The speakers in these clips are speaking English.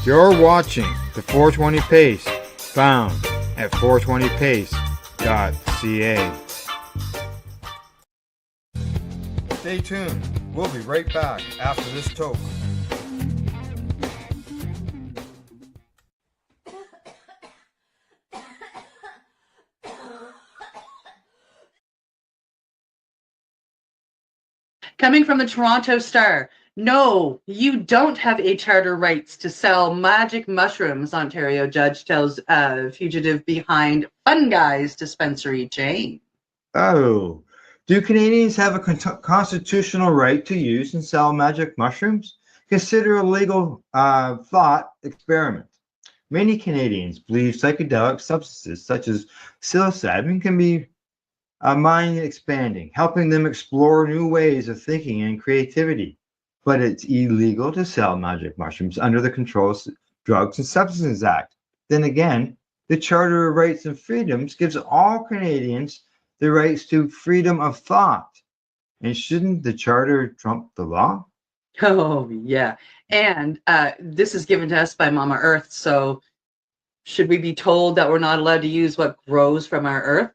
You're watching the 420 Pace, found at 420pace.ca. Stay tuned. We'll be right back after this toke. Coming from the Toronto Star, no, you don't have a charter rights to sell magic mushrooms, Ontario judge tells fugitive behind Fun Guys dispensary chain. Oh, do Canadians have a constitutional right to use and sell magic mushrooms? Consider a legal thought experiment. Many Canadians believe psychedelic substances such as psilocybin can be mind expanding, helping them explore new ways of thinking and creativity. But it's illegal to sell magic mushrooms under the Controlled Drugs and Substances Act. Then again, the Charter of Rights and Freedoms gives all Canadians the rights to freedom of thought. And shouldn't the Charter trump the law? Oh, yeah. And this is given to us by Mama Earth. So should we be told that we're not allowed to use what grows from our earth?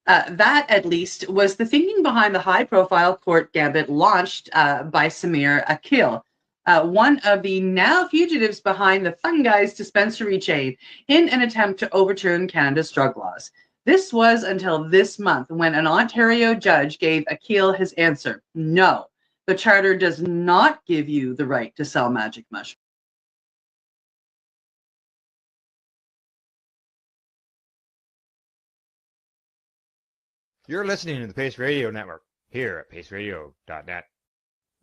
That, at least, was the thinking behind the high-profile court gambit launched by Samir Akil, one of the now fugitives behind the Fun Guys dispensary chain, in an attempt to overturn Canada's drug laws. This was until this month when an Ontario judge gave Akil his answer. No, the charter does not give you the right to sell magic mushrooms. You're listening to the Pace Radio Network here at paceradio.net.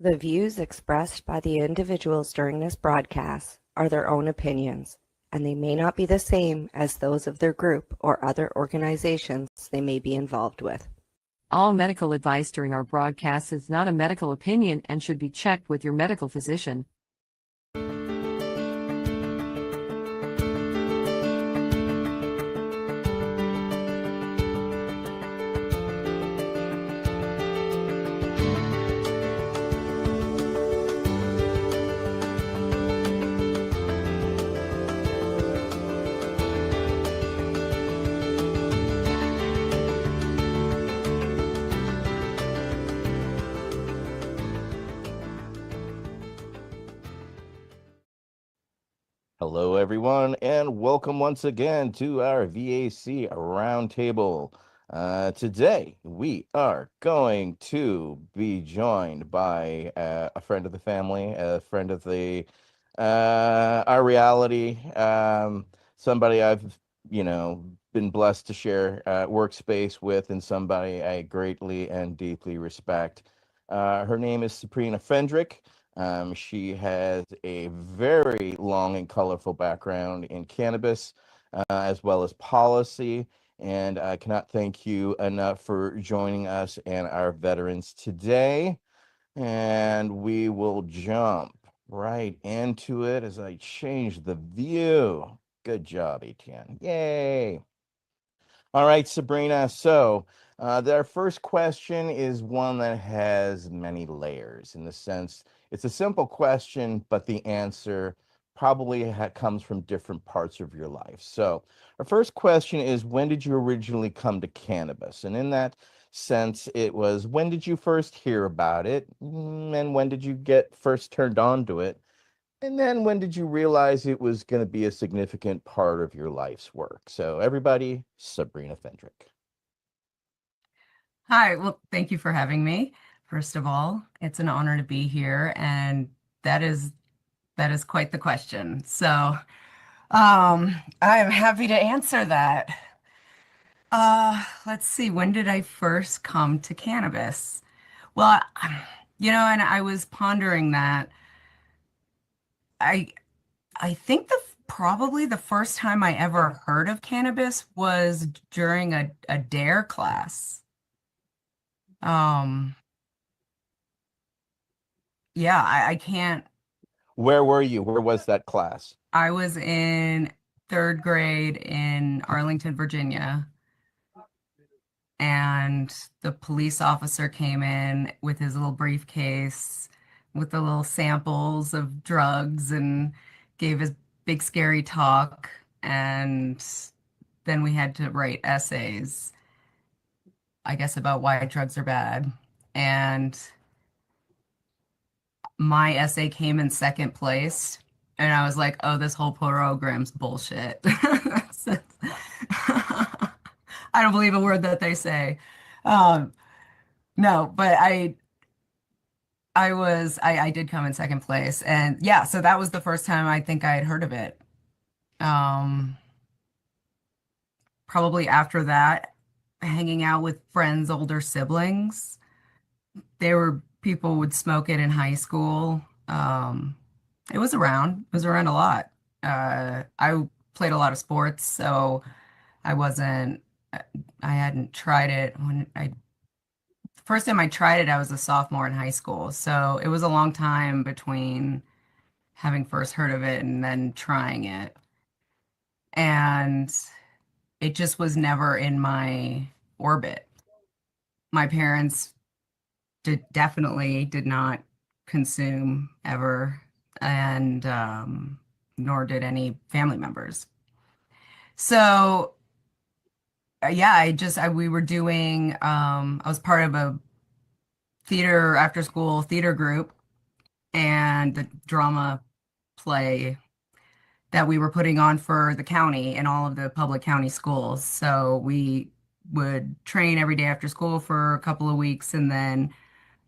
The views expressed by the individuals during this broadcast are their own opinions, and they may not be the same as those of their group or other organizations they may be involved with. All medical advice during our broadcast is not a medical opinion and should be checked with your medical physician. Hello, everyone, and welcome once again to our VAC Roundtable. Today, we are going to be joined by a friend of the family, a friend of the our reality, somebody I've, been blessed to share workspace with, and somebody I greatly and deeply respect. Her name is Sabrina Fendrick. She has a very long and colorful background in cannabis, as well as policy. And I cannot thank you enough for joining us and our veterans today. And we will jump right into it as I change the view. Good job, Etienne. Yay. All right, Sabrina. So our first question is one that has many layers in the sense it's a simple question, but the answer probably comes from different parts of your life. So our first question is, when did you originally come to cannabis? And in that sense, it was, when did you first hear about it? And when did you get first turned on to it? And then when did you realize it was going to be a significant part of your life's work? So everybody, Sabrina Fendrick. Hi, well, thank you for having me. First of all, it's an honor to be here, and that is quite the question. So I am happy to answer that. Let's see, when did I first come to cannabis? Well, and I was pondering that. I think probably the first time I ever heard of cannabis was during a DARE class. Yeah, I can't. Where were you? Where was that class? I was in third grade in Arlington, Virginia. And the police officer came in with his little briefcase with the little samples of drugs and gave his big scary talk. And then we had to write essays, I guess, about why drugs are bad. And my essay came in second place. And I was like, oh, this whole program's bullshit. I don't believe a word that they say. Um, no, but I did come in second place. And yeah, so that was the first time I think I had heard of it. Um, Probably after that, hanging out with friends' older siblings. There were people would smoke it in high school. It was around a lot. I played a lot of sports, so I wasn't, I hadn't tried it first time I tried it, I was a sophomore in high school. So it was a long time between having first heard of it and then trying it. And it just was never in my orbit. My parents definitely did not consume ever, and nor did any family members. So yeah, we were doing, I was part of a theater after school theater group and the drama play that we were putting on for the county and all of the public county schools. So we would train every day after school for a couple of weeks, and then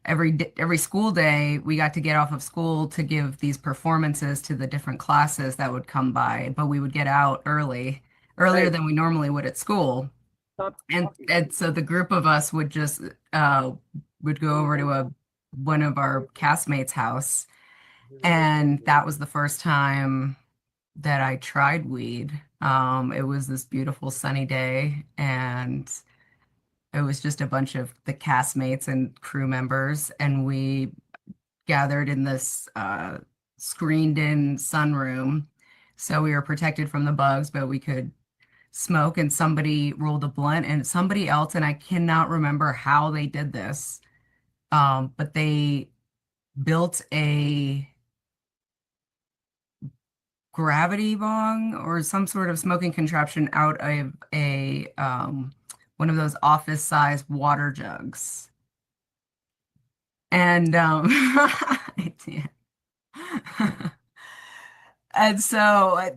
every school day we got to get off of school to give these performances to the different classes that would come by. But we would get out earlier than we normally would at school. And so the group of us would just would go over to one of our castmates' house, and that was the first time that I tried weed. It was this beautiful sunny day, and it was just a bunch of the castmates and crew members, and we gathered in this screened-in sunroom. So we were protected from the bugs, but we could smoke, and somebody rolled a blunt, and somebody else, and I cannot remember how they did this, but they built a gravity bong or some sort of smoking contraption out of a one of those office-sized water jugs. And and so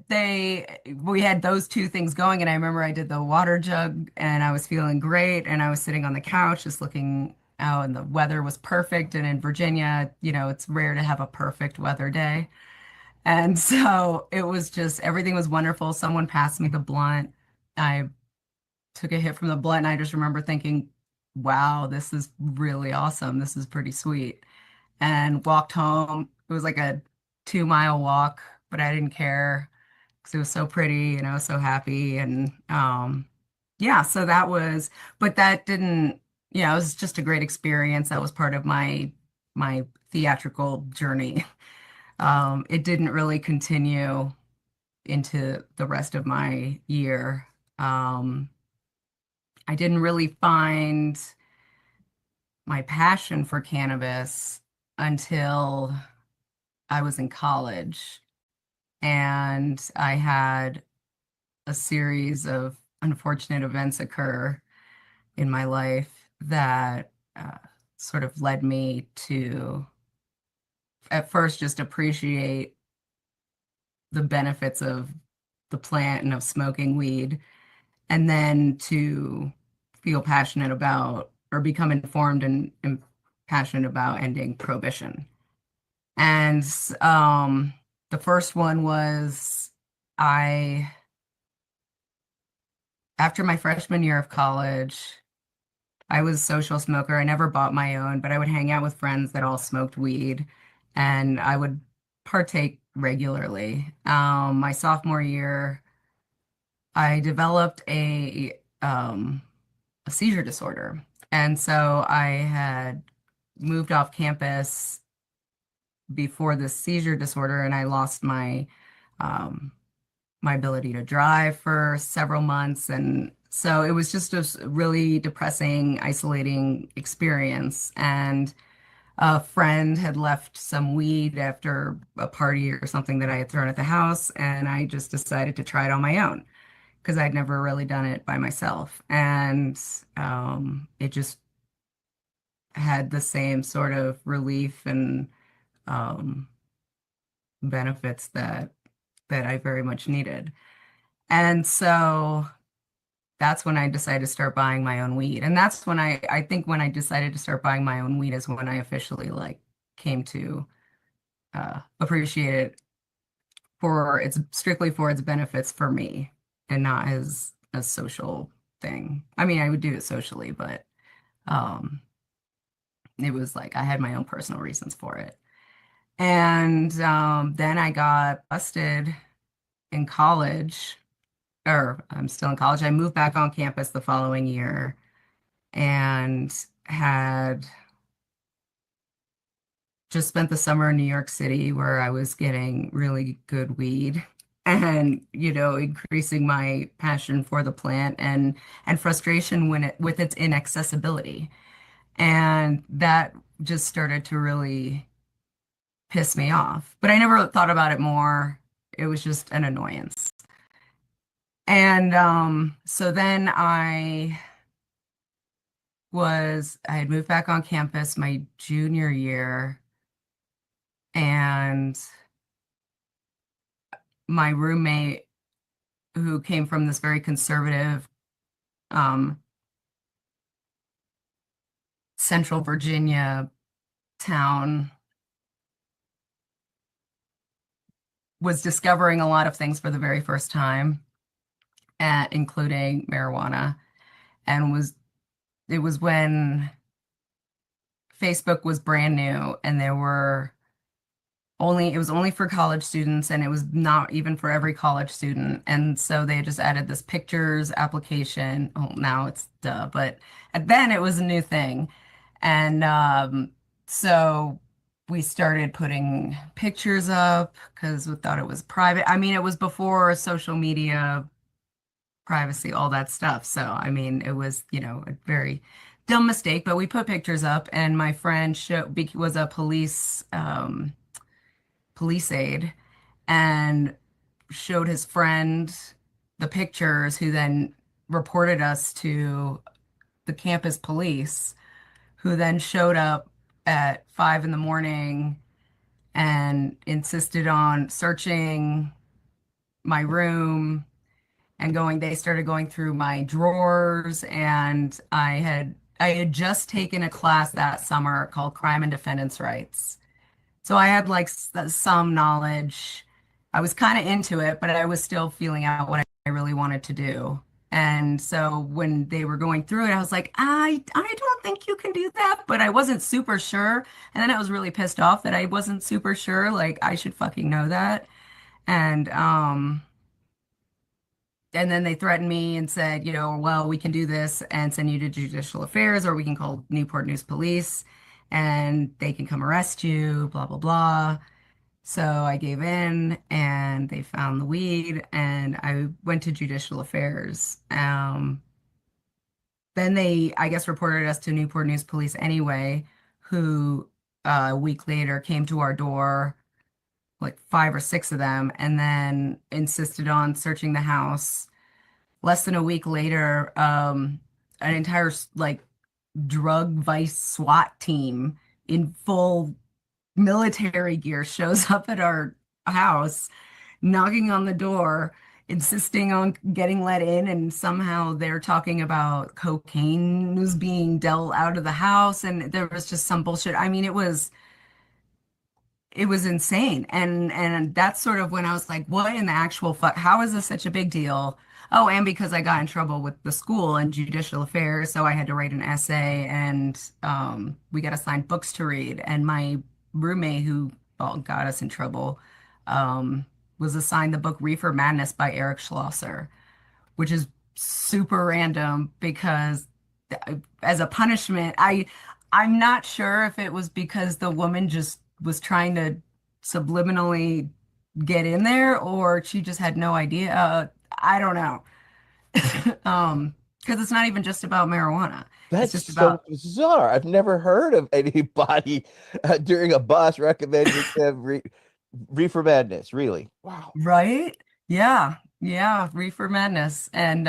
we had those two things going, and I remember I did the water jug, and I was feeling great, and I was sitting on the couch just looking out, and the weather was perfect. And in Virginia, it's rare to have a perfect weather day. And so it was just, everything was wonderful. Someone passed me the blunt. I took a hit from the blunt, and I just remember thinking, wow, this is really awesome. This is pretty sweet. And walked home. It was like a 2-mile walk, but I didn't care because it was so pretty and I was so happy. And yeah, so but that didn't, it was just a great experience. That was part of my theatrical journey. It didn't really continue into the rest of my year. I didn't really find my passion for cannabis until I was in college, and I had a series of unfortunate events occur in my life that sort of led me to, at first, just appreciate the benefits of the plant and of smoking weed, and then to feel passionate about, or become informed and passionate about, ending prohibition. And the first one was after my freshman year of college, I was a social smoker. I never bought my own, but I would hang out with friends that all smoked weed, and I would partake regularly. My sophomore year, I developed a seizure disorder. And so I had moved off campus before the seizure disorder, and I lost my ability to drive for several months. And so it was just a really depressing, isolating experience. And a friend had left some weed after a party or something that I had thrown at the house, and I just decided to try it on my own because I'd never really done it by myself. And it just had the same sort of relief and um, benefits that I very much needed. And so that's when I decided to start buying my own weed. And that's when I think when I decided to start buying my own weed is when I officially like came to appreciate it for its strictly for its benefits for me and not as a social thing. I mean, I would do it socially, but um, it was like I had my own personal reasons for it. And then I got busted in college, or I'm still in college. I moved back on campus the following year and had just spent the summer in New York City where I was getting really good weed and, you know, increasing my passion for the plant and frustration when it with its inaccessibility. And that just started to really piss me off. But I never thought about it more. It was just an annoyance. And so then I had moved back on campus my junior year, and my roommate, who came from this very conservative um, Central Virginia town, was discovering a lot of things for the very first time, including marijuana, and it was when Facebook was brand new and it was only for college students, and it was not even for every college student. And so they just added this pictures application. Oh, now it's duh, but then it was a new thing. And so we started putting pictures up because we thought it was private. I mean, it was before social media, privacy, all that stuff. So, I mean, it was, you know, a very dumb mistake, but we put pictures up, and my friend was a police aide, and showed his friend the pictures, who then reported us to the campus police, who then showed up at 5 in the morning and insisted on searching my room and they started going through my drawers. And I had just taken a class that summer called Crime and Defendants Rights. So I had like some knowledge. I was kind of into it, but I was still feeling out what I really wanted to do. And so when they were going through it, I was like, I don't think you can do that, but I wasn't super sure. And then I was really pissed off that I wasn't super sure. Like I should fucking know that. And and then they threatened me and said, you know, well, we can do this and send you to judicial affairs, or we can call Newport News Police and they can come arrest you, blah, blah, blah. So I gave in and they found the weed, and I went to judicial affairs. Then they, I guess, reported us to Newport News Police anyway, who a week later came to our door, like 5 or 6 of them, and then insisted on searching the house. Less than a week later, an entire like drug vice SWAT team in full military gear shows up at our house, knocking on the door, insisting on getting let in, and somehow they're talking about cocaine was being dealt out of the house, and there was just some bullshit. I mean, it was insane. And that's sort of when I was like, what in the actual fuck? How is this such a big deal? Oh, and because I got in trouble with the school and judicial affairs, so I had to write an essay, and we got assigned books to read. And my roommate, who got us in trouble, was assigned the book Reefer Madness by Eric Schlosser, which is super random because as a punishment, I'm not sure if it was because the woman just was trying to subliminally get in there, or she just had no idea. I don't know. Because it's not even just about marijuana. It's That's just so about bizarre. I've never heard of anybody during a bus recommending them Reefer Madness. Really? Wow. right. Yeah. Yeah. Reefer Madness. And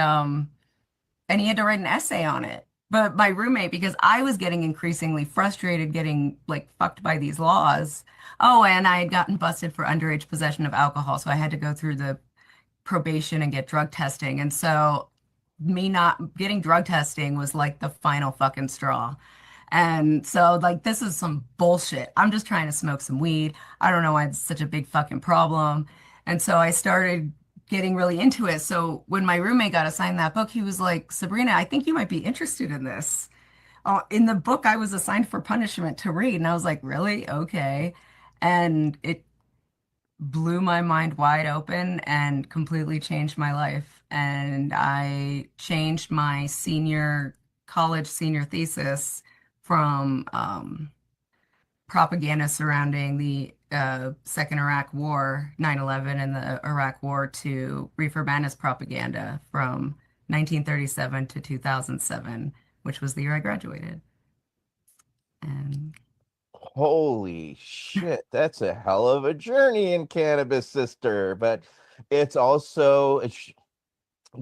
he had to write an essay on it. But my roommate, because I was getting increasingly frustrated, getting like fucked by these laws. Oh, and I had gotten busted for underage possession of alcohol. So I had to go through the probation and get drug testing. And so me not getting drug testing was like the final fucking straw. And so, like, this is some bullshit. I'm just trying to smoke some weed. I don't know why it's such a big fucking problem. And so I started getting really into it. So when my roommate got assigned that book, he was like, Sabrina, I think you might be interested in this. In the book, I was assigned for punishment to read. And I was like, really? Okay. And it blew my mind wide open and completely changed my life. And I changed my college senior thesis from propaganda surrounding the Second Iraq War, 9/11, and the Iraq War to reefer madness propaganda from 1937 to 2007, which was the year I graduated. And Holy shit, that's a hell of a journey in cannabis, sister. But it's also,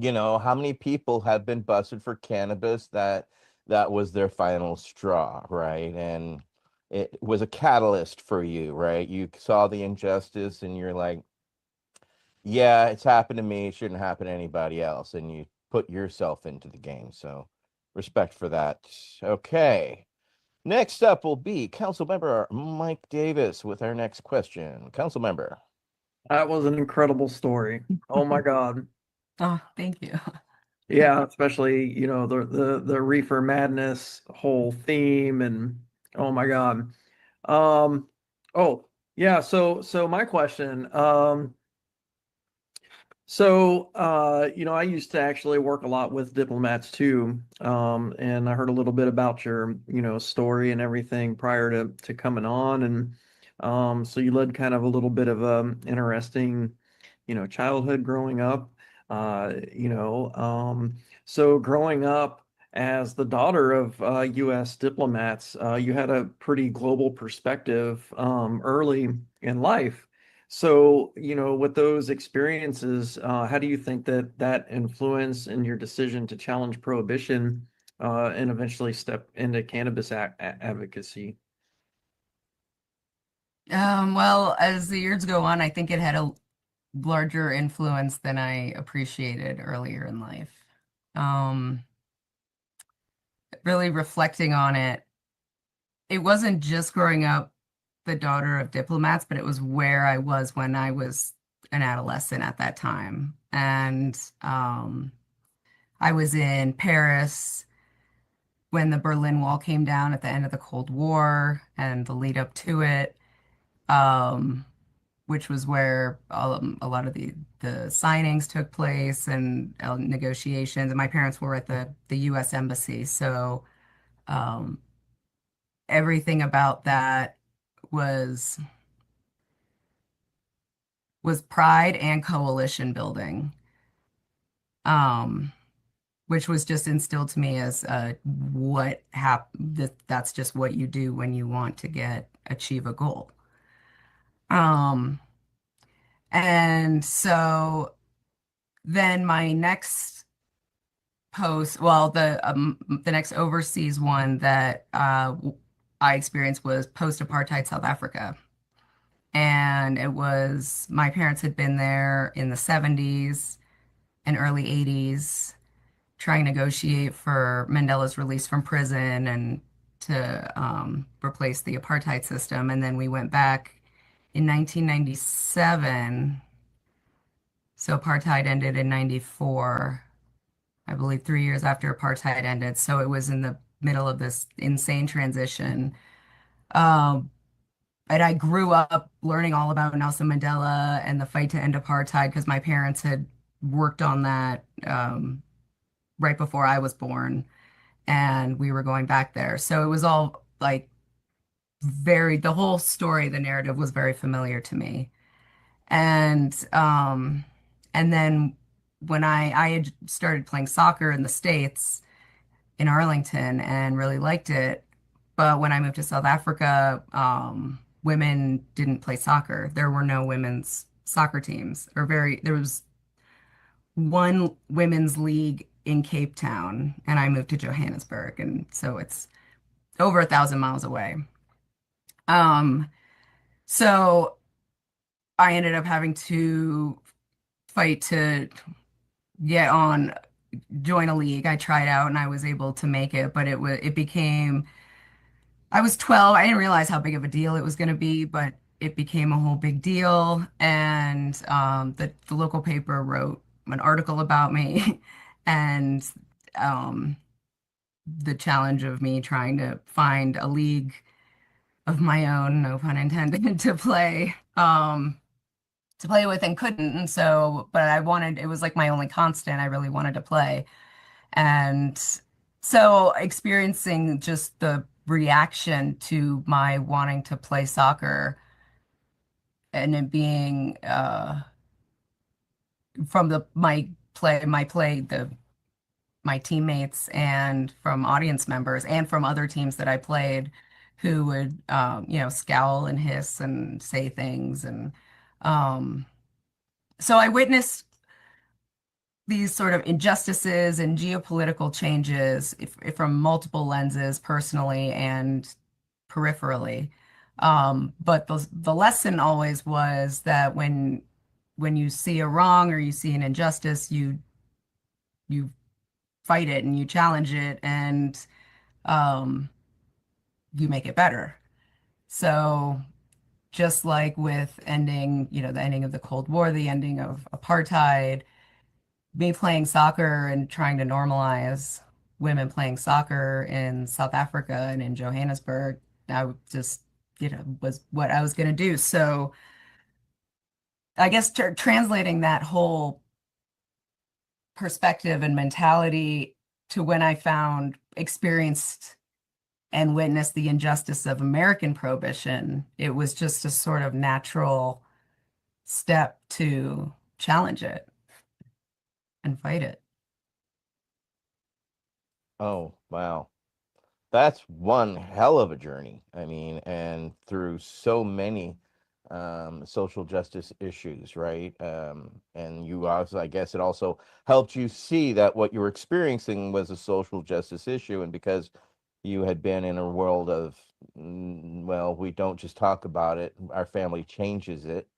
how many people have been busted for cannabis that was their final straw, right? And it was a catalyst for you, right? You saw the injustice and you're like, yeah, it's happened to me, it shouldn't happen to anybody else. And you put yourself into the game. So respect for that. Okay. Next up will be Council Member Mike Davis with our next question. Council Member. That was an incredible story. Oh my God. oh, thank you. Yeah, especially, the reefer madness whole theme and oh my God. Um oh, yeah, so my question, I used to actually work a lot with diplomats too. And I heard a little bit about your, story and everything prior to coming on. And so you led kind of a little bit of a interesting, childhood growing up. So growing up as the daughter of US diplomats, you had a pretty global perspective early in life. So, with those experiences, how do you think that influence in your decision to challenge prohibition and eventually step into cannabis advocacy? Well, as the years go on, I think it had a larger influence than I appreciated earlier in life. Um, really reflecting on it, it wasn't just growing up the daughter of diplomats, but it was where I was when I was an adolescent at that time. And I was in Paris when the Berlin Wall came down at the end of the Cold War and the lead up to it. Um, which was where a lot of the signings took place and negotiations. And my parents were at the U.S. Embassy, so um, everything about that was was pride and coalition building, um, which was just instilled to me as that's just what you do when you want to achieve a goal. Um, and so then my next the next overseas one that I experienced was post-apartheid South Africa. And it was my parents had been there in the 70s and early 80s trying to negotiate for Mandela's release from prison and to replace the apartheid system. And then we went back in 1997. So apartheid ended in 94. I believe 3 years after apartheid ended. So it was in the middle of this insane transition. Um, and I grew up learning all about Nelson Mandela and the fight to end apartheid because my parents had worked on that right before I was born, and we were going back there. So it was all like the whole story, the narrative was very familiar to me. And then when I had started playing soccer in the States, in Arlington and really liked it. But when I moved to South Africa, women didn't play soccer. There were no women's soccer teams, there was one women's league in Cape Town, and I moved to Johannesburg, and so it's over 1,000 miles away. So I ended up having to fight to get on, join a league. I tried out and I was able to make it, but it became, I was 12. I didn't realize how big of a deal it was going to be, but it became a whole big deal. And the local paper wrote an article about me and um, the challenge of me trying to find a league of my own, no pun intended, to play with and couldn't. And so, but it was like my only constant. I really wanted to play. And so experiencing just the reaction to my wanting to play soccer and it being from my teammates and from audience members and from other teams that I played who would scowl and hiss and say things. And so I witnessed these sort of injustices and geopolitical changes if from multiple lenses, personally and peripherally. But the lesson always was that when you see a wrong or you see an injustice, you fight it and you challenge it and you make it better. So just like with ending, the ending of the Cold War, the ending of apartheid, me playing soccer and trying to normalize women playing soccer in South Africa and in Johannesburg, I just, was what I was going to do. So I guess translating that whole perspective and mentality to when I experienced and witnessed the injustice of American prohibition, it was just a sort of natural step to challenge it and fight it. Oh, wow. That's one hell of a journey. I mean, and through so many social justice issues, right? And you also, I guess it also helped you see that what you were experiencing was a social justice issue. And because you had been in a world of, well, we don't just talk about it, our family changes it.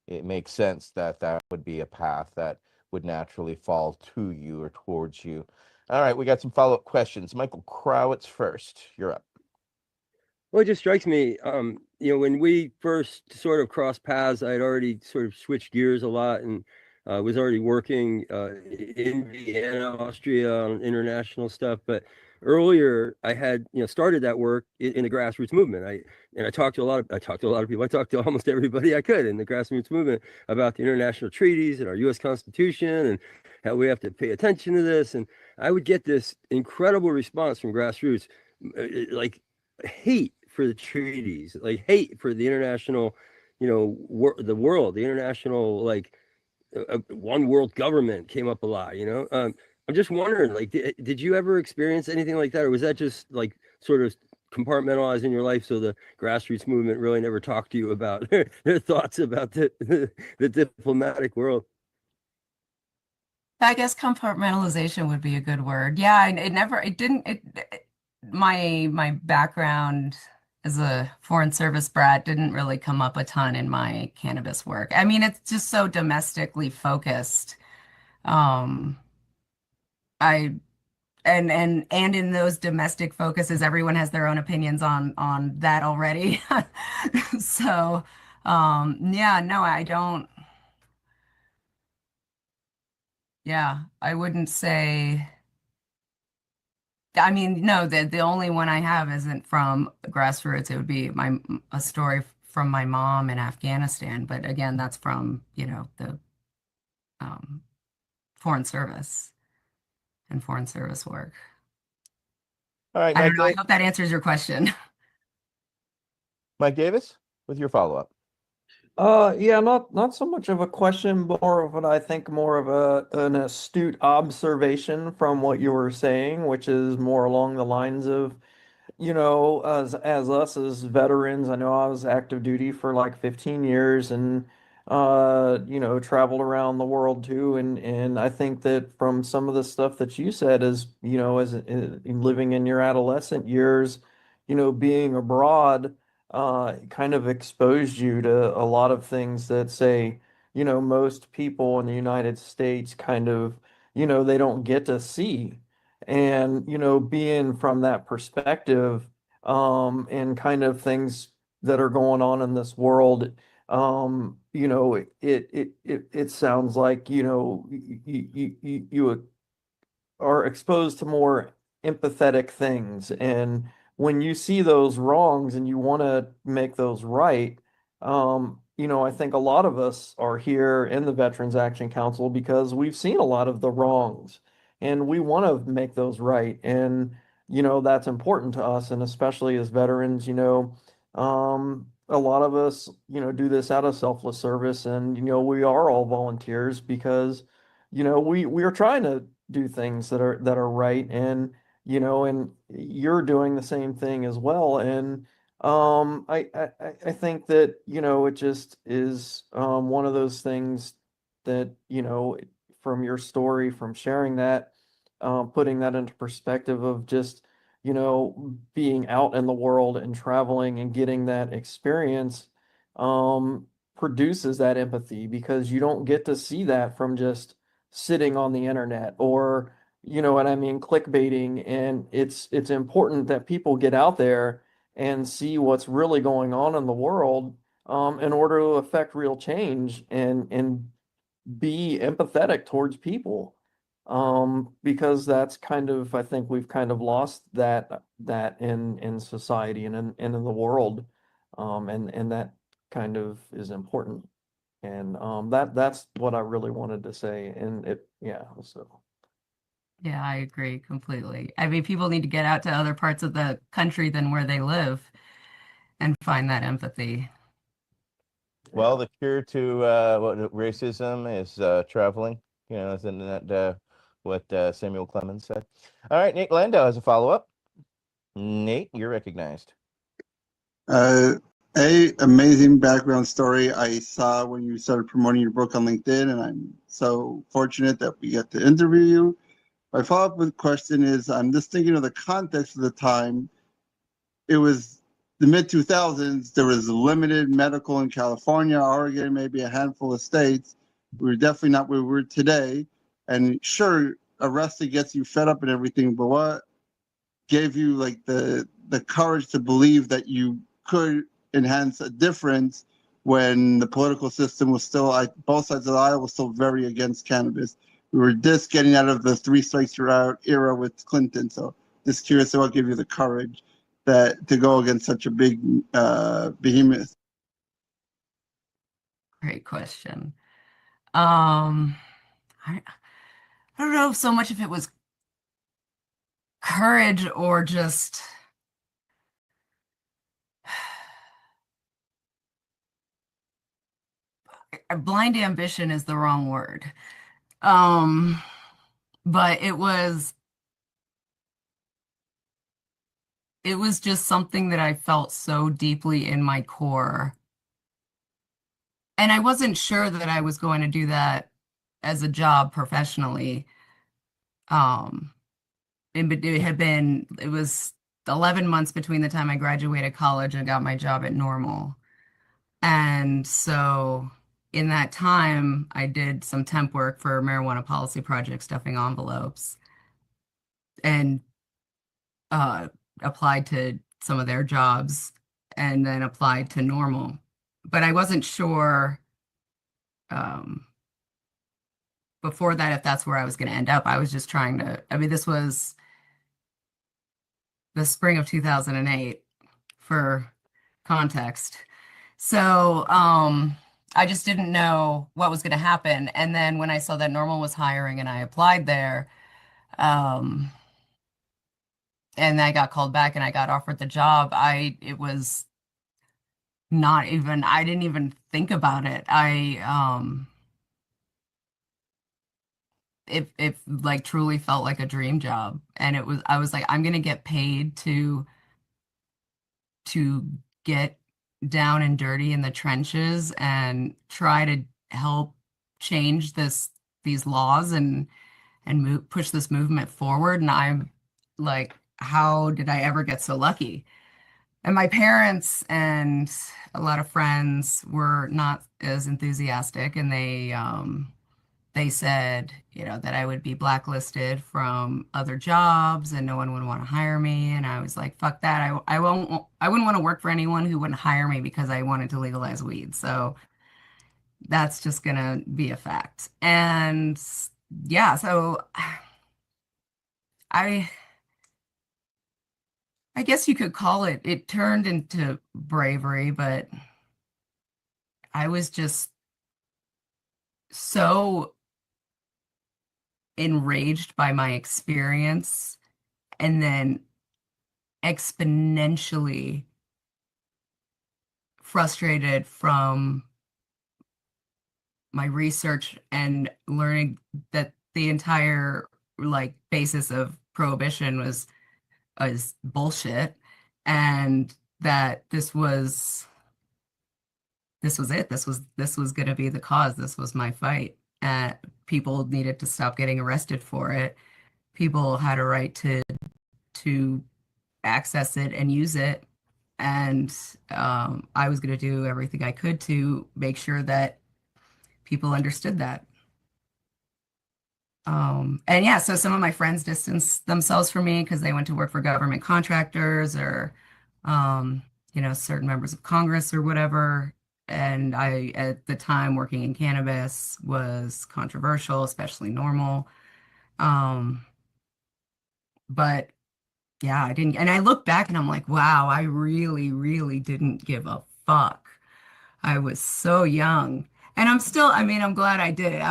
It makes sense that that would be a path that would naturally fall to you or towards you. All right, we got some follow-up questions. Michael Crowitz first. You're up. Well, it just strikes me, when we first sort of crossed paths, I had already sort of switched gears a lot and was already working in Vienna, Austria on international stuff. But earlier, I had started that work in the grassroots movement. I talked to a lot of people. I talked to almost everybody I could in the grassroots movement about the international treaties and our U.S. Constitution and how we have to pay attention to this. And I would get this incredible response from grassroots, like hate for the treaties, like hate for the international, the world, the international, like one world government came up a lot. I'm just wondering, like, did you ever experience anything like that, or was that just like sort of compartmentalized in your life, so the grassroots movement really never talked to you about their thoughts about the diplomatic world? I guess compartmentalization would be a good word. Yeah, my background as a Foreign Service brat didn't really come up a ton in my cannabis work. I mean, it's just so domestically focused. I and in those domestic focuses, everyone has their own opinions on that already. So, yeah, no, I don't. Yeah, I wouldn't say. I mean, no, the only one I have isn't from grassroots. It would be a story from my mom in Afghanistan. But again, that's from, the um, Foreign Service and Foreign Service work. All right, I don't Mike. know. I hope that answers your question. Mike Davis, with your follow-up. Yeah, not so much of a question, more of what I think more of an astute observation from what you were saying, which is more along the lines of, as us as veterans. I know I was active duty for like 15 years and traveled around the world too, and I think that from some of the stuff that you said is, as in living in your adolescent years, being abroad kind of exposed you to a lot of things that, say, most people in the United States kind of, they don't get to see. And, being from that perspective, and kind of things that are going on in this world, it sounds like, you are exposed to more empathetic things. And when you see those wrongs and you want to make those right, I think a lot of us are here in the Veterans Action Council because we've seen a lot of the wrongs and we want to make those right. And, that's important to us. And especially as veterans, a lot of us, do this out of selfless service. And, we are all volunteers because, we are trying to do things that are right, and and you're doing the same thing as well. And I think that it just is one of those things that from your story, from sharing that, putting that into perspective of just being out in the world and traveling and getting that experience, produces that empathy, because you don't get to see that from just sitting on the internet, or what I mean, clickbaiting. And it's important that people get out there and see what's really going on in the world, in order to affect real change and be empathetic towards people. Because that's kind of, I think we've kind of lost that in society and in the world. And that kind of is important. And that's what I really wanted to say. And yeah, so. Yeah, I agree completely. I mean, people need to get out to other parts of the country than where they live and find that empathy. Well, the cure to racism is traveling. Isn't that what Samuel Clemens said? All right, Nate Landau has a follow-up. Nate, you're recognized. Uh, amazing background story I saw when you started promoting your book on LinkedIn, and I'm so fortunate that we get to interview you. My follow-up with question is, I'm just thinking of the context of the time. It was the mid 2000s. There was limited medical in California, Oregon, maybe a handful of states. We were definitely not where we were today. And sure, arrested gets you fed up and everything, but what gave you like the courage to believe that you could enhance a difference when the political system was still, both sides of the aisle was still very against cannabis? We were just getting out of the three strikes you're out era with Clinton. So just curious what gave you the courage that to go against such a big behemoth. Great question. I don't know so much if it was courage or just blind ambition is the wrong word. But it was just something that I felt so deeply in my core. And I wasn't sure that I was going to do that as a job professionally. It was 11 months between the time I graduated college and got my job at Normal. And so in that time, I did some temp work for Marijuana Policy Project, stuffing envelopes, and applied to some of their jobs, and then applied to Normal. But I wasn't sure before that if that's where I was going to end up. I was just trying to, I mean, this was the spring of 2008 for context. So I just didn't know what was going to happen. And then when I saw that Normal was hiring and I applied there, and I got called back and I got offered the job, it was I didn't even think about it. It like truly felt like a dream job. And I was like, I'm gonna get paid to get down and dirty in the trenches and try to help change these laws and push this movement forward. And I'm like, how did I ever get so lucky? And my parents and a lot of friends were not as enthusiastic, and they said, that I would be blacklisted from other jobs and no one would want to hire me. And I was like, fuck that. I wouldn't want to work for anyone who wouldn't hire me because I wanted to legalize weed. So that's just gonna be a fact. And yeah, so I I guess you could call it turned into bravery, but I was just so enraged by my experience and then exponentially frustrated from my research and learning that the entire like basis of prohibition was bullshit, and that this was it. This was going to be the cause. This was my fight. People needed to stop getting arrested for it. People had a right to access it and use it. And I was going to do everything I could to make sure that people understood that. And yeah, so some of my friends distanced themselves from me because they went to work for government contractors or, certain members of Congress or whatever. And I, at the time, working in cannabis was controversial, especially normal. But yeah, I didn't. And I look back and I'm like, wow, I really, really didn't give a fuck. I was so young. And I'm glad I did it.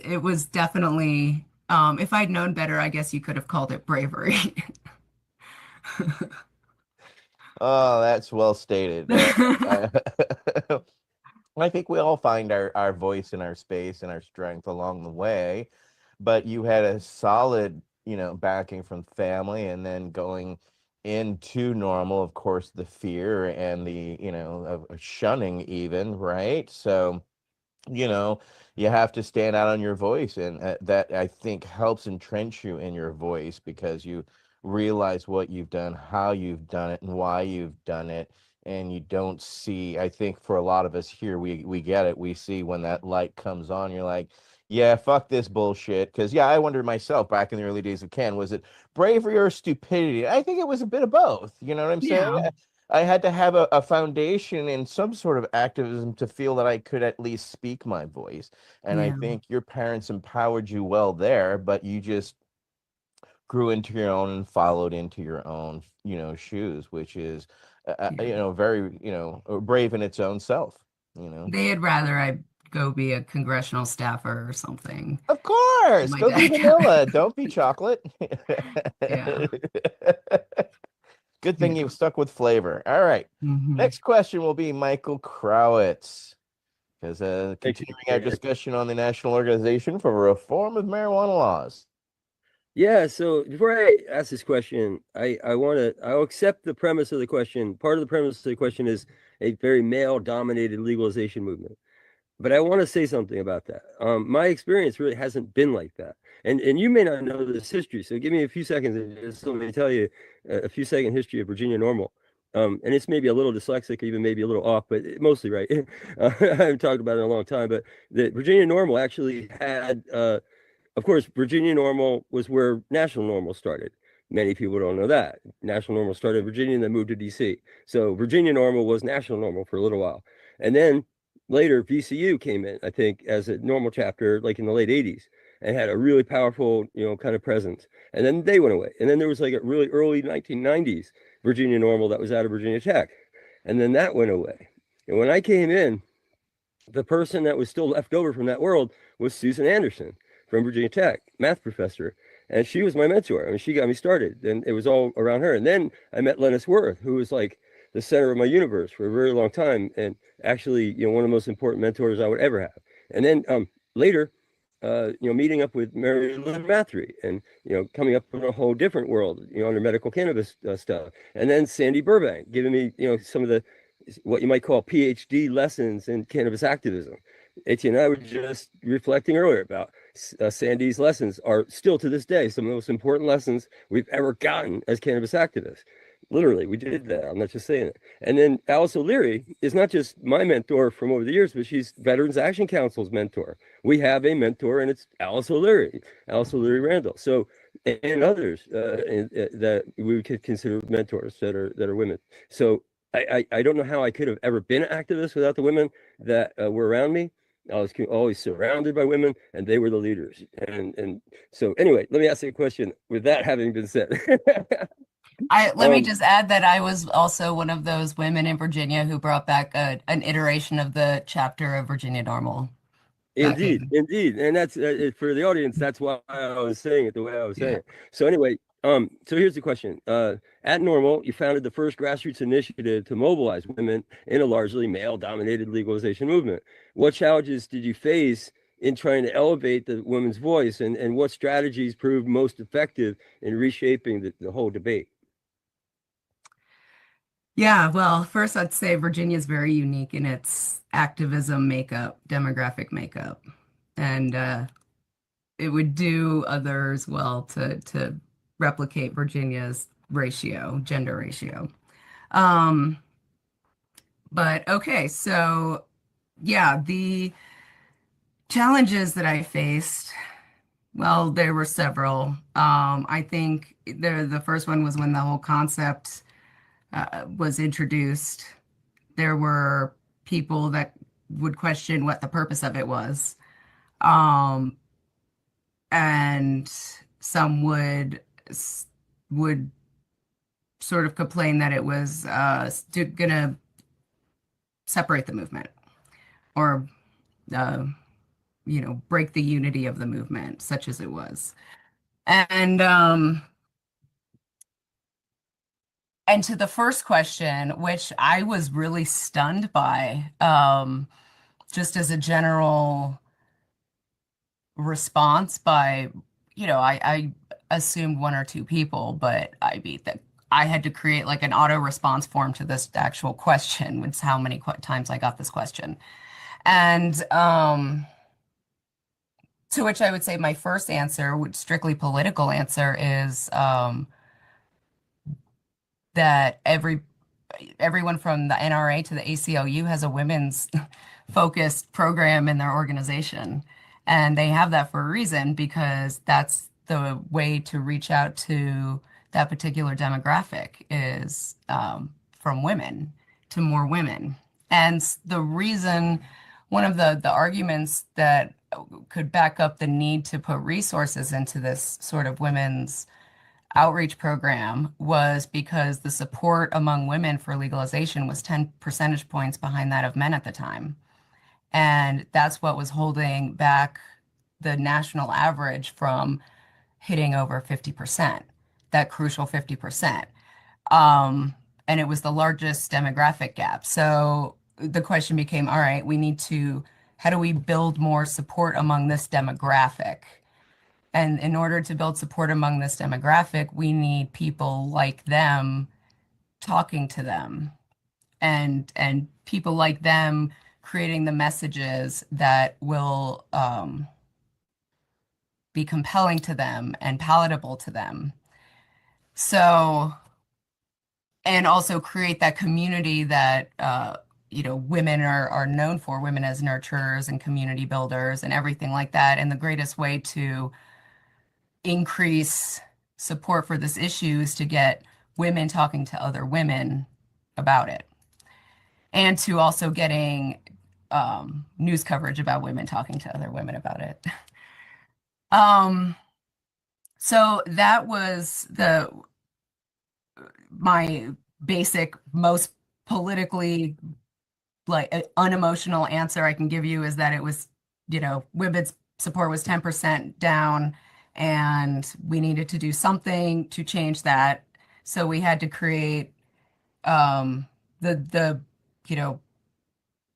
It was definitely, if I'd known better, I guess you could have called it bravery. Oh, that's well stated. I think we all find our voice and our space and our strength along the way, but you had a solid, backing from family, and then going into normal, of course, the fear and the, of shunning even, right? So, you know, you have to stand out on your voice, and that I think helps entrench you in your voice because you realize what you've done, how you've done it, and why you've done it. And you don't see, I think for a lot of us here, we get it. We see when that light comes on, you're like, yeah, fuck this bullshit. Because yeah, I wondered myself back in the early days of Can, was it bravery or stupidity? I think it was a bit of both. You know what I'm saying? Yeah. I had to have a foundation in some sort of activism to feel that I could at least speak my voice. And I Yeah. think your parents empowered you well there, but you just grew into your own and followed into your own, shoes, which is, Yeah. very, brave in its own self, They had rather I go be a congressional staffer or something. Of course, My go be dad. vanilla. Don't be chocolate. Yeah. Good thing Yeah. you've stuck with flavor. All right. Hmm. Next question will be Michael Crowitz. Because Thank you. continuing our discussion on the National Organization for Reform of Marijuana Laws. Yeah, so before I ask this question, I'll accept the premise of the question. Part of the premise of the question is a very male-dominated legalization movement. But I want to say something about that. My experience really hasn't been like that. And you may not know this history, so give me a few seconds and just let me tell you a few second history of Virginia Normal. And it's maybe a little dyslexic, even maybe a little off, but mostly right. I haven't talked about it in a long time, but the Virginia Normal actually had of course, Virginia Normal was where National Normal started. Many people don't know that. National Normal started in Virginia and then moved to DC. So Virginia Normal was National Normal for a little while. And then later, VCU came in, I think, as a normal chapter, like in the late 80s, and had a really powerful, kind of presence. And then they went away. And then there was like a really early 1990s Virginia Normal that was out of Virginia Tech. And then that went away. And when I came in, the person that was still left over from that world was Susan Anderson from Virginia Tech, math professor. And she was my mentor. I mean, she got me started, and it was all around her. And then I met Lennis Worth, who was like the center of my universe for a very long time, and actually, one of the most important mentors I would ever have. And then later, meeting up with Mary Lynn Mathry and, coming up in a whole different world, under medical cannabis stuff. And then Sandy Burbank giving me, some of the, what you might call PhD lessons in cannabis activism. Etienne and I were just reflecting earlier about Sandy's lessons are still to this day some of the most important lessons we've ever gotten as cannabis activists. Literally, we did that. I'm not just saying it. And then Alice O'Leary is not just my mentor from over the years, but she's Veterans Action Council's mentor. We have a mentor, and it's Alice O'Leary Randall. So, and others that we could consider mentors that are women. So I don't know how I could have ever been an activist without the women that were around me. I was always surrounded by women, and they were the leaders. And so anyway, let me ask you a question with that having been said. Let me just add that I was also one of those women in Virginia who brought back an iteration of the chapter of Virginia Normal. Indeed. And that's for the audience. That's why I was saying it the way I was saying it. So anyway, so here's the question. At Normal, you founded the first grassroots initiative to mobilize women in a largely male-dominated legalization movement. What challenges did you face in trying to elevate the women's voice, and what strategies proved most effective in reshaping the whole debate? Yeah, well, first I'd say Virginia is very unique in its activism makeup, demographic makeup, and it would do others well to replicate Virginia's gender ratio. But okay, so yeah, the challenges that I faced, well, there were several. I think the first one was when the whole concept was introduced. There were people that would question what the purpose of it was. And some would sort of complain that it was gonna separate the movement or break the unity of the movement, such as it was. And to the first question, which I was really stunned by, just as a general response by, I assumed one or two people, but I beat that. I had to create like an auto response form to this actual question, which is how many times I got this question. And to which I would say my first answer, which strictly political answer, is that everyone from the NRA to the ACLU has a women's focused program in their organization. And they have that for a reason, because that's the way to reach out to that particular demographic is from women to more women. And the reason, one of the arguments that could back up the need to put resources into this sort of women's outreach program was because the support among women for legalization was 10 percentage points behind that of men at the time. And that's what was holding back the national average from hitting over 50%, that crucial 50%. And it was the largest demographic gap. So the question became, all right, how do we build more support among this demographic? And in order to build support among this demographic, we need people like them talking to them, and people like them creating the messages that will be compelling to them and palatable to them. So, and also create that community that women are known for, women as nurturers and community builders and everything like that. And the greatest way to increase support for this issue is to get women talking to other women about it, and to also getting news coverage about women talking to other women about it. So that was my basic, most politically unemotional answer I can give you, is that it was, women's support was 10% down, and we needed to do something to change that. So we had to create the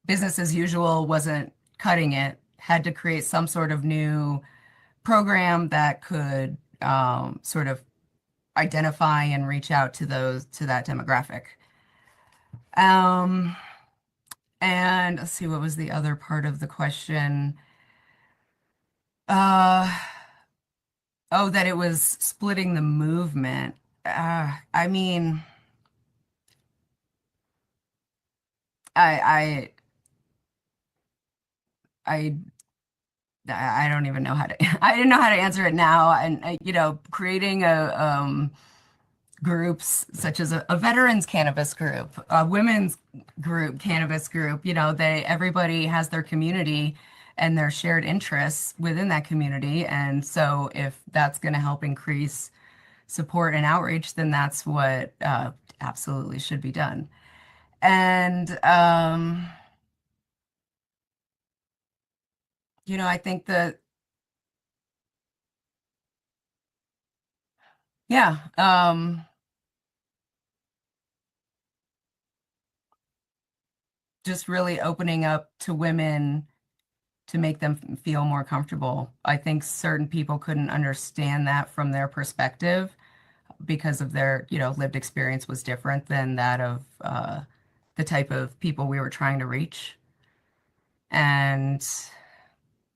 business as usual wasn't cutting it, had to create some sort of new program that could sort of identify and reach out to that demographic. And let's see, what was the other part of the question? Oh, that it was splitting the movement. I mean, I I I don't even know how to I didn't know how to answer it now. And creating a groups such as a veterans cannabis group, a women's group, cannabis group, everybody has their community and their shared interests within that community. And so if that's going to help increase support and outreach, then that's what absolutely should be done. And I think that, yeah, just really opening up to women to make them feel more comfortable. I think certain people couldn't understand that from their perspective because of their, lived experience was different than that of the type of people we were trying to reach.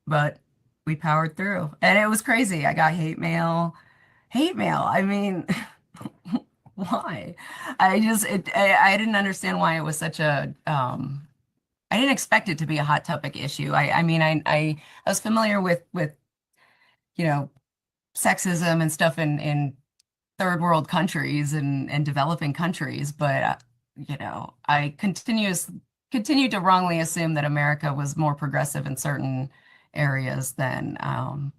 But we powered through, and it was crazy. I got hate mail. I mean, why? I didn't understand why it was such a, I didn't expect it to be a hot topic issue. I mean, I was familiar with sexism and stuff in third world countries and developing countries, but I continued to wrongly assume that America was more progressive in certain areas than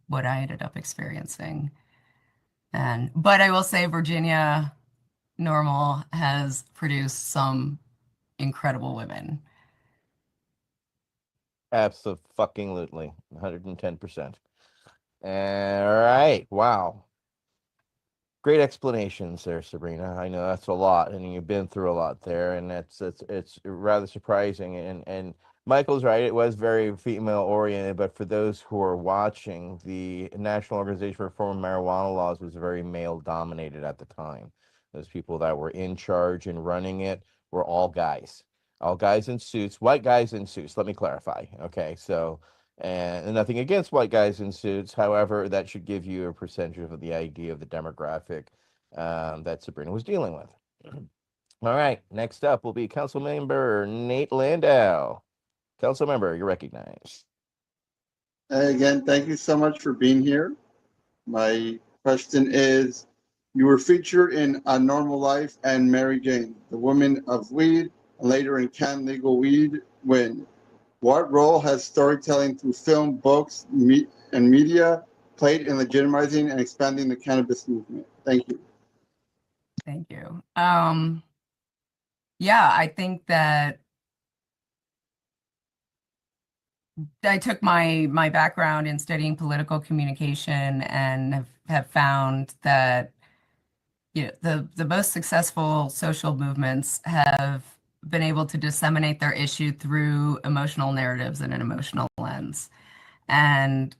what I ended up experiencing. But I will say Virginia Normal has produced some incredible women. Absolutely, 110%. All right, wow. Great explanations there, Sabrina. I know that's a lot, and you've been through a lot there, and it's rather surprising. And Michael's right; it was very female oriented. But for those who are watching, the National Organization for Reform of Marijuana Laws was very male dominated at the time. Those people that were in charge and running it were all guys in suits, white guys in suits. Let me clarify. Okay, so. And nothing against white guys in suits. However, that should give you a percentage of the idea of the demographic that Sabrina was dealing with. All right, next up will be Council Member Nate Landau. Council Member, you're recognized. Again, thank you so much for being here. My question is, you were featured in A Normal Life and Mary Jane, The Women of Weed, and later in Can Legal Weed Win? What role has storytelling through film, books, and media played in legitimizing and expanding the cannabis movement? Thank you. Thank you. Yeah, I think that I took my background in studying political communication and have found that the most successful social movements have been able to disseminate their issue through emotional narratives and an emotional lens. And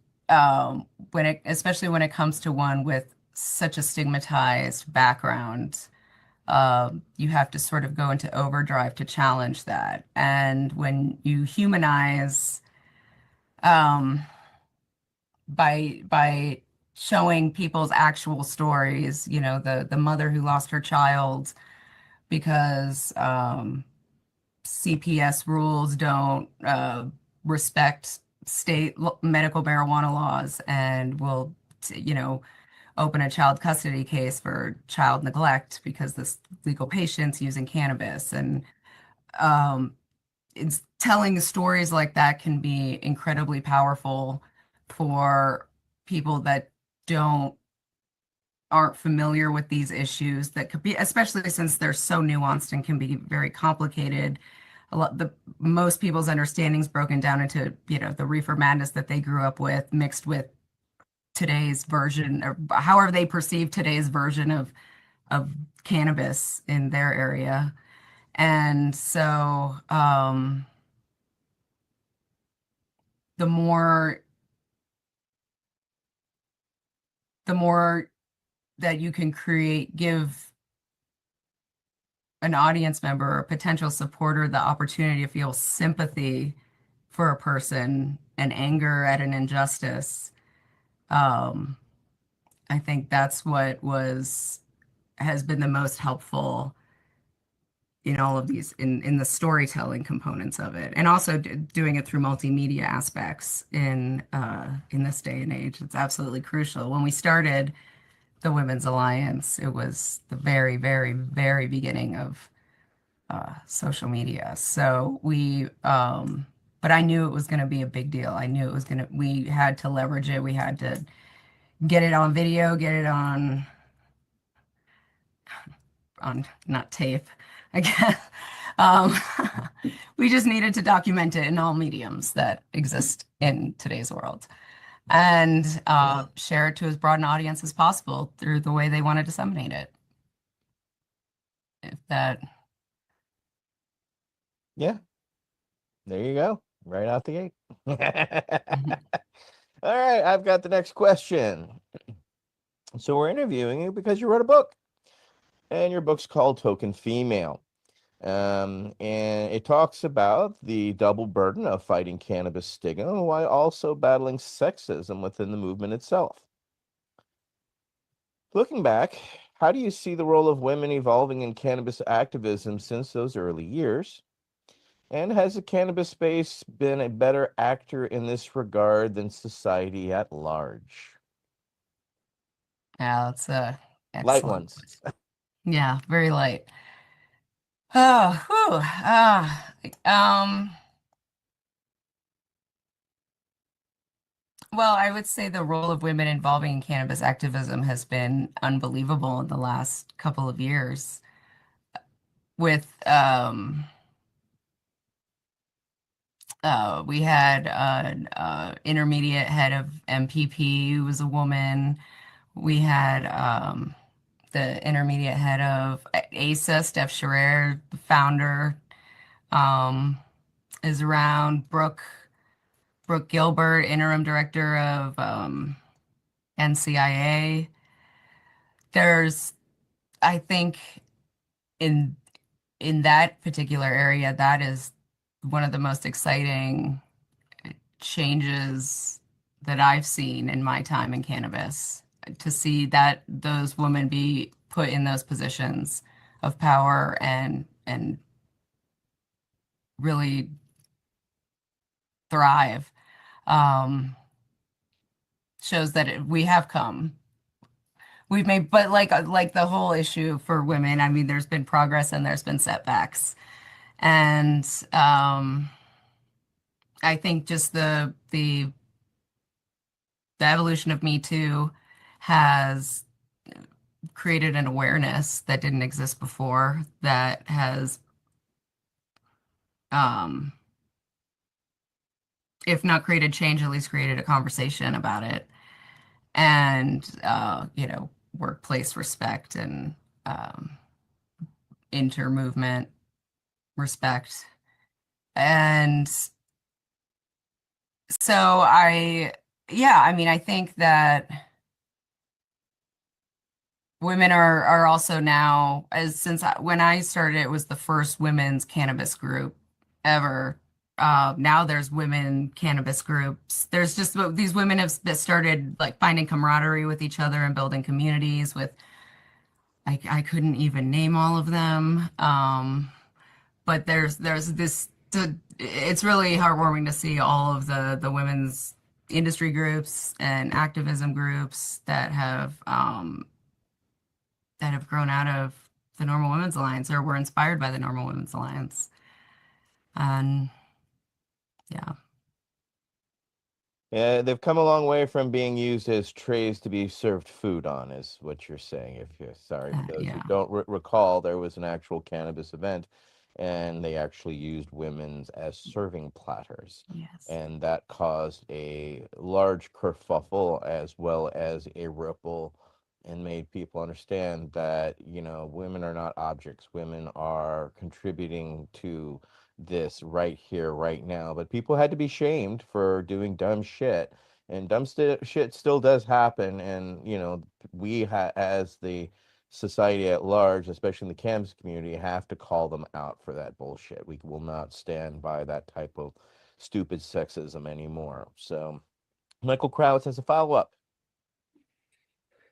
especially when it comes to one with such a stigmatized background, you have to sort of go into overdrive to challenge that. And when you humanize by showing people's actual stories, the mother who lost her child because CPS rules don't respect state medical marijuana laws and will, open a child custody case for child neglect because this legal patient's using cannabis. And it's telling stories like that can be incredibly powerful for people that aren't familiar with these issues, that could be, especially since they're so nuanced and can be very complicated. Most people's understandings broken down into, the reefer madness that they grew up with, mixed with today's version, or however they perceive today's version of cannabis in their area. And so the more that you can give an audience member or potential supporter the opportunity to feel sympathy for a person and anger at an injustice, I think that's what has been the most helpful in all of these, in the storytelling components of it, and also doing it through multimedia aspects in this day and age. It's absolutely crucial. When we started the Women's Alliance, it was the very, very, very beginning of social media. So but I knew it was going to be a big deal. I knew we had to leverage it. We had to get it on video, get it on not tape, I guess. We just needed to document it in all mediums that exist in today's world, and share it to as broad an audience as possible through the way they want to disseminate it. If that. Yeah. There you go. Right out the gate. All right, I've got the next question. So we're interviewing you because you wrote a book, and your book's called Token Female. And it talks about the double burden of fighting cannabis stigma while also battling sexism within the movement itself. Looking back, how do you see the role of women evolving in cannabis activism since those early years? And has the cannabis space been a better actor in this regard than society at large? Yeah, that's a Light excellent. ones. Yeah, very light. Oh, well, I would say the role of women involving in cannabis activism has been unbelievable in the last couple of years. With we had an intermediate head of MPP who was a woman. We had the intermediate head of ASA, Steph Scherer, the founder, is around. Brooke Gilbert, interim director of NCIA. There's, I think, in that particular area, that is one of the most exciting changes that I've seen in my time in cannabis, to see that those women be put in those positions of power and really thrive, shows that we have come. We've made, but like the whole issue for women, I mean, there's been progress and there's been setbacks. And I think just the evolution of Me Too has created an awareness that didn't exist before, that has, if not created change, at least created a conversation about it. And workplace respect and inter-movement respect. And so I think that women are also now, when I started, it was the first women's cannabis group ever. Now there's women cannabis groups. There's just these women have started like finding camaraderie with each other and building communities with, I couldn't even name all of them. But there's this, it's really heartwarming to see all of the women's industry groups and activism groups that have grown out of the Normal Women's Alliance, or were inspired by the Normal Women's Alliance. And yeah. Yeah, they've come a long way from being used as trays to be served food on, is what you're saying. If you're sorry, for those who don't recall, there was an actual cannabis event, and they actually used women's as serving platters. Yes. And that caused a large kerfuffle as well as a ripple and made people understand that, women are not objects. Women are contributing to this right here, right now. But people had to be shamed for doing dumb shit. And shit still does happen. And, as the society at large, especially in the cannabis community, have to call them out for that bullshit. We will not stand by that type of stupid sexism anymore. So, Michael Krauss has a follow up.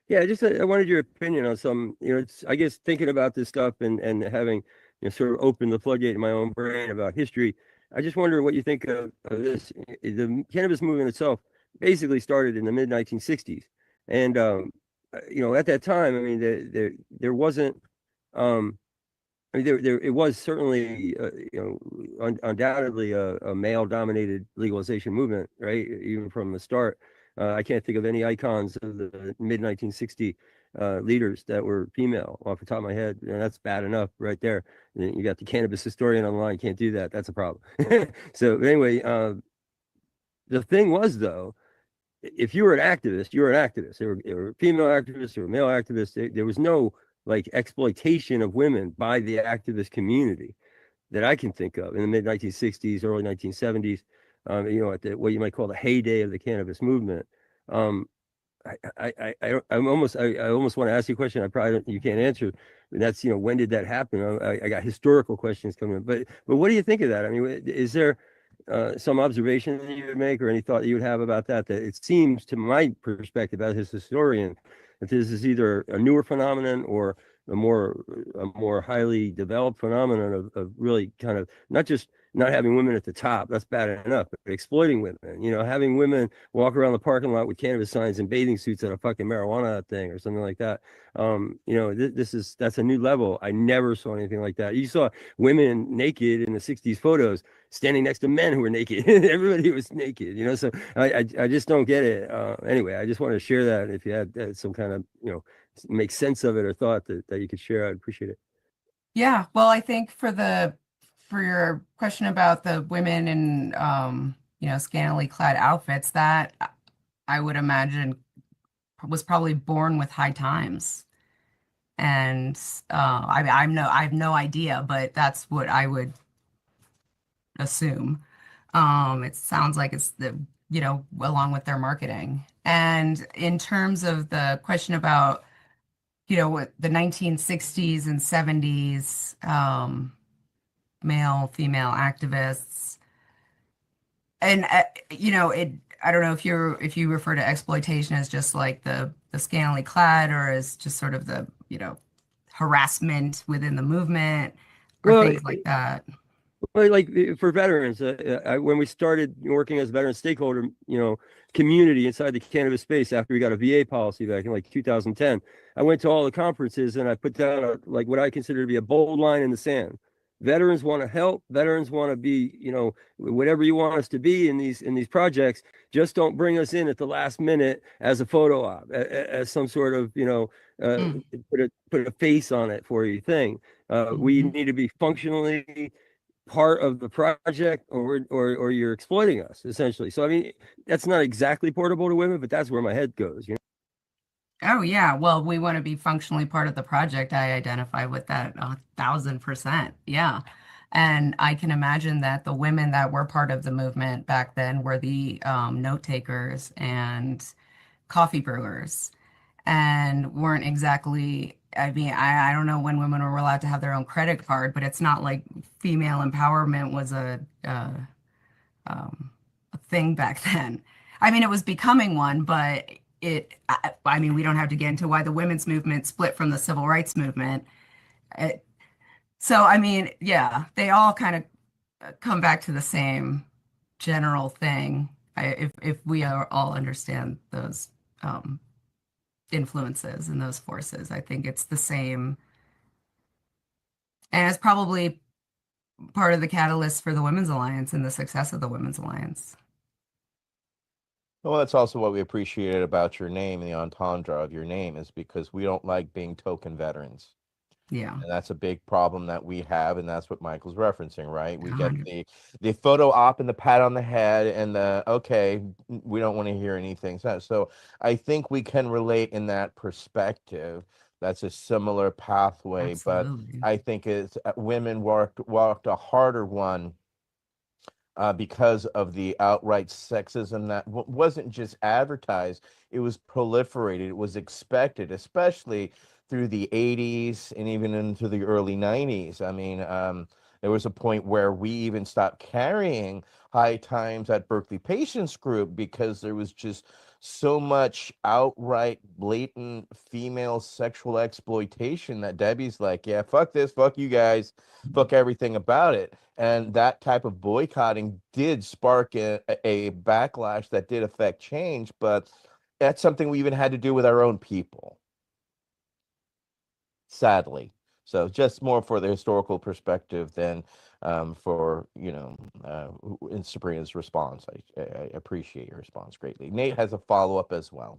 Yeah, I wanted your opinion on some, it's, I guess, thinking about this stuff and having, sort of opened the floodgate in my own brain about history. I just wonder what you think of this. The cannabis movement itself basically started in the mid 1960s. And, at that time, I mean, there wasn't, I mean, it was certainly, undoubtedly a male-dominated legalization movement, right? Even from the start. I can't think of any icons of the mid 1960 leaders that were female off the top of my head, and that's bad enough right there. You got the cannabis historian online, can't do that. That's a problem. So anyway, the thing was though, if you were an activist, you were an activist. There were female activists, there were male activists. There was no like exploitation of women by the activist community that I can think of in the mid 1960s, early 1970s. At what you might call the heyday of the cannabis movement. Um, I almost want to ask you a question. I probably you can't answer. And that's when did that happen? I got historical questions coming, but what do you think of that? I mean, is there some observation that you would make or any thought that you would have about that? That it seems, to my perspective as a historian, that this is either a newer phenomenon or a more highly developed phenomenon of really kind of not just not having women at the top, that's bad enough, but exploiting women, having women walk around the parking lot with cannabis signs and bathing suits at a fucking marijuana thing or something like that. That's a new level. I never saw anything like that. You saw women naked in the 60s photos standing next to men who were naked. Everybody was naked, so I just don't get it. Anyway, I just wanted to share that. If you had some kind of, make sense of it or thought that you could share, I'd appreciate it. Yeah, well, I think for your question about the women in scantily clad outfits, that I would imagine was probably born with high times. And I have no idea, but that's what I would assume. It sounds like it's along with their marketing. And in terms of the question about what the 1960s and 70s male, female activists. And I don't know if you refer to exploitation as just like the scantily clad or as just sort of the, harassment within the movement or things like that. Well, like for veterans, when we started working as a veteran stakeholder, community inside the cannabis space after we got a VA policy back in like 2010, I went to all the conferences and I put down like what I consider to be a bold line in the sand. Veterans want to help. Veterans want to be, whatever you want us to be in these projects. Just don't bring us in at the last minute as a photo op, as some sort of, put a face on it for you thing. We need to be functionally part of the project or you're exploiting us essentially. So I mean, that's not exactly portable to women, but that's where my head goes. Oh yeah, well, we want to be functionally part of the project. I identify with that 1,000%. Yeah. And I can imagine that the women that were part of the movement back then were the note takers and coffee brewers and weren't exactly, I mean, I don't know when women were allowed to have their own credit card, but it's not like female empowerment was a thing back then. I mean, it was becoming one, but I mean, we don't have to get into why the women's movement split from the civil rights movement. So, I mean, yeah, they all kind of come back to the same general thing. If we all understand those influences and those forces, I think it's the same. And it's probably part of the catalyst for the Women's Alliance and the success of the Women's Alliance. Well, that's also what we appreciated about your name and the entendre of your name is because we don't like being token veterans. Yeah. And that's a big problem that we have, and that's what Michael's referencing, right? We get 100. the photo op and the pat on the head and the okay, we don't want to hear anything. So I think we can relate in that perspective. That's a similar pathway, but Absolutely. I think it's women walked a harder one because of the outright sexism that wasn't just advertised, it was proliferated, it was expected, especially through the 80s and even into the early 90s. I mean, there was a point where we even stopped carrying High Times at Berkeley Patients Group because there was just so much outright blatant female sexual exploitation that Debbie's like, yeah, fuck this, fuck you guys, fuck everything about it. And that type of boycotting did spark a backlash that did affect change, but that's something we even had to do with our own people, sadly. So just more for the historical perspective than for, in Sabrina's response. I appreciate your response greatly. Nate has a follow-up as well.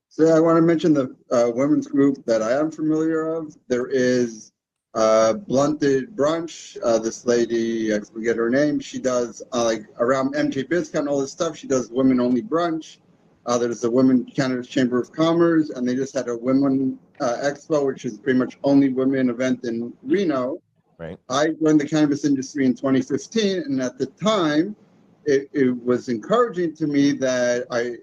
So I want to mention the women's group that I am familiar of. There is Blunted Brunch. This lady, I forget her name. She does like around MJ Biscuit and all this stuff. She does women only brunch. There's the Women Cannabis Chamber of Commerce, and they just had a women expo, which is pretty much only women event in Reno. Right. I joined the cannabis industry in 2015, and at the time, it was encouraging to me that I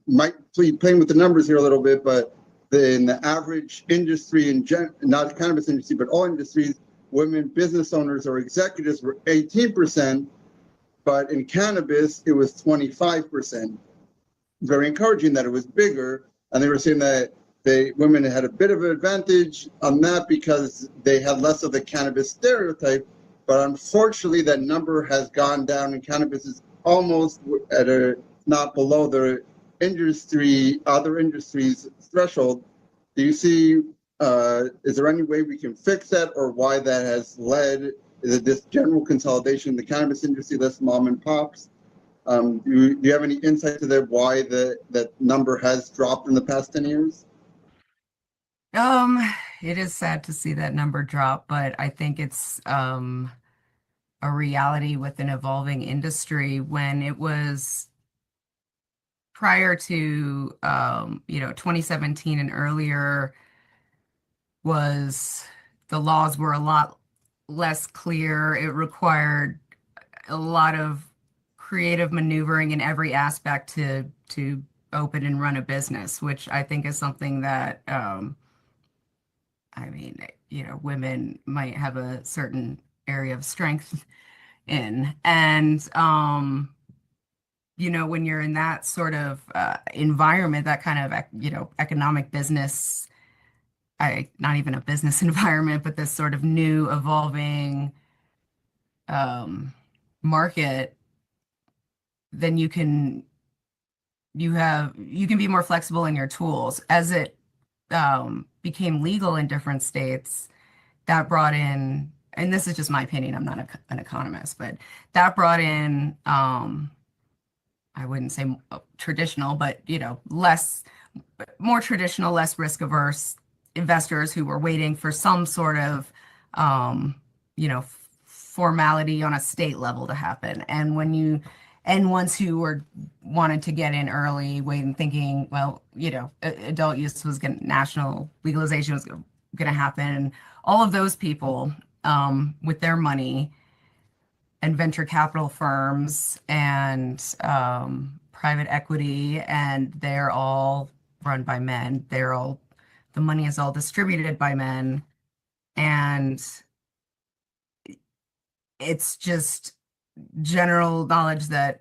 might be playing with the numbers here a little bit, but in the average industry not the cannabis industry, but all industries, women business owners or executives were 18%, but in cannabis, it was 25%. Very encouraging that it was bigger. And they were saying that women had a bit of an advantage on that because they had less of the cannabis stereotype. But unfortunately, that number has gone down, and cannabis is almost at not below the other industries threshold. Do you see, is there any way we can fix that, or why that has led? Is it this general consolidation in the cannabis industry, less mom and pops? Do you have any insight to that, why that number has dropped in the past 10 years? It is sad to see that number drop, but I think it's a reality with an evolving industry. When it was prior to 2017 and earlier, the laws were a lot less clear. It required a lot of creative maneuvering in every aspect to open and run a business, which I think is something that women might have a certain area of strength in. And when you're in that sort of environment, that kind of economic business, not even a business environment, but this sort of new evolving market, then you can be more flexible in your tools. As it became legal in different states, that brought in, and this is just my opinion, I'm not an economist, but that brought in, I wouldn't say traditional, but more traditional, less risk averse investors who were waiting for some sort of formality on a state level to happen. And ones who wanted to get in early, waiting, thinking, well, adult use national legalization was going to happen. All of those people with their money and venture capital firms and private equity, and they're all run by men. The money is all distributed by men, and it's just general knowledge that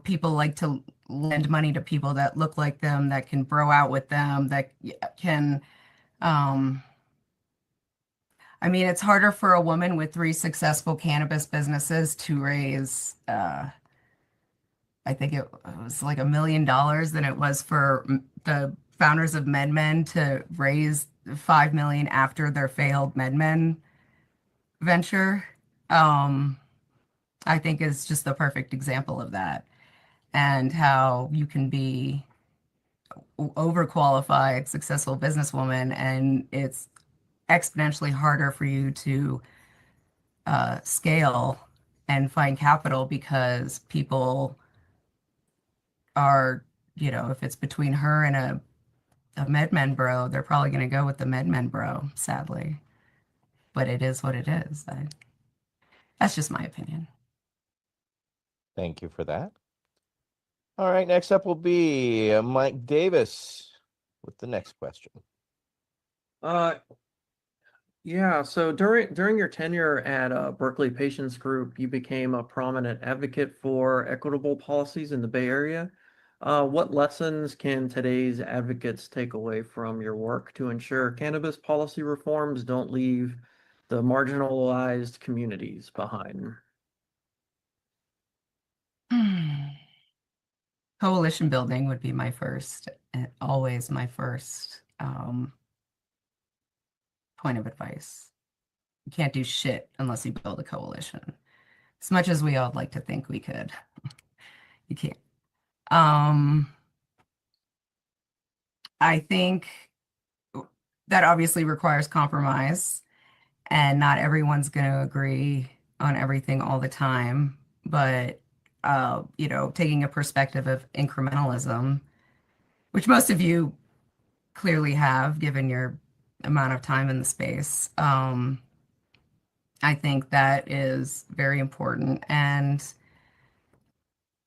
people like to lend money to people that look like them, that can bro out with them, that can it's harder for a woman with 3 successful cannabis businesses to raise I think it was like $1 million than it was for the founders of MedMen to raise $5 million after their failed MedMen venture. I think is just the perfect example of that, and how you can be overqualified, successful businesswoman, and it's exponentially harder for you to scale and find capital because people are, if it's between her and a MedMen bro, they're probably going to go with the MedMen bro, sadly. But it is what it is. That's just my opinion. Thank you for that. All right, next up will be Mike Davis with the next question. Yeah, so during your tenure at Berkeley Patients Group, you became a prominent advocate for equitable policies in the Bay Area. What lessons can today's advocates take away from your work to ensure cannabis policy reforms don't leave the marginalized communities behind? Coalition building would be my first, always my first point of advice. You can't do shit unless you build a coalition. As much as we all like to think we could, you can't. I think that obviously requires compromise, and not everyone's going to agree on everything all the time. But taking a perspective of incrementalism, which most of you clearly have, given your amount of time in the space, I think that is very important. And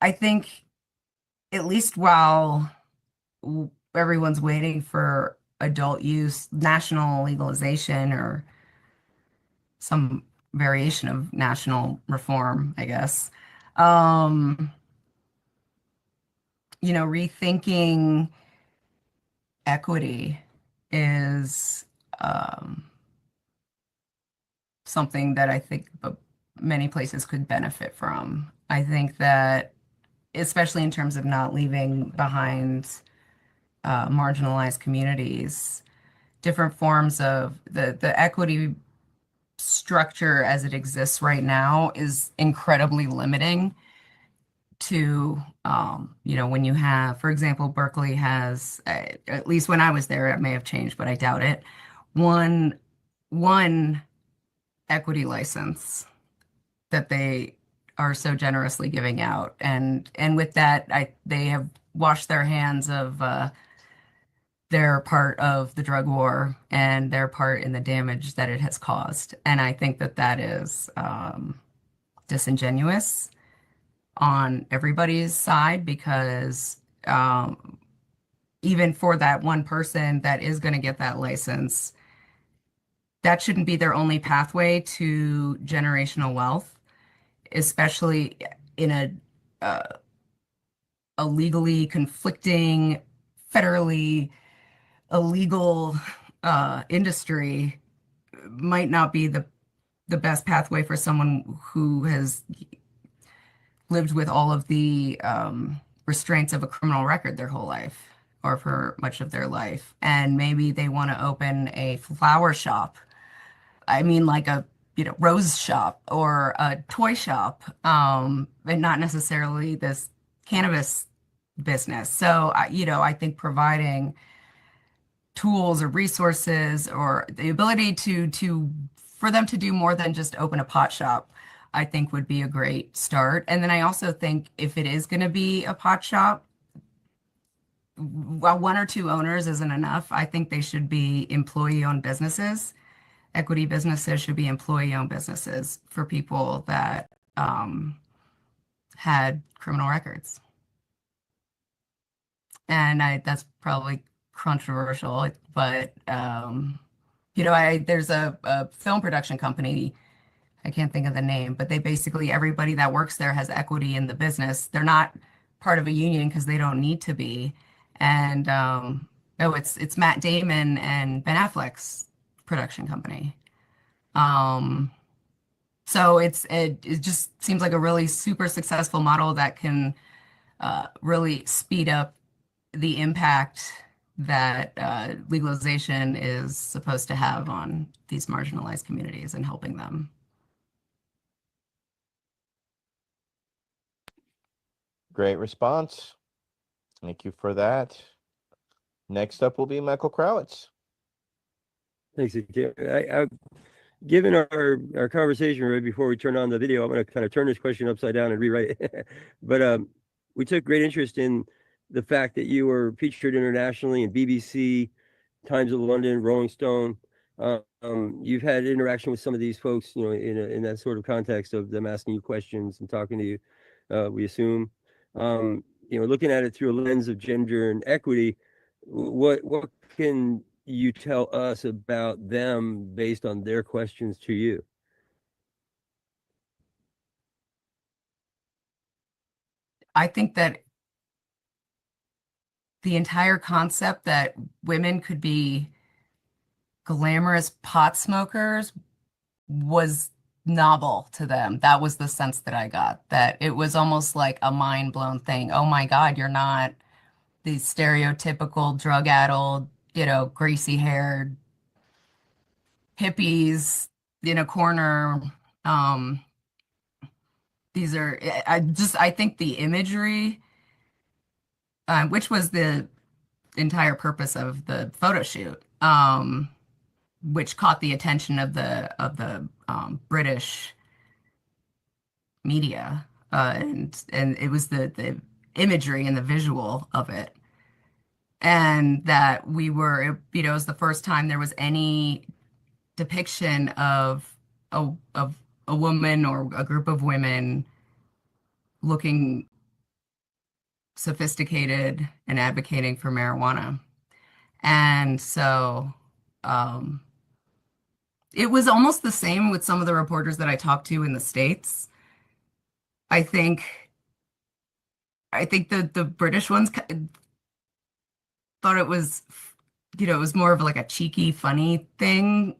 I think, at least while everyone's waiting for adult use, national legalization, or some variation of national reform, I guess, rethinking equity is something that I think many places could benefit from. I think that, especially in terms of not leaving behind marginalized communities, different forms of the equity structure as it exists right now is incredibly limiting to, when you have, for example, Berkeley has, at least when I was there, it may have changed, but I doubt it, one equity license that they are so generously giving out. And with that, they have washed their hands of their part of the drug war and their part in the damage that it has caused. And I think that that is disingenuous on everybody's side, because even for that one person that is going to get that license, that shouldn't be their only pathway to generational wealth, especially in a legally conflicting, federally illegal industry. Might not be the best pathway for someone who has lived with all of the restraints of a criminal record their whole life, or for much of their life. And maybe they want to open a flower shop. I mean, like a rose shop or a toy shop, and not necessarily this cannabis business. So, I think providing tools or resources or the ability for them to do more than just open a pot shop, I think would be a great start. And then I also think, if it is going to be a pot shop, while one or two owners isn't enough, I think they should be employee-owned businesses. Equity businesses should be employee-owned businesses for people that had criminal records. And that's probably controversial, but there's a film production company, I can't think of the name, but they basically, everybody that works there has equity in the business. They're not part of a union because they don't need to be. And it's Matt Damon and Ben Affleck's production company. So it just seems like a really super successful model that can really speed up the impact that legalization is supposed to have on these marginalized communities and helping them. Great response. Thank you for that. Next up will be Michael Krawitz. Thanks. Given our conversation right before we turn on the video, I'm going to kind of turn this question upside down and rewrite it. But we took great interest in the fact that you were featured internationally in BBC, Times of London, Rolling Stone. You've had interaction with some of these folks, in that sort of context of them asking you questions and talking to you. We assume, looking at it through a lens of gender and equity, what can you tell us about them based on their questions to you? I think that the entire concept that women could be glamorous pot smokers was novel to them. That was the sense that I got, that it was almost like a mind blown thing. Oh my God, you're not these stereotypical drug-addled, greasy haired hippies in a corner. These are, I think the imagery, which was the entire purpose of the photo shoot, which caught the attention of the British media, and it was the imagery and the visual of it, and that it was the first time there was any depiction of a woman or a group of women looking sophisticated and advocating for marijuana. And so it was almost the same with some of the reporters that I talked to in the States. I think the British ones thought it was, it was more of like a cheeky, funny thing.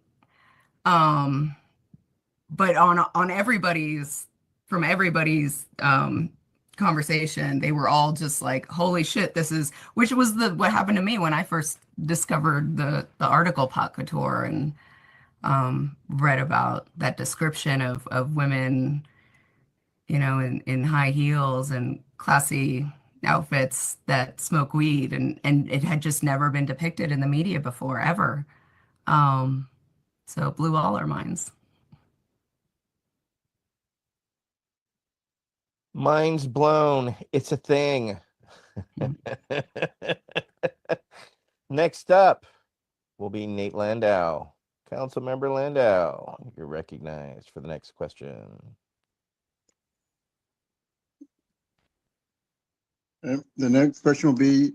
But on everybody's conversation, they were all just like, holy shit, which was what happened to me when I first discovered the article Pot Couture, and read about that description of women, in high heels and classy outfits that smoke weed, and it had just never been depicted in the media before, ever. So it blew all our minds. Mind's blown. It's a thing. Next up will be Nate Landau. Councilmember Landau, you're recognized for the next question. The next question will be,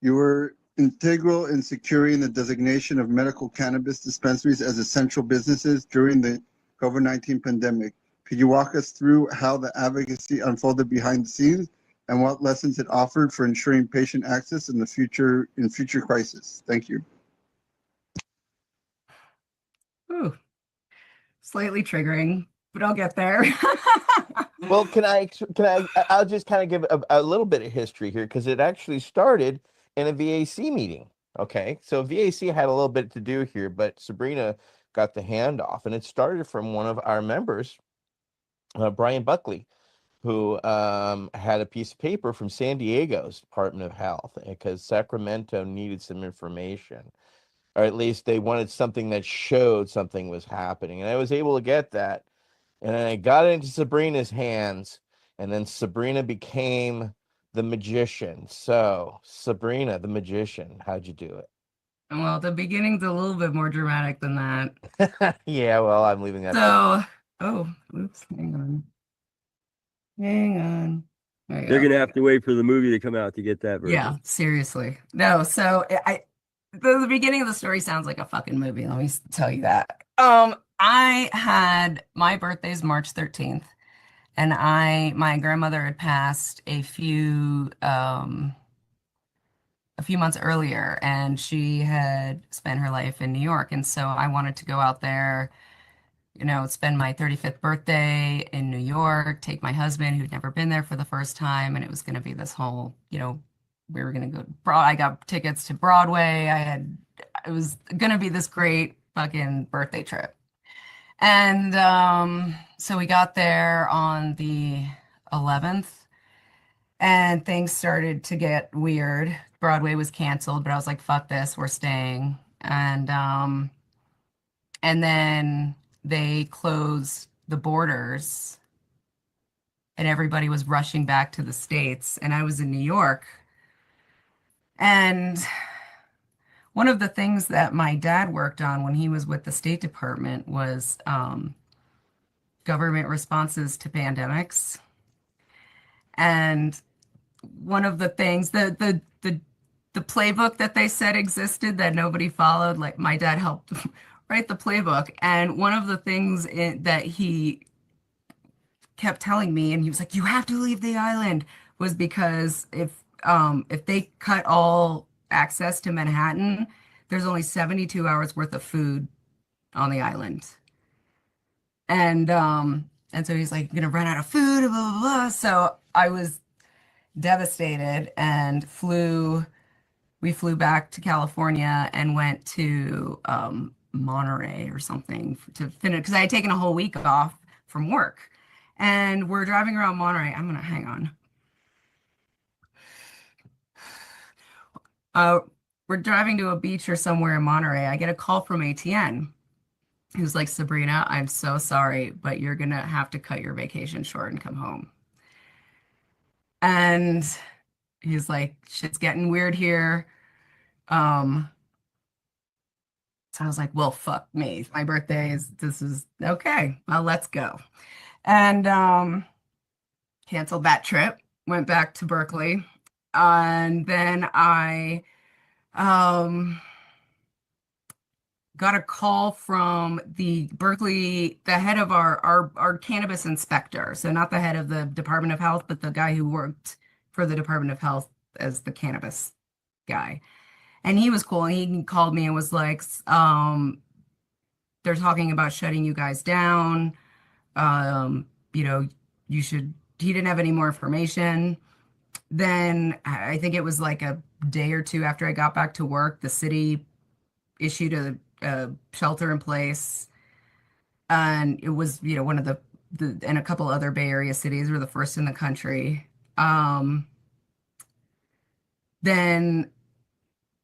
you were integral in securing the designation of medical cannabis dispensaries as essential businesses during the COVID-19 pandemic. Could you walk us through how the advocacy unfolded behind the scenes and what lessons it offered for ensuring patient access in future crises? Thank you. Ooh, slightly triggering, but I'll get there. Well, I'll just kind of give a little bit of history here, because it actually started in a VAC meeting. Okay, so VAC had a little bit to do here, but Sabrina got the handoff, and it started from one of our members, Brian Buckley, who had a piece of paper from San Diego's Department of Health, because Sacramento needed some information, or at least they wanted something that showed something was happening. And I was able to get that. And then I got it into Sabrina's hands, and then Sabrina became the magician. So, Sabrina, the magician, how'd you do it? Well, the beginning's a little bit more dramatic than that. Yeah, well, I'm leaving that. Oops, hang on. They're going to have to wait for the movie to come out to get that version. Yeah, seriously. No, so the beginning of the story sounds like a fucking movie. Let me tell you that. My birthday's March 13th, and my grandmother had passed a few months earlier, and she had spent her life in New York. And so I wanted to go out there, spend my 35th birthday in New York, take my husband who'd never been there for the first time. And it was going to be this whole, we were going to go, I got tickets to Broadway. It was going to be this great fucking birthday trip. And so we got there on the 11th, and things started to get weird. Broadway was canceled, but I was like, fuck this, we're staying. And then they closed the borders and everybody was rushing back to the States. And I was in New York. And one of the things that my dad worked on when he was with the State Department was government responses to pandemics. And one of the things, the playbook that they said existed that nobody followed, like my dad helped write the playbook. And one of the things that he kept telling me, and he was like, you have to leave the island, was because if they cut all access to Manhattan, there's only 72 hours worth of food on the island. And so he's like, you're gonna run out of food, blah, blah, blah. So I was devastated and we flew back to California and went to Monterey or something to finish, because I had taken a whole week off from work. And we're driving around Monterey. I'm gonna hang on. We're driving to a beach or somewhere in Monterey. I get a call from ATN. He was like, Sabrina, I'm so sorry, but you're gonna have to cut your vacation short and come home. And he's like, shit's getting weird here. So I was like, well, fuck me. My birthday this is okay. Well, let's go. And canceled that trip, went back to Berkeley. And then I got a call from the Berkeley, the head of our cannabis inspector. So not the head of the Department of Health, but the guy who worked for the Department of Health as the cannabis guy. And he was cool. And he called me and was like, they're talking about shutting you guys down. You should, he didn't have any more information. Then I think it was like a day or two after I got back to work, the city issued a shelter in place. And it was, one of the and a couple other Bay Area cities were the first in the country. Then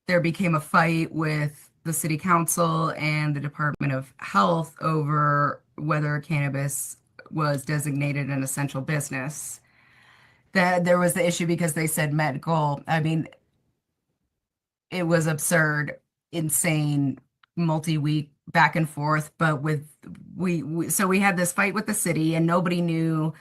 there became a fight with the city council and the Department of Health over whether cannabis was designated an essential business. That there was the issue because they said medical. I mean, it was absurd, insane, multi-week back and forth. But so we had this fight with the city, and nobody knew.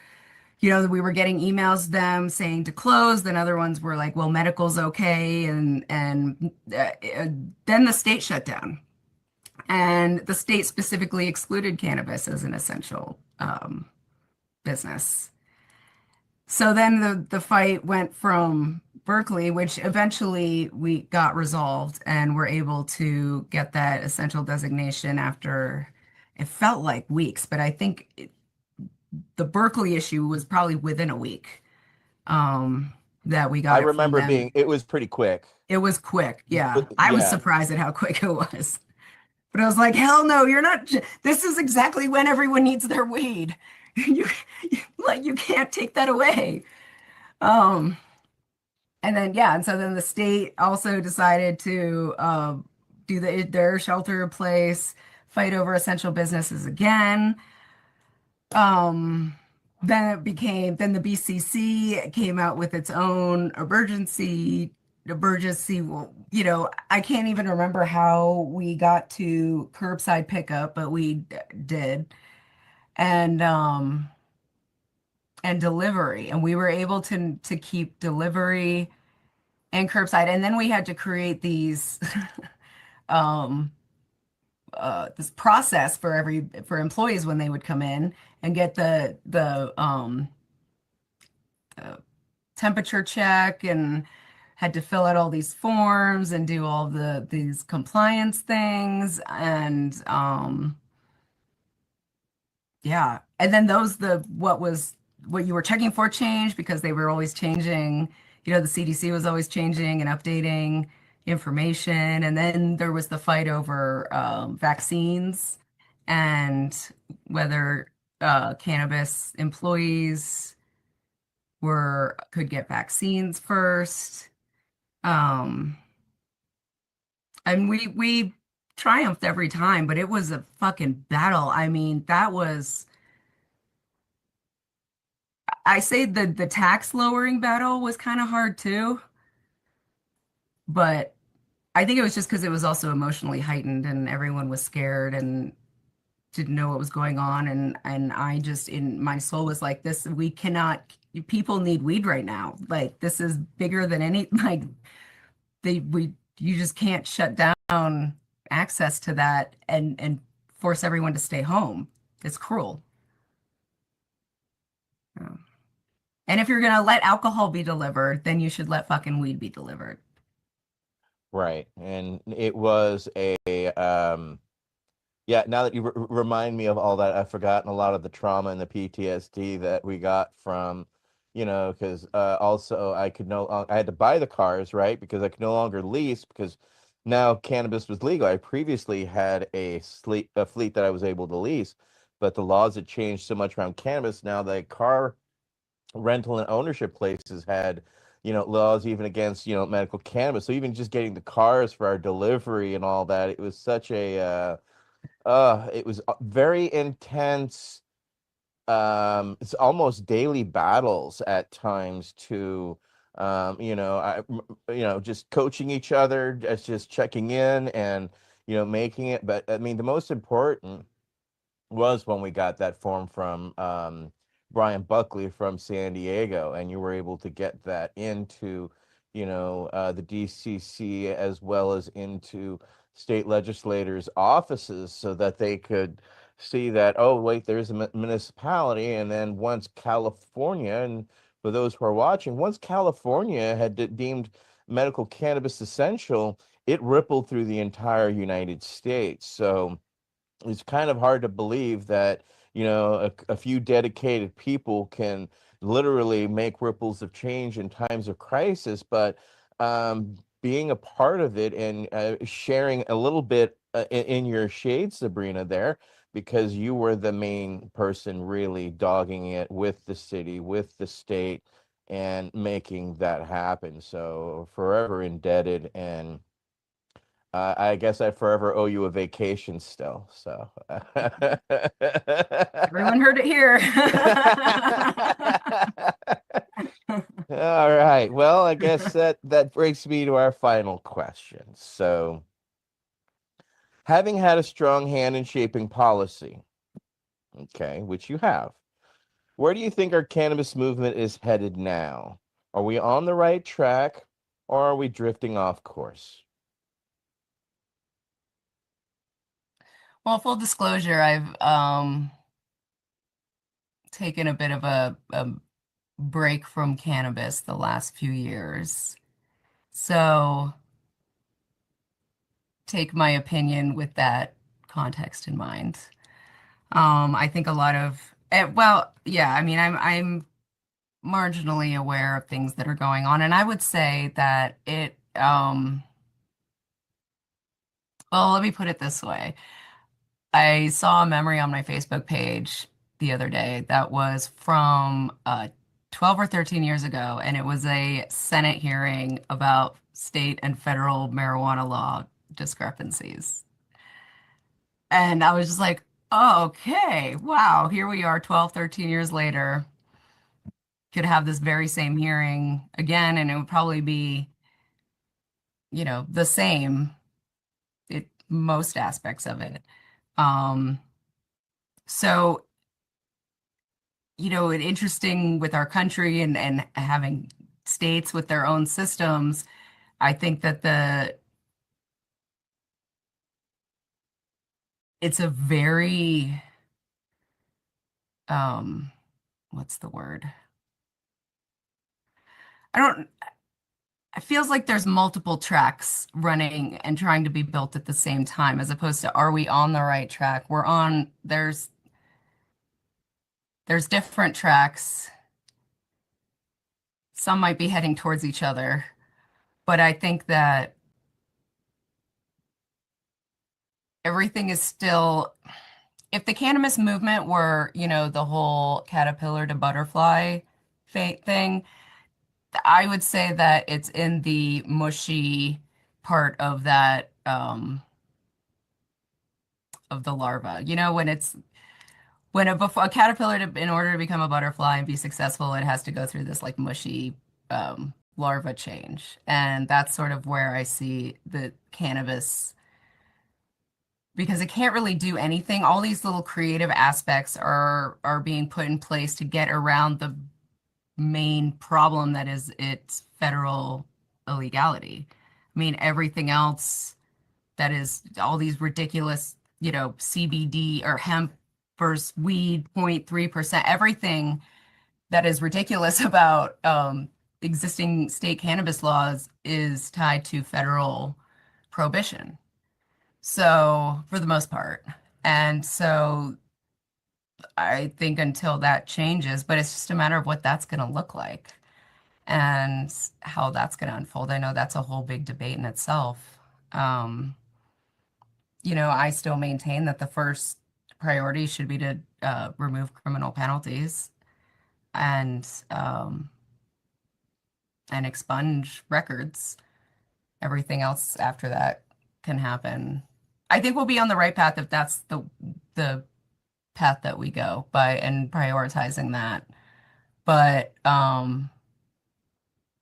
We were getting emails them saying to close. Then other ones were like, "Well, medical's okay," and then the state shut down, and the state specifically excluded cannabis as an essential business. So then the fight went from Berkeley, which eventually we got resolved and were able to get that essential designation after it felt like weeks, but I think the Berkeley issue was probably within a week that we got. I remember it was pretty quick. It was quick. Yeah. I was surprised at how quick it was. But I was like, hell no, you're not. This is exactly when everyone needs their weed. You can't take that away. And so then the state also decided to do their shelter in place, fight over essential businesses again. Then the BCC came out with its own emergency. Well, I can't even remember how we got to curbside pickup, but we did. And delivery, and we were able to keep delivery and curbside. And then we had to create these this process for employees when they would come in and get the temperature check, and had to fill out all these forms and do all these compliance things. And and then what you were checking for changed because they were always changing. The CDC was always changing and updating information. And then there was the fight over vaccines and whether cannabis employees could get vaccines first. And we triumphed every time, but it was a fucking battle. I mean, I say the tax lowering battle was kind of hard too, but I think it was just because it was also emotionally heightened and everyone was scared and didn't know what was going on. And I just, in my soul, was like, this, we cannot, people need weed right now. Like, this is bigger than any, like, you just can't shut down access to that and force everyone to stay home. It's cruel. Yeah. And if you're gonna let alcohol be delivered, then you should let fucking weed be delivered. Right. And it was yeah, now that you remind me of all that, I've forgotten a lot of the trauma and the PTSD that we got from, because also I had to buy the cars, right? Because I could no longer lease because now cannabis was legal. I previously had a fleet that I was able to lease, but the laws had changed so much around cannabis. Now the car rental and ownership places had, laws even against, medical cannabis. So even just getting the cars for our delivery and all that, it was such a it was very intense. It's almost daily battles at times to, just coaching each other, just checking in and, making it. But I mean, the most important was when we got that form from Brian Buckley from San Diego, and you were able to get that into, the DCC as well as into state legislators' offices so that they could see that, oh, wait, there's a municipality. And then once California, and for those who are watching, once California had deemed medical cannabis essential, it rippled through the entire United States. So, it's kind of hard to believe that a few dedicated people can literally make ripples of change in times of crisis, but being a part of it and sharing a little bit in your shade, Sabrina, there, because you were the main person really dogging it with the city, with the state, and making that happen. So forever indebted. And I guess I forever owe you a vacation still. So Everyone heard it here. All right. Well, I guess that brings me to our final question. So, having had a strong hand in shaping policy, okay, which you have, where do you think our cannabis movement is headed now? Are we on the right track or are we drifting off course? Well, full disclosure, I've taken a bit of a break from cannabis the last few years. So take my opinion with that context in mind. I think a lot of well, yeah, I mean, I'm marginally aware of things that are going on, and I would say that well, let me put it this way. I saw a memory on my Facebook page the other day that was from 12 or 13 years ago, and it was a Senate hearing about state and federal marijuana law discrepancies. And I was just like, oh, okay, wow, here we are 12, 13 years later. Could have this very same hearing again, and it would probably be, the same, most aspects of it. So, interesting with our country and having states with their own systems, I think that it's a very, what's the word? It feels like there's multiple tracks running and trying to be built at the same time, as opposed to, are we on the right track? There's different tracks. Some might be heading towards each other, but I think that everything is still, if the cannabis movement were, the whole caterpillar to butterfly thing, I would say that it's in the mushy part of that of the larva. You know, when a caterpillar, in order to become a butterfly and be successful, it has to go through this like mushy larva change, and that's sort of where I see the cannabis, because it can't really do anything. All these little creative aspects are being put in place to get around the main problem that is its federal illegality. I mean, everything else that is all these ridiculous, you know, CBD or hemp versus weed 0.3%, everything that is ridiculous about existing state cannabis laws is tied to federal prohibition. So, for the most part. And so I think until that changes, but it's just a matter of what that's going to look like and how that's going to unfold. I know that's a whole big debate in itself. You know, I still maintain that the first priority should be to remove criminal penalties and expunge records. Everything else after that can happen. I think we'll be on the right path if that's the path that we go by and prioritizing that. But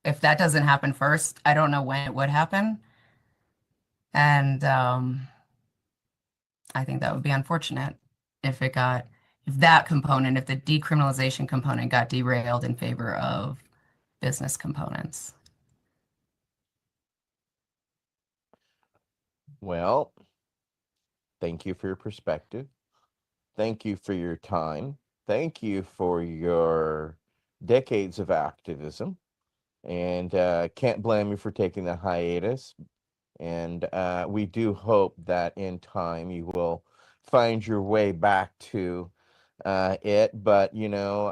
if that doesn't happen first, I don't know when it would happen. And I think that would be unfortunate if that component, if the decriminalization component got derailed in favor of business components. Well, thank you for your perspective. Thank you for your time. Thank you for your decades of activism. And can't blame you for taking the hiatus. And we do hope that in time you will find your way back to it. But, you know,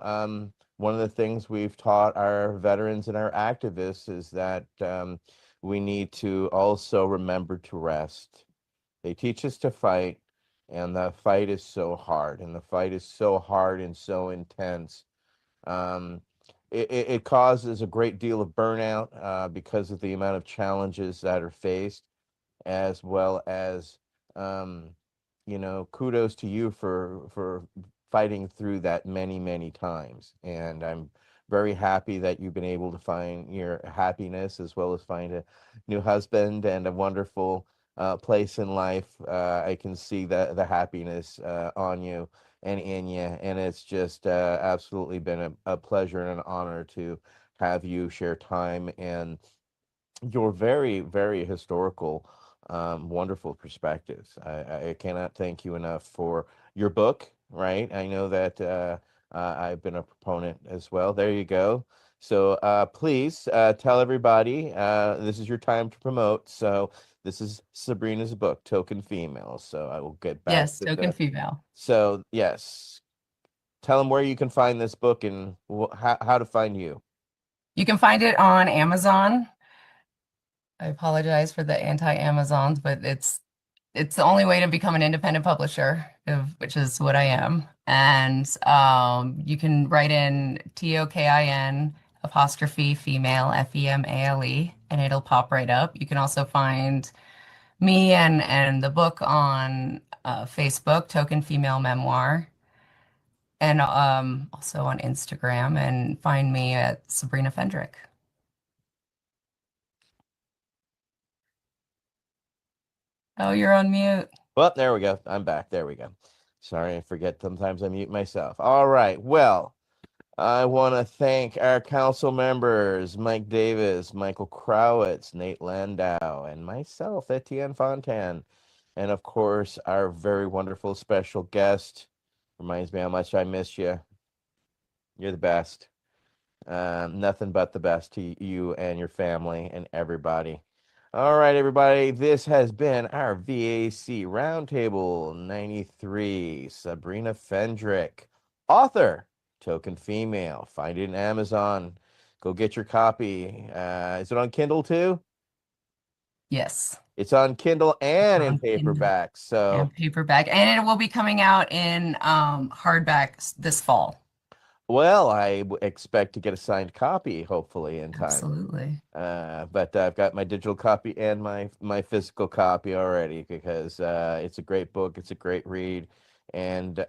one of the things we've taught our veterans and our activists is that we need to also remember to rest. They teach us to fight, and the fight is so hard, and the fight is so hard and so intense. Um, it causes a great deal of burnout because of the amount of challenges that are faced, as well as um, you know, kudos to you for fighting through that many times. And I'm very happy that you've been able to find your happiness as well as find a new husband and a wonderful place in life. I can see the happiness on you and in you, and it's just absolutely been a pleasure and an honor to have you share time and your very historical, wonderful perspectives. I cannot thank you enough for your book, right? I know that I've been a proponent as well. There you go. So please tell everybody this is your time to promote. So this is Sabrina's book, Token Female. So I will get back Yes, to Token Female. So yes, tell them where you can find this book and how to find you. You can find it on Amazon. I apologize for the anti-Amazons, but it's the only way to become an independent publisher, which is what I am. And you can write in TOKIN apostrophe female FEMALE, and it'll pop right up. You can also find me and the book on Facebook, Token Female Memoir, and also on Instagram, and find me at Sabrina Fendrick. Oh, you're on mute. Well, there we go. I'm back. There we go. Sorry, I forget sometimes I mute myself. All right. Well, I want to thank our council members, Mike Davis, Michael Crowitz, Nate Landau, and myself, Etienne Fontan. And of course, our very wonderful special guest. Reminds me how much I miss you. You're the best. Nothing but the best to you and your family and everybody. All right, everybody, this has been our VAC Roundtable 93. Sabrina Fendrick, author, Token Female. Find it in Amazon. Go get your copy. Is it on Kindle too? Yes. It's on Kindle and in On Kindle paperback. So and paperback, and it will be coming out in hardback this fall. Well, expect to get a signed copy, hopefully, in time. Absolutely. But I've got my digital copy and my physical copy already because it's a great book. It's a great read, and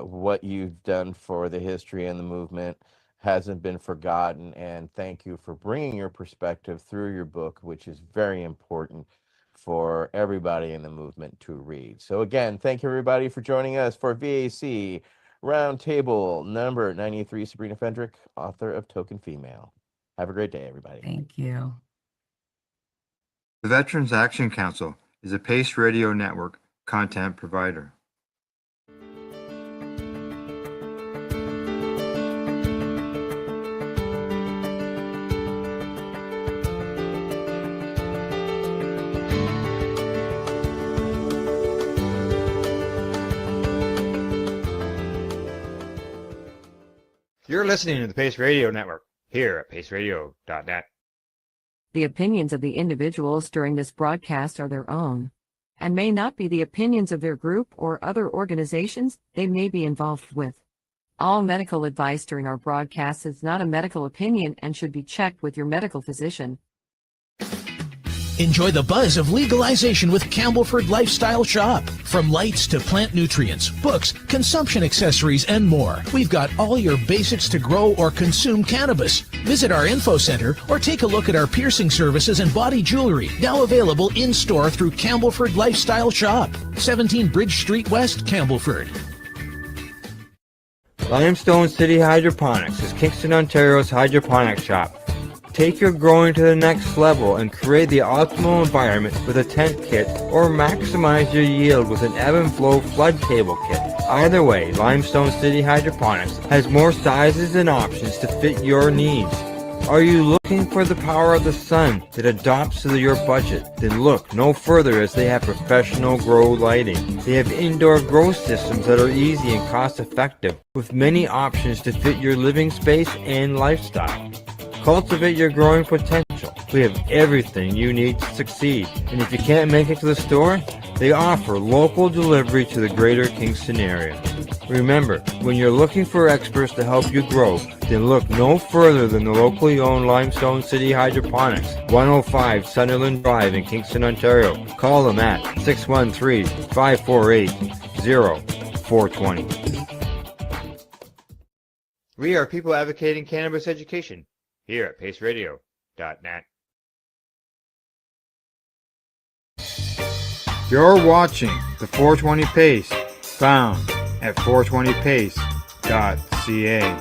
what you've done for the history and the movement hasn't been forgotten. And thank you for bringing your perspective through your book, which is very important for everybody in the movement to read. So again, thank you everybody for joining us for VAC Roundtable number 93. Sabrina Fendrick, author of Token Female. Have a great day, everybody. Thank you. The Veterans Action Council is a Pace Radio Network content provider. You're listening to the Pace Radio Network here at paceradio.net. The opinions of the individuals during this broadcast are their own and may not be the opinions of their group or other organizations they may be involved with. All medical advice during our broadcast is not a medical opinion and should be checked with your medical physician. Enjoy the buzz of legalization with Campbellford Lifestyle Shop. From lights to plant nutrients, books, consumption accessories, and more. We've got all your basics to grow or consume cannabis. Visit our info center or take a look at our piercing services and body jewelry, now available in-store through Campbellford Lifestyle Shop. 17 Bridge Street West, Campbellford. Limestone City Hydroponics is Kingston, Ontario's hydroponics shop. Take your growing to the next level and create the optimal environment with a tent kit or maximize your yield with an ebb and flow flood table kit. Either way, Limestone City Hydroponics has more sizes and options to fit your needs. Are you looking for the power of the sun that adapts to your budget? Then look no further as they have professional grow lighting. They have indoor grow systems that are easy and cost effective with many options to fit your living space and lifestyle. Cultivate your growing potential. We have everything you need to succeed. And if you can't make it to the store, they offer local delivery to the greater Kingston area. Remember, when you're looking for experts to help you grow, then look no further than the locally owned Limestone City Hydroponics, 105 Sunderland Drive in Kingston, Ontario. Call them at 613-548-0420. We are people advocating cannabis education here at paceradio.net. You're watching the 420 Pace, found at 420pace.ca.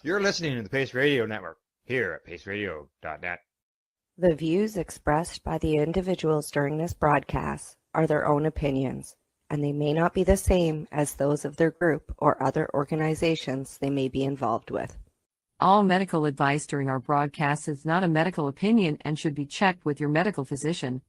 You're listening to the Pace Radio Network here at paceradio.net. The views expressed by the individuals during this broadcast are their own opinions, and they may not be the same as those of their group or other organizations they may be involved with. All medical advice during our broadcast is not a medical opinion and should be checked with your medical physician.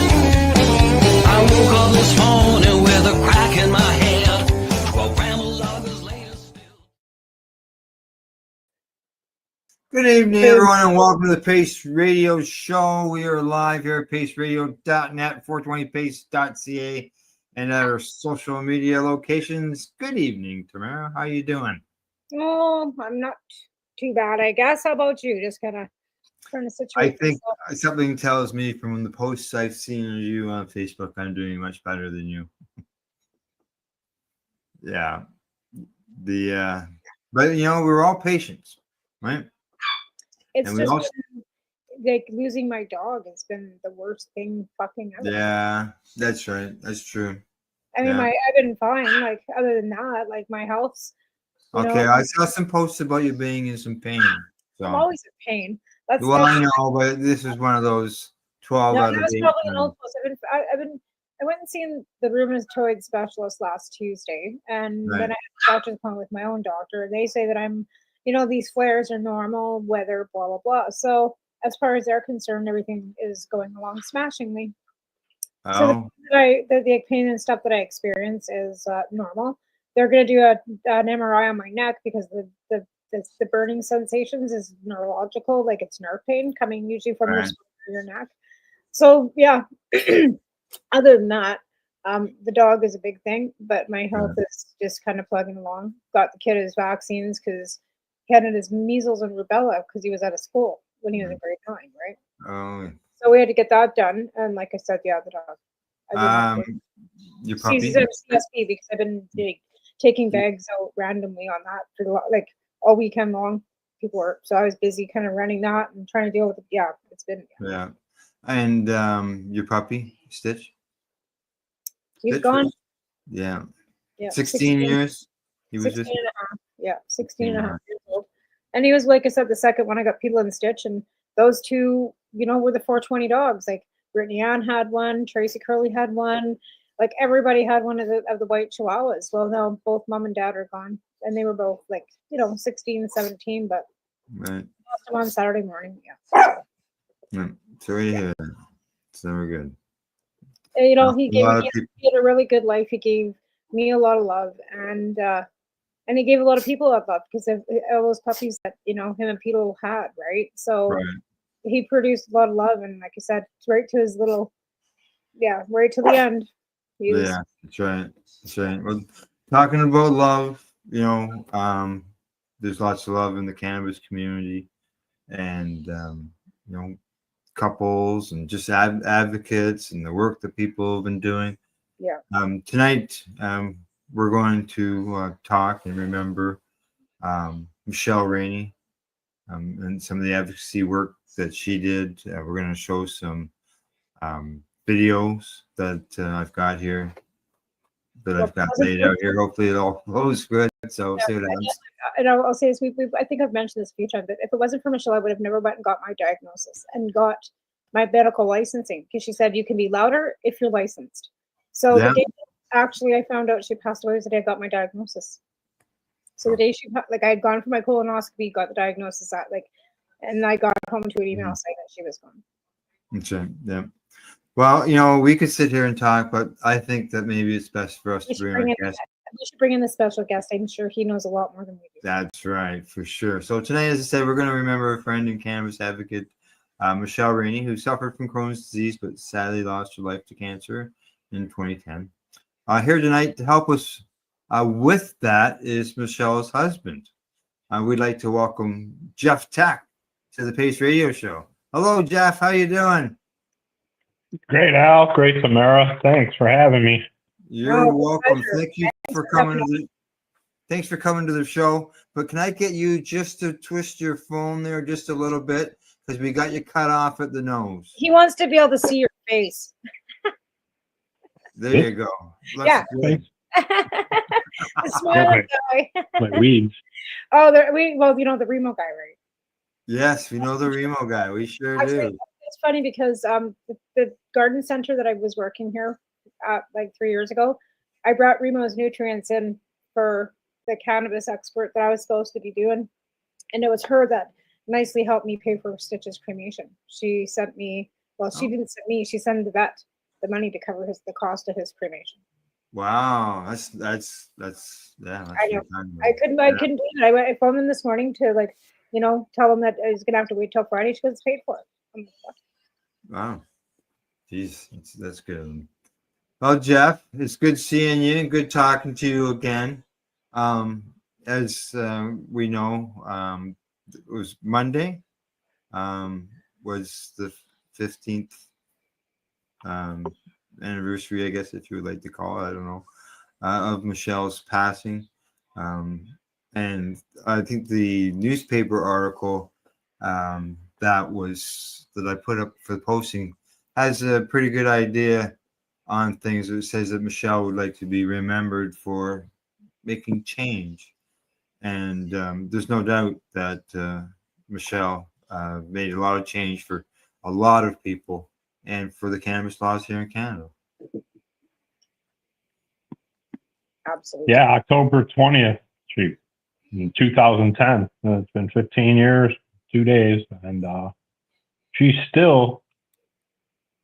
I woke up this morning with a crack in my head. Well, Grandma Lover's laying still. Good evening, everyone, and welcome to the Pace Radio Show. We are live here at paceradio.net, 420pace.ca, and at our social media locations. Good evening, Tamara. How you doing? Oh, I'm not too bad, I guess. How about you? Just kind of trying to situate I think myself. something tells me from the posts I've seen of you on Facebook, I'm doing much better than you. Yeah. But you know, we're all patients, right? It's and we just also- been, like losing my dog has been the worst thing fucking ever. Yeah, that's right. That's true. I mean, yeah. I've been fine. Like other than that, like my health's. You Okay, know, I saw some posts about you being in some pain. So. I'm always in pain. That's Well, I know, but this is one of those 12 no, out that of was 8. probably an old post. I went and seen the rheumatoid specialist last Tuesday, and Right. then I had a doctor's appointment with my own doctor. They say that I'm, you know, these flares are normal, weather, blah blah blah. So as far as they're concerned, everything is going along smashingly. Oh, The pain and stuff that I experience is normal. They're going to do an MRI on my neck because the burning sensations is neurological, like it's nerve pain coming usually from right. your neck. So yeah, other than that, the dog is a big thing, but my health is just kind of plugging along. Got the kid his vaccines because he had his measles and rubella because he was out of school when he was in grade 9, right? Oh, So we had to get that done. And like I said, yeah, the dog. your She's puppy. at CSP because I've been taking bags out randomly on that for like all weekend long. People were, so I was busy kind of running that and trying to deal with it. Yeah, it's been. Yeah. And your puppy, Stitch? He's Stitch gone. was- Yeah. Yeah, 16 years. He was 16 just and a half. Yeah, 16 and a half years old. And he was, like I said, the second one I got People and Stitch. And those two, were the 420 dogs. Like Brittany Ann had one, Tracy Curley had one. Like everybody had one of the white chihuahuas. Well, no, both mom and dad are gone. And they were both like, 16 and 17, but right. lost them on Saturday morning. Yeah. Yeah. Sorry to hear that. It's never good. And, he A lot of he people. had a really good life. He gave me a lot of love, and he gave a lot of people a lot of love because of all those puppies that him and Peter had, right? So Right. he produced a lot of love, and like I said, right to his little, right to the end. He was, Yeah, that's right. That's right. Well, talking about love, there's lots of love in the cannabis community, and couples and just advocates and the work that people have been doing. yeah. Tonight, we're going to talk and remember Michelle Rainey and some of the advocacy work that she did. We're going to show some videos that I've got here, that I've got laid out here. Hopefully, it all flows good. So, see what happens. And I'll say this: I think I've mentioned this a few times. But if it wasn't for Michelle, I would have never went and got my diagnosis and got my medical licensing because she said you can be louder if you're licensed. So Yeah. the day actually I found out she passed away was the day I got my diagnosis. So the day I had gone for my colonoscopy, got the diagnosis and I got home to an email saying that she was gone. That's right. Yeah. Well, we could sit here and talk, but I think that maybe it's best for us to bring our guest. We should bring in the special guest. I'm sure he knows a lot more than we do. That's right, for sure. So tonight, as I said, we're going to remember a friend and cannabis advocate, Michelle Rainey, who suffered from Crohn's disease, but sadly lost her life to cancer in 2010. Here tonight to help us with that is Michelle's husband. We'd like to welcome Jeff Tech to the Pace Radio Show. Hello, Jeff. How you doing? Great, Al. Great, Samara. Thanks for having me. You're welcome. Thank you for coming thanks for coming to the show. But can I get you just to twist your phone there just a little bit? Because we got you cut off at the nose. He wants to be able to see your face. There you go. Yeah. Good. The smiling guy. My weeds. Oh, the Remo guy, right? Yes, we know the Remo guy. We sure Actually, do. it's funny because the garden center that I was working here like 3 years ago, I brought Remo's nutrients in for the cannabis expert that I was supposed to be doing. And it was her that nicely helped me pay for Stitch's cremation. She sent me, she didn't send me, she sent the vet the money to cover the cost of his cremation. Wow, that's yeah. I know. I couldn't do it. I phoned them this morning to tell them that I was gonna have to wait till Friday. She goes, it's paid for. Wow. Jeez, that's good. Well, Jeff, it's good seeing you. Good talking to you again. As we know, it was Monday. Was the 15th anniversary, I guess, if you would like to call it. I don't know, of Michelle's passing. And I think the newspaper article that I put up for the posting has a pretty good idea on things. It says that Michelle would like to be remembered for making change. And there's no doubt that Michelle made a lot of change for a lot of people and for the cannabis laws here in Canada. Absolutely. Yeah, October 20th, in 2010. It's been 15 years, 2 days, and she's still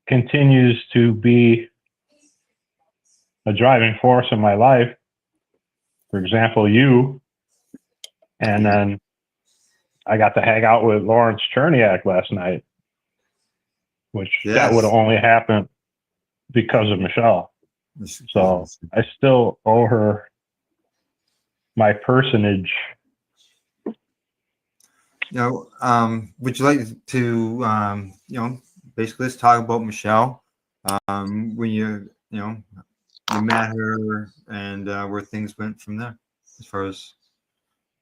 continues to be a driving force in my life. For example, you, and then I got to hang out with Lawrence Cherniak last night, which that would have Yes. only happened because of Michelle. So I still owe her my personage. Would you like to, basically let's talk about Michelle. When you met her and where things went from there, as far as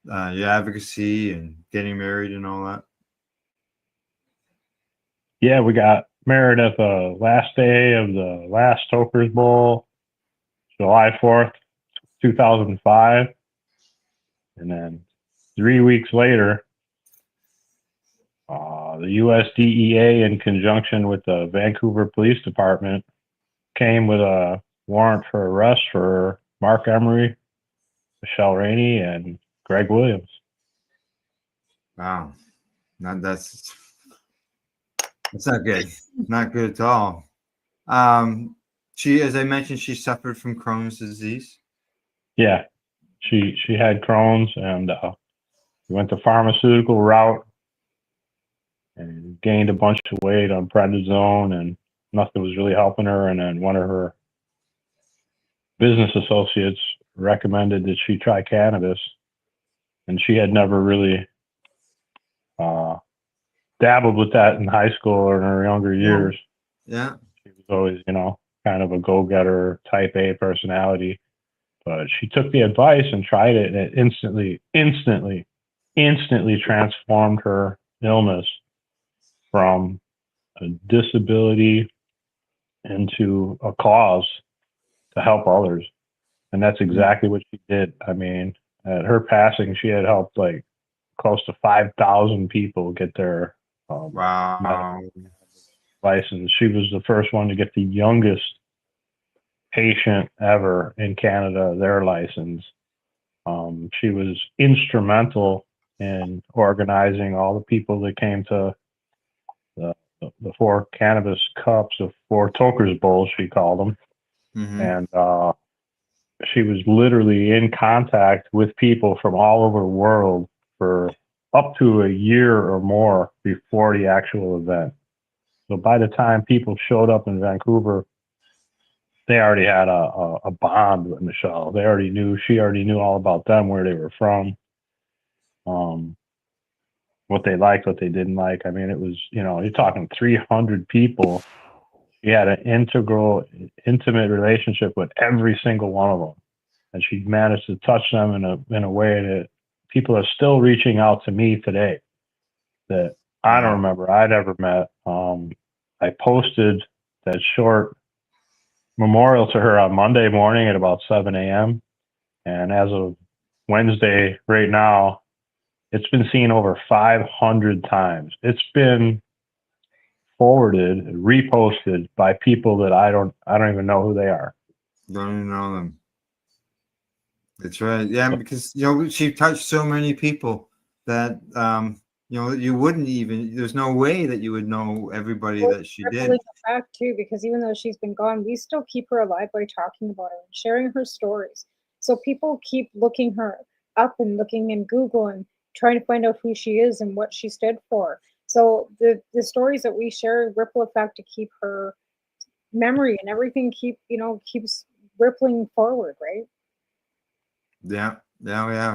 your advocacy and getting married and all that. Yeah, we got married at the last day of the last Toker's Bowl, July 4th, 2005. And then 3 weeks later, the USDEA, in conjunction with the Vancouver Police Department, came with a warrant for arrest for Mark Emery, Michelle Rainey, and Greg Williams. Wow, that's not good. Not good at all. As I mentioned, she suffered from Crohn's disease. Yeah, she had Crohn's, and went the pharmaceutical route and gained a bunch of weight on prednisone, and nothing was really helping her. And then one of her business associates recommended that she try cannabis, and she had never really dabbled with that in high school or in her younger years. Yeah. She was always, kind of a go-getter, type A personality. But she took the advice and tried it, and it instantly transformed her illness from a disability into a cause to help others. And that's exactly what she did. I mean, at her passing, she had helped like close to 5,000 people get their medical license. She was the first one to get the youngest patient ever in Canada their license. She was instrumental in organizing all the people that came to the 4 cannabis cups, of 4 Toker's Bowls, she called them. Mm-hmm. And she was literally in contact with people from all over the world for up to a year or more before the actual event. So by the time people showed up in Vancouver, they already had a bond with Michelle. She already knew all about them, where they were from, what they liked, what they didn't like. I mean, it was, you're talking 300 people. She had an intimate relationship with every single one of them. And she managed to touch them in a way that people are still reaching out to me today that I don't remember I'd ever met. I posted that short memorial to her on Monday morning at about 7 a.m. And as of Wednesday, right now, it's been seen over 500 times. It's been forwarded, reposted by people that I don't even know who they are. Don't even know them. That's right. Yeah, because she touched so many people that you wouldn't even. There's no way that you would know everybody that she did. Back too, because even though she's been gone, we still keep her alive by talking about her and sharing her stories. So people keep looking her up and looking in Google and trying to find out who she is and what she stood for. So the stories that we share ripple effect to keep her memory and everything keeps rippling forward, right? Yeah,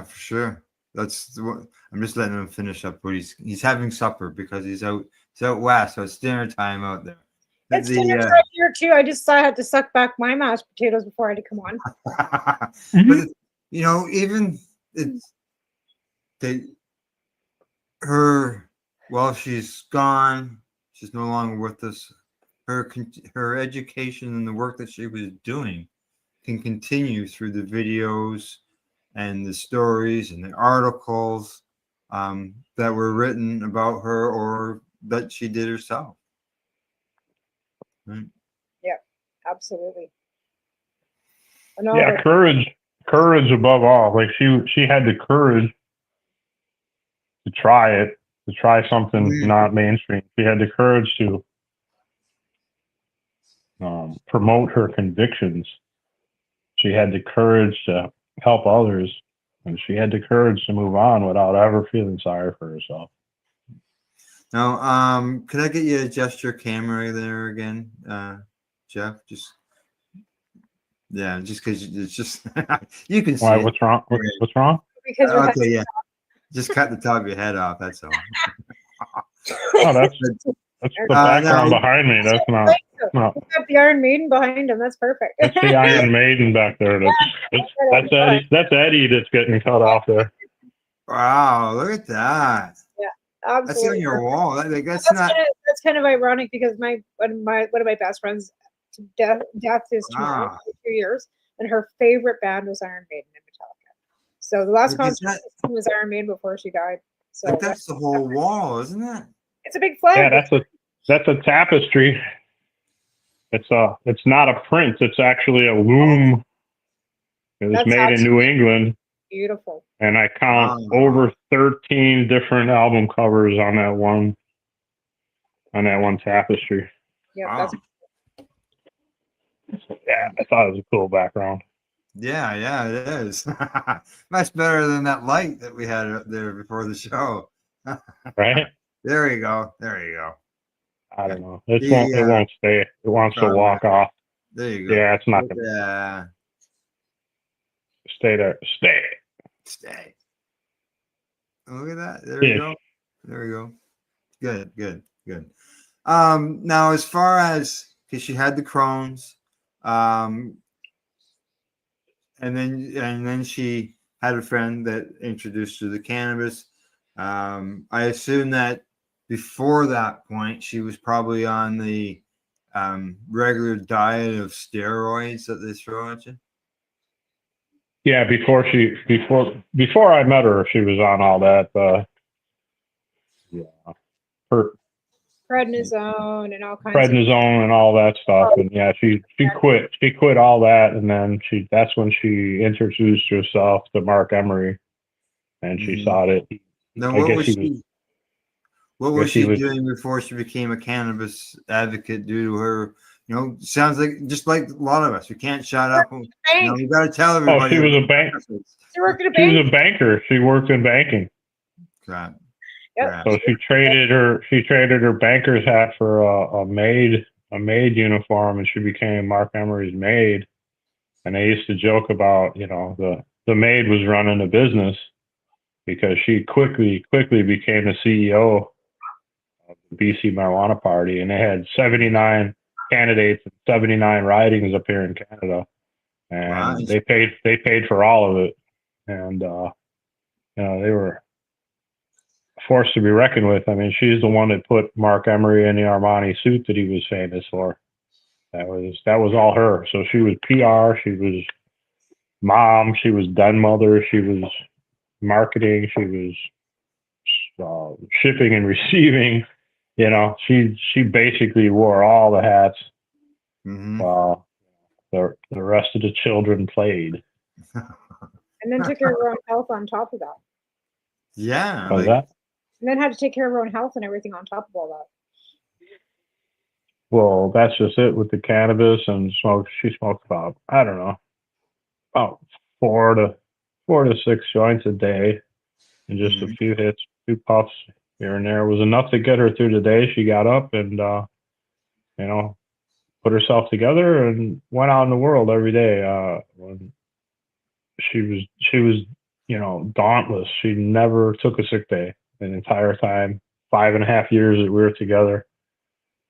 for sure. That's what I'm just letting him finish up. But he's having supper because he's out west, so it's dinner time out there. It's dinner time here too. I had to suck back my mashed potatoes before I had to come on. But even while she's gone, she's no longer with us. Her education and the work that she was doing can continue through the videos and the stories and the articles that were written about her or that she did herself. Right? Yeah, absolutely. Yeah, courage above all. Like she had the courage to try something not mainstream. She had the courage to promote her convictions. She had the courage to help others, and she had the courage to move on without ever feeling sorry for herself. Now, could I get you to adjust your camera there again, Jeff? Just because it's just you can see Why? it. What's wrong? What's wrong? Because your Okay, yeah. Just cut the top of your head off. That's all. Oh, that's the background now, behind me. That's not. No, He's got the Iron Maiden behind him. That's perfect. that's the Iron Maiden back there. That's Eddie. That's Eddie that's getting cut off there. wow, look at that. Yeah, That's absolutely. on your wall. That's That's not. that's kind of ironic because one of my best friends' death is tomorrow, Wow. in 2 years, and her favorite band was Iron Maiden and Metallica. So the last Because concert was Iron Maiden before she died. So Like that's the whole wall, isn't it? it's a big flag. Yeah, that's a tapestry. It's not a print. It's actually a loom. It was That's made in New England, beautiful. and I count Wow. over 13 different album covers on that one tapestry. Yeah, Wow. Yeah, I thought it was a cool background. Yeah, it is. Much better than that light that we had up there before the show. Right? There you go. There you go. I don't know. It Yeah. won't stay. It wants to walk off. There you go. Yeah, it's not gonna Yeah. stay there. Stay. Look at that. There you go. There we go. Good. Now, as far as because she had the Crohn's, and then she had a friend that introduced her to the cannabis. I assume that before that point, she was probably on the regular diet of steroids that they throw at you. Yeah, before I met her, she was on all that. Her Prednisone and all kinds prednisone and all that stuff, and yeah, she quit. She quit all that, and then that's when she introduced herself to Mark Emery, and she saw it. Now, I what guess was she? What was she she was- doing before she became a cannabis advocate? Due to her, sounds like just like a lot of us, we can't shut up. You got to tell everybody. she was a bank. She worked at a She bank. was a banker. She worked in banking. Right. Yep. So she traded her banker's hat for a maid uniform, and she became Mark Emery's maid. And they used to joke about, the maid was running the business because she quickly became the CEO of the BC Marijuana Party, and they had 79 candidates and 79 ridings up here in Canada, and Nice. they paid for all of it, and they were forced to be reckoned with. I mean, she's the one that put Mark Emery in the Armani suit that he was famous for. That was all her. So she was PR, she was mom, she was den mother, she was marketing, she was shipping and receiving. She basically wore all the hats. While the rest of the children played. And then took care of her own health on top of that. Yeah. What was that? And then had to take care of her own health and everything on top of all that. Well, that's just it with the cannabis and smoke. She smoked about, I don't know, about 4 to 6 joints a day, and just a few hits, 2 puffs here and there was enough to get her through the day. She got up and put herself together and went out in the world every day. When she was dauntless. She never took a sick day the entire time. 5.5 years that we were together.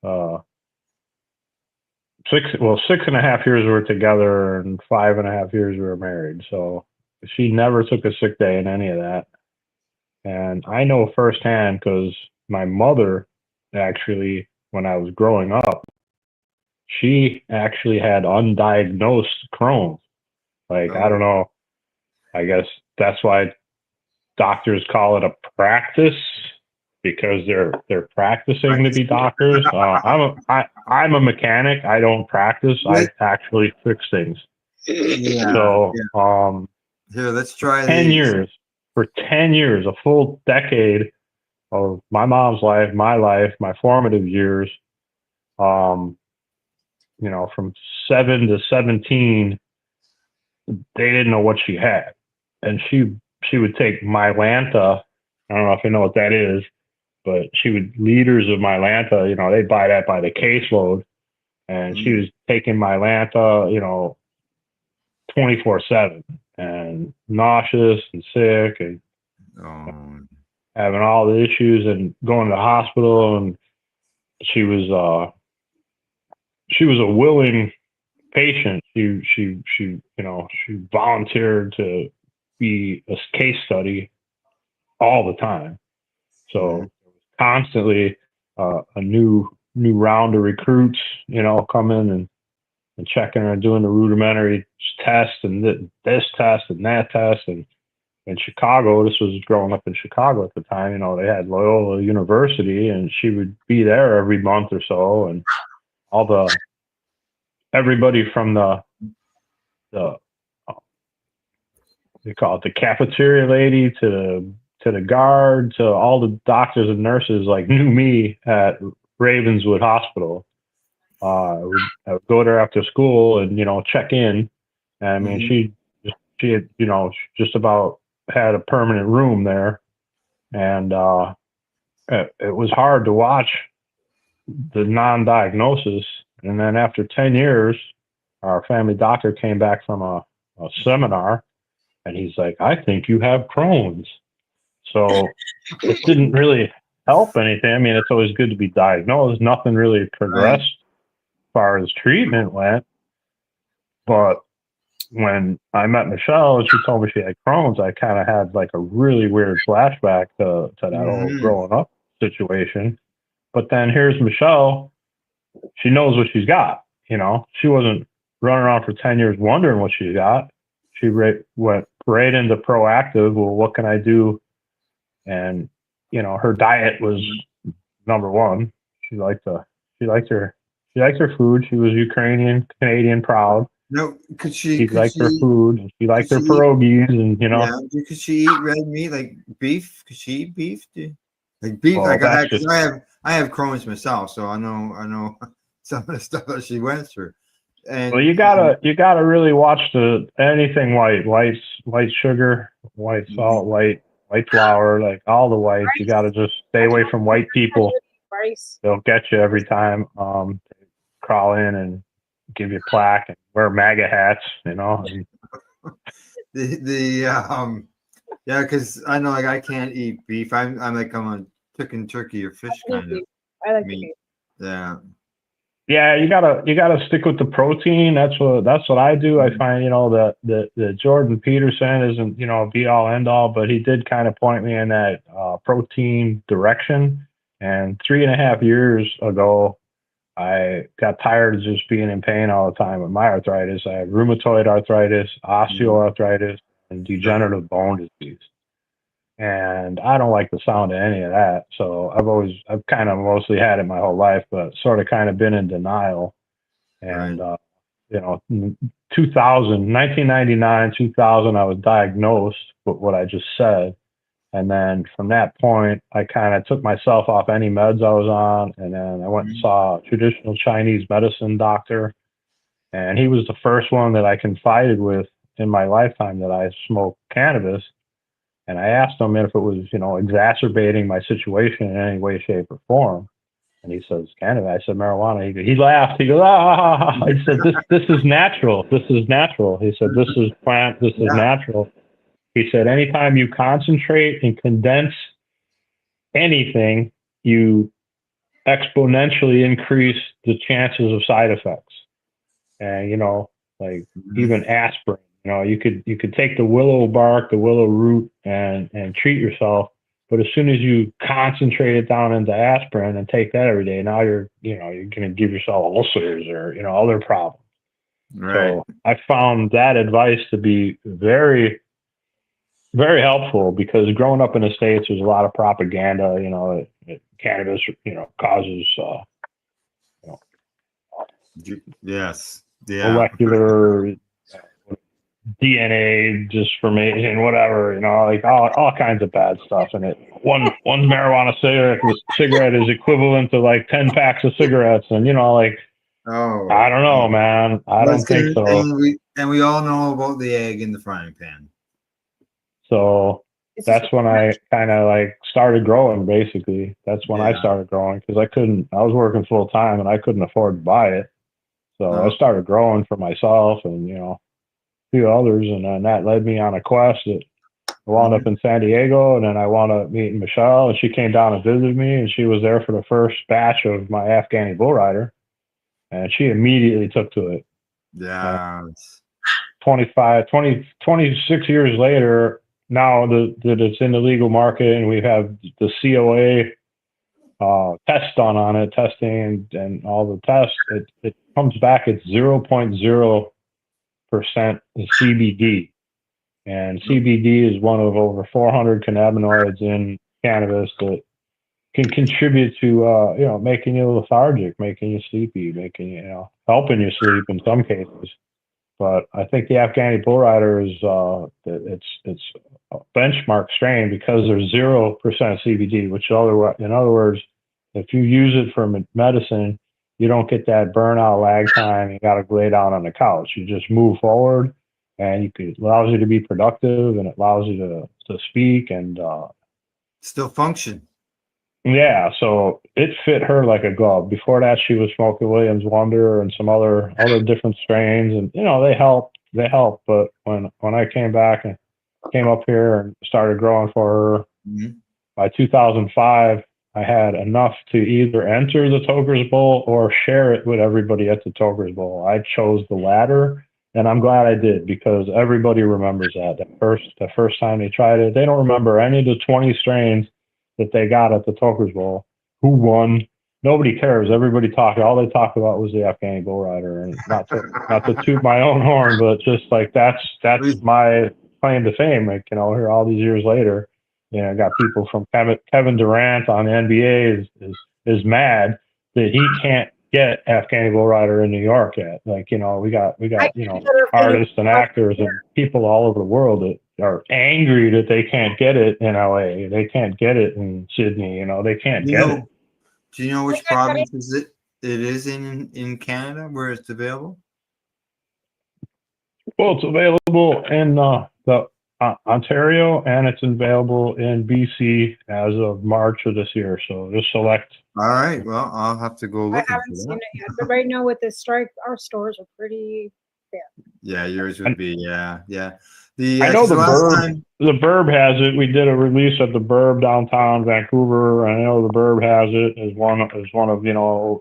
6.5 years we were together, and 5.5 years we were married. So she never took a sick day in any of that. And I know firsthand because my mother actually, when I was growing up, she actually had undiagnosed Crohn's. I don't know. I guess that's why doctors call it a practice, because they're practicing to be doctors. I'm a mechanic. I don't practice. I actually fix things. Yeah. So here, let's try 10 these. years. For 10 years, a full decade of my mom's life, my life, my formative years. from 7 to 17, they didn't know what she had. And she would take Mylanta. I don't know if you know what that is, but she would, liters of Mylanta, they buy that by the caseload. And she was taking Mylanta, 24/7 and nauseous and sick and having all the issues and going to the hospital. And she was a willing patient. She volunteered to be a case study all the time. So constantly a new round of recruits, coming and checking her and doing the rudimentary tests and this test and that test. And in Chicago, this was growing up in Chicago at the time, they had Loyola University, and she would be there every month or so. And everybody from they call it the cafeteria lady to the guard to all the doctors and nurses knew me at Ravenswood Hospital. I would go there after school and check in. And I mean, she had just about had a permanent room there, and it was hard to watch the non-diagnosis. And then after 10 years, our family doctor came back from a seminar, and he's like, "I think you have Crohn's." So it didn't really help anything. I mean, it's always good to be diagnosed. Nothing really progressed as far as treatment went. But when I met Michelle and she told me she had Crohn's, I kind of had a really weird flashback to that whole growing up situation. But then here's Michelle. She knows what she's got. She wasn't running around for 10 years wondering what she got. She went right into proactive. Well, what can I do? And, her diet was number one. She liked her food. She was Ukrainian, Canadian proud. No, she liked her food, and she liked her pierogies, and Yeah, could she eat red meat like beef? Could she eat beef? Like beef? Well, I have Crohn's myself, so I know some of the stuff that she went through. And well, you gotta really watch anything white sugar, white salt, white flour, all the whites. You gotta just stay away from white people. They'll get you every time. Crawl in and give you plaque and wear MAGA hats, And yeah, because I know I can't eat beef. I'm a chicken, turkey, or fish kind of. I like meat. beef. Yeah. Yeah, you gotta stick with the protein. That's what I do. I find the Jordan Peterson isn't be all end all, but he did kind of point me in that protein direction. And 3.5 years ago, I got tired of just being in pain all the time with my arthritis. I have rheumatoid arthritis, osteoarthritis, and degenerative bone disease. And I don't like the sound of any of that. So I've kind of mostly had it my whole life, but sort of kind of been in denial. And, 1999, 2000, I was diagnosed with what I just said. And then from that point, I kind of took myself off any meds I was on. And then I went and saw a traditional Chinese medicine doctor. And he was the first one that I confided with in my lifetime that I smoked cannabis. And I asked him if it was, exacerbating my situation in any way, shape, or form. And he says, cannabis. I said, marijuana. He laughed. He goes, ah. He said, this is natural. This is natural. He said, this is plant. This is natural. He said, anytime you concentrate and condense anything, you exponentially increase the chances of side effects. And, even aspirin. You could take the willow bark, the willow root, and treat yourself. But as soon as you concentrate it down into aspirin and take that every day, now you're going to give yourself ulcers or other problems. Right. So I found that advice to be very, very helpful because growing up in the States, there's a lot of propaganda. That cannabis, causes yes, molecular DNA disformation, whatever, all kinds of bad stuff in it. One marijuana cigarette is equivalent to 10 packs of cigarettes, and Oh, I don't know, man. I don't think so. And we all know about the egg in the frying pan. So that's when I kind of like started growing. Basically, that's when I Yeah. started growing because I was working full time and I couldn't afford to buy it. So I started growing for myself and a few others, and then that led me on a quest that I wound up in San Diego, and then I wound up meeting Michelle, and she came down and visited me, and she was there for the first batch of my Afghani bull rider, and she immediately took to it. Yeah. 26 years later, now that it's in the legal market and we have the COA test done on it, testing and all the tests, it comes back at 0.0% CBD. And CBD is one of over 400 cannabinoids in cannabis that can contribute to, making you lethargic, making you sleepy, helping you sleep in some cases. But I think the Afghani bull rider is it's a benchmark strain because there's 0% CBD, which in other words, if you use it for medicine, you don't get that burnout lag time. You got to lay down on the couch. You just move forward, and it allows you to be productive, and it allows you to speak and still function. Yeah, so it fit her like a glove. Before that, she was smoking Williams Wonder and some other different strains, and they help. But when I came back and came up here and started growing for her, by 2005, I had enough to either enter the Toker's Bowl or share it with everybody at the Toker's Bowl. I chose the latter, and I'm glad I did because everybody remembers that. The first time they tried it, they don't remember any of the 20 strains that they got at the Toker's Bowl. Who won? Nobody cares. Everybody all they talked about was the Afghani bull rider, and not to toot my own horn, but just like that's my claim to fame. Like here all these years later, I got people from Kevin Durant on the NBA is mad that he can't get Afghani bull rider in New York yet. Like we got artists and actors and people all over the world that are angry that they can't get it in LA. They can't get it in Sydney. They can't get it. Do you know which province it is in Canada where it's available? Well, it's available in the Ontario, and it's available in BC as of March of this year. So just select. All right. Well, I'll have to go look. I haven't seen it yet, but right now with this strike, our stores are pretty thin. Yeah, yours would be. Yeah. I know the Burb has it. We did a release at the Burb downtown Vancouver. I know the Burb has it as one of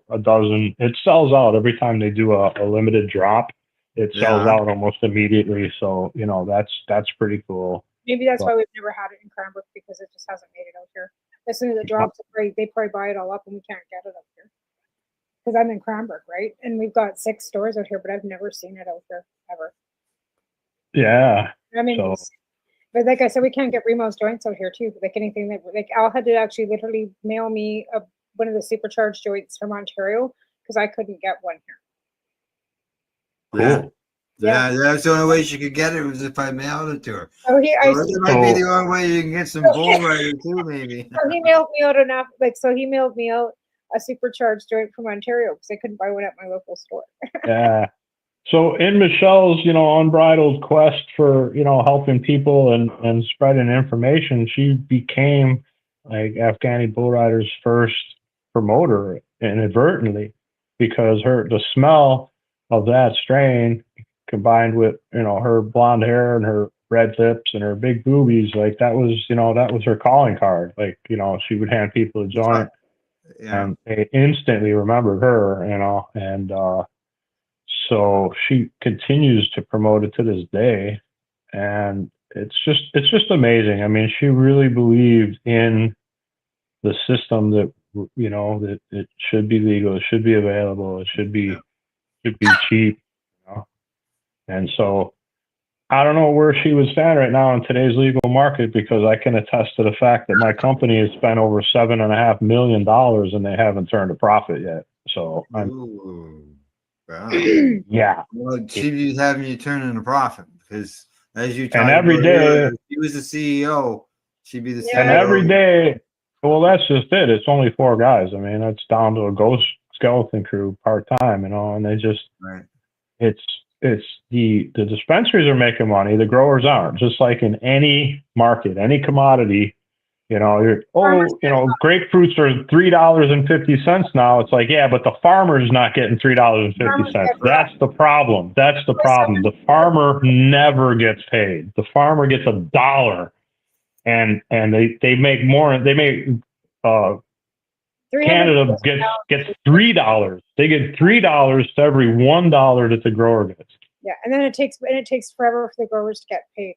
a dozen. It sells out every time they do a limited drop. It sells out almost immediately. So that's pretty cool. Maybe that's why we've never had it in Cranbrook, because it just hasn't made it out here. As soon as it drops, they probably buy it all up, and we can't get it out here. Because I'm in Cranbrook, right? And we've got 6 stores out here, but I've never seen it out here ever. Yeah. I mean, but like I said, we can't get Remo's joints out here too. Like anything that, like Al had to actually literally mail me one of the supercharged joints from Ontario because I couldn't get one here. Yeah, that's the only way she could get it was if I mailed it to her. Oh, it might be the only way you can get some bull rider too, maybe. So he mailed me out enough, he mailed me out a supercharged joint from Ontario because I couldn't buy one at my local store. Yeah. So in Michelle's, unbridled quest for, helping people and spreading information, she became like Afghani bull rider's first promoter inadvertently, because the smell of that strain combined with, her blonde hair and her red lips and her big boobies, like that was her calling card. Like, she would hand people a joint and they instantly remembered her, and so she continues to promote it to this day, and it's just amazing. I mean, she really believed in the system that that it should be legal, it should be available, it should be cheap, and so I don't know where she would stand right now in today's legal market, because I can attest to the fact that my company has spent over $7.5 million and they haven't turned a profit yet. So Wow. Yeah. Well, she'd be having you turn in a profit, because as you and every day, if she was the CEO, she'd be the CEO. And every day, well, that's just it. It's only 4 guys. I mean, it's down to a ghost skeleton crew part-time, you know, and they just, Right. it's the dispensaries are making money, the growers aren't. Just like in any market, any commodity, you know, grapefruits are $3.50 now. It's like, yeah, but the farmer's not getting $3.50. That's the problem. That's the problem. The farmer never gets paid. The farmer gets $1, and they make more. They make Canada gets $3. They get $3 to every $1 that the grower gets. Yeah, and then it takes forever for the growers to get paid.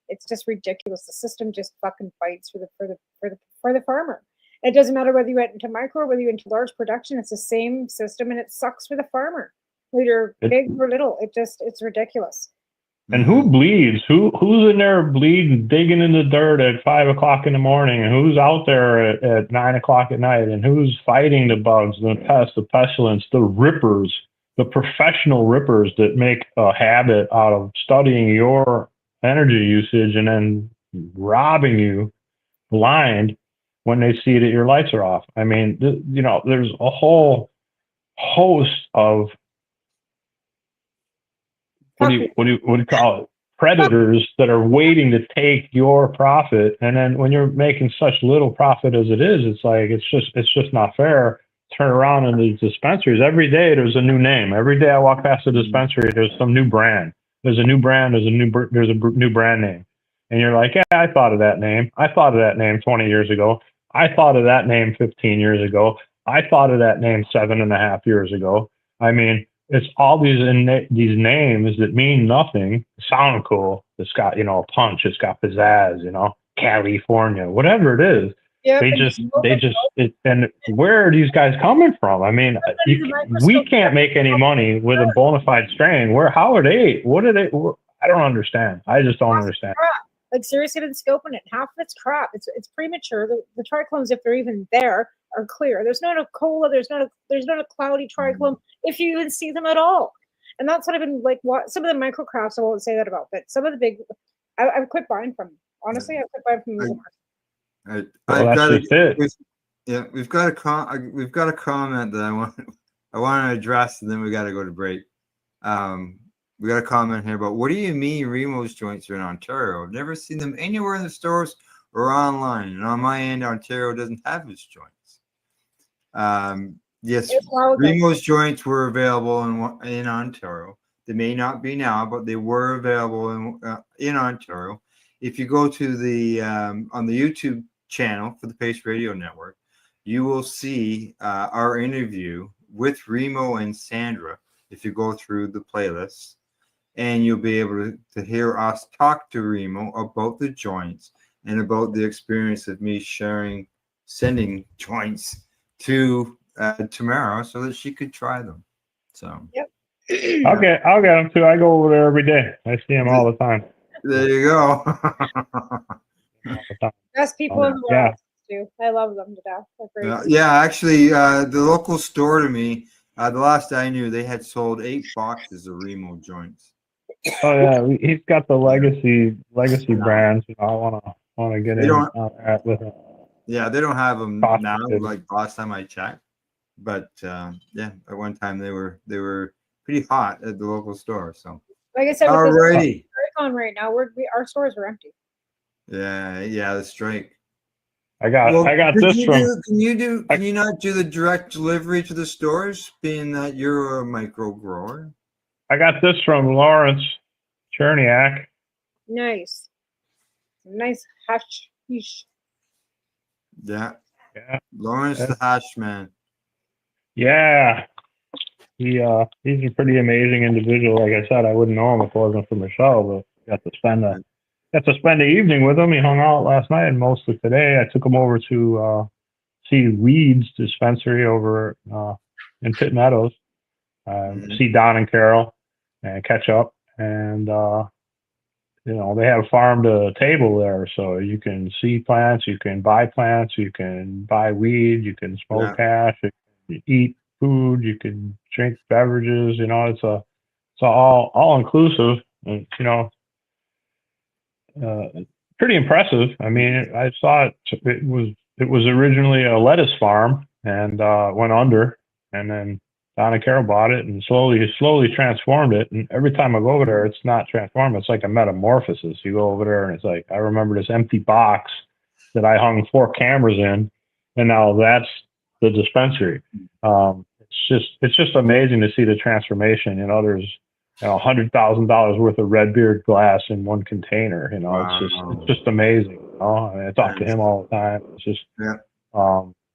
It's just ridiculous. The system just fucking fights for the farmer. It doesn't matter whether you went into micro or whether you went into large production. It's the same system, and it sucks for the farmer. Whether you're big or little, it's ridiculous. And who bleeds? Who's in there bleeding, digging in the dirt at 5 o'clock in the morning? And who's out there at 9 o'clock at night? And who's fighting the bugs, the pests, the pestilence, the rippers, the professional rippers that make a habit out of studying your energy usage and then robbing you blind when they see that your lights are off? I mean, you know, there's a whole host of what do you call it? Predators that are waiting to take your profit. And then when you're making such little profit as it is, it's like, it's just not fair. Turn around in these dispensaries. Every day there's a new name. Every day I walk past a dispensary, there's some new brand. There's a new brand. There's a new brand name. And you're like, yeah, I thought of that name. I thought of that name 20 years ago. I thought of that name 15 years ago. I thought of that name 7.5 years ago. I mean, it's all these names that mean nothing, sound cool. It's got, you know, a punch. It's got pizzazz, you know, California, whatever it is. Yep, and where are these guys coming from? I mean, we can't make any money with a bona fide strain. How are they? What are they? I don't understand. I just don't understand. Like, seriously, been scoping it. Half of it's crap. It's premature. The trichlomes, if they're even there, are clear. There's not a cola. There's not a cloudy trichlome, if you even see them at all. And that's what I've been like. Some of the micro crafts, I won't say that about, but some of the big, I've quit buying from. Honestly, I've quit buying from. We've got a comment that I want to address, and then we got to go to break. We got a comment here about, what do you mean Remo's joints are in Ontario? I've never seen them anywhere in the stores or online. And on my end, Ontario doesn't have its joints. Yes, Remo's joints were available in Ontario. They may not be now, but they were available in Ontario. If you go to the on the YouTube channel for the Pace Radio Network, you will see our interview with Remo and Sandra. If you go through the playlist, and you'll be able to hear us talk to Remo about the joints and about the experience of me sending joints to Tamara so that she could try them. So yep. I'll get them too. I go over there every day. I see them all the time. There you go. Best people in the world. Too. I love them to death. They're great. Yeah, actually, the local store to me, the last I knew, they had sold 8 boxes of Remo joints. Oh yeah, he's got the legacy brands. You know, I want to get with him. Yeah, they don't have them now. Like last time I checked, but yeah, at one time they were pretty hot at the local store. So like I said, alrighty, on right now, our stores are empty. Yeah, the strike. I got this from. Can you not do the direct delivery to the stores, being that you're a micro grower? I got this from Lawrence Cherniak. Nice hash. Yeah. Lawrence the hash man. Yeah. He's a pretty amazing individual. Like I said, I wouldn't know him if it wasn't for Michelle, but got to spend the evening with him. He hung out last night and most of today. I took him over to see Weed's dispensary over in Pitt Meadows. See Don and Carol and catch up. And you know, they have farm to table there, so you can see plants, you can buy plants, you can buy weed, you can smoke hash, you can eat food, you can drink beverages. You know, it's all inclusive, and you know, pretty impressive. I mean, I saw it. It was originally a lettuce farm and went under, And then Donna Carroll bought it and slowly transformed it. And every time I go over there, it's not transformed. It's like a metamorphosis. You go over there and it's like, I remember this empty box that I hung 4 cameras in, and now that's the dispensary. It's just amazing to see the transformation. You know, there's $100,000 worth of Redbeard glass in one container. You know, Wow. it's just amazing. You know, I mean, I talk to him all the time. It's just,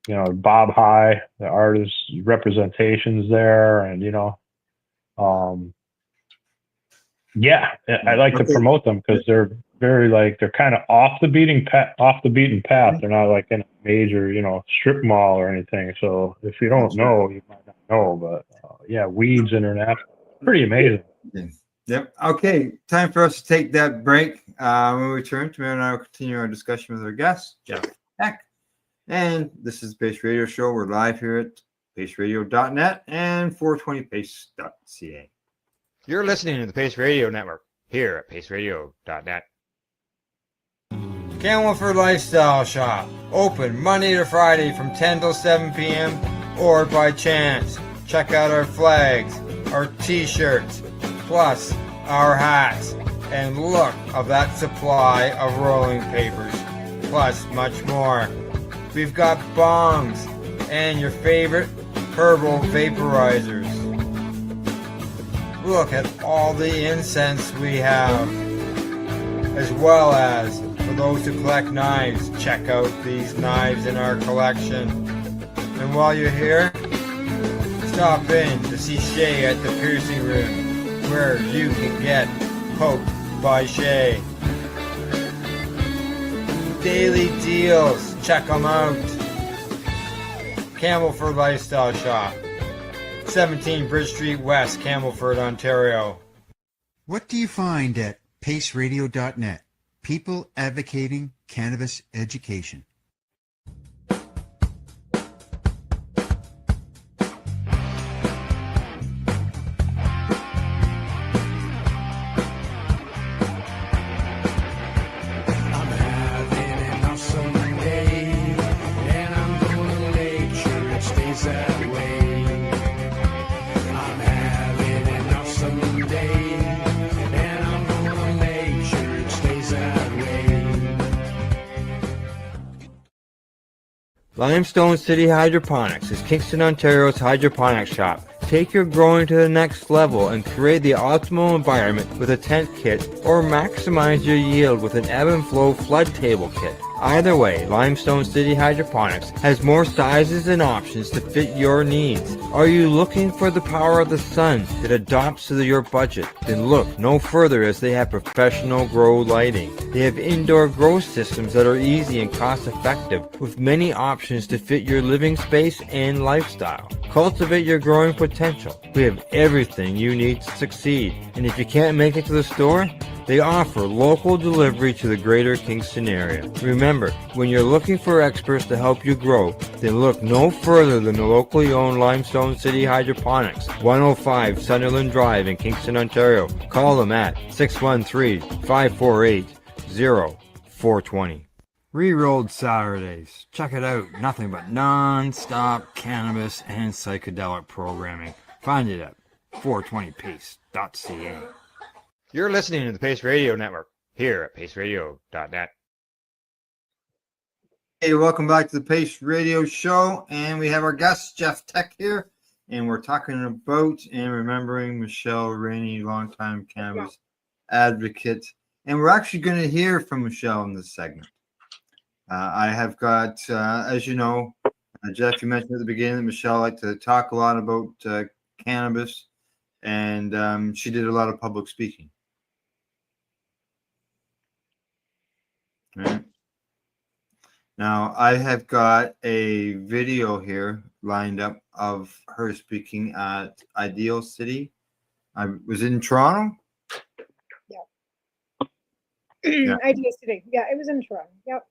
you know, Bob High, the artist representations there, and yeah, I like to promote them because they're very they're kind of off the beaten path. They're not like in a major, strip mall or anything. So if you don't know, you might not know. But yeah, Weeds International, pretty amazing. Yep. Okay, time for us to take that break. When we return, Tamara and I will continue our discussion with our guest, Jeff Heck. And this is the Pace Radio Show. We're live here at paceradio.net and 420pace.ca. You're listening to the Pace Radio Network here at paceradio.net. Camelford Lifestyle Shop. Open Monday to Friday from 10 till 7 p.m. or by chance. Check out our flags, our t-shirts, plus our hats. And look of that supply of rolling papers, plus much more. We've got bongs and your favorite herbal vaporizers. Look at all the incense we have, as well as for those who collect knives, check out these knives in our collection. And while you're here, stop in to see Shay at the piercing room, where you can get poked by Shay. Daily deals, check them out. Camelford Lifestyle Shop, 17 Bridge Street West, Camelford, Ontario. What do you find at paceradio.net? People advocating cannabis education. Limestone City Hydroponics is Kingston, Ontario's hydroponics shop. Take your growing to the next level and create the optimal environment with a tent kit, or maximize your yield with an ebb and flow flood table kit. Either way, Limestone City Hydroponics has more sizes and options to fit your needs. Are you looking for the power of the sun that adapts to your budget? Then look no further, as they have professional grow lighting. They have indoor grow systems that are easy and cost effective, with many options to fit your living space and lifestyle. Cultivate your growing potential. We have everything you need to succeed. And if you can't make it to the store, they offer local delivery to the greater Kingston area. Remember, when you're looking for experts to help you grow, then look no further than the locally owned Limestone City Hydroponics, 105 Sunderland Drive in Kingston, Ontario. Call them at 613-548-0420. Rerolled Saturdays. Check it out. Nothing but non-stop cannabis and psychedelic programming. Find it at 420pace.ca. You're listening to the Pace Radio Network here at paceradio.net. Hey, welcome back to the Pace Radio Show, and we have our guest Jeff Tech here, and we're talking about and remembering Michelle Rainey, longtime cannabis advocate, and we're actually going to hear from Michelle in this segment. I have got, as you know, Jeff, you mentioned at the beginning that Michelle liked to talk a lot about cannabis, and she did a lot of public speaking. Right. Now, I have got a video here lined up of her speaking at Ideal City. I was in Toronto. Yeah. Ideal City. Yeah, it was in Toronto. Yep.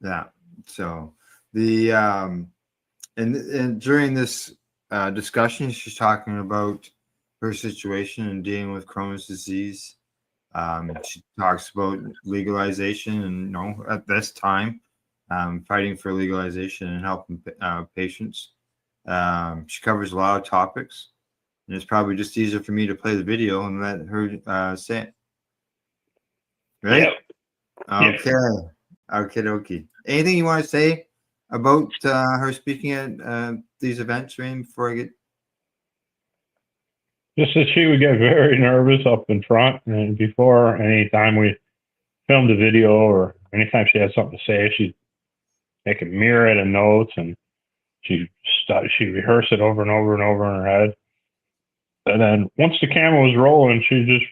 Yeah. So the and during this discussion, she's talking about her situation and dealing with Crohn's disease. She talks about legalization and, at this time, fighting for legalization and helping patients. She covers a lot of topics, and it's probably just easier for me to play the video and let her say it. Right? Yep. Okay. Okay. Anything you want to say about her speaking at these events, Rain, before I get? Just that she would get very nervous up in front, and before any time we filmed a video or anytime she had something to say, she'd make a myriad of notes, and she rehearsed it over and over and over in her head. And then once the camera was rolling, she just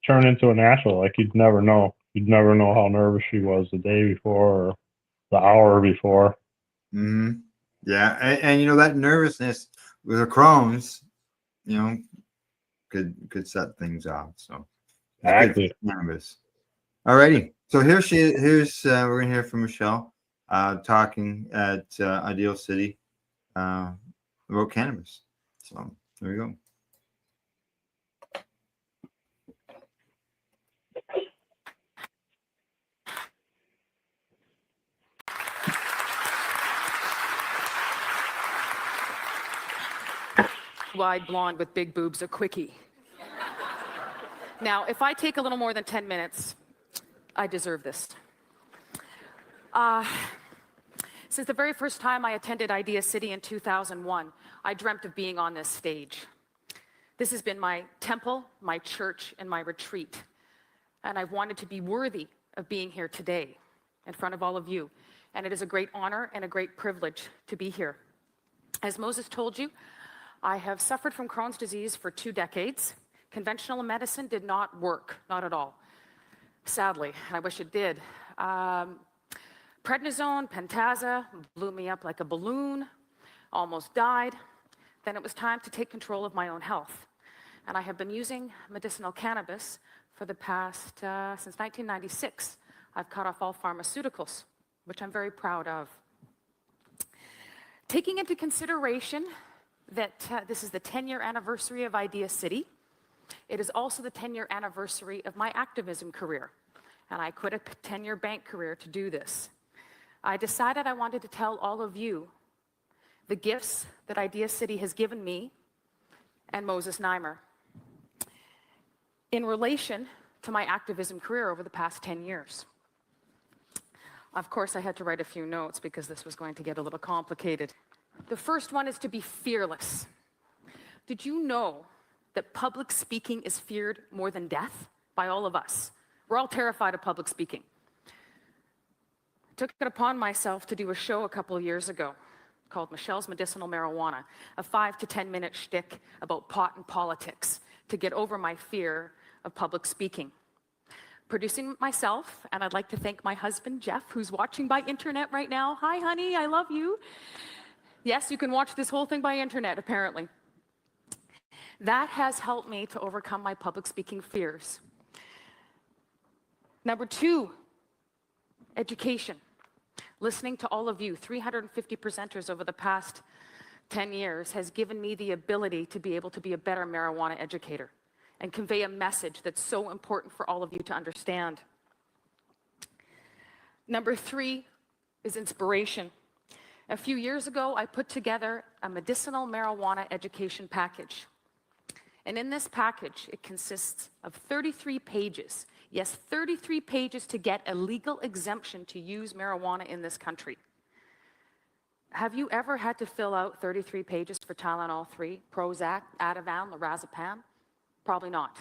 turned into a natural. Like you'd never know. You'd never know how nervous she was the day before or the hour before. Mm-hmm. Yeah, and you know that nervousness with the Crohn's, you know, could set things off. So Exactly. Cannabis. Alrighty. So here's we're gonna hear from Michelle talking at Ideal City about cannabis. So there we go. Wide blonde with big boobs, a quickie. Now, if I take a little more than 10 minutes, I deserve this. Since the very first time I attended Idea City in 2001, I dreamt of being on this stage. This has been my temple, my church, and my retreat. And I've wanted to be worthy of being here today in front of all of you. And it is a great honor and a great privilege to be here. As Moses told you, I have suffered from Crohn's disease for 2 decades. Conventional medicine did not work, not at all. Sadly, I wish it did. Prednisone, Pentasa blew me up like a balloon, almost died. Then it was time to take control of my own health. And I have been using medicinal cannabis for the past, since 1996. I've cut off all pharmaceuticals, which I'm very proud of. Taking into consideration that this is the 10-year anniversary of Idea City, it is also the 10-year anniversary of my activism career. And I quit a 10-year bank career to do this. I decided I wanted to tell all of you the gifts that Idea City has given me and Moses Neimer in relation to my activism career over the past 10 years. Of course, I had to write a few notes because this was going to get a little complicated. The first one is to be fearless. Did you know that public speaking is feared more than death by all of us? We're all terrified of public speaking. I took it upon myself to do a show a couple of years ago called Michelle's Medicinal Marijuana, a 5 to 10 minute shtick about pot and politics to get over my fear of public speaking. Producing myself, and I'd like to thank my husband, Jeff, who's watching by internet right now. Hi, honey, I love you. Yes, you can watch this whole thing by internet, apparently. That has helped me to overcome my public speaking fears. Number 2, education. Listening to all of you, 350 presenters over the past 10 years, has given me the ability to be able to be a better marijuana educator and convey a message that's so important for all of you to understand. Number 3 is inspiration. A few years ago, I put together a medicinal marijuana education package. And in this package, it consists of 33 pages. Yes, 33 pages to get a legal exemption to use marijuana in this country. Have you ever had to fill out 33 pages for Tylenol 3, Prozac, Ativan, lorazepam? Probably not.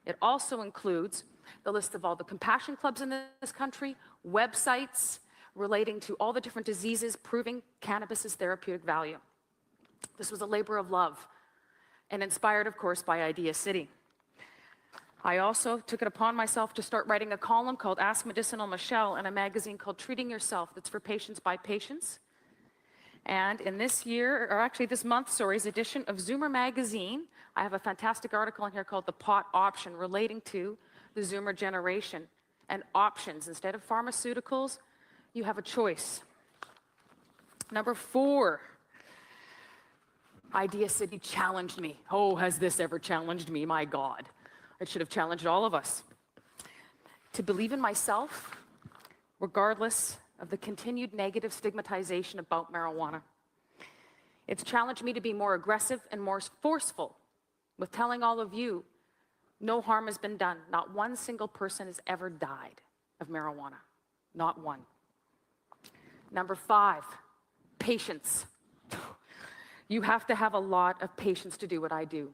It also includes the list of all the compassion clubs in this country, websites relating to all the different diseases proving cannabis's therapeutic value. This was a labor of love and inspired, of course, by Idea City. I also took it upon myself to start writing a column called Ask Medicinal Michelle in a magazine called Treating Yourself that's for patients by patients. And in this year, or actually this month's edition of Zoomer magazine, I have a fantastic article in here called The Pot Option, relating to the Zoomer generation and options. Instead of pharmaceuticals, you have a choice. Number 4, Idea City challenged me. Oh, has this ever challenged me? My God. It should have challenged all of us. To believe in myself, regardless of the continued negative stigmatization about marijuana. It's challenged me to be more aggressive and more forceful with telling all of you no harm has been done. Not one single person has ever died of marijuana. Not one. Number 5, patience. You have to have a lot of patience to do what I do.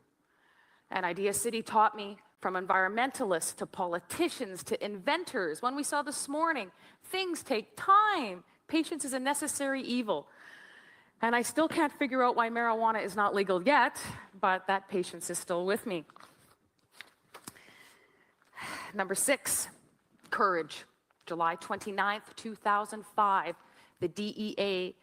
And Idea City taught me, from environmentalists to politicians to inventors. When we saw this morning, things take time. Patience is a necessary evil. And I still can't figure out why marijuana is not legal yet, but that patience is still with me. Number 6, courage. July 29th, 2005, the DEA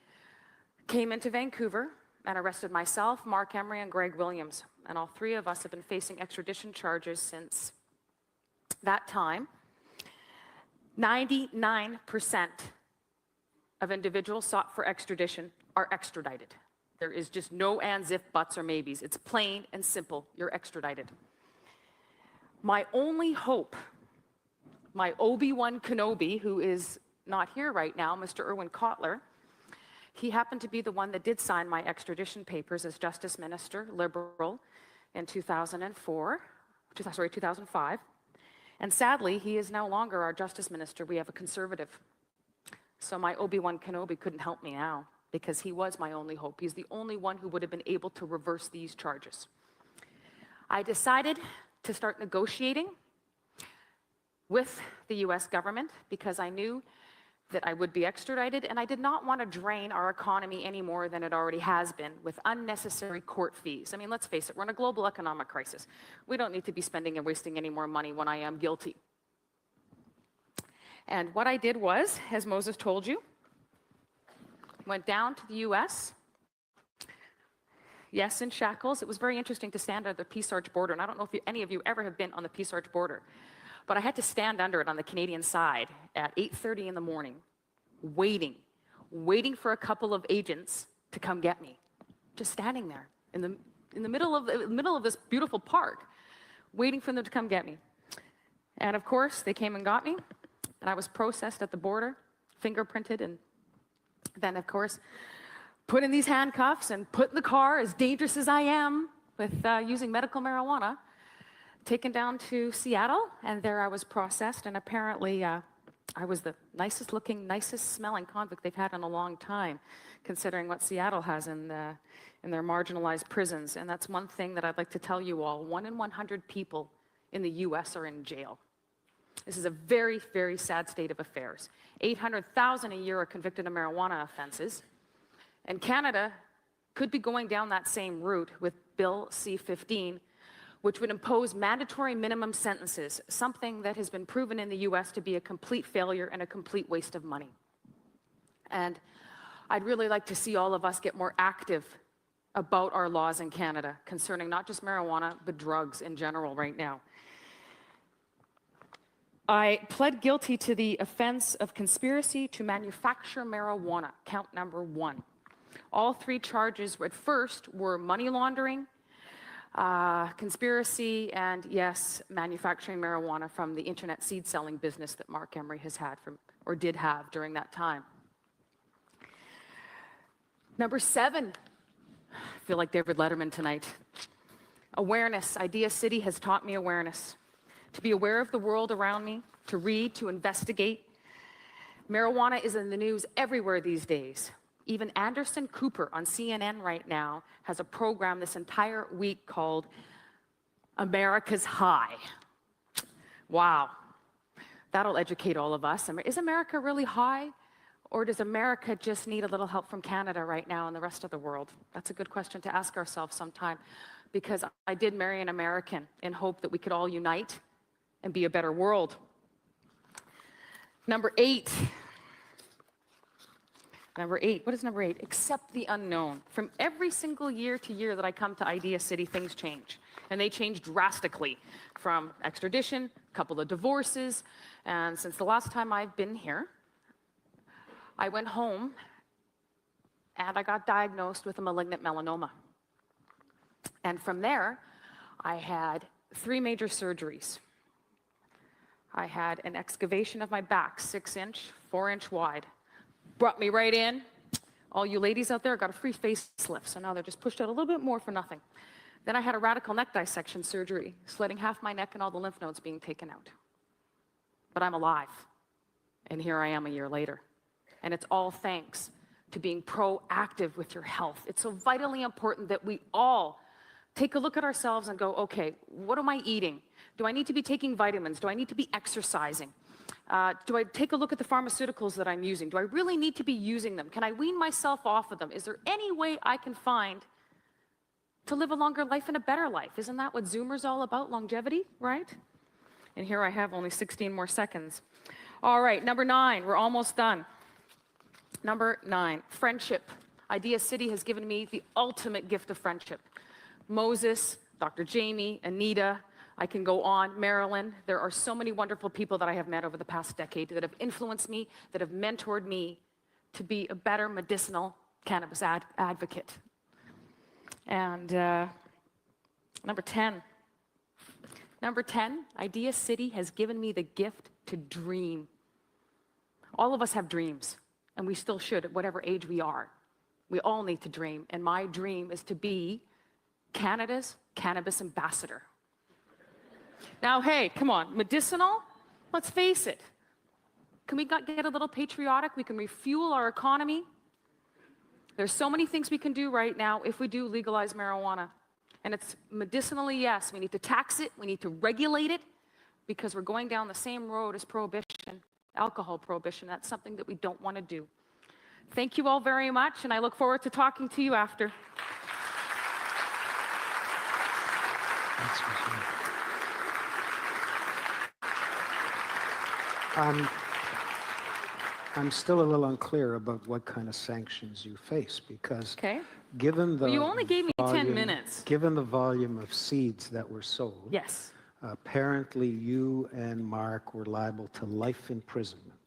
came into Vancouver and arrested myself, Mark Emery, and Greg Williams. And all 3 of us have been facing extradition charges since that time. 99% of individuals sought for extradition are extradited. There is just no ands, if, buts, or maybes. It's plain and simple. You're extradited. My only hope, my Obi-Wan Kenobi, who is not here right now, Mr. Irwin Cotler, he happened to be the one that did sign my extradition papers as Justice Minister, Liberal, in 2005. And sadly, he is no longer our Justice Minister. We have a Conservative. So my Obi-Wan Kenobi couldn't help me now because he was my only hope. He's the only one who would have been able to reverse these charges. I decided to start negotiating with the US government because I knew that I would be extradited, and I did not want to drain our economy any more than it already has been with unnecessary court fees. I mean, let's face it, we're in a global economic crisis. We don't need to be spending and wasting any more money when I am guilty. And what I did was, as Moses told you, went down to the US, yes, in shackles. It was very interesting to stand at the Peace Arch border, and I don't know if any of you ever have been on the Peace Arch border. But I had to stand under it on the Canadian side at 8:30 in the morning, waiting for a couple of agents to come get me. Just standing there in the middle of this beautiful park, waiting for them to come get me. And of course, they came and got me, and I was processed at the border, fingerprinted, and then, of course, put in these handcuffs and put in the car, as dangerous as I am with using medical marijuana, taken down to Seattle, and there I was processed, and apparently I was the nicest looking, nicest smelling convict they've had in a long time, considering what Seattle has in their marginalized prisons. And that's one thing that I'd like to tell you all. 1 in 100 people in the US are in jail. This is a very, very sad state of affairs. 800,000 a year are convicted of marijuana offenses, and Canada could be going down that same route with Bill C-15, which would impose mandatory minimum sentences, something that has been proven in the US to be a complete failure and a complete waste of money. And I'd really like to see all of us get more active about our laws in Canada concerning not just marijuana, but drugs in general right now. I pled guilty to the offense of conspiracy to manufacture marijuana, count number 1. All 3 charges at first were money laundering, conspiracy, and yes, manufacturing marijuana from the internet seed selling business that Mark Emery has had or did have during that time. Number 7, I feel like David Letterman tonight. Awareness. Idea City has taught me awareness. To be aware of the world around me, to read, to investigate. Marijuana is in the news everywhere these days. Even Anderson Cooper on CNN right now has a program this entire week called America's High. Wow. That'll educate all of us. Is America really high? Or does America just need a little help from Canada right now and the rest of the world? That's a good question to ask ourselves sometime, because I did marry an American in hope that we could all unite and be a better world. Number 8. Number 8, what is number 8? Accept the unknown. From every single year to year that I come to Idea City, things change. And they change drastically, from extradition, a couple of divorces, and since the last time I've been here, I went home and I got diagnosed with a malignant melanoma. And from there, I had 3 major surgeries. I had an excavation of my back, 6-inch, 4-inch wide. Brought me right in, All you ladies out there got a free facelift, so now they're just pushed out a little bit more for nothing. Then I had a radical neck dissection surgery, slitting half my neck and all the lymph nodes being taken out. But I'm alive, and here I am a year later. And it's all thanks to being proactive with your health. It's so vitally important that we all take a look at ourselves and go, okay, what am I eating? Do I need to be taking vitamins? Do I need to be exercising? Do I take a look at the pharmaceuticals that I'm using? Do I really need to be using them? Can I wean myself off of them? Is there any way I can find to live a longer life and a better life? Isn't that what Zoomer's all about, longevity, right? And here I have only 16 more seconds. All right, number 9, we're almost done. Number 9, friendship. Idea City has given me the ultimate gift of friendship. Moses, Dr. Jamie, Anita, I can go on, Marilyn. There are so many wonderful people that I have met over the past decade that have influenced me, that have mentored me to be a better medicinal cannabis advocate. And number 10, Idea City has given me the gift to dream. All of us have dreams, and we still should at whatever age we are. We all need to dream, and my dream is to be Canada's cannabis ambassador. Now, hey, come on, medicinal? Let's face it. Can we get a little patriotic? We can refuel our economy. There's so many things we can do right now if we do legalize marijuana. And it's medicinally, yes. We need to tax it. We need to regulate it because we're going down the same road as prohibition, alcohol prohibition. That's something that we don't want to do. Thank you all very much, and I look forward to talking to you after. I'm still a little unclear about what kind of sanctions you face because given the you only gave me volume, 10 minutes. Given the volume of seeds that were sold, yes, apparently you and Mark were liable to life imprisonment.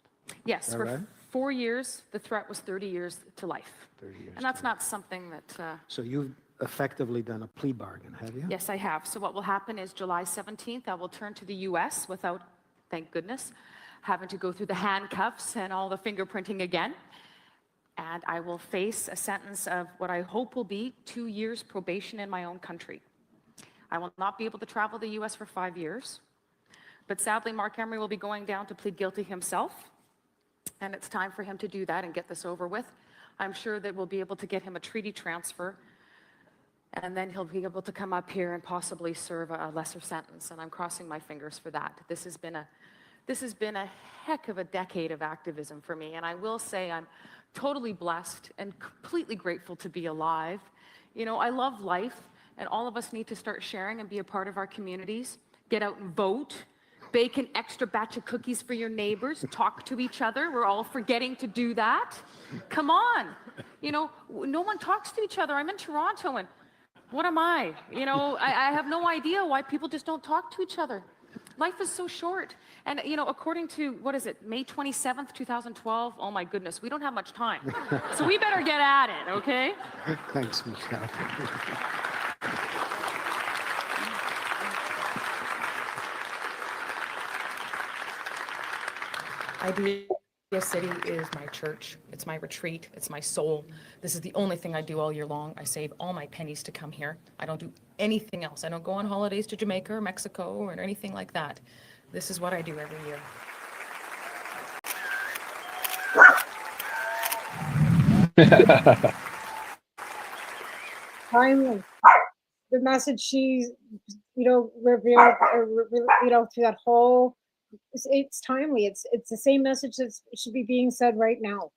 Yes, for right? 4 years. The threat was 30 years to life. 30 years. And that's not something that... So you've effectively done a plea bargain, have you? Yes, I have. So what will happen is July 17th, I will turn to the U.S. without, thank goodness, having to go through the handcuffs and all the fingerprinting again. And I will face a sentence of what I hope will be 2 years probation in my own country. I will not be able to travel the U.S. for 5 years. But sadly, Mark Emery will be going down to plead guilty himself. And it's time for him to do that and get this over with. I'm sure that we'll be able to get him a treaty transfer. And then he'll be able to come up here and possibly serve a lesser sentence. And I'm crossing my fingers for that. This has been a heck of a decade of activism for me. And I will say I'm totally blessed and completely grateful to be alive. You know, I love life, and all of us need to start sharing and be a part of our communities. Get out and vote. Bake an extra batch of cookies for your neighbors. Talk to each other. We're all forgetting to do that. Come on. You know, no one talks to each other. I'm in Toronto, and what am I? You know, I have no idea why people just don't talk to each other. Life is so short. And, you know, according to, what is it, May 27th, 2012? Oh, my goodness, we don't have much time. So we better get at it, okay? Thanks, Michelle. Idea City is my church. It's my retreat. It's my soul. This is the only thing I do all year long. I save all my pennies to come here. I don't do anything else. I don't go on holidays to Jamaica or Mexico or anything like that. This is what I do every year. Finally, the message she, revealed, through that whole, it's timely. It's the same message that should be being said right now.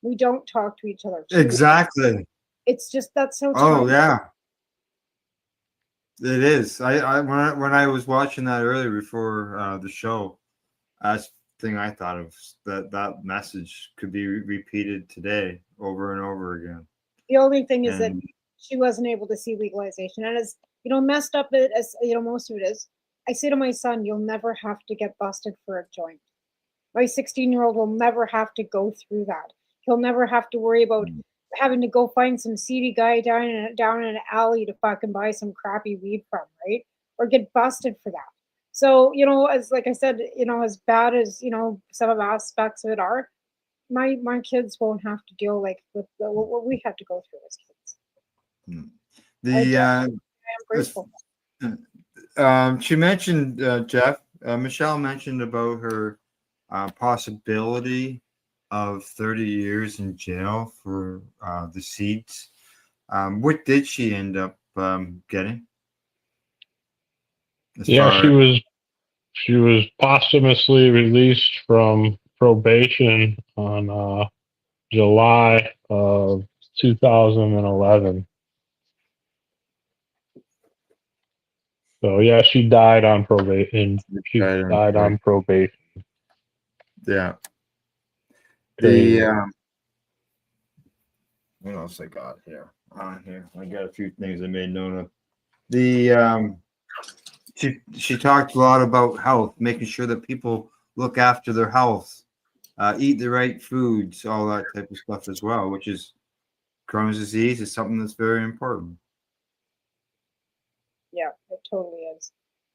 We don't talk to each other. Exactly. It's just that's so timely. Oh yeah, it is. I when I was watching that earlier before the show, that's the thing I thought of, that message could be repeated today over and over again. The only thing is that she wasn't able to see legalization, and as messed up as most of it is. I say to my son, you'll never have to get busted for a joint. My 16-year-old will never have to go through that. He'll never have to worry about having to go find some seedy guy down in an alley to fucking buy some crappy weed from, right? Or get busted for that. So, as like I said, as bad as, some of aspects of it are, my kids won't have to deal like with what we had to go through as kids. I am grateful. She mentioned, Jeff, Michelle mentioned about her possibility of 30 years in jail for the seeds. What did she end up getting? Yeah, she was posthumously released from probation on July of 2011. So yeah, she died on probation. She died on probation. Yeah. Crazy. What else I got here? On here, I got a few things I made note of. The she talked a lot about health, making sure that people look after their health, eat the right foods, all that type of stuff as well, which is Crohn's disease is something that's very important. Yeah, it totally is.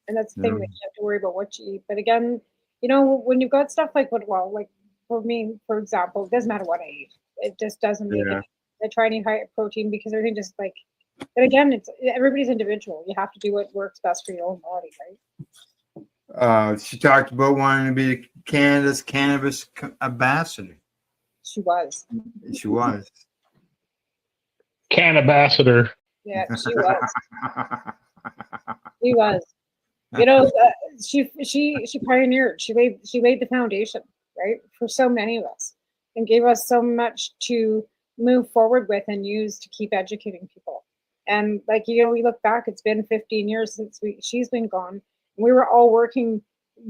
And that's the thing that you have to worry about what you eat. But again, when you've got stuff like like for me, for example, it doesn't matter what I eat. It just doesn't make it. I try and eat high protein because everything just like, but again, everybody's individual. You have to do what works best for your own body, right? She talked about wanting to be Canada's cannabis ambassador. She was. She was. Can ambassador. Yeah, she was. She was. She pioneered. She laid the foundation, right, for so many of us, and gave us so much to move forward with and use to keep educating people. And like we look back, it's been 15 years since she's been gone, and we were all working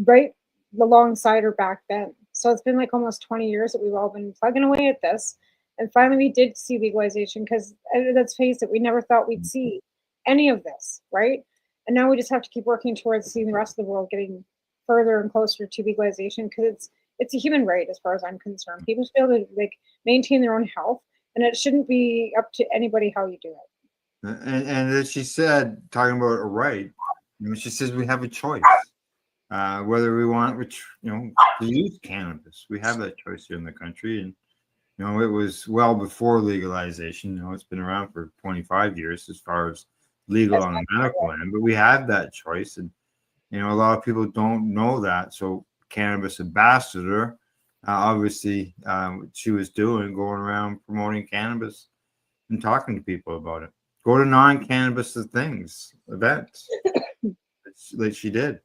right alongside her back then. So it's been like almost 20 years that we've all been plugging away at this. And finally, we did see legalization because, let's face it, we never thought we'd see any of this, right? And now we just have to keep working towards seeing the rest of the world getting further and closer to legalization because it's a human right as far as I'm concerned. People should be able to maintain their own health, and it shouldn't be up to anybody how you do it. And as she said, talking about a right, she says we have a choice. Whether we want, to use cannabis, we have that choice here in the country, and it was well before legalization. It's been around for 25 years as far as legal on the medical end, but we have that choice, and a lot of people don't know that. So, cannabis ambassador, obviously, what she was doing, going around promoting cannabis and talking to people about it. Go to non-cannabis things, events, like she did.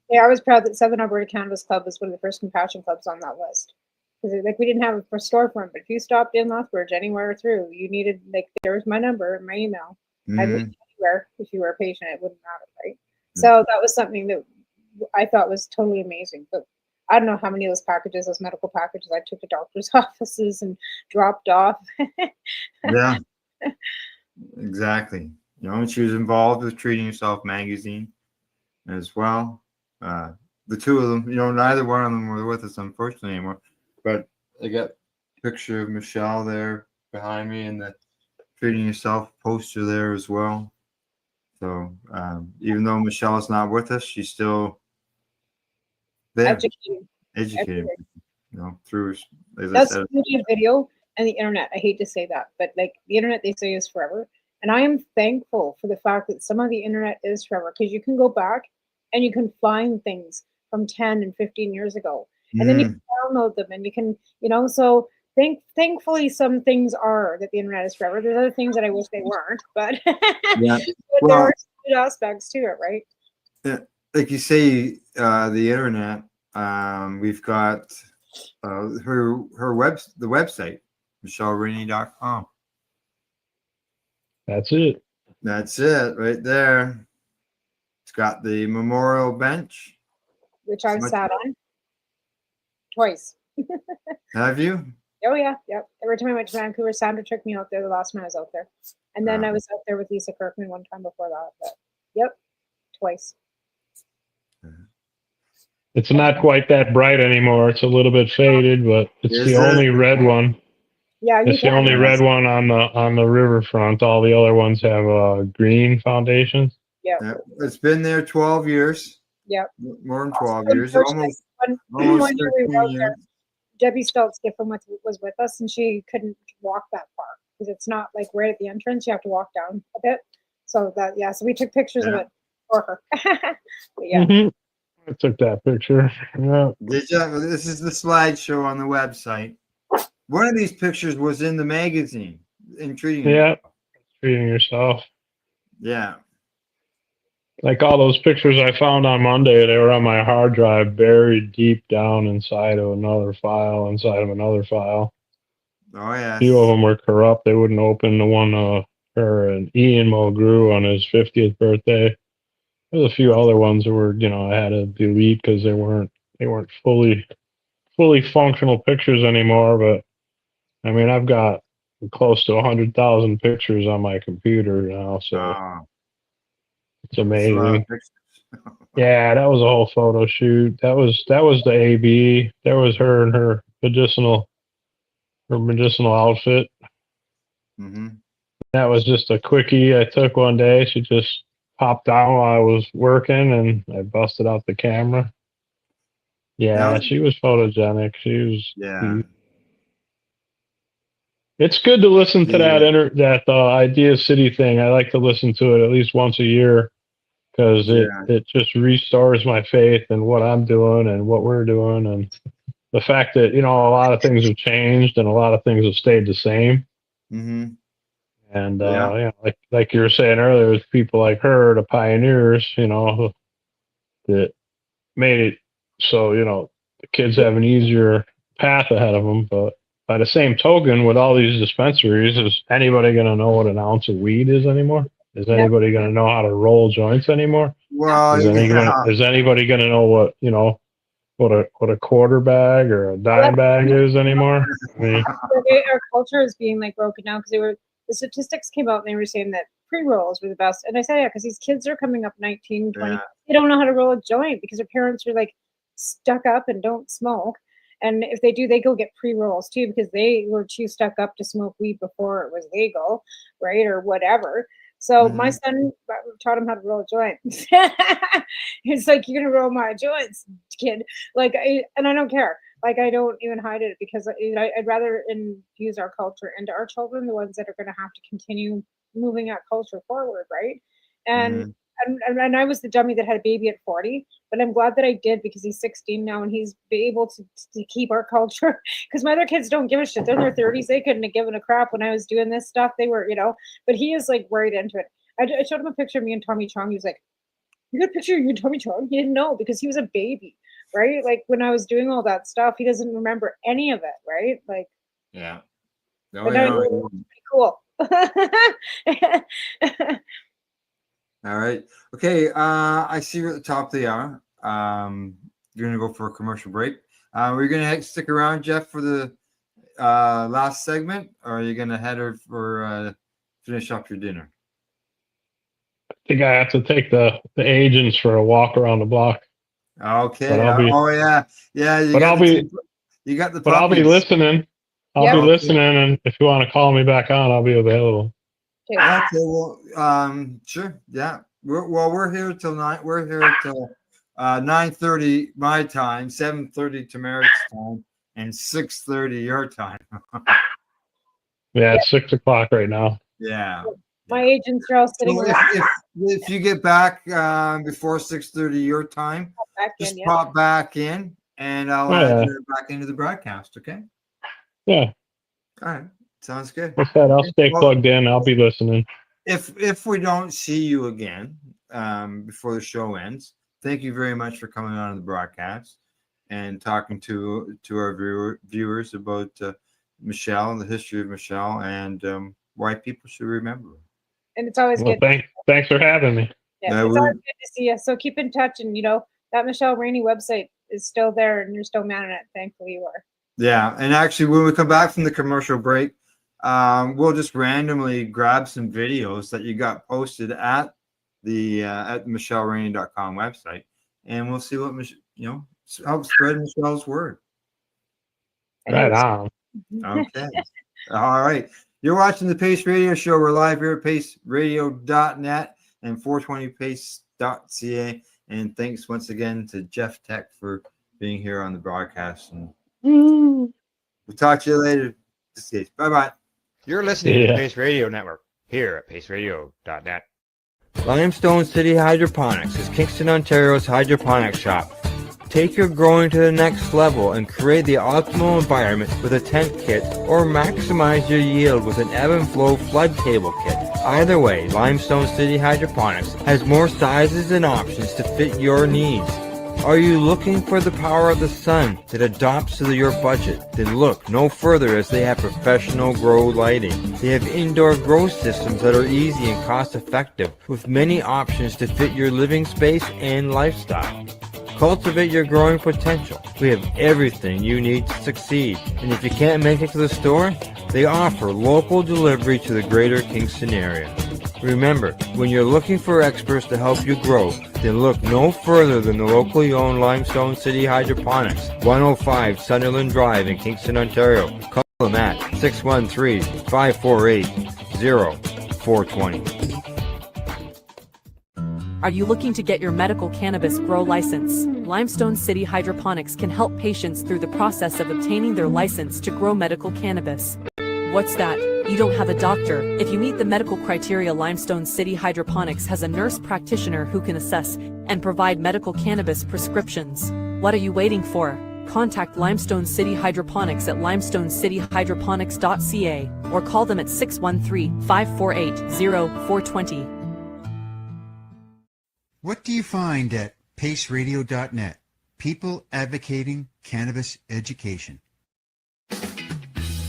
Yeah, I was proud that Southern Alberta Cannabis Club was one of the first compassion clubs on that list. Because we didn't have a storefront, but if you stopped in Lethbridge anywhere through, you needed there was my number and my email. I'd meet anywhere if you were a patient, it wouldn't matter, right? So that was something that I thought was totally amazing. But I don't know how many of those packages, those medical packages, I took to doctors' offices and dropped off. Yeah, exactly. She was involved with Treating Yourself magazine as well. The two of them, neither one of them were with us, unfortunately, anymore. But I got a picture of Michelle there behind me and the Treating Yourself poster there as well. So even though Michelle is not with us, she's still there. Educated. Through, as that's I said. the beauty of video and the internet. I hate to say that, but the internet, they say, is forever. And I am thankful for the fact that some of the internet is forever, because you can go back and you can find things from 10 and 15 years ago. And then you can download them and you can, so thankfully some things are that the internet is forever. There's other things that I wish they weren't, but, Yeah. but there are good aspects to it, right? Yeah, like you say, the internet, we've got the website, MichelleRainey.com. That's it. That's it right there. It's got the memorial bench. Which I've sat on twice. Have you? Oh yeah, yep. Every time I went to Vancouver, Sandra took me out there the last time I was out there. And then I was out there with Lisa Kirkman one time before that. But yep, twice. It's not quite that bright anymore. It's a little bit faded, but it's the only red one. Yeah, it's the only red one on the riverfront. All the other ones have green foundations. Yeah. It's been there 12 years. Yep. More than 12 years. Almost. One year we 13 rode years. there. Debbie Stoltz Giffen was with us, and she couldn't walk that far because it's not like right at the entrance. You have to walk down a bit. So so we took pictures of Yeah. it for her. But yeah. I took that picture. Yeah. This is the slideshow on the website. One of these pictures was in the magazine. Intriguing. Yeah. Treating yourself. Yeah. Like all those pictures I found on Monday, they were on my hard drive, buried deep down inside of another file, inside of another file. Oh, yeah. A few of them were corrupt. They wouldn't open. The one her and Ian Mulgrew on his 50th birthday. There's a few other ones that were, I had to delete because they weren't fully functional pictures anymore. But I mean, I've got close to 100,000 pictures on my computer now, so it's That's a lot of amazing. pictures. Yeah, that was a whole photo shoot. That was the AB. There was her in her medicinal outfit. Mm-hmm. That was just a quickie I took one day. She just popped down while I was working, and I busted out the camera. Yeah, she was photogenic. She was. Yeah. It's good to listen to Yeah. that Idea City thing. I like to listen to it at least once a year because it just restores my faith in what I'm doing and what we're doing, and the fact that a lot of things have changed and a lot of things have stayed the same. Mm-hmm. And like you were saying earlier, with people like her, the pioneers, that made it so the kids have an easier path ahead of them. But by the same token, with all these dispensaries, is anybody going to know what an ounce of weed is anymore? Is anybody going to know how to roll joints anymore? Well, is anybody going to know what a quarter bag or a dime bag is anymore? I mean, Our culture is being like broken down because the statistics came out and they were saying that pre-rolls were the best. And I said, yeah, because these kids are coming up 19, 20. Yeah. They don't know how to roll a joint because their parents are like stuck up and don't smoke. And if they do, they go get pre-rolls too because they were too stuck up to smoke weed before it was legal, right? Or whatever. So my son taught him how to roll a joint. He's like, "You're gonna roll my joints, kid." Like, and I don't care. Like, I don't even hide it because I'd rather infuse our culture into our children, the ones that are going to have to continue moving that culture forward, right? And and I was the dummy that had a baby at 40, but I'm glad that I did because he's 16 now and he's able to keep our culture. Because my other kids don't give a shit. They're in their 30s. They couldn't have given a crap when I was doing this stuff. They were, but he is like right into it. I showed him a picture of me and Tommy Chong. He was like, "You got a picture of you and Tommy Chong?" He didn't know because he was a baby, right? Like when I was doing all that stuff, he doesn't remember any of it, right? Like, yeah. But it was pretty cool. All right. Okay. I see we're at the top of the hour. You're gonna go for a commercial break. We're gonna stick around, Jeff, for the last segment, or are you gonna head or finish up your dinner? I think I have to take the agents for a walk around the block. Okay. But I'll be, yeah. You but got the But I'll be puppies. listening. I'll be listening, and if you want to call me back on, I'll be available. Okay. Well, sure. Yeah. We're here till 9. We're here till 9:30 my time, 7:30 Tamarik's time, and 6:30 your time. Yeah, it's 6 o'clock right now. Yeah. My agents are all sitting So around. if you get back before 6:30 your time, just pop back in, and I'll add you back into the broadcast. Okay. Yeah. All right. Sounds good. I said I'll stay plugged in. I'll be listening. If we don't see you again before the show ends, thank you very much for coming on the broadcast and talking to our viewers about Michelle and the history of Michelle and why people should remember her. And it's always good. Thanks for having me. Yeah, it's always good to see you. So keep in touch, and that Michelle Rainey website is still there, and you're still manning it. Thankfully, you are. Yeah, and actually, when we come back from the commercial break, we'll just randomly grab some videos that you got posted at the at MichelleRainey.com website, and we'll see what help spread Michelle's word. Right on. Okay. All right. You're watching the Pace Radio Show. We're live here at paceradio.net and 420pace.ca. And thanks once again to Jeff Tech for being here on the broadcast. And we'll talk to you later. Bye-bye. You're listening to the Pace Radio Network here at paceradio.net. Limestone City Hydroponics is Kingston, Ontario's hydroponics shop. Take your growing to the next level and create the optimal environment with a tent kit, or maximize your yield with an ebb and flow flood table kit. Either way, Limestone City Hydroponics has more sizes and options to fit your needs. Are you looking for the power of the sun that adapts to your budget? Then look no further, as they have professional grow lighting. They have indoor grow systems that are easy and cost effective, with many options to fit your living space and lifestyle. Cultivate your growing potential. We have everything you need to succeed. And if you can't make it to the store, they offer local delivery to the greater Kingston area. Remember, when you're looking for experts to help you grow, then look no further than the locally owned Limestone City Hydroponics, 105 Sunderland Drive in Kingston, Ontario. Call them at 613-548-0420. Are you looking to get your medical cannabis grow license? Limestone City Hydroponics can help patients through the process of obtaining their license to grow medical cannabis. What's that? You don't have a doctor. If you meet the medical criteria, Limestone City Hydroponics has a nurse practitioner who can assess and provide medical cannabis prescriptions. What are you waiting for? Contact Limestone City Hydroponics at limestonecityhydroponics.ca or call them at 613-548-0420. What do you find at paceradio.net? People advocating cannabis education.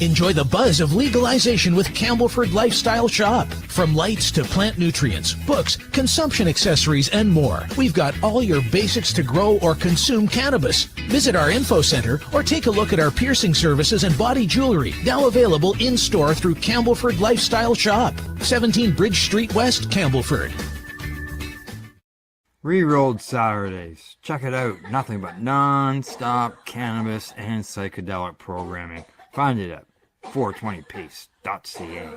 Enjoy the buzz of legalization with Campbellford Lifestyle Shop. From lights to plant nutrients, books, consumption accessories, and more, we've got all your basics to grow or consume cannabis. Visit our info center or take a look at our piercing services and body jewelry, now available in-store through Campbellford Lifestyle Shop, 17 Bridge Street West, Campbellford. Rerolled Saturdays. Check it out. Nothing but non-stop cannabis and psychedelic programming. Find it at 420pace.ca.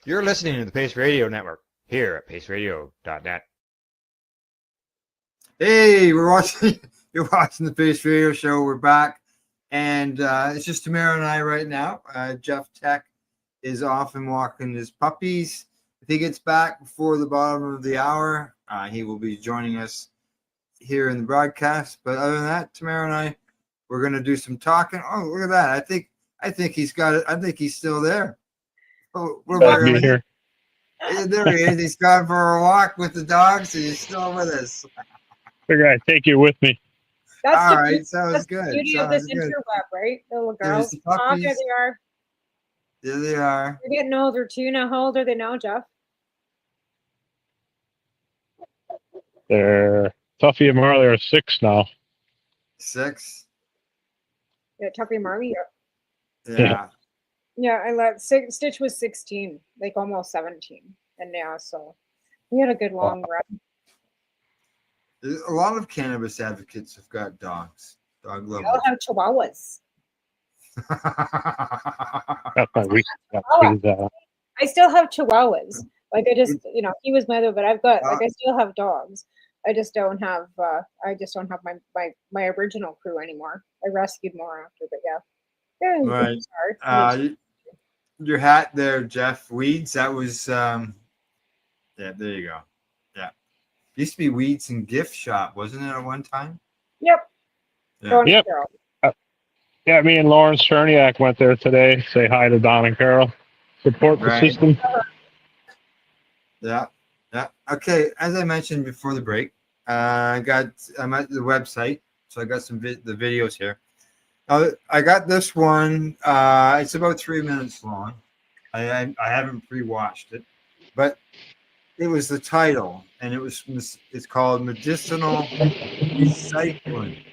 You're listening to the Pace Radio Network here at paceradio.net. Hey, you're watching the Pace Radio Show. We're back, and it's just Tamara and I right now. Jeff Tech is off and walking his puppies. If he gets back before the bottom of the hour, he will be joining us here in the broadcast. But other than that, Tamara and I, we're going to do some talking. Oh, look at that! I think he's got it. I think he's still there. Oh, Here. There he is. He's gone for a walk with the dogs, and he's still with us. Figure I'd take you with me. That's All the, right, sounds that's good. the beauty of this interweb, right? The little There's girls. the Oh, puppies. there they are. There they are. They're getting older too now. How old are they now, Jeff? They're Tuffy and Marley are 6 now. 6. Yeah, Tuffy and Marley. Yeah. Yeah, I let Stitch was 16, like almost 17, and now so we had a good long run. A lot of cannabis advocates have got dogs. Dog We lovers. all have Chihuahuas. That's my week. I still have Chihuahuas. Like I just, he was my other, but I've got like I still have dogs. I just don't have my original crew anymore. I rescued more after, but yeah. Right. Your hat there, Jeff. Weeds. That was yeah, there you go. Yeah. Used to be Weeds and Gift Shop, wasn't it, at one time? Yep. Yeah. Yep. Yeah, me and Lawrence Cherniak went there today. Say hi to Don and Carol. Support the Right. system. Yeah. Yeah. Okay. As I mentioned before the break, I'm at the website, so I got the videos here. I got this one. It's about 3 minutes long. I haven't pre-watched it, but it was the title, and it's called Medicinal Recycling.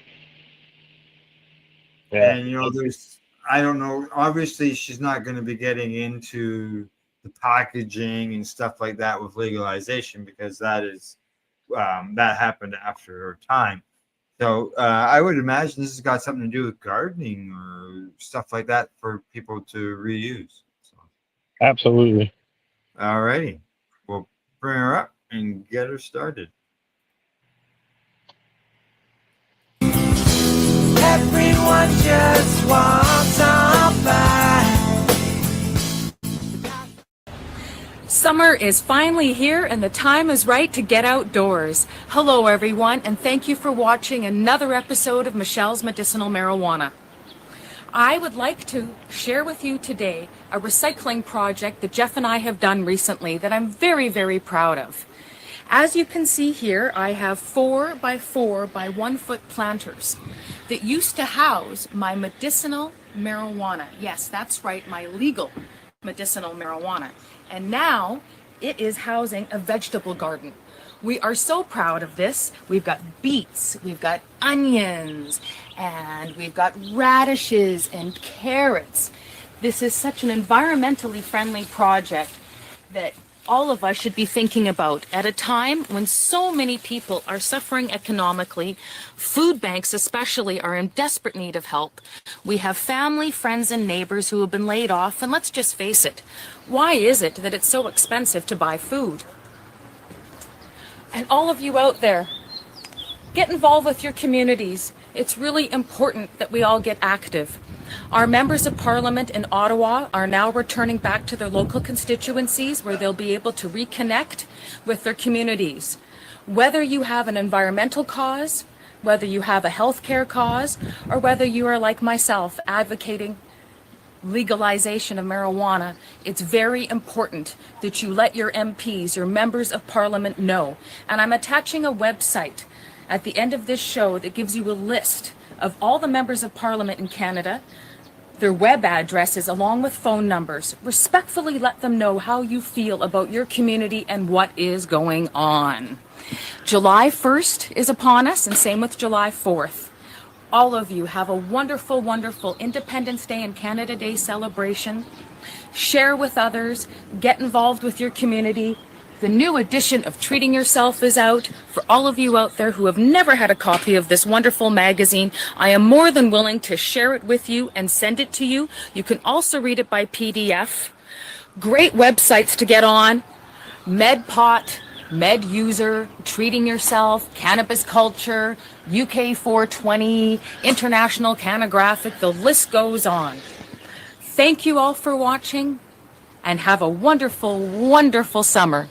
Yeah. And I don't know. Obviously, she's not going to be getting into the packaging and stuff like that with legalization because that happened after her time. So I would imagine this has got something to do with gardening or stuff like that for people to reuse. So. Absolutely. All righty. We'll bring her up and get her started. Everyone just walks on by. Summer is finally here and the time is right to get outdoors. Hello everyone, and thank you for watching another episode of Michelle's Medicinal Marijuana. I would like to share with you today a recycling project that Jeff and I have done recently that I'm very, very proud of. As you can see here, I have 4 by 4 by 1 foot planters that used to house my medicinal marijuana. Yes, that's right, my legal medicinal marijuana. And now it is housing a vegetable garden. We are so proud of this. We've got beets, we've got onions, and we've got radishes and carrots. This is such an environmentally friendly project that all of us should be thinking about at a time when so many people are suffering economically. Food banks especially are in desperate need of help. We have family, friends, and neighbors who have been laid off, and let's just face it, why is it that it's so expensive to buy food? And all of you out there, get involved with your communities. It's really important that we all get active. Our members of parliament in Ottawa are now returning back to their local constituencies where they'll be able to reconnect with their communities. Whether you have an environmental cause, whether you have a healthcare cause, or whether you are like myself advocating legalization of marijuana, it's very important that you let your MPs, your members of parliament, know. And I'm attaching a website at the end of this show that gives you a list of all the members of parliament in Canada, their web addresses along with phone numbers. Respectfully let them know how you feel about your community and what is going on. July 1st is upon us, and same with July 4th. All of you have a wonderful, wonderful Independence Day and Canada Day celebration. Share with others, get involved with your community. The new edition of Treating Yourself is out. For all of you out there who have never had a copy of this wonderful magazine, I am more than willing to share it with you and send it to you. You can also read it by PDF. Great websites to get on: MedPot, MedUser, Treating Yourself, Cannabis Culture, UK 420, International Canographic, the list goes on. Thank you all for watching, and have a wonderful, wonderful summer.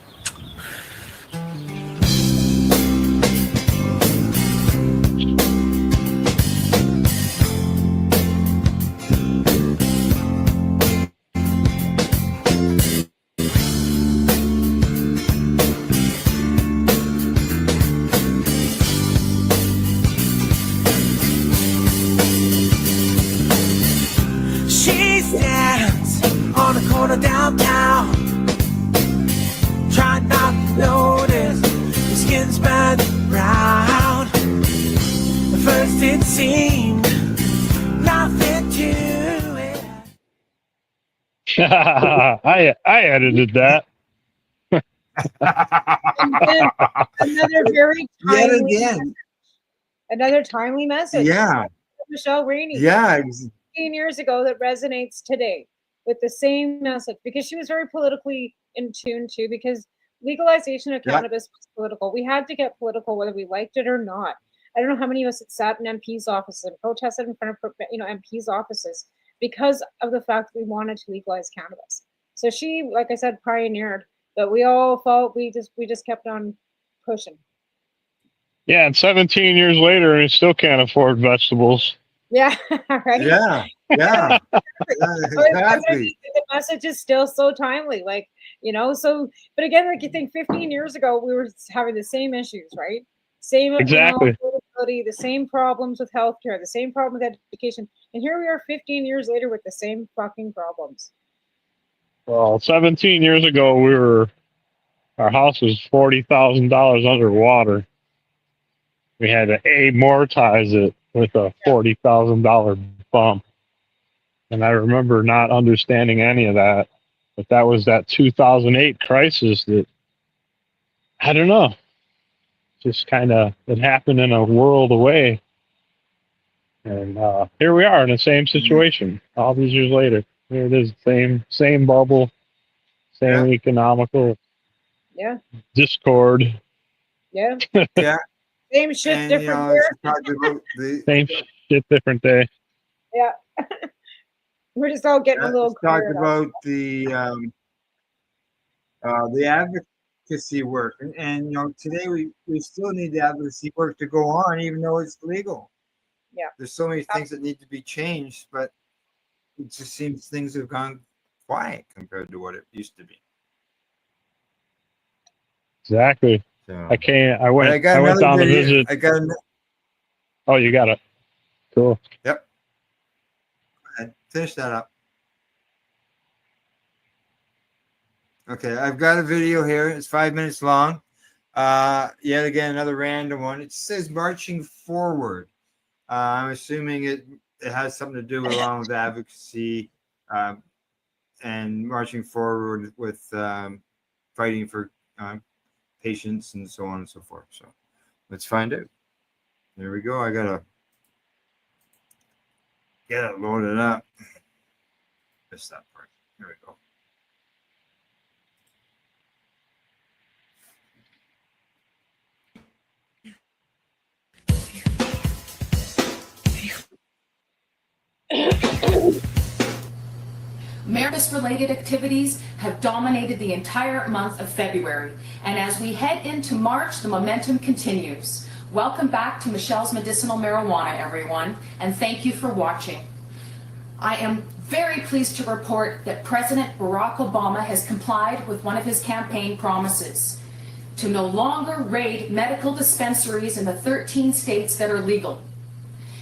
She stands on the corner downtown, trying not to notice the skin's burning brown. At first it seemed nothing to it. I edited that. And then another very Yet timely again. message. Another timely message. Yeah. Michelle Rainey. Yeah. 15 years ago that resonates today with the same message, because she was very politically in tune too, because legalization of Yeah. cannabis was political. We had to get political whether we liked it or not. I don't know how many of us had sat in MPs' offices and protested in front of MPs' offices because of the fact that we wanted to legalize cannabis. So she, like I said, pioneered, but we all felt we just kept on pushing. Yeah, and 17 years later, and still can't afford vegetables. Yeah, right. Yeah, yeah, exactly. The message is still so timely, like, so, but again, like, you think 15 years ago we were having the same issues, right? Same Exactly. affordability, the same problems with healthcare, the same problem with education, and here we are 15 years later with the same fucking problems. Well, 17 years ago, our house was $40,000 underwater. We had to amortize it with a $40,000 bump. And I remember not understanding any of that. But that was that 2008 crisis that, I don't know, just kind of, it happened in a world away. And here we are in the same situation all these years later. Here it is, same bubble, same economical discord. Yeah. Yeah. Same shit, And, different you year. talked about Same shit, different day. Yeah. We're just all getting a little let's talk cleared up. about the advocacy work. And today we still need the advocacy work to go on, even though it's legal. Yeah. There's so many things that need to be changed, but it just seems things have gone quiet compared to what it used to be. Exactly. So, I went down to visit. Oh, you got it. Cool. Yep. Finish that up. Okay, I've got a video here. It's 5 minutes long. Yet again, another random one. It says marching forward. I'm assuming it has something to do along with advocacy and marching forward with fighting for patients and so on and so forth. So let's find out. There we go. I gotta get it loaded up. Missed that part. Here we go. Cannabis-related activities have dominated the entire month of February, and as we head into March, the momentum continues. Welcome back to Michelle's Medicinal Marijuana, everyone, and thank you for watching. I am very pleased to report that President Barack Obama has complied with one of his campaign promises to no longer raid medical dispensaries in the 13 states that are legal.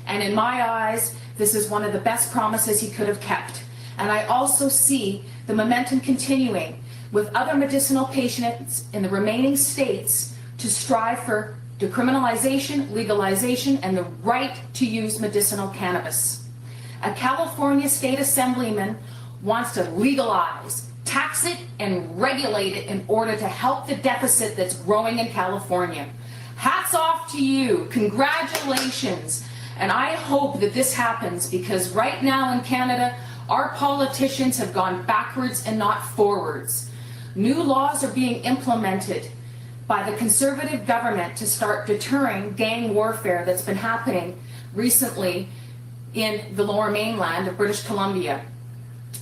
And in my eyes, this is one of the best promises he could have kept. And I also see the momentum continuing with other medicinal patients in the remaining states to strive for decriminalization, legalization, and the right to use medicinal cannabis. A California state assemblyman wants to legalize, tax it, and regulate it in order to help the deficit that's growing in California. Hats off to you. Congratulations. And I hope that this happens, because right now in Canada, our politicians have gone backwards and not forwards. New laws are being implemented by the Conservative government to start deterring gang warfare that's been happening recently in the Lower Mainland of British Columbia.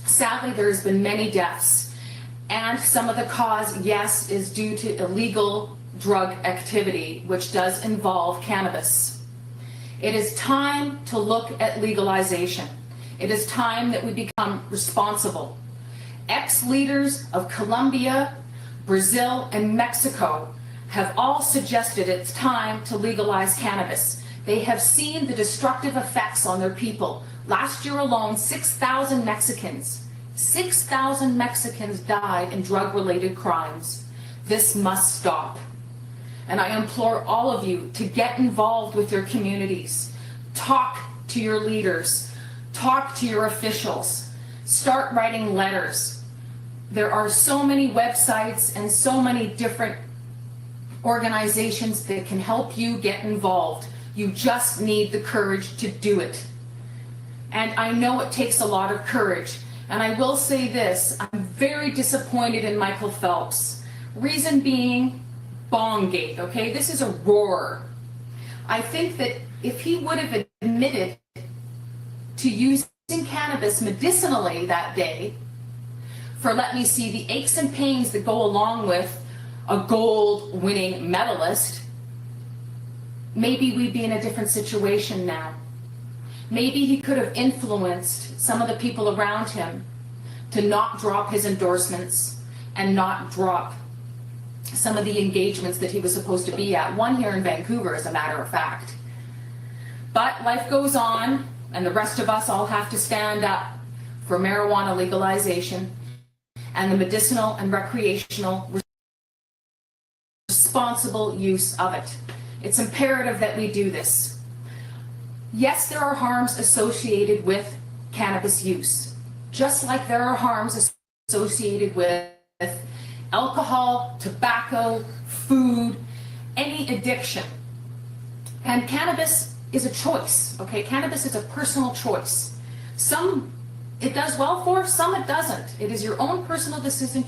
Sadly, there's been many deaths, and some of the cause, yes, is due to illegal drug activity, which does involve cannabis. It is time to look at legalization. It is time that we become responsible. Ex-leaders of Colombia, Brazil, and Mexico have all suggested it's time to legalize cannabis. They have seen the destructive effects on their people. Last year alone, 6,000 Mexicans died in drug-related crimes. This must stop. And I implore all of you to get involved with your communities. Talk to your leaders. Talk to your officials. Start writing letters. There are so many websites and so many different organizations that can help you get involved. You just need the courage to do it. And I know it takes a lot of courage. And I will say this, I'm very disappointed in Michael Phelps. Reason being, Bonggate, okay? This is a roar. I think that if he would have admitted to using cannabis medicinally that day, for, let me see, the aches and pains that go along with a gold-winning medalist, maybe we'd be in a different situation now. Maybe he could have influenced some of the people around him to not drop his endorsements and not drop some of the engagements that he was supposed to be at. One here in Vancouver, as a matter of fact. But life goes on, and the rest of us all have to stand up for marijuana legalization and the medicinal and recreational responsible use of it. It's imperative that we do this. Yes, there are harms associated with cannabis use, just like there are harms associated with alcohol, tobacco, food, any addiction. And cannabis is a choice, okay? Cannabis is a personal choice. Some it does well for, some it doesn't. It is your own personal decision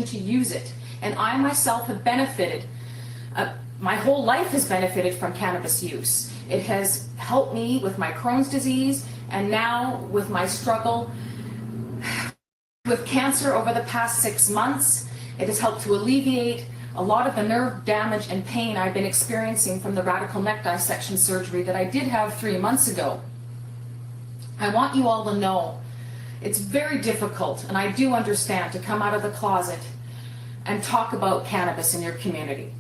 to use it. And I myself have benefited. My whole life has benefited from cannabis use. It has helped me with my Crohn's disease, and now with my struggle with cancer over the past 6 months. It has helped to alleviate a lot of the nerve damage and pain I've been experiencing from the radical neck dissection surgery that I did have 3 months ago. I want you all to know it's very difficult, and I do understand, to come out of the closet and talk about cannabis in your community.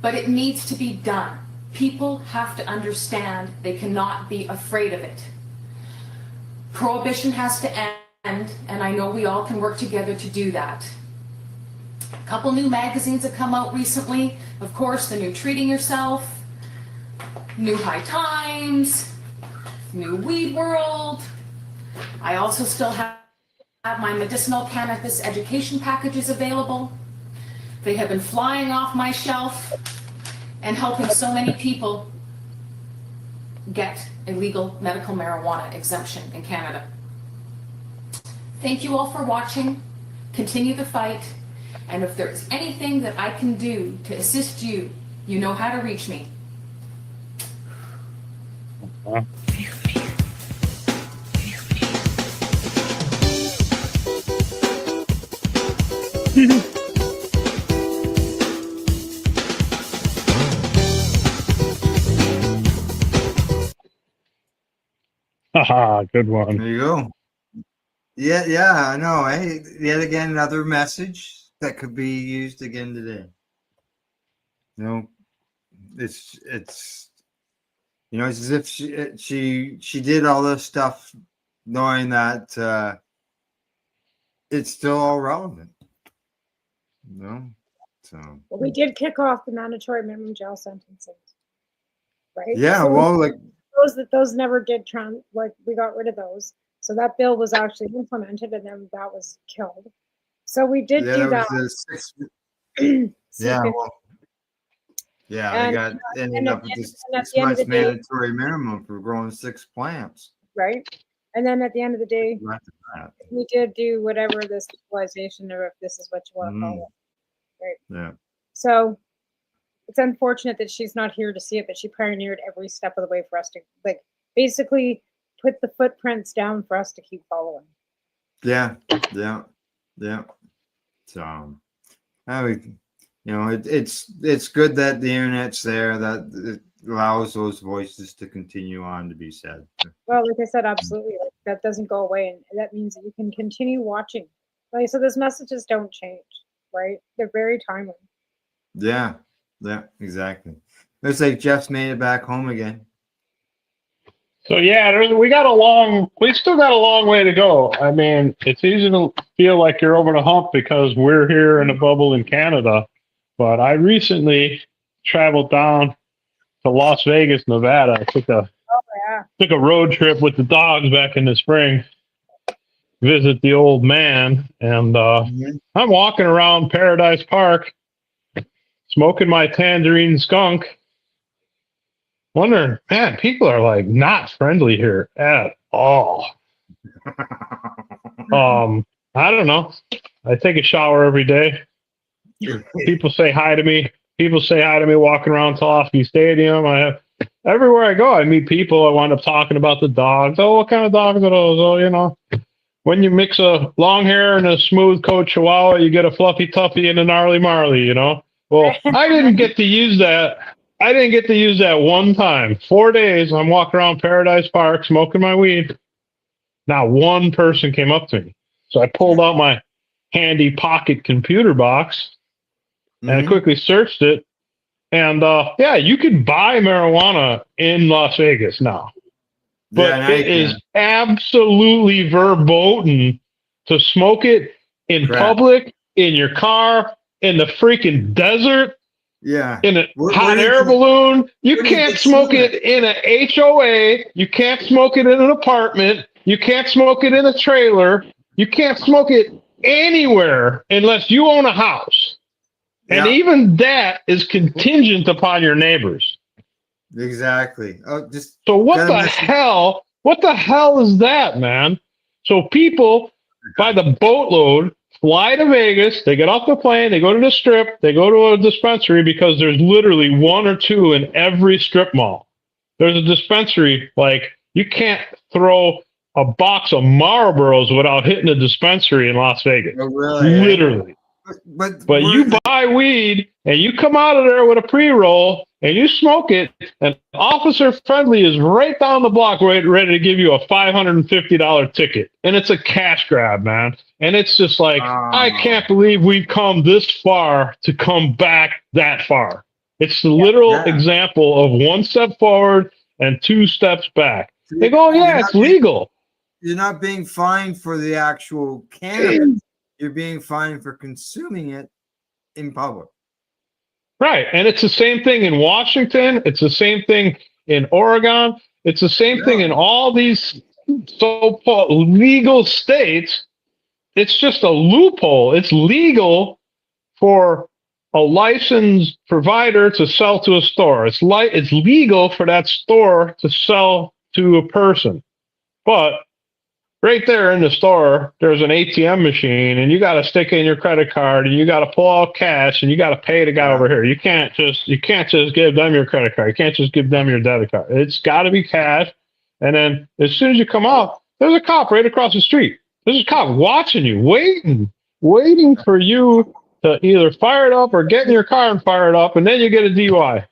But it needs to be done. People have to understand they cannot be afraid of it. Prohibition has to end, and I know we all can work together to do that. A couple new magazines have come out recently. Of course, the new Treating Yourself, New High Times, New Weed World. I also still have my medicinal cannabis education packages available. They have been flying off my shelf and helping so many people get a legal medical marijuana exemption in Canada. Thank you all for watching. Continue the fight. And if there's anything that I can do to assist you, you know how to reach me. Haha, good one. There you go. Yeah, I know. Hey, yet again, another message that could be used again today. You know, it's you know, it's as if she did all this stuff knowing that it's still all relevant. You know, so. Well, we did kick off the mandatory minimum jail sentences, right? Yeah, So well, like those never did like we got rid of those. So that bill was actually implemented, and then that was killed. So we did do that. Yeah, well, yeah, And, they got ended up with this 6 months mandatory minimum for growing 6 plants. Right. And then at the end of the day, Right to that. we did do whatever this legalization, or if this is what you want to call it. Right. Yeah. So it's unfortunate that she's not here to see it, but she pioneered every step of the way for us to, like, basically put the footprints down for us to keep following. Yeah. So, you know, it's good that the internet's there, that it allows those voices to continue on to be said. Well, like I said, absolutely. Like, that doesn't go away, and that means that you can continue watching. Like, so those messages don't change, right? They're very timely. Yeah, exactly. Looks like Jeff's made it back home again. So yeah, we still got a long way to go. I mean, it's easy to feel like you're over the hump because we're here in a bubble in Canada. But I recently traveled down to Las Vegas, Nevada. I took a road trip with the dogs back in the spring, visit the old man, and I'm walking around Paradise Park, smoking my tangerine skunk, wondering, man, people are like not friendly here at all. I don't know. I take a shower every day. People say hi to me. People say hi to me walking around Toffee Stadium. Everywhere I go, I meet people. I wind up talking about the dogs. Oh, what kind of dogs are those? Oh, you know, when you mix a long hair and a smooth coat Chihuahua, you get a fluffy Tuffy and a gnarly Marley, you know? Well, I didn't get to use that. I didn't get to use that one time. 4 days, I'm walking around Paradise Park smoking my weed. Not one person came up to me. So I pulled out my handy pocket computer box and I quickly searched it. And yeah, you can buy marijuana in Las Vegas now. But it is absolutely verboten to smoke it in public, in your car, in the freaking desert. Yeah. In a What hot is air it? balloon. You What is can't the smoke human? it in a HOA. You can't smoke it in an apartment. You can't smoke it in a trailer. You can't smoke it anywhere unless you own a house. And Yeah, even that is contingent upon your neighbors. exactly. Oh, just So what gotta the message. hell? What the hell is that, man? So people by the boatload fly to Vegas, they get off the plane, they go to the strip, they go to a dispensary because there's literally one or two in every strip mall. There's a dispensary, like you can't throw a box of Marlboros without hitting a dispensary in Las Vegas. Oh, really? Literally. But you buy weed and you come out of there with a pre-roll and you smoke it, and Officer Friendly is right down the block ready to give you a $550 ticket. And it's a cash grab, man. And it's just like, I can't believe we've come this far to come back that far. It's the literal example of one step forward and two steps back. They go, yeah, it's legal. You're not being fined for the actual cannabis. You're being fined for consuming it in public. Right. And it's the same thing in Washington. It's the same thing in Oregon. It's the same thing in all these so-called legal states. It's just a loophole. It's legal for a licensed provider to sell to a store. It's legal for that store to sell to a person. But right there in the store, there's an ATM machine, and you got to stick in your credit card, and you got to pull out cash, and you got to pay the guy over here. You can't just give them your credit card. You can't just give them your debit card. It's got to be cash. And then as soon as you come out, there's a cop right across the street. There's a cop watching you, waiting for you to either fire it up or get in your car and fire it up, and then you get a DUI.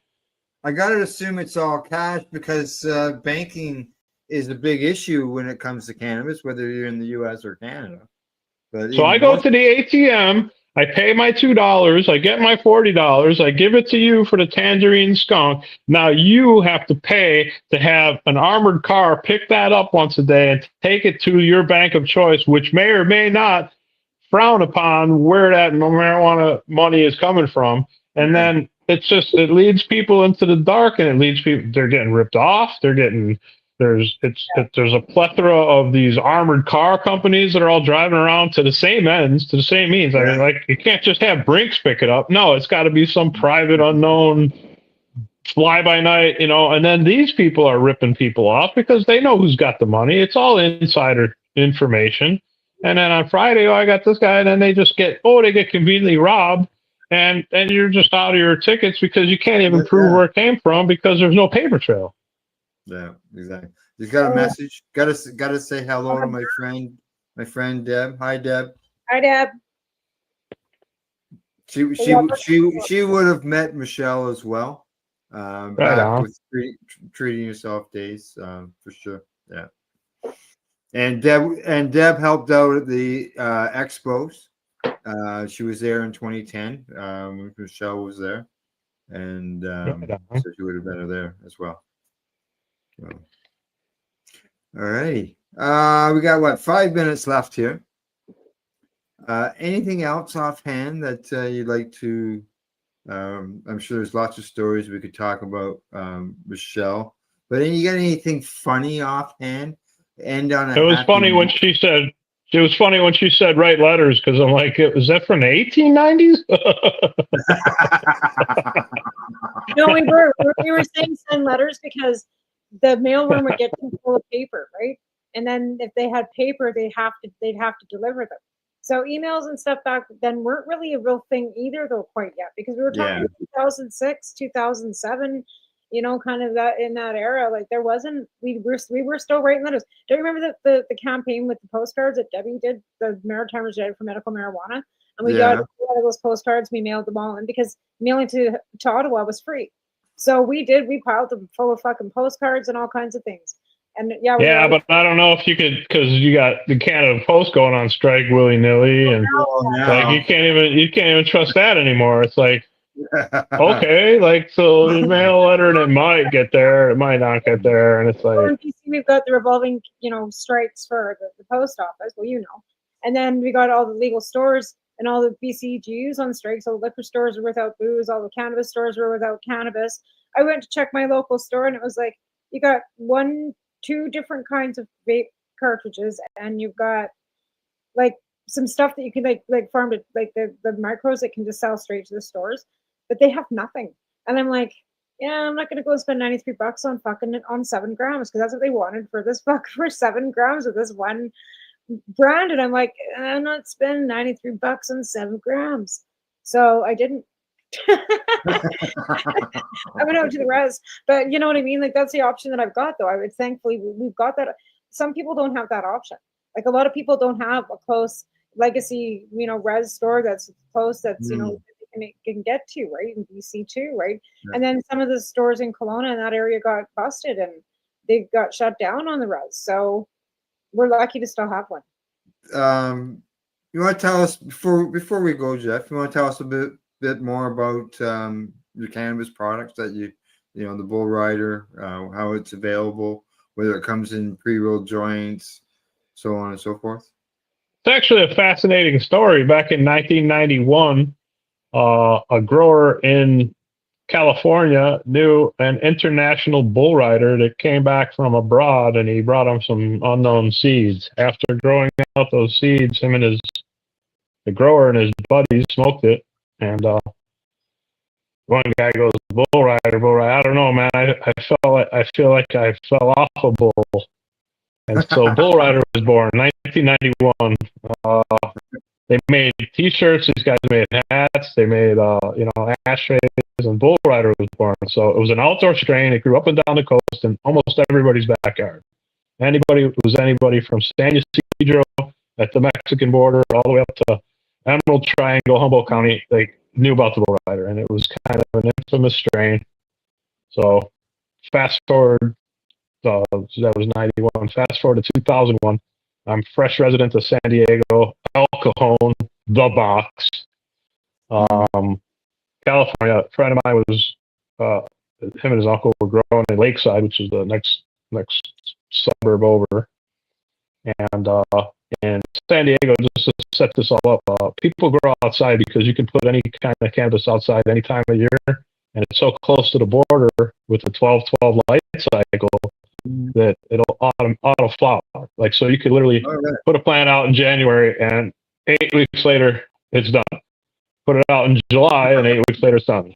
I got to assume it's all cash because banking is a big issue when it comes to cannabis, whether you're in the U.S. or Canada. But So I go to the ATM, I pay my $2, I get my $40, I give it to you for the tangerine skunk. Now you have to pay to have an armored car pick that up once a day and take it to your bank of choice, which may or may not frown upon where that marijuana money is coming from. And then it leads people into the dark, and it leads people, they're getting ripped off. There's a plethora of these armored car companies that are all driving around to the same ends, to the same means. I mean, like, you can't just have Brinks pick it up. No, it's got to be some private, unknown, fly by night, and then these people are ripping people off because they know who's got the money. It's all insider information. And then on Friday, I got this guy, and then they get conveniently robbed, and you're just out of your tickets because you can't even prove where it came from because there's no paper trail. Yeah, exactly. You got a message. Got to say hello to my friend Deb. Hi, Deb. Hi, Deb. She would have met Michelle as well. Back with treating yourself days, for sure. Yeah. And Deb helped out at the expos. She was there in 2010 when Michelle was there, and so she would have been there as well. So, all righty. We got 5 minutes left here. Anything else offhand that you'd like to? I'm sure there's lots of stories we could talk about, Michelle. But you got anything funny offhand? End on a. It was funny when she said. It was funny when she said write letters, because I'm like, is that from the 1890s? No, we were saying send letters because the mailroom would get too full of paper, right? And then if they had paper, they'd have to deliver them. So emails and stuff back then weren't really a real thing either, though, quite yet, because we were talking 2006, 2007, kind of that in that era. Like there wasn't, we were still writing letters. Do you remember the campaign with the postcards that Debbie did, the Maritimers United for Medical Marijuana? And we got a lot of those postcards, we mailed them all in because mailing to Ottawa was free. So we piled them full of fucking postcards and all kinds of things. And but I don't know if you could, because you got the Canada Post going on strike willy nilly, and like you can't even trust that anymore. It's like, okay, like, so you mail a letter and it might get there, it might not get there, and it's like. In BC, we've got the revolving, strikes for the post office. Well, and then we got all the legal stores and all the BCGs on strike. So liquor stores were without booze, all the cannabis stores were without cannabis. I went to check my local store, and it was like, you got 2 different kinds of vape cartridges, and you've got like some stuff that you can like farm to, like the micros that can just sell straight to the stores, but they have nothing. And I'm like, yeah, I'm not gonna go spend $93 on fucking on 7 grams, because that's what they wanted for this fuck for 7 grams of this one brand. And I'm like, I'm not spending $93 on 7 grams. So I didn't. I went out to the res, but you know what I mean? Like, that's the option that I've got, though. I would thankfully we've got that. Some people don't have that option. Like, a lot of people don't have a close legacy, res store that's close, that's, can get to, right? In BC too, right? Yeah. And then some of the stores in Kelowna in that area got busted and they got shut down on the res. So we're lucky to still have one. You want to tell us before we go, Jeff, you want to tell us a bit more about your cannabis products that the Bull Rider, how it's available, whether it comes in pre-rolled joints, so on and so forth? It's actually a fascinating story. Back in 1991, a grower in California knew an international bull rider that came back from abroad, and he brought him some unknown seeds. After growing out those seeds, the grower and his buddies smoked it, and one guy goes, bull rider. I don't know, man. I feel like I fell off a bull. And so Bull Rider was born in 1991. They made T-shirts. These guys made hats. They made, ashtrays. And Bull Rider was born. So it was an outdoor strain. It grew up and down the coast in almost everybody's backyard. Anybody from San Ysidro at the Mexican border all the way up to Emerald Triangle, Humboldt County, they knew about the Bull Rider. And it was kind of an infamous strain. So fast forward. That was 91. Fast forward to 2001. I'm fresh resident of San Diego, El Cajon, the box. California. A friend of mine was, him and his uncle were growing in Lakeside, which is the next suburb over. And in San Diego, just to set this all up, people grow outside because you can put any kind of cannabis outside any time of year. And it's so close to the border with the 12-12 light cycle that it'll auto flower. Like, so you could literally put a plant out in January and 8 weeks later it's done. Put it out in July and 8 weeks later it's done.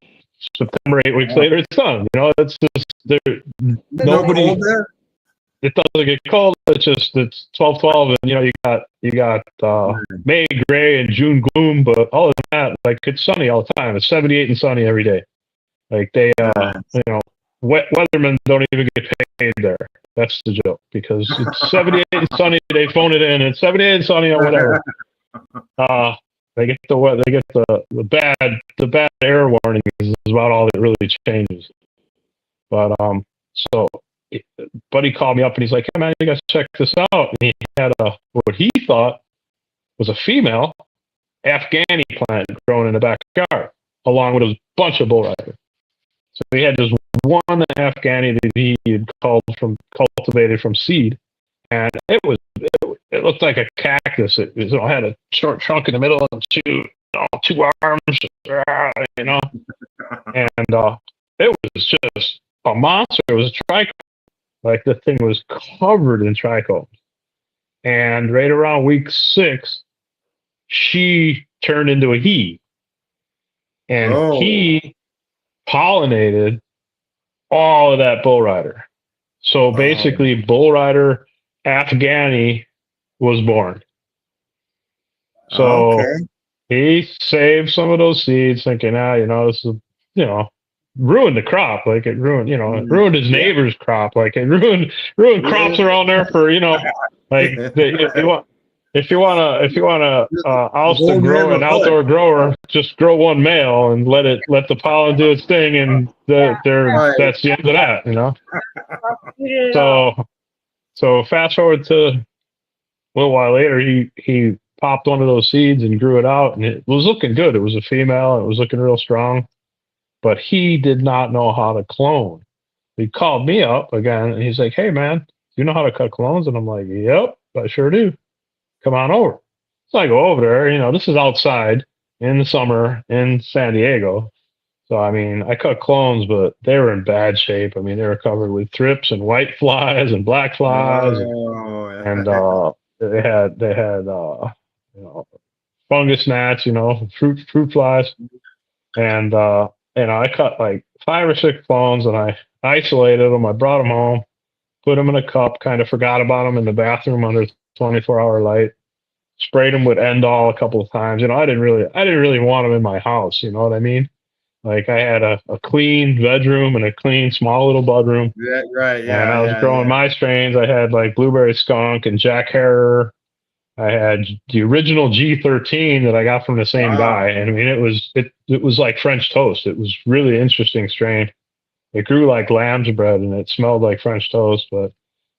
September, 8 weeks later it's done. It's just nobody. It doesn't get cold. It's 12-12, and you got May gray and June gloom, but other than that, like, it's sunny all the time. It's 78 and sunny every day. Like, they weathermen don't even get paid there. That's the joke, because it's 78 and sunny. They phone it in. It's 78 and sunny or whatever. They get the bad air warnings is about all that really changes. But so buddy called me up and he's like, "Hey man, you guys check this out." And he had what he thought was a female Afghani plant growing in the backyard, along with a bunch of bull riders. So he had just one Afghani that he had cultivated from seed, and it looked like a cactus. It had a short trunk in the middle and two arms, and it was just a monster. It was a trichome. Like, the thing was covered in trichomes. And right around week 6, she turned into a he, and he pollinated all of that bull rider. So basically, bull rider Afghani was born. So he saved some of those seeds, thinking, this is, ruined the crop. Like, it ruined, it ruined his neighbor's crop. Like, it ruined crops around there for, like, if you wanna oust an outdoor grower, just grow one male and let the pollen do its thing, and that's the end of that. So fast forward to a little while later, he popped one of those seeds and grew it out, and it was looking good. It was a female, and it was looking real strong, but he did not know how to clone. He called me up again, and he's like, "Hey man, do you know how to cut clones?" And I'm like, "Yep, I sure do. Come on over." So I go over there, this is outside in the summer in San Diego. So, I mean, I cut clones, but they were in bad shape. I mean, they were covered with thrips and white flies and black flies. Oh, And they had fungus gnats, fruit flies. And, I cut like 5 or 6 clones and I isolated them. I brought them home, put them in a cup, kind of forgot about them in the bathroom under 24-hour light, sprayed them with Endol a couple of times. I didn't really want them in my house. You know what I mean? Like I had a clean bedroom and a clean small little bedroom. Yeah, right. And I was Yeah. growing my strains. I had like blueberry skunk and Jack Harrer. I had the original G13 that I got from the same guy. And I mean, it was like French toast. It was really interesting strain. It grew like lamb's bread and it smelled like French toast, but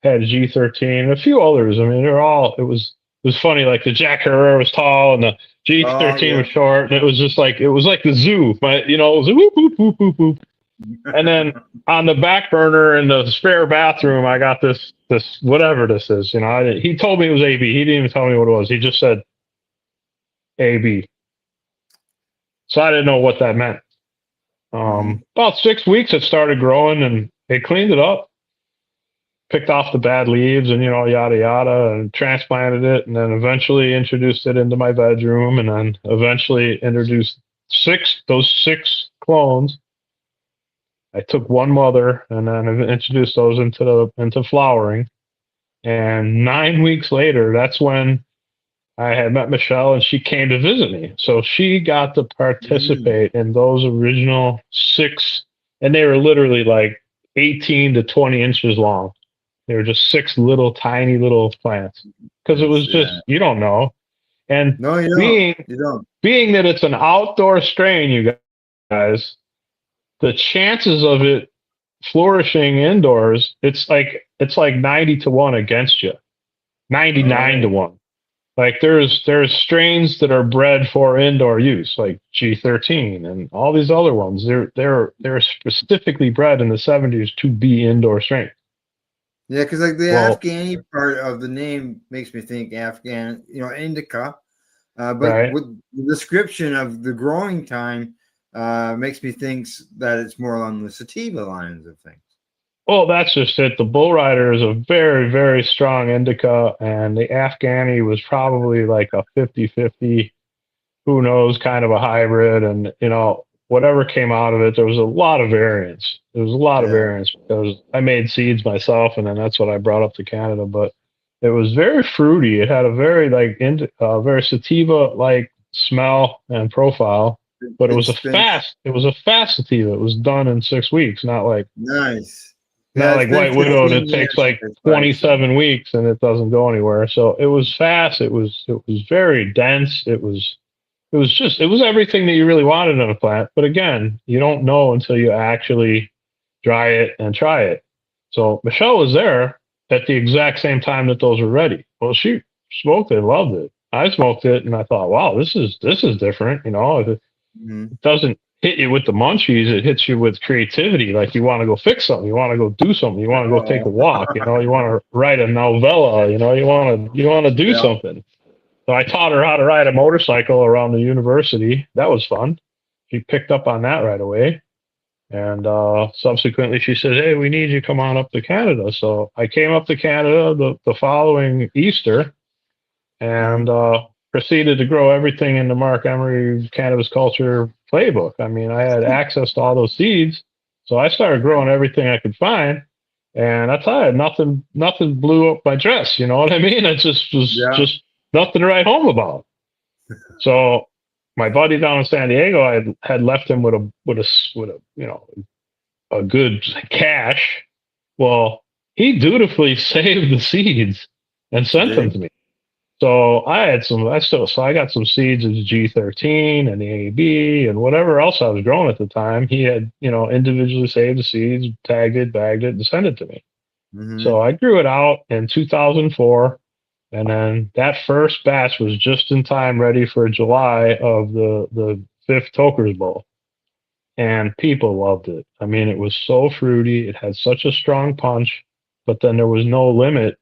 had G13 and a few others. I mean, it was funny. Like the Jack Herrera was tall and the G13 was short. And it was like the zoo, but it was a whoop, whoop, whoop, whoop, whoop. And then on the back burner in the spare bathroom, I got this whatever this is. He told me it was AB. He didn't even tell me what it was. He just said AB. So I didn't know what that meant. About 6 weeks, it started growing, and they cleaned it up, picked off the bad leaves, and yada yada, and transplanted it, and then eventually introduced it into my bedroom, and then eventually introduced those six clones. I took one mother and then introduced those into flowering. And 9 weeks later, that's when I had met Michelle and she came to visit me. So she got to participate in those original 6, and they were literally like 18 to 20 inches long. They were just 6 little tiny little plants because it was just, you don't know. And no, you don't. Being that it's an outdoor strain, you guys, the chances of it flourishing indoors, it's like 90 to 1 against you. 99 to 1. Like there's strains that are bred for indoor use, like G13 and all these other ones. They're specifically bred in the 70s to be indoor strains. Yeah, because like the Afghani part of the name makes me think Afghan, indica. But with the description of the growing time makes me think that it's more along the sativa lines of things. Well, that's just it. The Bull Rider is a very, very strong indica, and the Afghani was probably like a 50-50, who knows, kind of a hybrid. And, whatever came out of it, there was a lot of variance. There was a lot of variance because I made seeds myself, and then that's what I brought up to Canada. But it was very fruity. It had a very, very sativa-like smell and profile. But it was a fast sativa. It was done in 6 weeks, not like nice. Not like White Widow that takes like 27 weeks and it doesn't go anywhere. So it was fast. It was very dense. It was everything that you really wanted in a plant. But again, you don't know until you actually dry it and try it. So Michelle was there at the exact same time that those were ready. Well, she smoked it, loved it. I smoked it and I thought, wow, this is different. It doesn't hit you with the munchies, it hits you with creativity. Like you want to go fix something, you want to go do something, you want to go take a walk, you want to write a novella, you want to do something. So I taught her how to ride a motorcycle around the university. That was fun. She picked up on that right away. And subsequently she said, hey, we need you to come on up to Canada. So I came up to Canada the following Easter and proceeded to grow everything in the Mark Emery cannabis culture playbook. I mean, I had access to all those seeds, so I started growing everything I could find. And I tell you, nothing blew up my dress. You know what I mean? It just was just nothing to write home about. So my buddy down in San Diego, I had left him with a good cash. Well, he dutifully saved the seeds and sent them to me. So I got some seeds of the G13 and the AB and whatever else I was growing at the time. He had, individually saved the seeds, tagged it, bagged it, and sent it to me. So I grew it out in 2004. And then that first batch was just in time ready for July of the 5th Toker's Bowl. And people loved it. I mean, it was so fruity. It had such a strong punch, but then there was no limit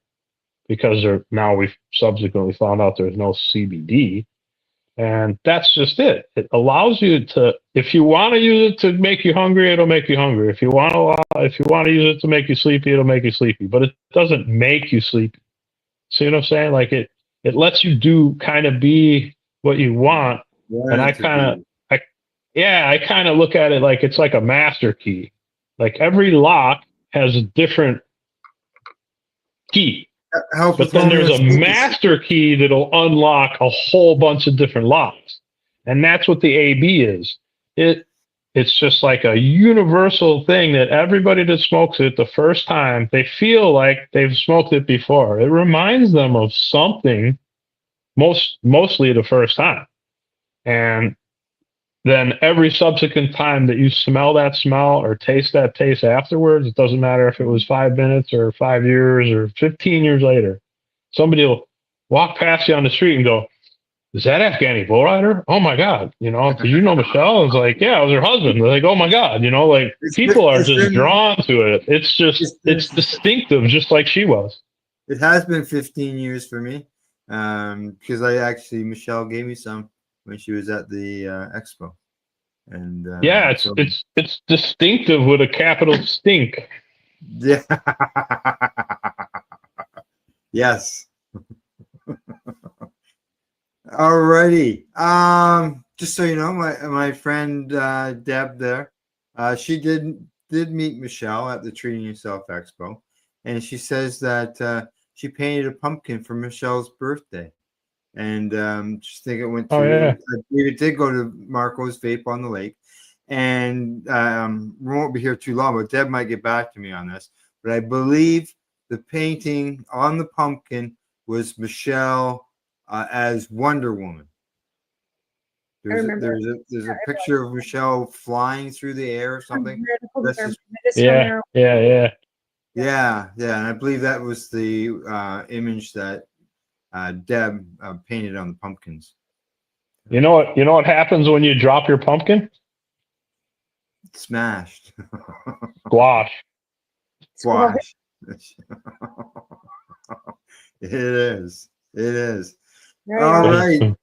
because now we've subsequently found out there's no CBD. And that's just it. It allows you to, if you want to use it to make you hungry, it'll make you hungry. If you want to use it to make you sleepy, it'll make you sleepy. But it doesn't make you sleepy. See what I'm saying? Like it lets you do kind of be what you want. And I kind of look at it like it's like a master key. Like every lock has a different key. But then there's a master key that'll unlock a whole bunch of different locks. And that's what the AB is. It's just like a universal thing that everybody that smokes it the first time, they feel like they've smoked it before. It reminds them of something mostly the first time. And then every subsequent time that you smell that smell or taste that taste afterwards, it doesn't matter if it was 5 minutes or 5 years or 15 years later, somebody will walk past you on the street and go, "Is that Afghani bull rider? Oh my God. Did you know Michelle?" It's like, "Yeah, I was her husband." They're like, "Oh my God." Like people are just drawn to it. It's distinctive, just like she was. It has been 15 years for me. Because Michelle gave me some when she was at the expo. And yeah, it's distinctive with a capital stink. Yeah. Yes. Alrighty. Just so you know, my friend Deb there, she did meet Michelle at the Treating Yourself Expo, and she says that she painted a pumpkin for Michelle's birthday. And just think it went to, I believe it did go to Marco's Vape on the Lake. And we won't be here too long, but Deb might get back to me on this. But I believe the painting on the pumpkin was Michelle as Wonder Woman. There's a picture of Michelle flying through the air or something. Yeah. And I believe that was the image that Deb painted on the pumpkins. You know what happens when you drop your pumpkin? Smashed. Squash. It is. All right.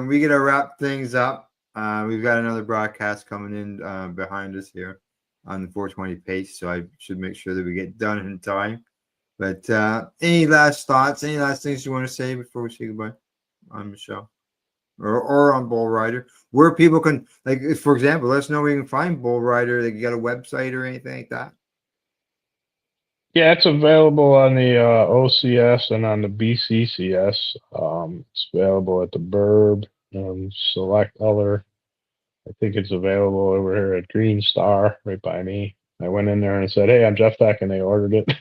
We gotta wrap things up. We've got another broadcast coming in behind us here on the 420 pace, so I should make sure that we get done in time. But any last thoughts, any last things you want to say before we say goodbye on Michelle or on Bull Rider, where people can, like, for example, let us know where you can find Bull Rider. Like, you got a website or anything like that? Yeah, it's available on the OCS and on the BCCS. It's available at the Burb and select other. I think it's available over here at Green Star right by me. I went in there and said, "Hey, I'm Jeff Beck," and they ordered it.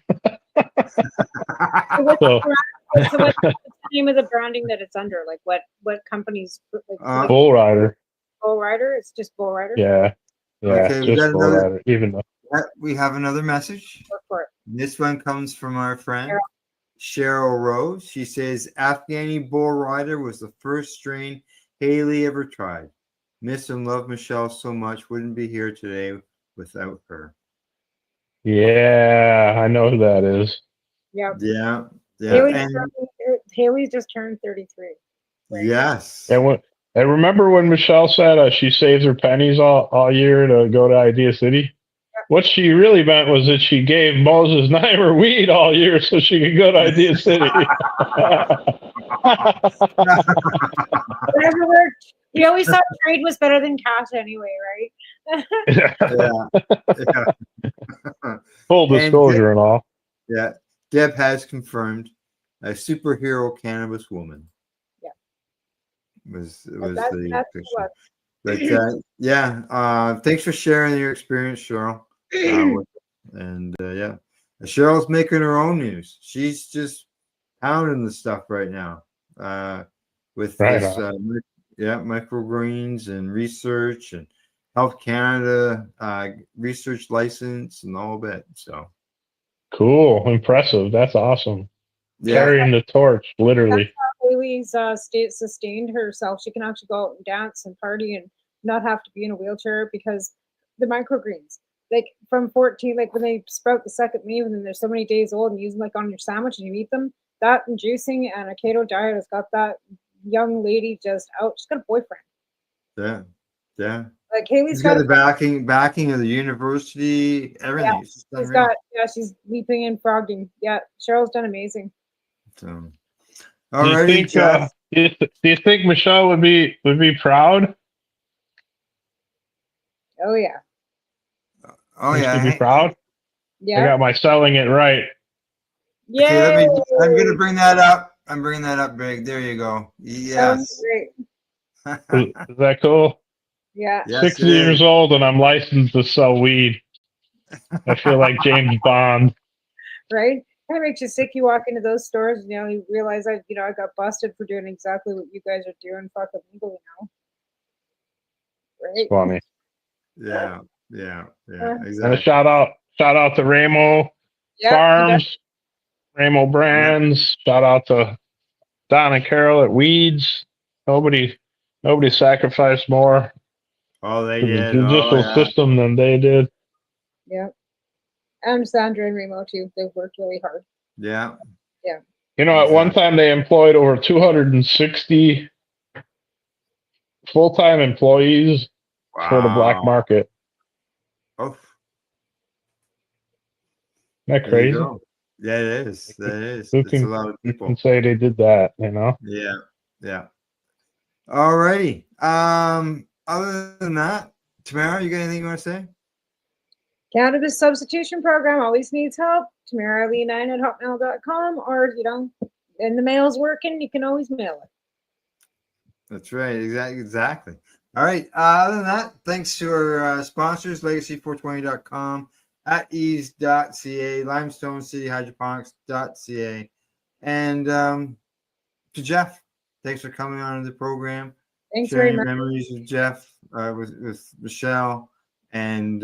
What's the name of the branding that it's under? Like what companies? Like, Bull Rider. Bull Rider. It's just Bull Rider. Yeah. Okay, just Bull Rider. Even though we have another message. Go for it. This one comes from our friend Cheryl Rose. She says, "Afghani Bull Rider was the first strain Haley ever tried. Miss and love Michelle so much. Wouldn't be here today without her." Yeah, I know who that is. Yeah. Haley's just turned 33. Right? Yes. And remember when Michelle said she saves her pennies all year to go to Idea City? What she really meant was that she gave Moses Neimer weed all year so she could go to Idea City. Whatever worked. We always thought trade was better than cash anyway, right? Yeah. Full disclosure and all. Yeah. Deb has confirmed a superhero cannabis woman. Yeah. Was the picture. But thanks for sharing your experience, Cheryl. And Cheryl's making her own news. She's just pounding the stuff right now with this microgreens and research and Health Canada research license and all of it. So cool, impressive. That's awesome. Yeah. Carrying the torch, literally. That's how Haley's sustained herself. She can actually go out and dance and party and not have to be in a wheelchair because the microgreens. like from 14, like when they sprout the second leaf and then they're so many days old and you use them like on your sandwich and you eat them. That and juicing and a keto diet has got that young lady just out. She's got a boyfriend. Yeah. Yeah. Like Haley's She's got the a backing of the university, everything. yeah, It's just she's unreal. got she's leaping and frogging. Yeah, Cheryl's done amazing. So, Do you alrighty, think Jeff. do you think Michelle would be proud? Oh yeah. Oh Think yeah. she'd be proud? I Yeah. got my selling it right. Okay, Yay! I'm gonna bring that up. I'm bringing that up big. There you go. Yes. Great. Is that cool? Yeah. Yes, 60 it is. years old and I'm licensed to sell weed. I feel like James Bond. Right? Kind of makes you sick. You walk into those stores and you realize I got busted for doing exactly what you guys are doing, fucking legally now. Right? It's funny. Yeah. Yeah. Yeah. Uh, And a Exactly. shout out to Ramo Yeah, Farms, Ramo Brands. Shout out to Don and Carol at Weeds. Nobody sacrificed more Oh, they to the did. Oh, judicial yeah. system than they did. Yeah. And Sandra and Remo too. They've worked really hard. Yeah. Yeah. You know, at one Exactly. time they employed over 260 full-time employees for the black Wow. market. Oh, Isn't that there you crazy? go. Yeah, it is. That is. Who It's a can, lot of who people. can say they did that, you know? Yeah. Yeah. Alrighty. Other than that, Tamara, you got anything you want to say? Cannabis substitution program always needs help. TamaraLee9@hotmail.com, or and the mail's working, you can always mail it. That's right. Exactly. All right. Other than that, thanks to our sponsors, legacy420.com, at ease.ca, limestone city hydroponics.ca, and to Jeff. Thanks for coming on the program. Thanks sharing very your much. memories with Jeff, with Michelle, and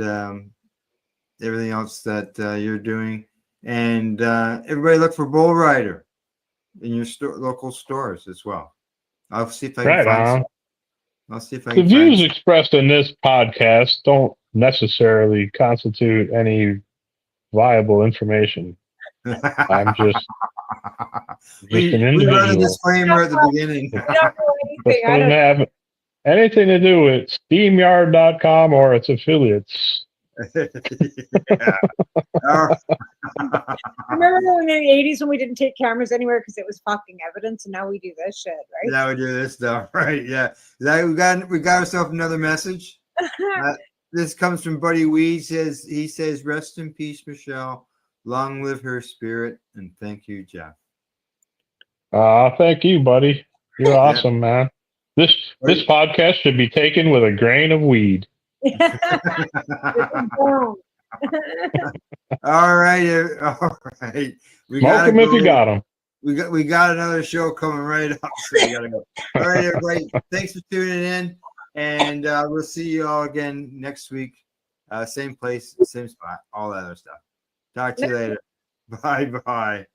everything else that you're doing. And everybody look for Bull Rider in your local stores as well. I'll see if I can Right find on. some. I'll see if I The can find views some. expressed in this podcast don't necessarily constitute any viable information. I'm just an we run a individual. disclaimer at the beginning. I don't know This anything. I doesn't don't have anything to do with SteamYard.com or its affiliates. Yeah. remember in the 80s when we didn't take cameras anywhere because it was fucking evidence, and now we do this shit, right? Yeah, we do this stuff, right? Yeah, we got ourselves another message. This comes from Buddy Weed. He says, "Rest in peace, Michelle. Long live her spirit, and thank you, Jeff." Thank you, buddy. You're awesome, man. This podcast should be taken with a grain of weed. All right, all right. We Smoke gotta them if go. you got them. We got another show coming right up, so we gotta go. All right, everybody. Thanks for tuning in, and we'll see you all again next week. Same place, same spot, all that other stuff. Talk to you later. Bye.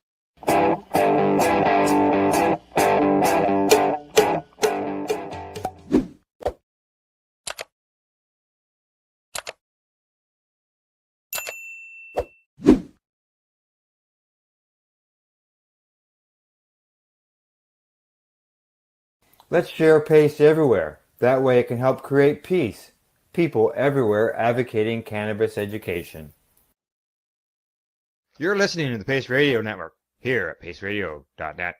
Let's share PACE everywhere. That way it can help create peace. People everywhere advocating cannabis education. You're listening to the Pace Radio Network here at paceradio.net.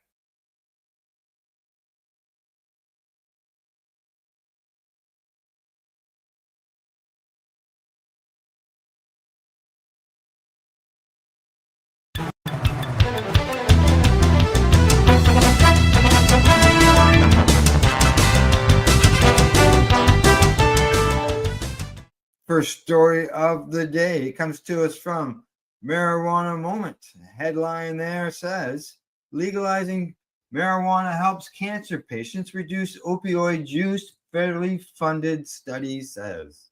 First story of the day comes to us from Marijuana Moment. Headline there says, legalizing marijuana helps cancer patients reduce opioid use, federally funded study says.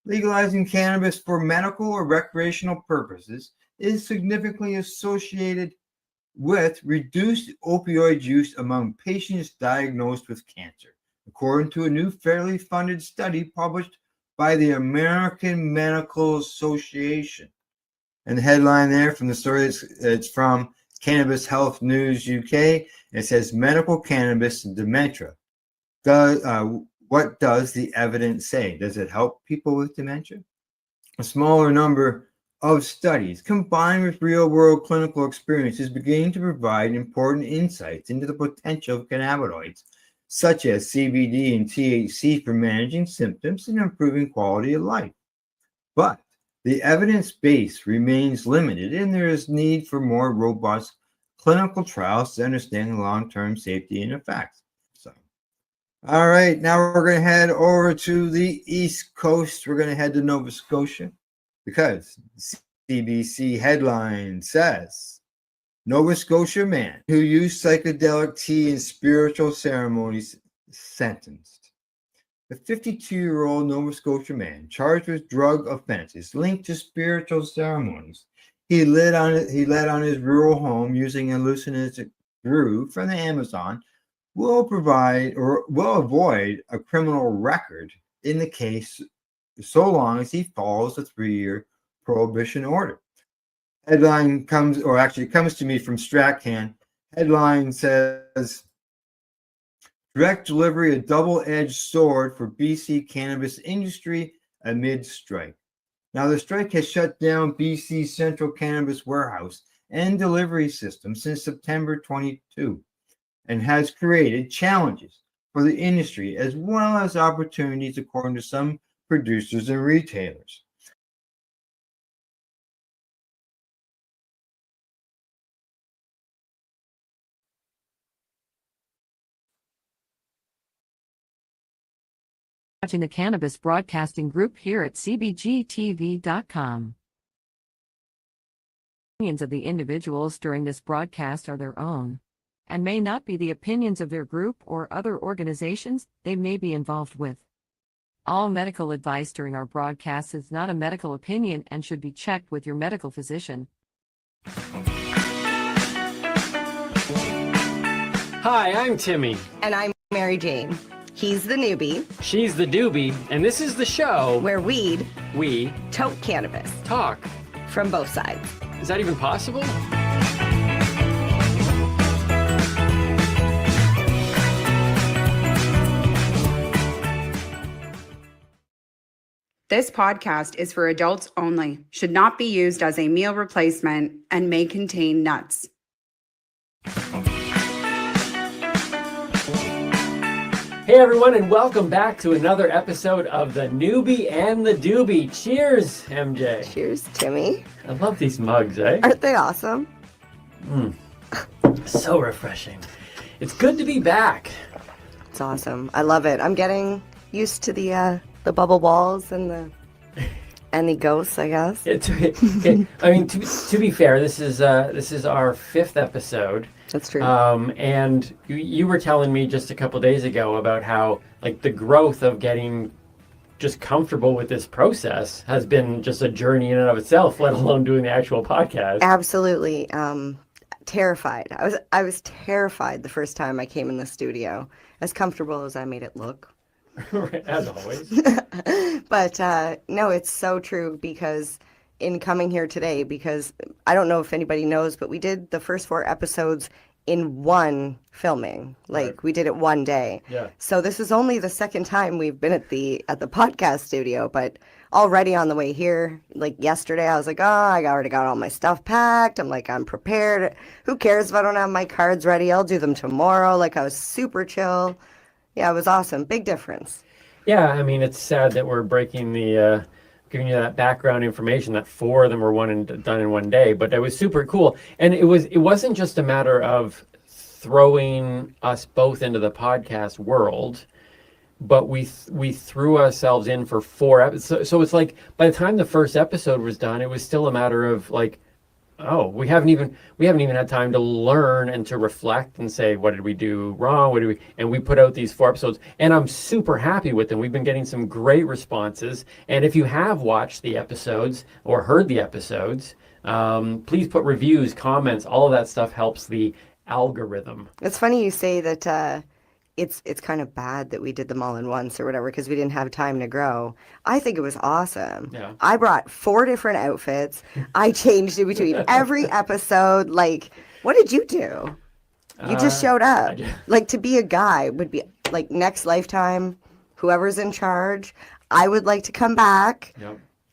Legalizing cannabis for medical or recreational purposes is significantly associated with reduced opioid use among patients diagnosed with cancer, according to a new federally funded study published by the American Medical Association. And the headline there from the story, it's from Cannabis Health News UK. It says, medical cannabis and dementia. What does the evidence say? Does it help people with dementia? A smaller number of studies combined with real-world clinical experience is beginning to provide important insights into the potential of cannabinoids, such as CBD and THC, for managing symptoms and improving quality of life. But the evidence base remains limited, and there is need for more robust clinical trials to understand the long-term safety and effects. So, all right, now we're going to head over to the East Coast. We're going to head to Nova Scotia because CBC headline says, Nova Scotia man who used psychedelic tea in spiritual ceremonies sentenced. The 52-year-old Nova Scotia man charged with drug offenses linked to spiritual ceremonies. He led on his rural home using hallucinogenic brew from the Amazon. Will avoid a criminal record in the case so long as he follows a 3-year prohibition order. Headline comes to me from StratCan. Headline says, direct delivery, a double-edged sword for BC cannabis industry amid strike. Now, the strike has shut down BC's central cannabis warehouse and delivery system since September 22 and has created challenges for the industry as well as opportunities, according to some producers and retailers. Watching the Cannabis Broadcasting Group here at cbgtv.com. Opinions of the individuals during this broadcast are their own and may not be the opinions of their group or other organizations they may be involved with. All medical advice during our broadcast is not a medical opinion and should be checked with your medical physician. Hi, I'm Timmy. And I'm Mary Jane. He's the newbie. She's the doobie, and this is the show where we toke cannabis. Talk. From both sides. Is that even possible? This podcast is for adults only, should not be used as a meal replacement, and may contain nuts. Hey everyone, and welcome back to another episode of The Newbie and the Doobie. Cheers, MJ. Cheers, Timmy. I love these mugs, eh? Aren't they awesome? So refreshing. It's good to be back. It's awesome. I love it. I'm getting used to the bubble walls and the ghosts, I guess. I mean, to be fair, this is our 5th episode. That's true. And you were telling me just a couple days ago about how like the growth of getting just comfortable with this process has been just a journey in and of itself, let alone doing the actual podcast. Absolutely. Terrified. I was terrified the first time I came in the studio, as comfortable as I made it look. As always. But no, it's so true, because in coming here today, because I don't know if anybody knows, but we did the first 4 episodes in one filming. Like we did it one day. Yeah. So this is only the second time we've been at the podcast studio, but already on the way here, like yesterday, I was like, oh, I already got all my stuff packed. I'm like, I'm prepared. Who cares if I don't have my cards ready? I'll do them tomorrow. Like I was super chill. Yeah, it was awesome. Big difference. Yeah, I mean, it's sad that we're breaking the, giving you that background information that 4 of them were done in one day, but it was super cool. And it wasn't just a matter of throwing us both into the podcast world, but we threw ourselves in for 4 episodes. So it's like by the time the first episode was done, it was still a matter of like, oh, we haven't even had time to learn and to reflect and say, what did we do wrong? And we put out these 4 episodes, and I'm super happy with them. We've been getting some great responses. And if you have watched the episodes or heard the episodes, please put reviews, comments, all of that stuff helps the algorithm. It's funny you say that it's kind of bad that we did them all in once or whatever because we didn't have time to grow. I think it was awesome. Yeah. I brought 4 different outfits. I changed in between every episode. Like, what did you do? You just showed up. Like, to be a guy would be like next lifetime, whoever's in charge, I would like to come back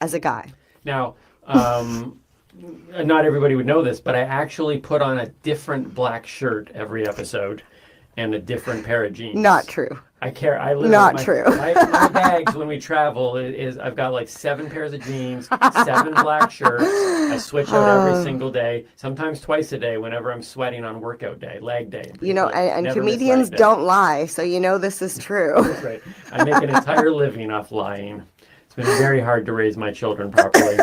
as a guy. Now, not everybody would know this, but I actually put on a different black shirt every episode and a different pair of jeans. Not true. I care. I live Not my, true. my bags when we travel is I've got like 7 pairs of jeans, 7 black shirts. I switch out every single day, sometimes twice a day whenever I'm sweating on workout day, leg day. You know, and Never miss comedians leg day. don't lie, so you know this is true. That's right. I make an entire living off lying. It's been very hard to raise my children properly.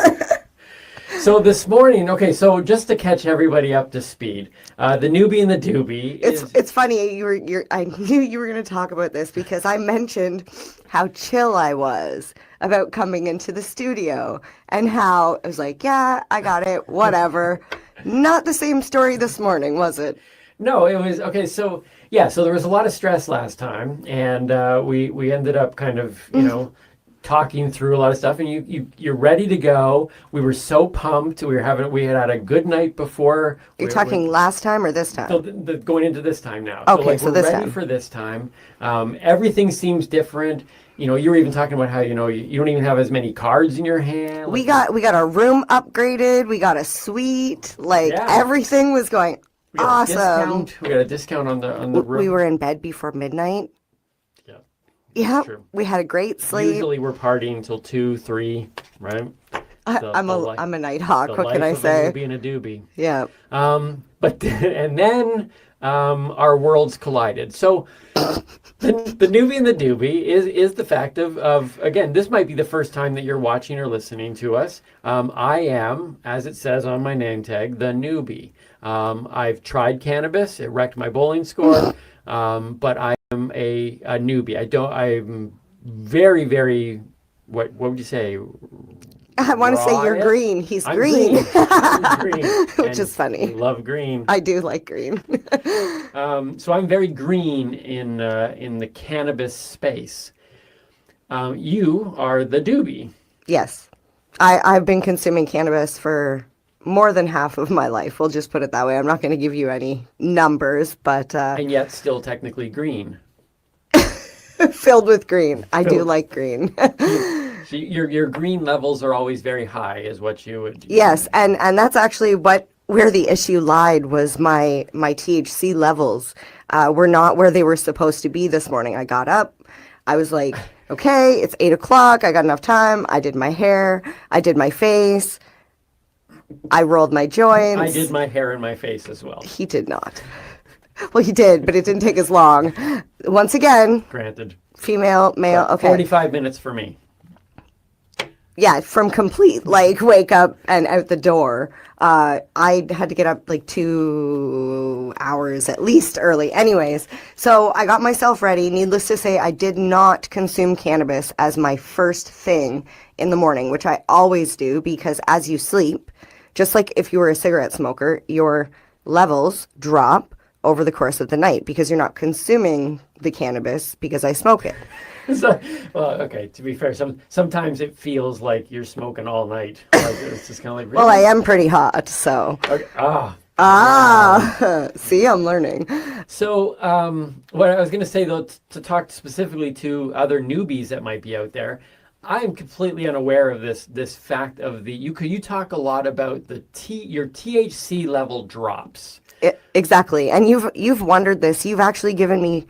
So this morning, okay, so just to catch everybody up to speed, the newbie and the doobie. It's funny. I knew you were going to talk about this because I mentioned how chill I was about coming into the studio and how I was like, yeah, I got it, whatever. Not the same story this morning, was it? No, it was okay. So yeah, so there was a lot of stress last time, and we ended up kind of talking through a lot of stuff, and you're ready to go. We were so pumped. We had a good night before. You're talking last time or this time? So going into this time now. Okay, so this we're ready time. for this time. Everything seems different. You were even talking about how you don't even have as many cards in your hand. We got our room upgraded. We got a suite. Like everything was going awesome. We got a discount on the room. We were in bed before midnight. Yeah, we had a great sleep. Usually we're partying till 2, 3, right? I'm a night hawk. What can I say? Being a doobie. Yeah. But then our worlds collided. So the newbie and the doobie is the fact of again, this might be the first time that you're watching or listening to us. I am, as it says on my name tag, the newbie. I've tried cannabis. It wrecked my bowling score. But I am a newbie. I'm very, very, what would you say? I want to say you're green. He's green. I'm green. Which is funny. I love green. I do like green. So I'm very green in the cannabis space. You are the doobie. Yes. I've been consuming cannabis for more than half of my life. We'll just put it that way. I'm not going to give you any numbers, but... and yet still technically green. Filled with green. I do like green. So your green levels are always very high, is what you would... Yes, and that's actually where the issue lied, was my THC levels were not where they were supposed to be this morning. I got up. I was like, okay, it's 8 o'clock. I got enough time. I did my hair. I did my face. I rolled my joints. I did my hair and my face as well. He did not. Well, he did, but it didn't take as long. Once again. Granted. Female, male, okay. 45 minutes for me. Yeah, from complete, wake up and out the door. I had to get up 2 hours at least early. Anyways, so I got myself ready. Needless to say, I did not consume cannabis as my first thing in the morning, which I always do, because as you sleep, just like if you were a cigarette smoker, your levels drop over the course of the night because you're not consuming the cannabis because I smoke it. So, well, okay, to be fair, sometimes it feels like you're smoking all night. It's just kind of like, really? Well, I am pretty hot, so. Okay. See, I'm learning. So what I was going to say, though, to talk specifically to other newbies that might be out there, I'm completely unaware of this fact of you talk a lot about your THC level drops. Exactly, and you've wondered this. You've actually given me,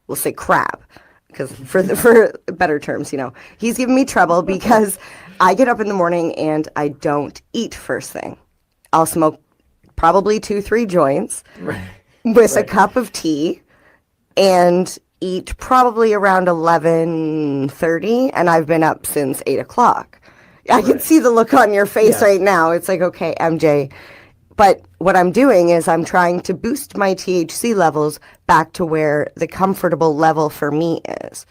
we'll say, crap, because for better terms, he's giving me trouble because I get up in the morning and I don't eat first thing. I'll smoke probably 2-3 joints with a cup of tea and eat probably around 11:30, and I've been up since 8 o'clock. I can see the look on your face right now. It's like, okay, MJ. But what I'm doing is I'm trying to boost my THC levels back to where the comfortable level for me is.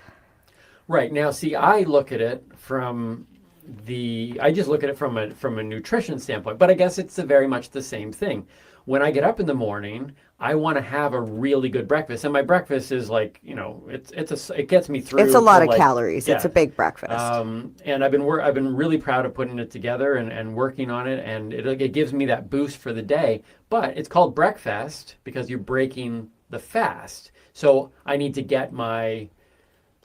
Right. Now, see, I look at it from a nutrition standpoint, but I guess it's very much the same thing. when I get up in the morning, I want to have a really good breakfast, and my breakfast is like, it gets me through. It's a lot of like, calories. yeah. It's a big breakfast. And I've been really proud of putting it together and working on it, and it gives me that boost for the day. But it's called breakfast because you're breaking the fast. So I need to get my.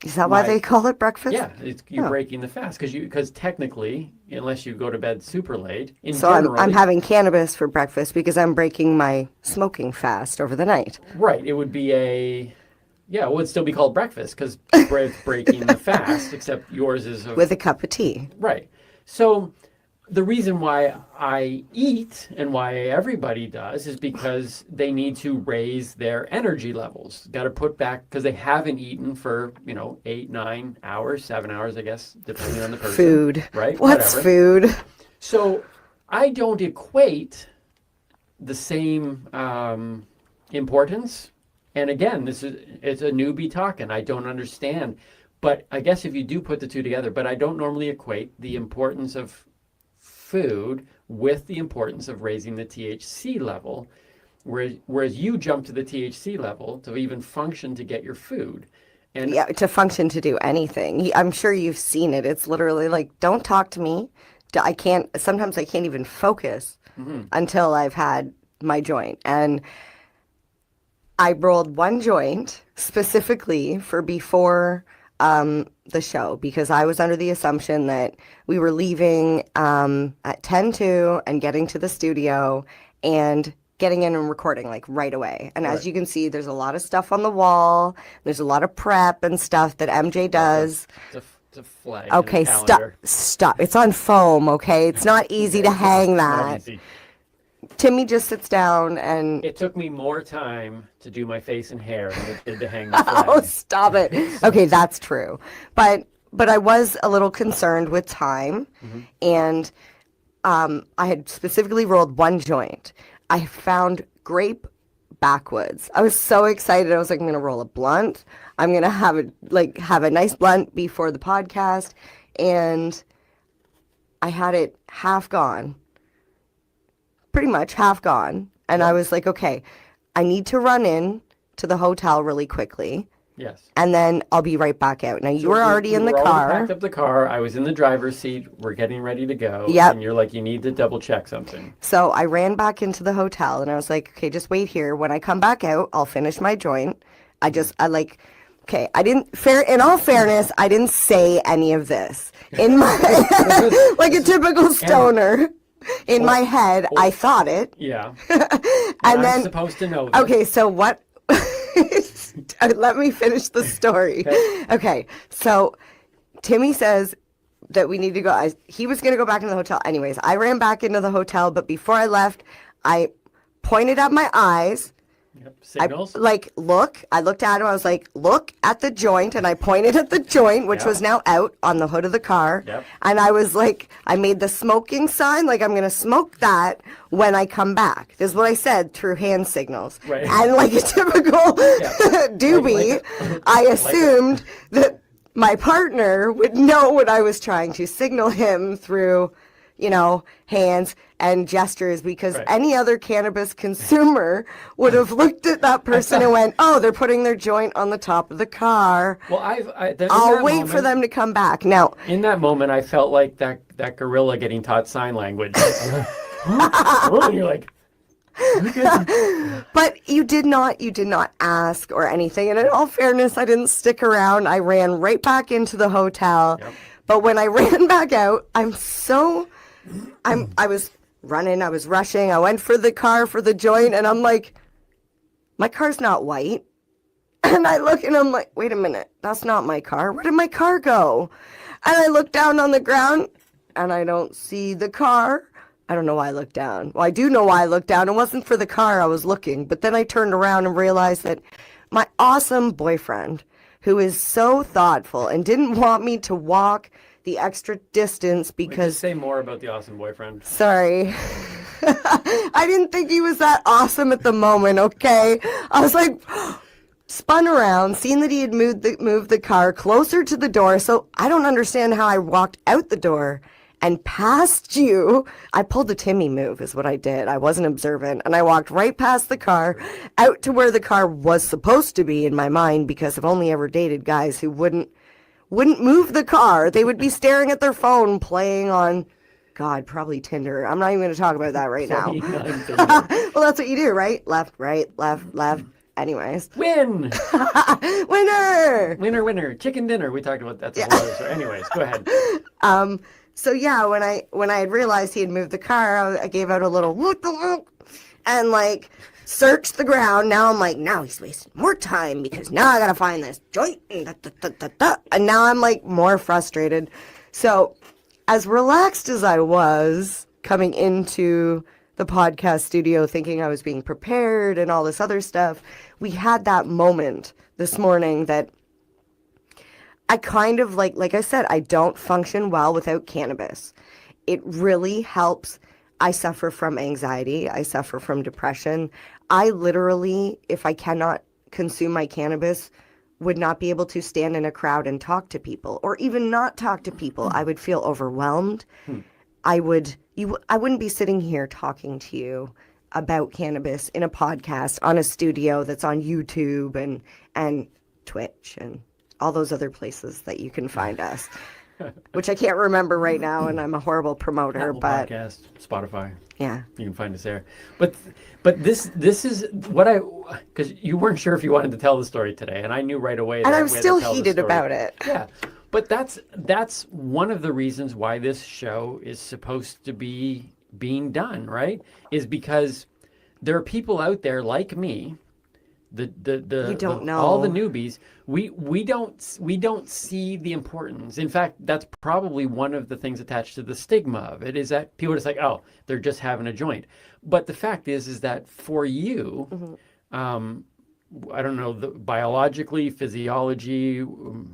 Is that why they call it breakfast? Yeah, you're breaking the fast because technically, unless you go to bed super late, I'm having cannabis for breakfast because I'm breaking my smoking fast over the night. Right, it would be it would still be called breakfast because it's breaking the fast, except yours is with a cup of tea. Right. So the reason why I eat and why everybody does is because they need to raise their energy levels. Got to put back because they haven't eaten for 8, 9 hours, 7 hours, I guess, depending on the person. Food. Right. What's Whatever. food? So I don't equate the same importance. And again, it's a newbie talking. I don't understand. But I guess if you do put the two together, but I don't normally equate the importance of food with the importance of raising the THC level, whereas you jump to the THC level to even function to get your food. And to function to do anything. I'm sure you've seen it. It's literally like, don't talk to me. Sometimes I can't even focus until I've had my joint. And I rolled one joint specifically for before the show because I was under the assumption that we were leaving at 10:02 and getting to the studio and getting in and recording like right away. And as you can see, there's a lot of stuff on the wall. There's a lot of prep and stuff that MJ does. It's a flag. Okay, stop. It's on foam, okay? It's not easy to hang that. Timmy just sits down and... It took me more time to do my face and hair than it did to hang the flag. Oh, stop it. Okay, that's true. But I was a little concerned with time, and I had specifically rolled one joint. I found grape backwoods. I was so excited. I was like, I'm going to roll a blunt. I'm going to have a nice blunt before the podcast, and I had it half gone. Pretty much half gone. And I was like, okay, I need to run in to the hotel really quickly. Yes. And then I'll be right back out. Now, you were already in the car. I packed up the car. I was in the driver's seat. We're getting ready to go. Yep. And you're like, you need to double check something. So I ran back into the hotel and I was like, okay, just wait here. When I come back out, I'll finish my joint. In all fairness, I didn't say any of this. In my, like a typical stoner. In my head, I thought it. Yeah. And then I'm supposed to know this. Okay, so what? Let me finish the story. Okay, so Timmy says that we need to go. He was going to go back into the hotel. Anyways, I ran back into the hotel, but before I left, I pointed at my eyes. Yep. Signals. Look. I looked at him. I was like, look at the joint. And I pointed at the joint, which was now out on the hood of the car. Yep. And I was like, I made the smoking sign, like I'm going to smoke that when I come back. This is what I said through hand signals. Right. And like a typical doobie, I assumed that my partner would know what I was trying to signal him through, hands and gestures, because any other cannabis consumer would have looked at that person and went, oh, they're putting their joint on the top of the car. Well, I'll wait for them to come back. Now, in that moment, I felt like that gorilla getting taught sign language. You're like, but you did not ask or anything. And in all fairness, I didn't stick around. I ran right back into the hotel. Yep. But when I ran back out, I was running, I was rushing, I went for the car for the joint, and I'm like, my car's not white. And I look and I'm like, wait a minute, that's not my car. Where did my car go? And I look down on the ground and I don't see the car. I don't know why I looked down. Well, I do know why I looked down. It wasn't for the car I was looking. But then I turned around and realized that my awesome boyfriend, who is so thoughtful and didn't want me to walk the extra distance because... Say more about the awesome boyfriend. Sorry. I didn't think he was that awesome at the moment, okay? I was like, spun around, seen that he had moved the car closer to the door, so I don't understand how I walked out the door and past you. I pulled a Timmy move is what I did. I wasn't observant, and I walked right past the car out to where the car was supposed to be in my mind, because I've only ever dated guys who wouldn't move the car. They would be staring at their phone playing on, God, probably Tinder. I'm not even going to talk about that right now. Well, that's what you do, right? Left, right, left, left. Anyways. Win! Winner! Winner. Chicken dinner. We talked about that. That's a whole other story. Anyways, go ahead. So yeah, when I had realized he had moved the car, I gave out a little what the fuck, and like searched the ground. Now I'm like, now he's wasting more time because now I gotta find this joint, and now I'm like more frustrated. So as relaxed as I was coming into the podcast studio thinking I was being prepared and all this other stuff, we had that moment this morning that I kind of like I said, I don't function well without cannabis. It really helps. I suffer from anxiety. I suffer from depression. I literally, if I cannot consume my cannabis, would not be able to stand in a crowd and talk to people, or even not talk to people. I would feel overwhelmed. I wouldn't be sitting here talking to you about cannabis in a podcast on a studio that's on YouTube and Twitch and all those other places that you can find us, which I can't remember right now, and I'm a horrible promoter. Apple but Podcast, Spotify. Yeah, you can find us there. But this is what because you weren't sure if you wanted to tell the story today, and I knew right away. And that I'm we had to still tell the heated story. about it. Yeah, but that's one of the reasons why this show is supposed to be being done, right? Is because there are people out there like me, You don't know. all the newbies. We don't see the importance. In fact, that's probably one of the things attached to the stigma of it, is that people are just like, oh, they're just having a joint. But the fact is that for you, I don't know, biologically, physiology,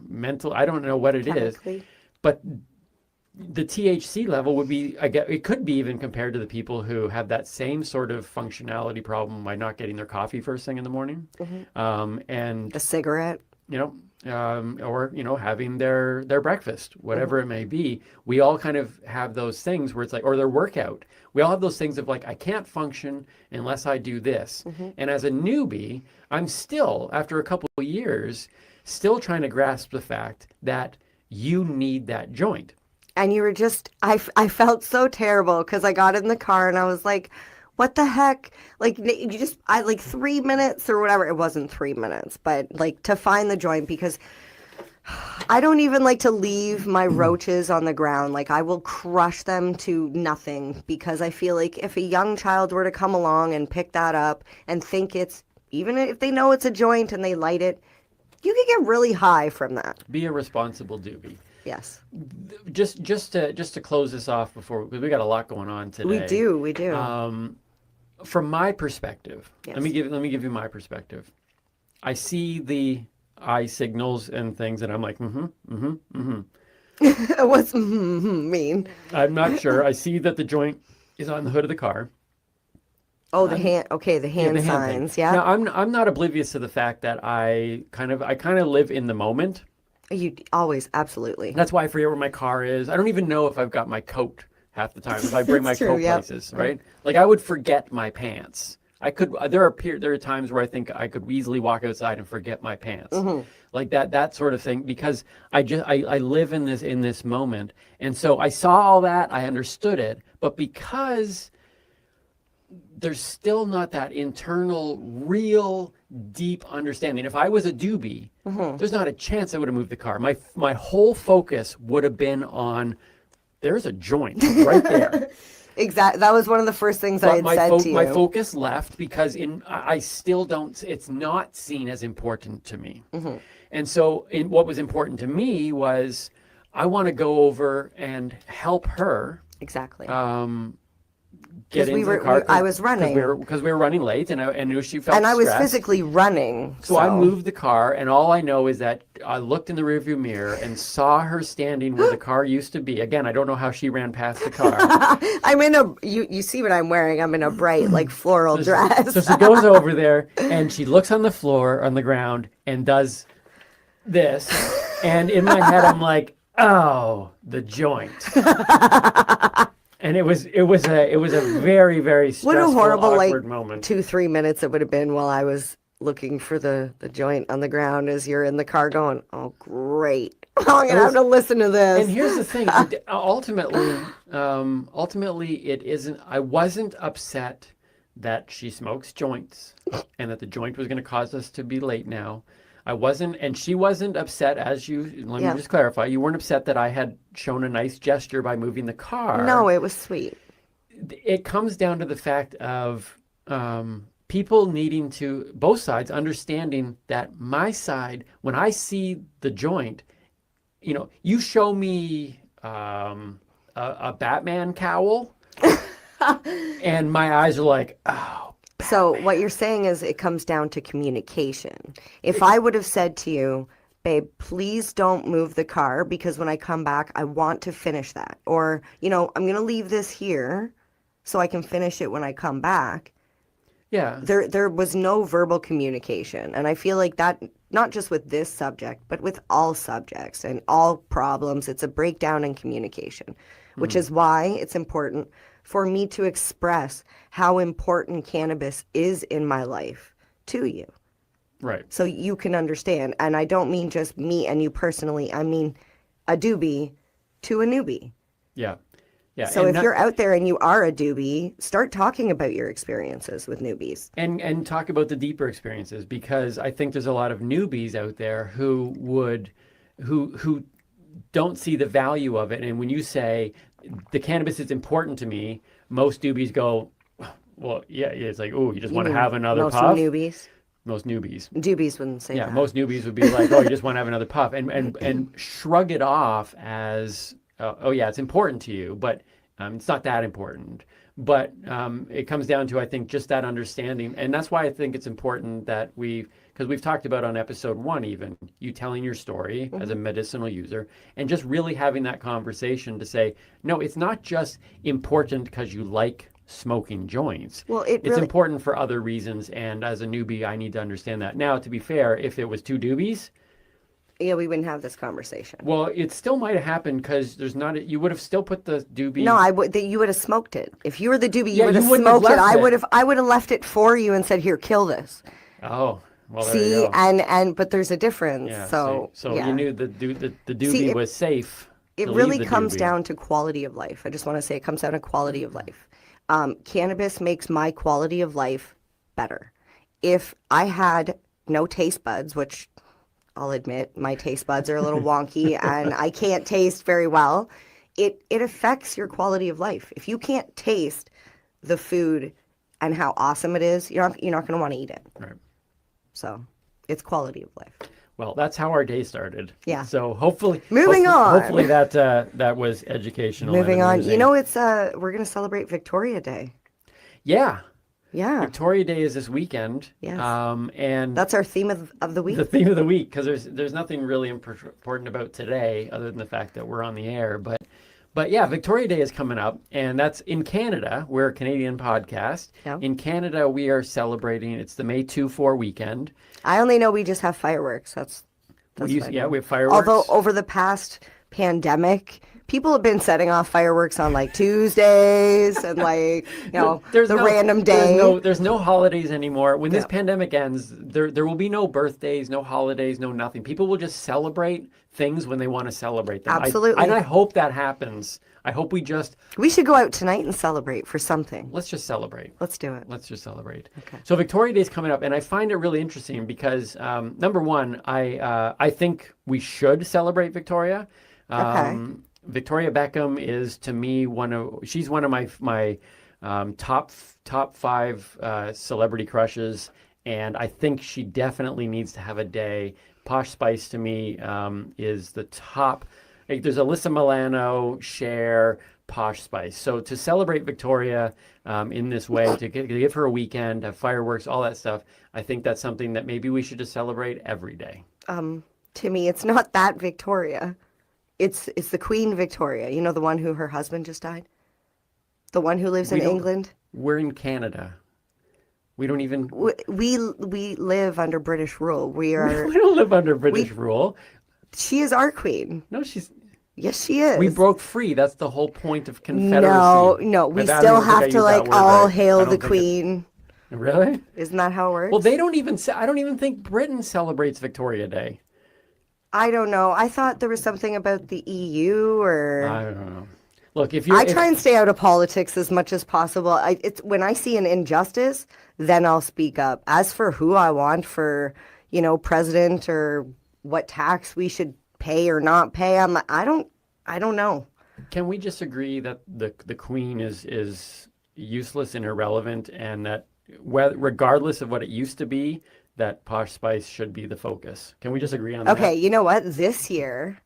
mental, I don't know what it is, but the THC level would be, it could be even compared to the people who have that same sort of functionality problem by not getting their coffee first thing in the morning, and a cigarette, or having their breakfast, whatever it may be. We all kind of have those things where it's like, or their workout. We all have those things of like, I can't function unless I do this. And as a newbie, I'm still, after a couple of years, still trying to grasp the fact that you need that joint. And you were just, I felt so terrible because I got in the car and I was like, what the heck? Like, I like 3 minutes or whatever. It wasn't 3 minutes, but like to find the joint, because I don't even like to leave my roaches on the ground. Like, I will crush them to nothing, because I feel like if a young child were to come along and pick that up and think it's, even if they know it's a joint and they light it, you could get really high from that. Be a responsible doobie. Yes. Just to close this off because we got a lot going on today. We do. From my perspective, yes. let me give you my perspective. I see the eye signals and things, and I'm like, What's mean? I'm not sure. I see that the joint is on the hood of the car. Oh, the hand. Okay, the hand signs. Yeah. Now, I'm not oblivious to the fact that I kind of live in the moment. You always, absolutely. That's why I forget where my car is. I don't even know if I've got my coat half the time. If I bring my coat places, right? Like, I would forget my pants. I could. There are times where I think I could easily walk outside and forget my pants, like that sort of thing, because I live in this moment, and so I saw all that, I understood it, but because there's still not that internal, real, deep understanding. If I was a doobie, there's not a chance I would have moved the car. My whole focus would have been on, there's a joint right there. Exactly. That was one of the first things I had said to you. My focus left because I still don't, it's not seen as important to me. And so what was important to me was, I want to go over and help her. Exactly. Get into the car. I was running. Because we were running late, and I knew she felt and I was stressed. physically running. So I moved the car, and all I know is that I looked in the rearview mirror and saw her standing where the car used to be. Again, I don't know how she ran past the car. I'm in a, you see what I'm wearing. I'm in a bright, like, floral dress. So she goes over there, and she looks on the floor, on the ground, and does this. And in my head, I'm like, oh, the joint. And it was a very, very What a stressful, horrible, awkward like, moment. 2-3 minutes it would have been while I was looking for the joint on the ground as you're in the car going, oh, great. I'm going to have to listen to this. And here's the thing. Ultimately, it isn't. I wasn't upset that she smokes joints and that the joint was going to cause us to be late now. I wasn't, and she wasn't upset, let me just clarify, you weren't upset that I had shown a nice gesture by moving the car. No, it was sweet. It comes down to the fact of people needing to, both sides, understanding that my side, when I see the joint, you show me a Batman cowl, and my eyes are like, oh. So what you're saying is it comes down to communication. If I would have said to you, babe, please don't move the car because when I come back, I want to finish that. Or, I'm going to leave this here so I can finish it when I come back. Yeah. There was no verbal communication. And I feel like that, not just with this subject, but with all subjects and all problems, it's a breakdown in communication, which is why it's important for me to express how important cannabis is in my life to you. Right. So you can understand. And I don't mean just me and you personally. I mean a doobie to a newbie. Yeah. Yeah. So if you're out there and you are a doobie, start talking about your experiences with newbies. And talk about the deeper experiences, because I think there's a lot of newbies out there who don't see the value of it. And when you say the cannabis is important to me, most newbies go, well, yeah, it's like, oh, you just want to have another puff? Most newbies? Most newbies. Doobies wouldn't say that. Yeah, most newbies would be like, oh, you just want to have another puff, and shrug it off as, oh yeah, it's important to you, but it's not that important. But it comes down to, I think, just that understanding. And that's why I think it's important that because we've talked about on episode 1 even, you telling your story as a medicinal user and just really having that conversation to say, no, it's not just important because you like smoking joints. Well, it's important for other reasons. And as a newbie, I need to understand that. Now, to be fair, if it was 2 doobies, yeah, we wouldn't have this conversation. Well, it still might have happened because you would have still put the doobie. No, you would have smoked it. If you were the doobie, you would have smoked it. I would have left it for you and said, "Here, kill this." Oh, well, there see, you go. but there's a difference. Yeah, so you knew the doobie was safe. It really comes down to quality of life. I just want to say it comes down to quality of life. Cannabis makes my quality of life better. If I had no taste buds, which I'll admit my taste buds are a little wonky and I can't taste very well, it affects your quality of life. If you can't taste the food and how awesome it is, you're not going to want to eat it. Right. So it's quality of life. Well, that's how our day started. Yeah. So hopefully Hopefully that was educational. Moving on. It's we're going to celebrate Victoria Day. Yeah. Yeah. Victoria Day is this weekend. Yes. And that's our theme of the week. The theme of the week, because there's nothing really important about today other than the fact that we're on the air. But yeah, Victoria Day is coming up, and that's in Canada. We're a Canadian podcast. Yeah. In Canada, we are celebrating. It's the May 2-4 weekend. I only know we just have fireworks. That's we have fireworks. Although over the past pandemic, people have been setting off fireworks on like Tuesdays and like, random day. There's no holidays anymore. When this pandemic ends, there will be no birthdays, no holidays, no nothing. People will just celebrate things when they want to celebrate them. Absolutely. And I hope that happens. I hope we should go out tonight and celebrate for something. Let's just celebrate. Let's do it. Let's just celebrate. Okay. So Victoria Day is coming up, and I find it really interesting because number one, I think we should celebrate Victoria. Okay. Victoria Beckham is, to me, she's one of my top 5 celebrity crushes, and I think she definitely needs to have a day. Posh Spice to me is the top. Like, there's Alyssa Milano, Cher, Posh Spice. So to celebrate Victoria in this way, to give her a weekend, have fireworks, all that stuff, I think that's something that maybe we should just celebrate every day. Timmy, it's not that Victoria. It's the Queen Victoria. You know, the one who her husband just died? The one who lives in England? We're in Canada. We don't even... We live under British rule. We are... We don't live under British rule. She is our queen. No, she's... Yes, she is. We broke free. That's the whole point of Confederacy. No, we But I still don't think I have to used that like word all right. I hail don't the think queen. Really? Isn't that how it works? Well, they don't even say, I don't even think Britain celebrates Victoria Day. I don't know. I thought there was something about the EU or I don't know. Look, if you're I try and stay out of politics as much as possible. It's when I see an injustice, then I'll speak up. As for who I want for, president or what tax we should pay or not pay, I don't know. Can we just agree that the Queen is useless and irrelevant, and that regardless of what it used to be, that Posh Spice should be the focus? Can we just agree on that? Okay, you know what? This year,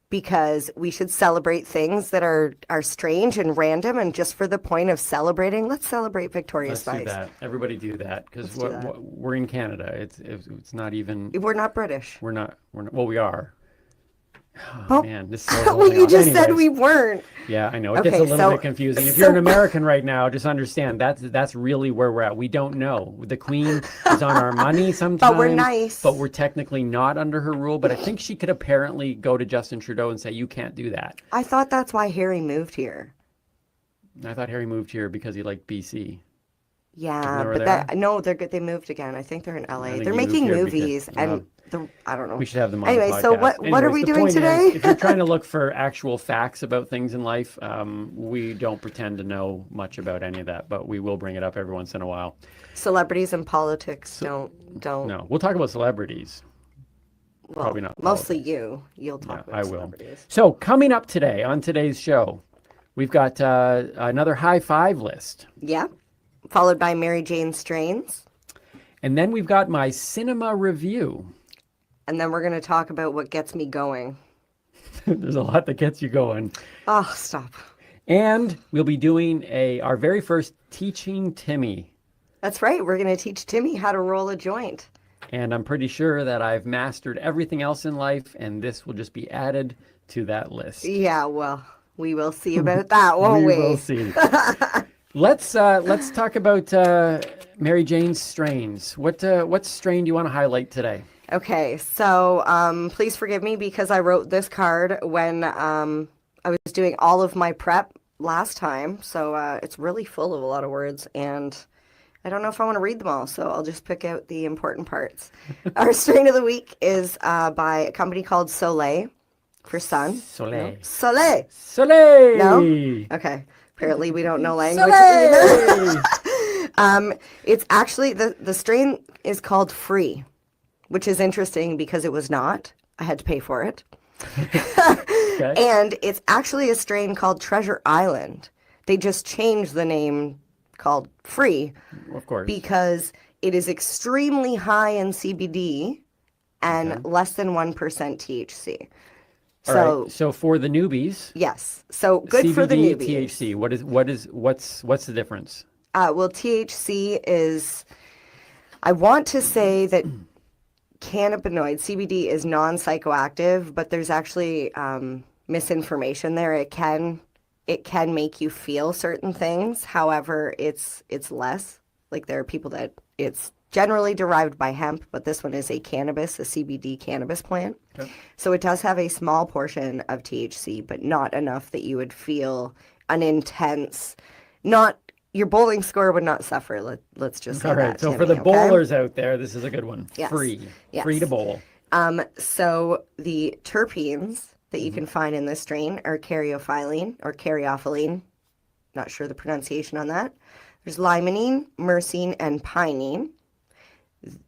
because we should celebrate things that are strange and random, and just for the point of celebrating, let's celebrate Victoria Let's Spice. do that. Everybody do that, because we're in Canada. It's not even. We're not British. We're not. Well, we are. Oh, man, this is so well, you just said Anyways. we weren't. Yeah, I know. It gets a little bit confusing. If you're an American right now, just understand that's really where we're at. We don't know. The Queen is on our money sometimes. But we're nice. But we're technically not under her rule. But I think she could apparently go to Justin Trudeau and say, you can't do that. I thought that's why Harry moved here. I thought Harry moved here because he liked BC. Yeah, but they moved again. I think they're in LA. They're making movies, and I don't know. We should have them on anyway, the podcast. So what are we doing today? If you're trying to look for actual facts about things in life, we don't pretend to know much about any of that, but we will bring it up every once in a while. Celebrities and politics don't. No, we'll talk about celebrities. Well, probably not. Mostly you'll talk about I will. celebrities. So coming up today on today's show, we've got another high five list. Yeah. Followed by Mary Jane Strains. And then we've got my cinema review. And then we're going to talk about what gets me going. There's a lot that gets you going. Oh, stop. And we'll be doing our very first Teaching Timmy. That's right. We're going to teach Timmy how to roll a joint. And I'm pretty sure that I've mastered everything else in life, and this will just be added to that list. Yeah, well, we will see about that, won't we? We will see. Let's talk about Mary Jane's strains. What strain do you want to highlight today? Okay, so please forgive me because I wrote this card when I was doing all of my prep last time. So it's really full of a lot of words, and I don't know if I want to read them all, so I'll just pick out the important parts. Our strain of the week is by a company called Soleil for sun. Soleil. No? Soleil. Soleil. No? Okay. Apparently we don't know language either. It's actually, the strain is called Free, which is interesting because it was not. I had to pay for it. Okay. And it's actually a strain called Treasure Island. They just changed the name called Free. Of course. Because it is extremely high in CBD and less than 1% THC. All right. So for the newbies, yes. So good CBD, for the newbies. THC. What's the difference? Well, THC is, I want to say that cannabinoid CBD is non-psychoactive, but there's actually misinformation there. It can make you feel certain things. However, it's less. Like there are people that it's generally derived by hemp, but this one is a CBD cannabis plant. Okay. So it does have a small portion of THC, but not enough that you would feel an intense, your bowling score would not suffer. Let's just say all right. that, So Timmy, for the okay? bowlers out there, this is a good one. Yes. Free. Yes. Free to bowl. So the terpenes that you can find in this strain are caryophyllene or caryophyllene. Not sure the pronunciation on that. There's limonene, myrcene, and pinene.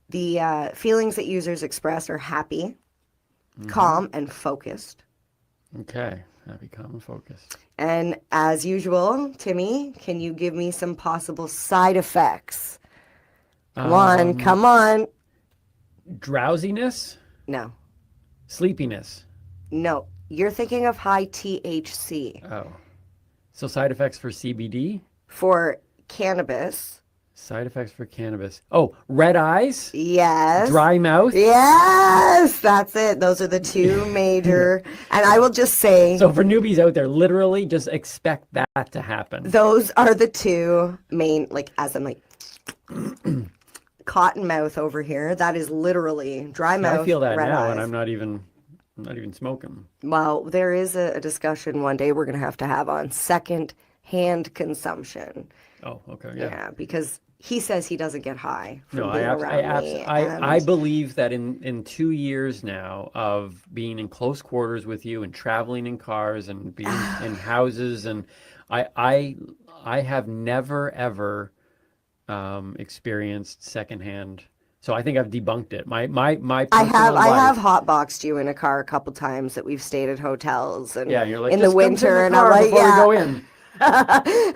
The feelings that users express are happy, calm, and focused. Okay. Happy, calm, and focused. And as usual, Timmy, can you give me some possible side effects? Come on. Drowsiness? No. Sleepiness? No. You're thinking of high THC. Oh. So side effects for CBD? For cannabis. Side effects for cannabis. Oh, red eyes? Yes. Dry mouth? Yes, that's it. Those are the two major. And I will just say. So for newbies out there, literally just expect that to happen. Those are the two main, as I'm cotton mouth over here. That is literally dry mouth. I feel that red now, eyes. and I'm not even I'm not even smoking. Well, there is a discussion one day we're going to have on second-hand consumption. Oh, okay, yeah. Yeah, because he says he doesn't get high from No, being around me. I believe that in 2 years now of being in close quarters with you and traveling in cars and being in houses, and I have never ever experienced secondhand. So I think I've debunked it. My personal I life, have hotboxed you in a car a couple times that we've stayed at hotels and yeah, you're like, in the "Just come sit in winter, the and I'm car like, before we yeah. go in."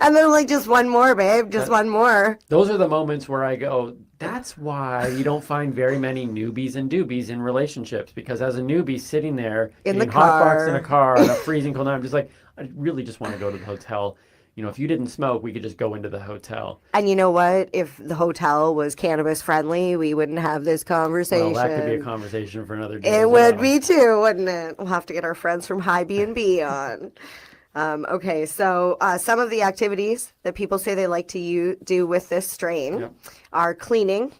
And they're like, just one more, babe, just one more. Those are the moments where I go, that's why you don't find very many newbies and doobies in relationships, because as a newbie sitting there In the getting hotboxed in a car. car on a freezing cold night, I'm just like, I really just want to go to the hotel. You know, if you didn't smoke, we could just go into the hotel. And you know what? If the hotel was cannabis friendly, we wouldn't have this conversation. Well, that could be a conversation for another day. It would be too, wouldn't it? We'll have to get our friends from High B&B on. Okay, so some of the activities that people say they like to do with this strain are cleaning,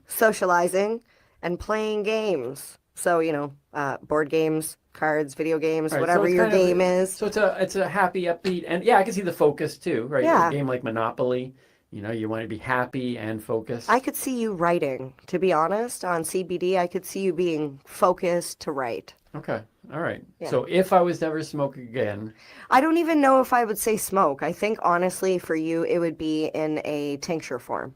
socializing, and playing games. So, you know, board games, cards, video games, Right, so whatever it's your kind of- game is. So it's a happy, upbeat, and yeah, I can see the focus too, right? Yeah. A game like Monopoly, you know, you want to be happy and focused. I could see you writing, to be honest, on CBD. I could see you being focused to write. Okay, all right. Yeah. So if I was to ever smoke again, I don't even know if I would say smoke. I think, honestly, for you, it would be in a tincture form,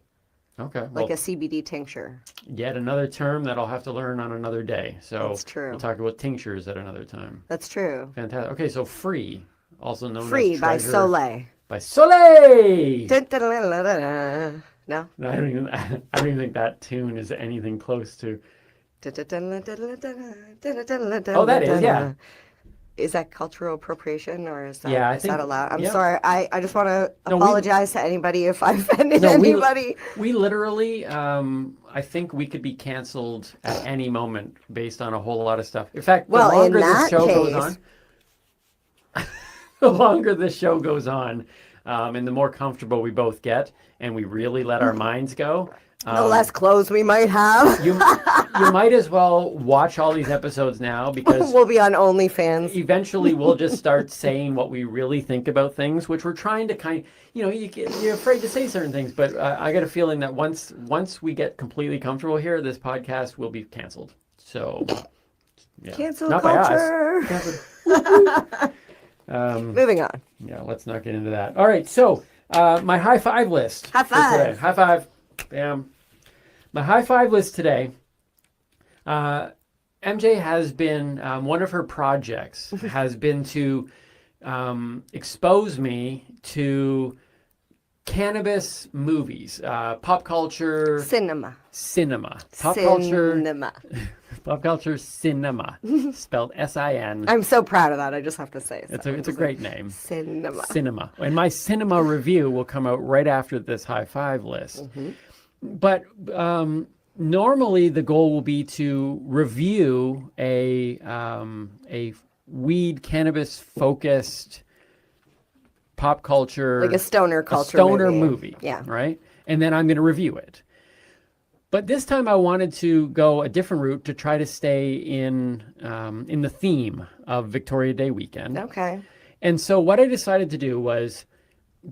okay, like well, a CBD tincture. yet another term that I'll have to learn on another day. So That's true. we'll talk about tinctures at another time. That's true. Fantastic. Okay, so Free, also known Free as by Treasure. Soleil. By Soleil! Dun-dun-dun-dun-dun. No? No, I don't even think that tune is anything close to. Oh, that is, yeah. Is that cultural appropriation, or is that, Yeah, I is think- that allowed? I'm yeah. sorry. I just want to No, we- apologize to anybody if I offended No, anybody. we literally, I think we could be canceled at any moment based on a whole lot of stuff. In fact, the Well, in longer this that show goes case- on, the longer this show goes on, and the more comfortable we both get, and we really let our minds go. The less clothes we might have. You might as well watch all these episodes now, because We'll be on OnlyFans. eventually we'll just start saying what we really think about things, which we're trying to you're afraid to say certain things, but I got a feeling that once we get completely comfortable here, this podcast will be canceled. So, yeah. Cancel Not culture. by us. Moving on. Yeah, let's not get into that. All right, so my high five list. High for today. five. High five. Bam. My high five list today. MJ has been, one of her projects has been to expose me to cannabis movies, pop culture. Cinema. Pop culture. Cinema. Pop culture cinema. Spelled S-I-N. I'm so proud of that. I just have to say. It's a great name. Cinema. Cinema. And my cinema review will come out right after this high five list. But normally the goal will be to review a weed cannabis focused pop culture, Like a stoner culture movie. Yeah. Right. And then I'm going to review it. But this time I wanted to go a different route to try to stay in the theme of Victoria Day weekend. Okay. And so what I decided to do was,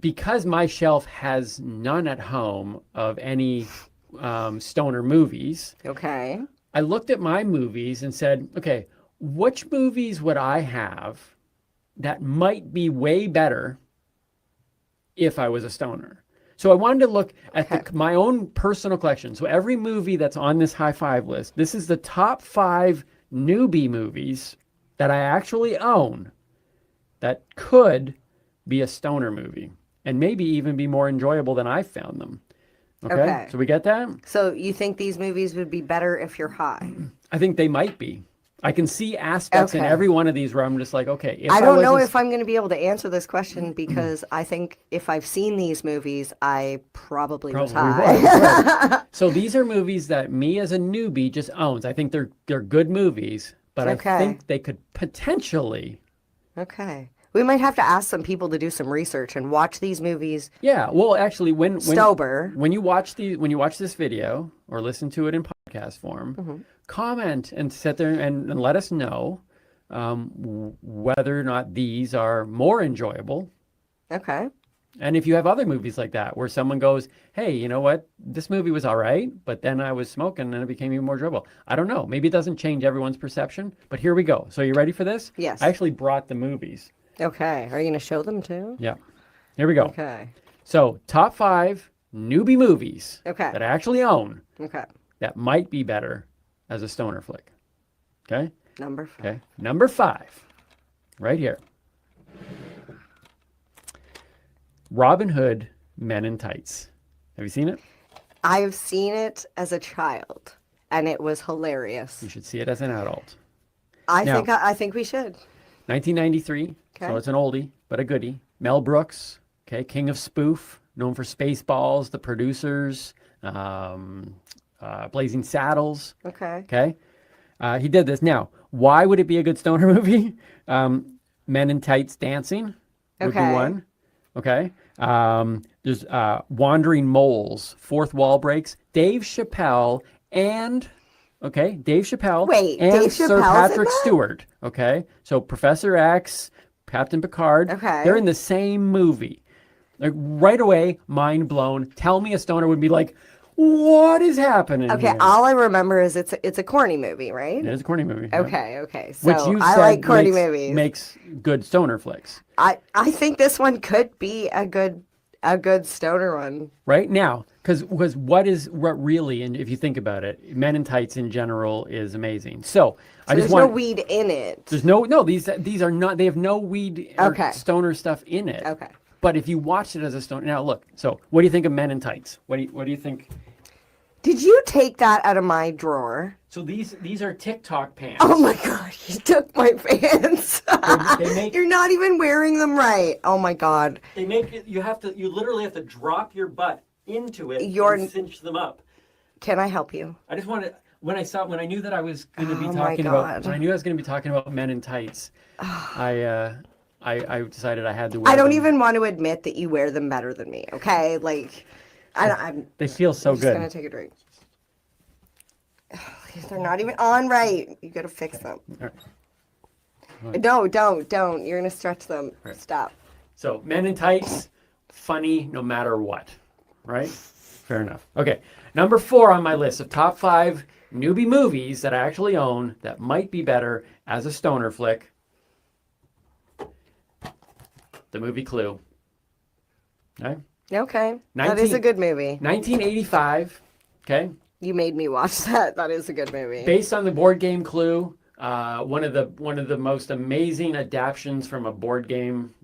because my shelf has none at home of any stoner movies, Okay. I looked at my movies and said, okay, which movies would I have that might be way better if I was a stoner? So I wanted to look at my own personal collection. So every movie that's on this high five list, this is the top 5 newbie movies that I actually own that could be a stoner movie and maybe even be more enjoyable than I found them. Okay? So we get that? So you think these movies would be better if you're high? I think they might be. I can see aspects in Okay. every one of these where I'm just like, okay. If I don't know wasn't- if I'm going to be able to answer this question because I think if I've seen these movies, I probably was high. was, right. So these are movies that me as a newbie just owns. I think they're good movies, but Okay. I think they could potentially. Okay. We might have to ask some people to do some research and watch these movies. Yeah. Well, actually, when Sober. when you watch this video or listen to it in podcast form, comment and sit there and let us know whether or not these are more enjoyable. Okay. And if you have other movies like that where someone goes, hey, you know what? This movie was all right, but then I was smoking and it became even more enjoyable. I don't know. Maybe it doesn't change everyone's perception, but here we go. So you ready for this? Yes. I actually brought the movies. Okay. Are you going to show them too? Yeah. Here we go. Okay. So top 5 newbie movies Okay. that I actually own Okay. that might be better as a stoner flick. Okay? Number 5. Okay. Number 5. Right here. Robin Hood, Men in Tights. Have you seen it? I have seen it as a child, and it was hilarious. You should see it as an adult. I Now, think we should. 1993, so Okay. it's an oldie, but a goodie. Mel Brooks, okay, king of spoof, known for Spaceballs, The Producers, Blazing Saddles. Okay. Okay. He did this. Now, why would it be a good stoner movie? Men in Tights Dancing would be Okay. one. Okay. There's Wandering Moles, Fourth Wall Breaks, Dave Chappelle, and Dave Chappelle Wait, and Dave Sir Chappelle's in Patrick that? Stewart. Okay. So Professor X, Captain Picard, Okay. they're in the same movie. Like right away, mind blown. Tell me a stoner would be like, what is happening Okay, here? all I remember is it's a corny movie, right? It is a corny movie. yeah. Okay. So Which you I said like corny makes, movies. makes good stoner flicks. I think this one could be a good stoner one. Right now, because what really, and if you think about it, Men in Tights in general is amazing. So I just there's want no weed in it. There's no these are not. They have no weed or Okay. stoner stuff in it. Okay. But if you watched it as a stoner, now look. So what do you think of Men in Tights? What do you think? Did you take that out of my drawer? So these are TikTok pants. Oh my god, you took my pants. They make You're not even wearing them right. Oh my god. they make it. You literally have to drop your butt into it You're- and cinch them up. Can I help you? I just wanted when I knew that I was going to be Oh my talking about God. when I knew I was going to be talking about Men in Tights, I decided I had to wear I don't them. even want to admit that you wear them better than me. Okay, like I'm They feel so I'm just good. gonna take a drink. They're not even on right. You gotta fix them. All right. No, don't. You're gonna stretch them. Right. Stop. So Men in Tights, funny no matter what, right? Fair enough. Okay, number 4 on my list of top 5 newbie movies that I actually own that might be better as a stoner flick. The movie Clue. Okay. Okay. That is a good movie. 1985. Okay. You made me watch that. That is a good movie. Based on the board game Clue, one of the most amazing adaptations from a board game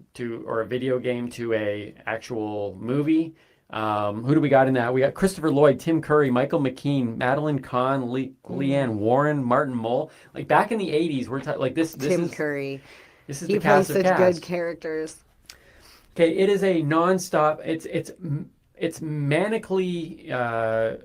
or a video game to a actual movie. Who do we got in that? We got Christopher Lloyd, Tim Curry, Michael McKean, Madeline Kahn, Leanne Warren, Martin Mull. Like back in the 80s, we're like this. Tim Curry. This is He the plays cast of such cast. good characters. Okay, it is a nonstop. It's manically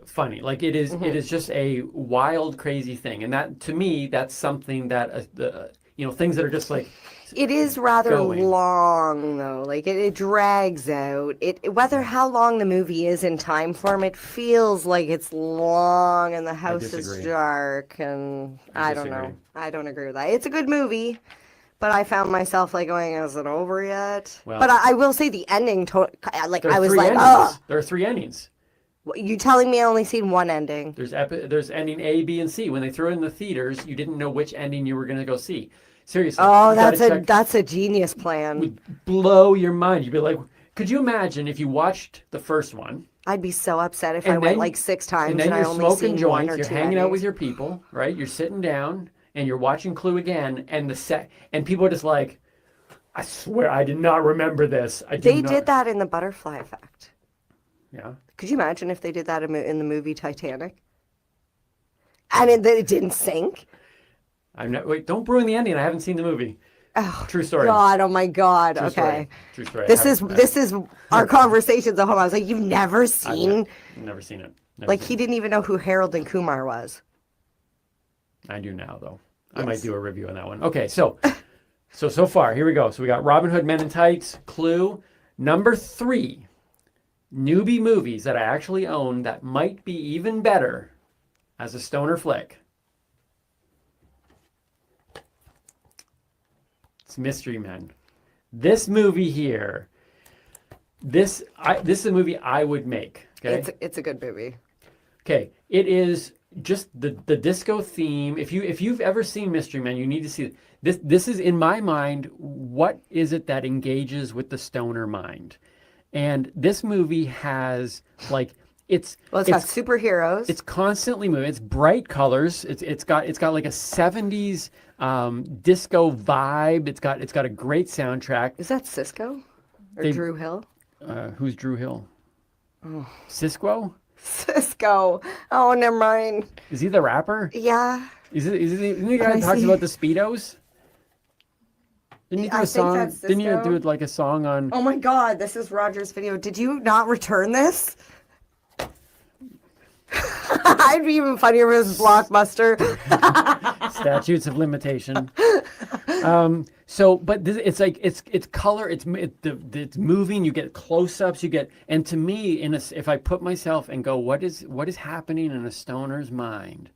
funny. Like it is. It is just a wild, crazy thing, and that to me, that's something that things that are just like. It is rather going. long though. Like it drags out. Whether how long the movie is in time form, it feels like it's long and the house is disagree. dark and I don't know. disagree. I don't agree with that. It's a good movie. But I found myself like going, is it over yet? Well- but I will say the ending, There I are was 3 like, endings. oh, There are 3 endings. you telling me I only seen one ending? There's ending A, B, and C. When they threw it in the theaters, you didn't know which ending you were going to go see. Seriously. Oh, you gotta check- that's a genius plan. blow your mind. You'd be like, could you imagine if you watched the first one? I'd be so upset if And I went then- like 6 times and then I you're only smoking seen one joints, or you're 2 hanging out endings. with your people, right? You're sitting down and you're watching Clue again, and and people are just like, I swear I did not remember this. They did that in the Butterfly Effect. Yeah. Could you imagine if they did that in the movie Titanic? And it didn't sink? Wait, don't ruin the ending. I haven't seen the movie. Oh, True story. God, oh my God. True Okay. story. True story. This is our conversations at home. I was like, you've never seen? I've never seen it. Like, he didn't even know who Harold and Kumar was. I do now, though. Yes. I might do a review on that one. Okay, so far, here we go. So we got Robin Hood, Men in Tights, Clue. Number 3, newbie movies that I actually own that might be even better as a stoner flick. It's Mystery Men. This movie here, this is a movie I would make. Okay, It's a good movie. okay, it is just the disco theme. If you've ever seen Mystery Men, you need to see it. This is, in my mind, what is it that engages with the stoner mind? And this movie has like it's got superheroes. It's constantly moving. It's bright colors. It's got like a 70s disco vibe. It's got a great soundtrack. Is that Cisco or Drew Hill? Who's Drew Hill? Oh. Cisco? Cisco. Oh, never mind. Is he the rapper? Yeah. Isn't he the guy who talks about the Speedos? Didn't you do a song? Didn't you do like a song on? Oh my God, this is Roger's video. Did you not return this? I'd be even funnier if it was Blockbuster. Statutes of limitation. But it's like it's color. It's moving. You get close-ups. You get, and to me, if I put myself and go, what is happening in a stoner's mind?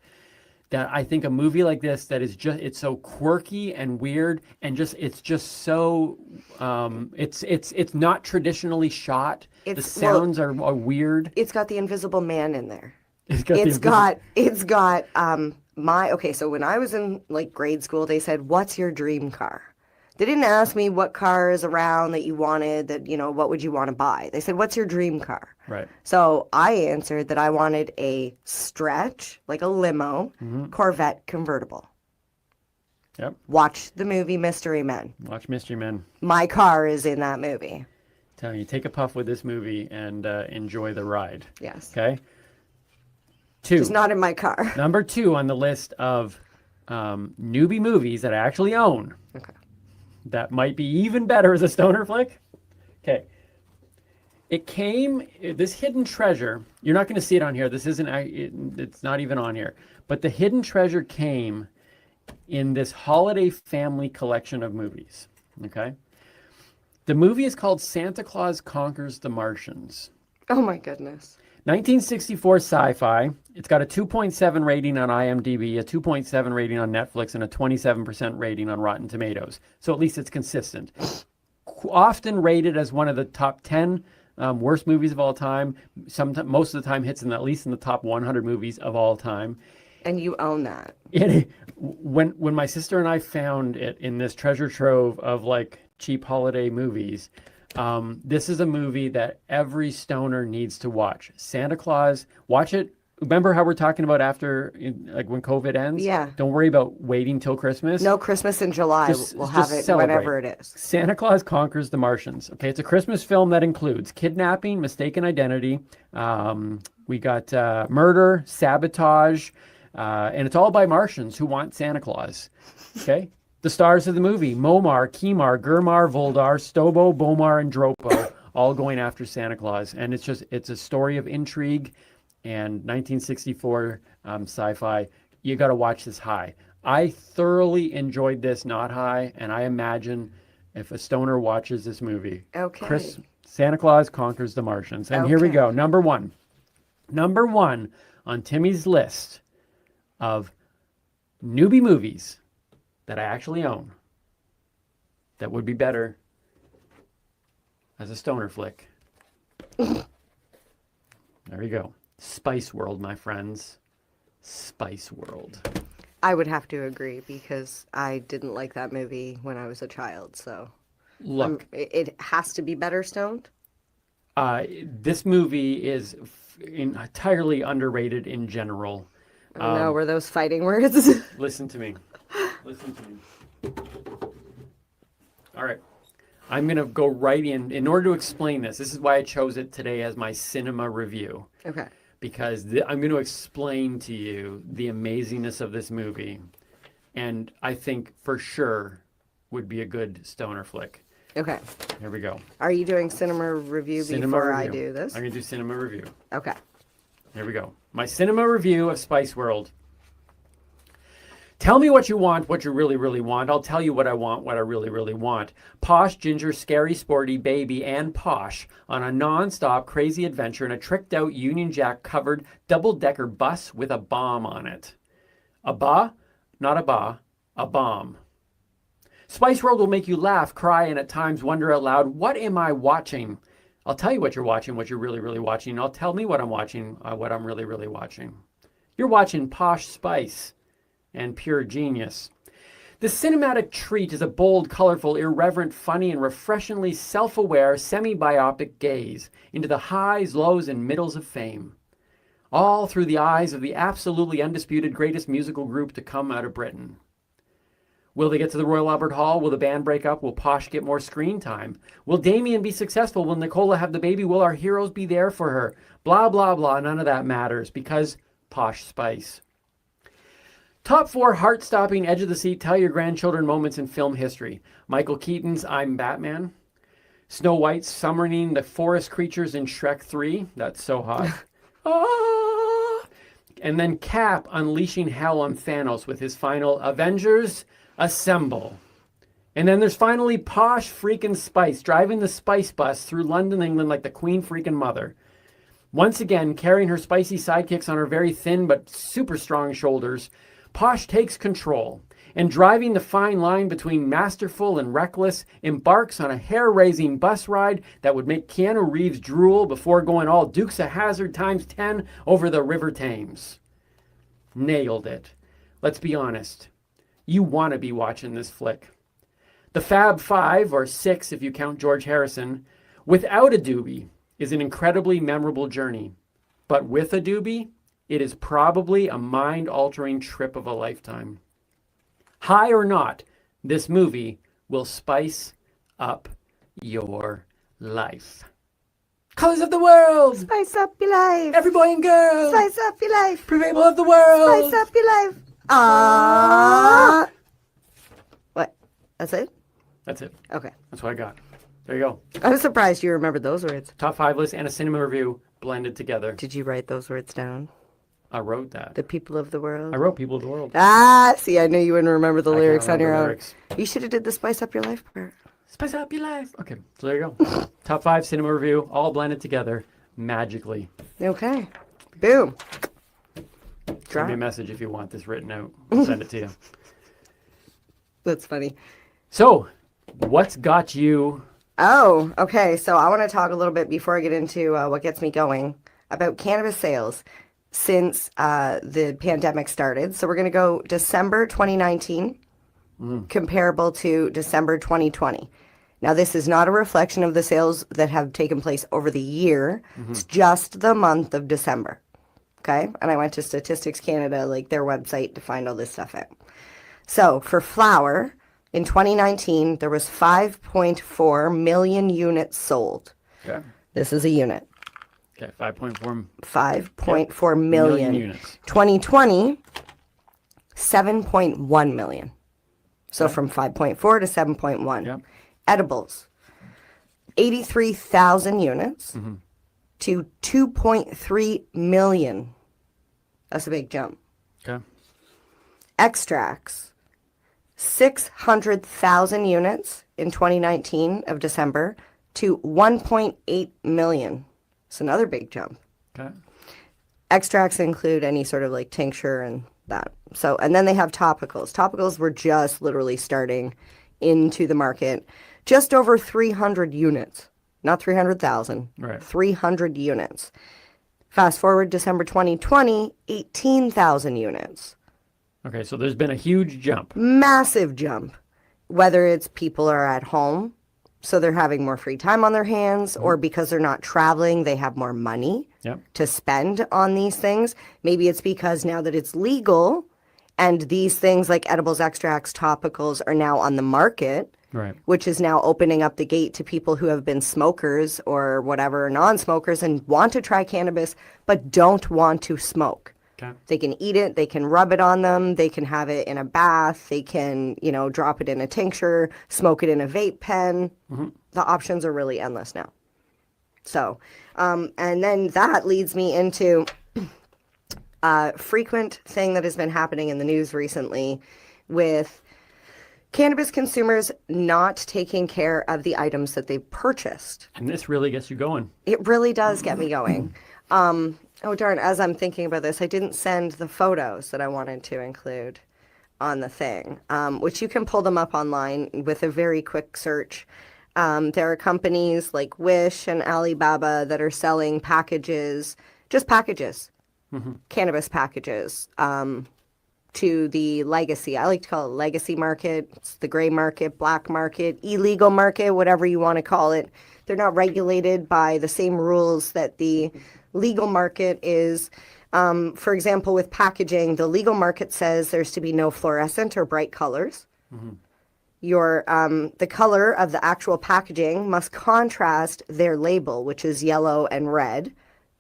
That I think a movie like this that is just, it's so quirky and weird and it's just so it's not traditionally shot. The sounds are weird. It's got the Invisible Man in there. So when I was in like grade school, they said, "What's your dream car?" They didn't ask me what car is around that you wanted, that, what would you want to buy? They said, "What's your dream car?" Right. So I answered that I wanted a stretch, like a limo, Corvette convertible. Yep. Watch the movie Mystery Men. Watch Mystery Men. My car is in that movie. Tell you, take a puff with this movie and enjoy the ride. Yes. Okay. 2. It's not in my car. Number 2 on the list of newbie movies that I actually own. Okay. That might be even better as a stoner flick. Okay. This Hidden Treasure, you're not going to see it on here. This isn't, it's not even on here. But the Hidden Treasure came in this holiday family collection of movies. Okay. The movie is called Santa Claus Conquers the Martians. Oh my goodness. 1964 sci-fi. It's got a 2.7 rating on IMDb, a 2.7 rating on Netflix, and a 27% rating on Rotten Tomatoes. So at least it's consistent. Often rated as one of the top 10 worst movies of all time. Most of the time hits at least in the top 100 movies of all time. And you own that. When my sister and I found it in this treasure trove of like cheap holiday movies, this is a movie that every stoner needs to watch. Santa Claus, watch it. Remember how we're talking about after, like when COVID ends? Yeah. Don't worry about waiting till Christmas. No, Christmas in July. We'll have it celebrate. whenever it is. Santa Claus Conquers the Martians. Okay, it's a Christmas film that includes kidnapping, mistaken identity. We got murder, sabotage, and it's all by Martians who want Santa Claus. Okay. The stars of the movie: Momar, Kimar, Gurmar, Voldar, Stobo, Bomar, and Dropo, all going after Santa Claus. And it's a story of intrigue and 1964 sci-fi. You got to watch this high. I thoroughly enjoyed this not high, and I imagine if a stoner watches this movie. Okay. Santa Claus Conquers the Martians. And here we go. Number one on Timmy's list of newbie movies that I actually own that would be better as a stoner flick. There we go. Spice World, my friends. Spice World. I would have to agree because I didn't like that movie when I was a child. So look, it has to be better stoned. This movie is entirely underrated in general. Oh no, were those fighting words? Listen to me. Listen to me. All right. I'm going to go right in order to explain this. This is why I chose it today as my cinema review. Okay. Because I'm going to explain to you the amazingness of this movie. And I think for sure would be a good stoner flick. Okay. Here we go. Are you doing cinema review before I do this? I'm going to do cinema review. Okay. Here we go. My cinema review of Spice World. Tell me what you want, what you really, really want. I'll tell you what I want, what I really, really want. Posh, ginger, scary, sporty, baby, and posh on a non-stop crazy adventure in a tricked-out Union Jack-covered double-decker bus with a bomb on it. A ba? Not a ba. A bomb. Spice World will make you laugh, cry, and at times wonder out loud, what am I watching? I'll tell you what you're watching, what you're really, really watching. And I'll tell me what I'm watching, what I'm really, really watching. You're watching Posh Spice and Pure Genius. The cinematic treat is a bold, colorful, irreverent, funny, and refreshingly self-aware, semi-biopic gaze into the highs, lows, and middles of fame. All through the eyes of the absolutely undisputed greatest musical group to come out of Britain. Will they get to the Royal Albert Hall? Will the band break up? Will Posh get more screen time? Will Damien be successful? Will Nicola have the baby? Will our heroes be there for her? Blah, blah, blah. None of that matters because Posh Spice. Top 4 heart-stopping, edge-of-the-seat, tell-your-grandchildren moments in film history. Michael Keaton's I'm Batman. Snow White summoning the forest creatures in Shrek 3. That's so hot. Ah! And then Cap unleashing hell on Thanos with his final Avengers Assemble. And then there's finally Posh freaking Spice driving the Spice bus through London, England like the Queen freaking Mother. Once again, carrying her spicy sidekicks on her very thin but super strong shoulders, Posh takes control and, driving the fine line between masterful and reckless, embarks on a hair-raising bus ride that would make Keanu Reeves drool before going all Dukes of Hazzard times 10 over the River Thames. Nailed it. Let's be honest. You want to be watching this flick. The Fab Five, or Six if you count George Harrison, without a doobie, is an incredibly memorable journey. But with a doobie, it is probably a mind-altering trip of a lifetime. High or not, this movie will spice up your life. Colors of the world! Spice up your life! Every boy and girl! Spice up your life! Prevail of the world! Spice up your life! Ah! What? That's it? That's it. Okay. That's what I got. There you go. I was surprised you remembered those words. Top 5 list and a cinema review blended together. Did you write those words down? I wrote that. The people of the world? I wrote people of the world. Ah, see, I knew you wouldn't remember the I lyrics can't on your remember own. lyrics. You should have did the spice up your life part. Spice up your life. Okay, so there you go. Top 5 cinema review, all blended together magically. Okay. Boom. Send me a message if you want this written out. I'll send it to you. That's funny. So, what's got you? Oh, okay. So I want to talk a little bit before I get into what gets me going about cannabis sales since the pandemic started. So we're going to go December 2019, comparable to December 2020. Now, this is not a reflection of the sales that have taken place over the year. It's just the month of December. Okay. And I went to Statistics Canada, like their website, to find all this stuff out. So for flower, in 2019, there was 5.4 million units sold. Okay. This is a unit. Okay, 5.4. 5.4 million. Units. 2020, 7.1 million. So from 5.4 to 7.1. Yep. Edibles, 83,000 units to 2.3 million. That's a big jump. Okay. Extracts, 600,000 units in 2019 of December to 1.8 million. It's another big jump. Okay. Extracts include any sort of like tincture and that. So, and then they have topicals. Topicals were just literally starting into the market. Just over 300 units, not 300,000, Right. 300 units. Fast forward December 2020, 18,000 units. Okay, so there's been a huge jump. Massive jump. Whether it's people are at home, so they're having more free time on their hands, or because they're not traveling, they have more money Yep. to spend on these things. Maybe it's because now that it's legal and these things like edibles, extracts, topicals are now on the market, Right. which is now opening up the gate to people who have been smokers or whatever, non-smokers, and want to try cannabis but don't want to smoke. Okay. They can eat it, they can rub it on them, they can have it in a bath, they can, drop it in a tincture, smoke it in a vape pen. The options are really endless now. So, and then that leads me into a frequent thing that has been happening in the news recently with cannabis consumers not taking care of the items that they've purchased. And this really gets you going. It really does get me going. Oh, darn, as I'm thinking about this, I didn't send the photos that I wanted to include on the thing, which you can pull them up online with a very quick search. There are companies like Wish and Alibaba that are selling packages, just packages, cannabis packages, to the legacy. I like to call it legacy market. It's the gray market, black market, illegal market, whatever you want to call it. They're not regulated by the same rules that the legal market is. For example, with packaging, the legal market says there's to be no fluorescent or bright colors. The color of the actual packaging must contrast their label, which is yellow and red.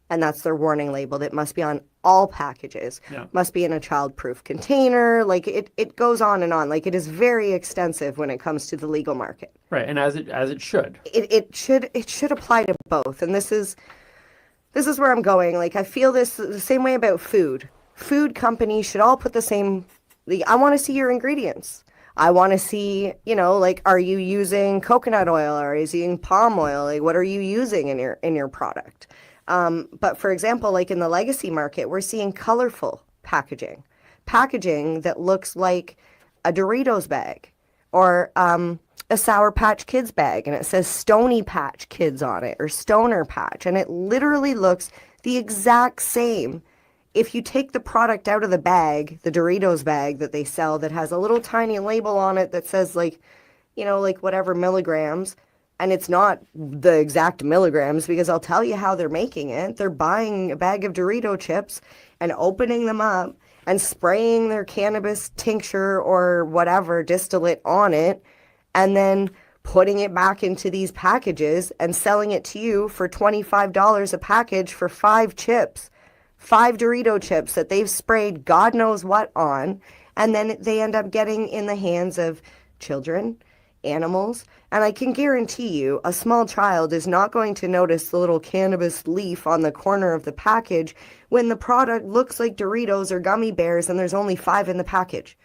And that's their warning label that must be on all packages. Yeah. Must be in a child-proof container. Like it goes on and on. Like it is very extensive when it comes to the legal market. Right, and as it should. It should apply to both. And this is where I'm going. Like I feel this the same way about food. Food companies should all put the same. I want to see your ingredients. I want to see, like, are you using coconut oil or are you using palm oil? Like, what are you using in your product? But for example, like in the legacy market, we're seeing colorful packaging that looks like a Doritos bag or a Sour Patch Kids bag, and it says Stony Patch Kids on it or Stoner Patch, and it literally looks the exact same. If you take the product out of the bag, the Doritos bag that they sell that has a little tiny label on it that says like whatever milligrams, and it's not the exact milligrams, because I'll tell you how they're making it. They're buying a bag of Dorito chips and opening them up and spraying their cannabis tincture or whatever distillate on it, and then putting it back into these packages and selling it to you for $25 a package for 5 chips. 5 Dorito chips that they've sprayed God knows what on, and then they end up getting in the hands of children, animals, and I can guarantee you a small child is not going to notice the little cannabis leaf on the corner of the package when the product looks like Doritos or gummy bears and there's only 5 in the package.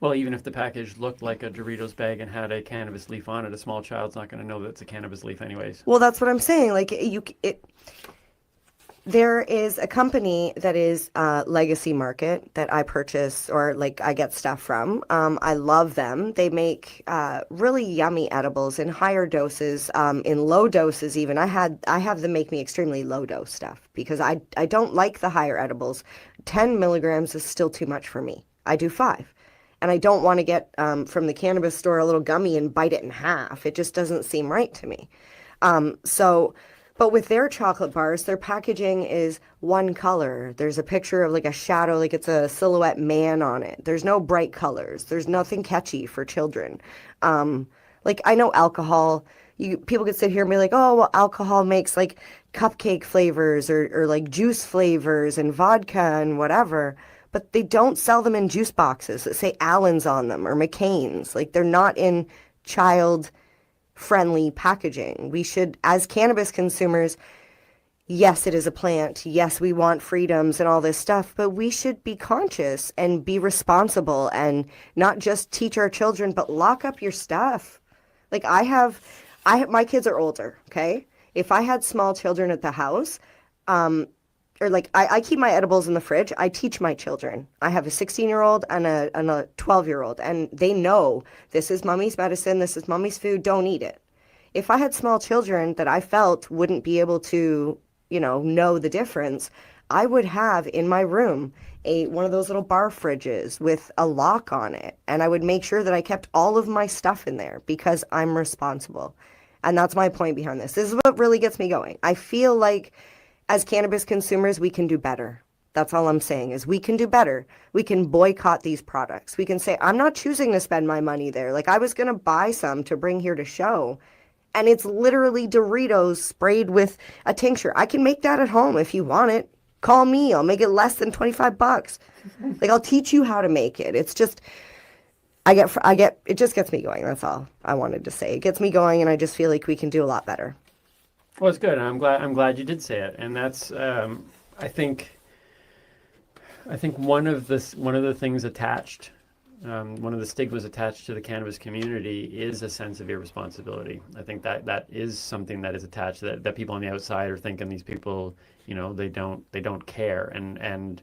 Well, even if the package looked like a Doritos bag and had a cannabis leaf on it, a small child's not going to know that it's a cannabis leaf anyways. Well, that's what I'm saying. Like there is a company that is Legacy Market that I purchase or like I get stuff from. I love them. They make really yummy edibles in higher doses, in low doses even. I have them make me extremely low dose stuff because I don't like the higher edibles. 10 milligrams is still too much for me. I do 5. And I don't want to get from the cannabis store a little gummy and bite it in half. It just doesn't seem right to me. But with their chocolate bars, their packaging is one color. There's a picture of like a shadow, like it's a silhouette man on it. There's no bright colors. There's nothing catchy for children. Like I know alcohol, people could sit here and be like, oh, well, alcohol makes like cupcake flavors or like juice flavors and vodka and whatever. But they don't sell them in juice boxes that say Allen's on them or McCain's. Like they're not in child-friendly packaging. We should, as cannabis consumers, yes, it is a plant. Yes, we want freedoms and all this stuff, but we should be conscious and be responsible and not just teach our children, but lock up your stuff. Like my kids are older, okay? If I had small children at the house, or like I keep my edibles in the fridge. I teach my children. I have a 16-year-old and a 12-year-old, and they know this is mommy's medicine, this is mommy's food, don't eat it. If I had small children that I felt wouldn't be able to, know the difference, I would have in my room one of those little bar fridges with a lock on it, and I would make sure that I kept all of my stuff in there because I'm responsible. And that's my point behind this. This is what really gets me going. I feel like as cannabis consumers, we can do better. That's all I'm saying is we can do better. We can boycott these products. We can say, I'm not choosing to spend my money there. Like I was going to buy some to bring here to show, and it's literally Doritos sprayed with a tincture. I can make that at home if you want it. Call me. I'll make it less than $25. Like I'll teach you how to make it. It's just, it just gets me going. That's all I wanted to say. It gets me going, and I just feel like we can do a lot better. Well, it's good. I'm glad you did say it, and that's I think one of the things attached, one of the stigmas attached to the cannabis community is a sense of irresponsibility. I think that is something that is attached that people on the outside are thinking these people, they don't care, and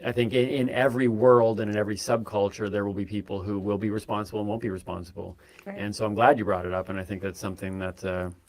I think in every world and in every subculture, there will be people who will be responsible and won't be responsible. Right. And so I'm glad you brought it up, and I think that's something that.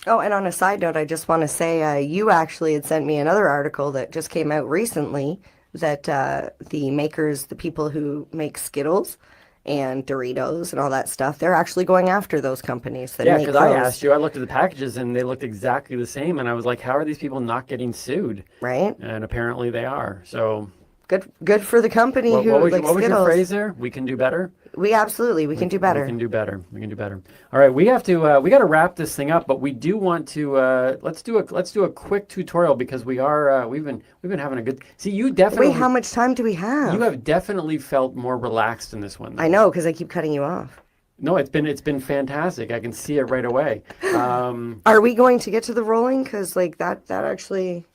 Oh, and on a side note, I just want to say you actually had sent me another article that just came out recently that the people who make Skittles and Doritos and all that stuff, they're actually going after those companies that Yeah, make because I those. asked you, I looked at the packages and they looked exactly the same, and I was like, how are these people not getting sued? Right. And apparently they are. So good for the company who what was Skittles. your phrase there? We can do better? We can do better. We can do better. We can do better. All right, we have to we got to wrap this thing up, but we do want to let's do a quick tutorial because we've been having a good. See, you definitely. Wait, how much time do we have? You have definitely felt more relaxed in this one. Though. I know, because I keep cutting you off. No, it's been fantastic. I can see it right away. Are we going to get to the rolling? Because like that actually,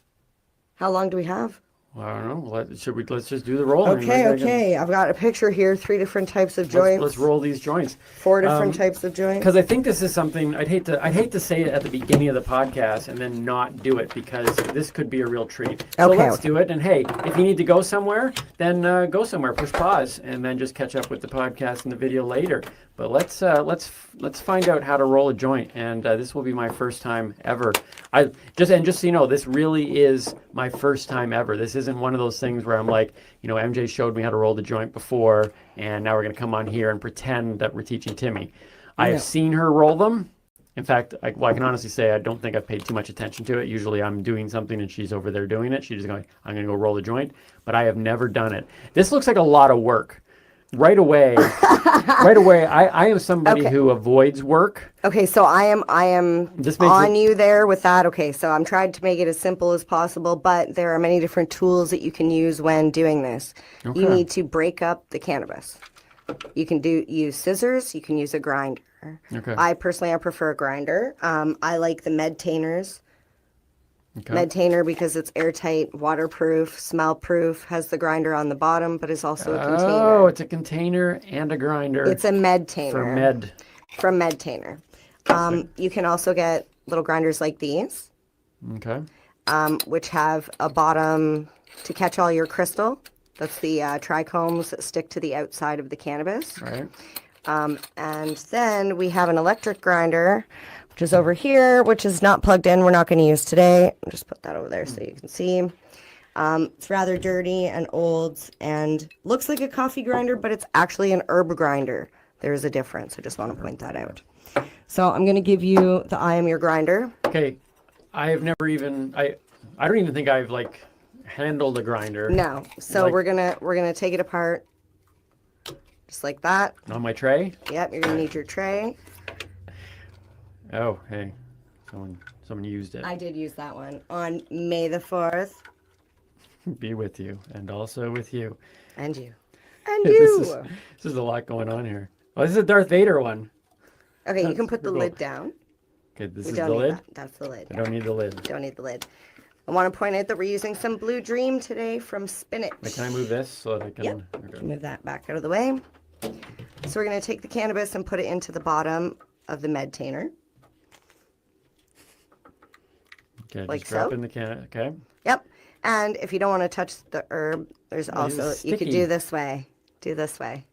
how long do we have? I don't know. Let's just do the rolling. Okay. I've got a picture here. 3 different types of joints. Let's roll these joints. 4 different types of joints. Because I think this is something I'd hate to say it at the beginning of the podcast and then not do it because this could be a real treat. So let's do it. And hey, if you need to go somewhere, then go somewhere. Push pause and then just catch up with the podcast and the video later. But let's find out how to roll a joint, and this will be my first time ever. Just so you know, this really is my first time ever. This isn't one of those things where I'm like, MJ showed me how to roll the joint before, and now we're going to come on here and pretend that we're teaching Timmy. I have seen her roll them. In fact, I can honestly say I don't think I've paid too much attention to it. Usually I'm doing something and she's over there doing it. She's just going, I'm going to go roll the joint, but I have never done it. This looks like a lot of work. Right away, I am somebody who avoids work. Okay, so I am on you there with that. Okay, so I'm trying to make it as simple as possible, but there are many different tools that you can use when doing this. Okay. You need to break up the cannabis. You can use scissors. You can use a grinder. Okay. I prefer a grinder. I like the Medtainers. Okay. Medtainer because it's airtight, waterproof, smell-proof, has the grinder on the bottom, but is also a container. Oh, it's a container and a grinder. It's a Medtainer. From Medtainer. You can also get little grinders like these. Okay. Which have a bottom to catch all your crystal. That's the trichomes that stick to the outside of the cannabis. Right. And then we have an electric grinder, which is over here, which is not plugged in. We're not going to use today. I'll just put that over there so you can see. It's rather dirty and old and looks like a coffee grinder, but it's actually an herb grinder. There is a difference. I just want to point that out. So I'm going to give you the I Am Your Grinder. Okay. I have never even, I don't even think I've handled a grinder. No. So we're gonna take it apart just like that. On my tray? Yep, you're gonna need your tray. Oh, hey. Someone used it. I did use that one on May the 4th. Be with you, and also with you. And you. And you! This is a lot going on here. Oh, this is a Darth Vader one. Okay, you can put the lid down. Okay, this is the lid? That's the lid. I don't need the lid. Don't need the lid. I want to point out that we're using some Blue Dream today from Spinach. Wait, can I move this so that I can... Yep. Okay. Move that back out of the way. So we're going to take the cannabis and put it into the bottom of the Medtainer. Okay, like just drop so. in the can. Okay. Yep. And if you don't want to touch the herb, there's also, you could do this way. Do this way.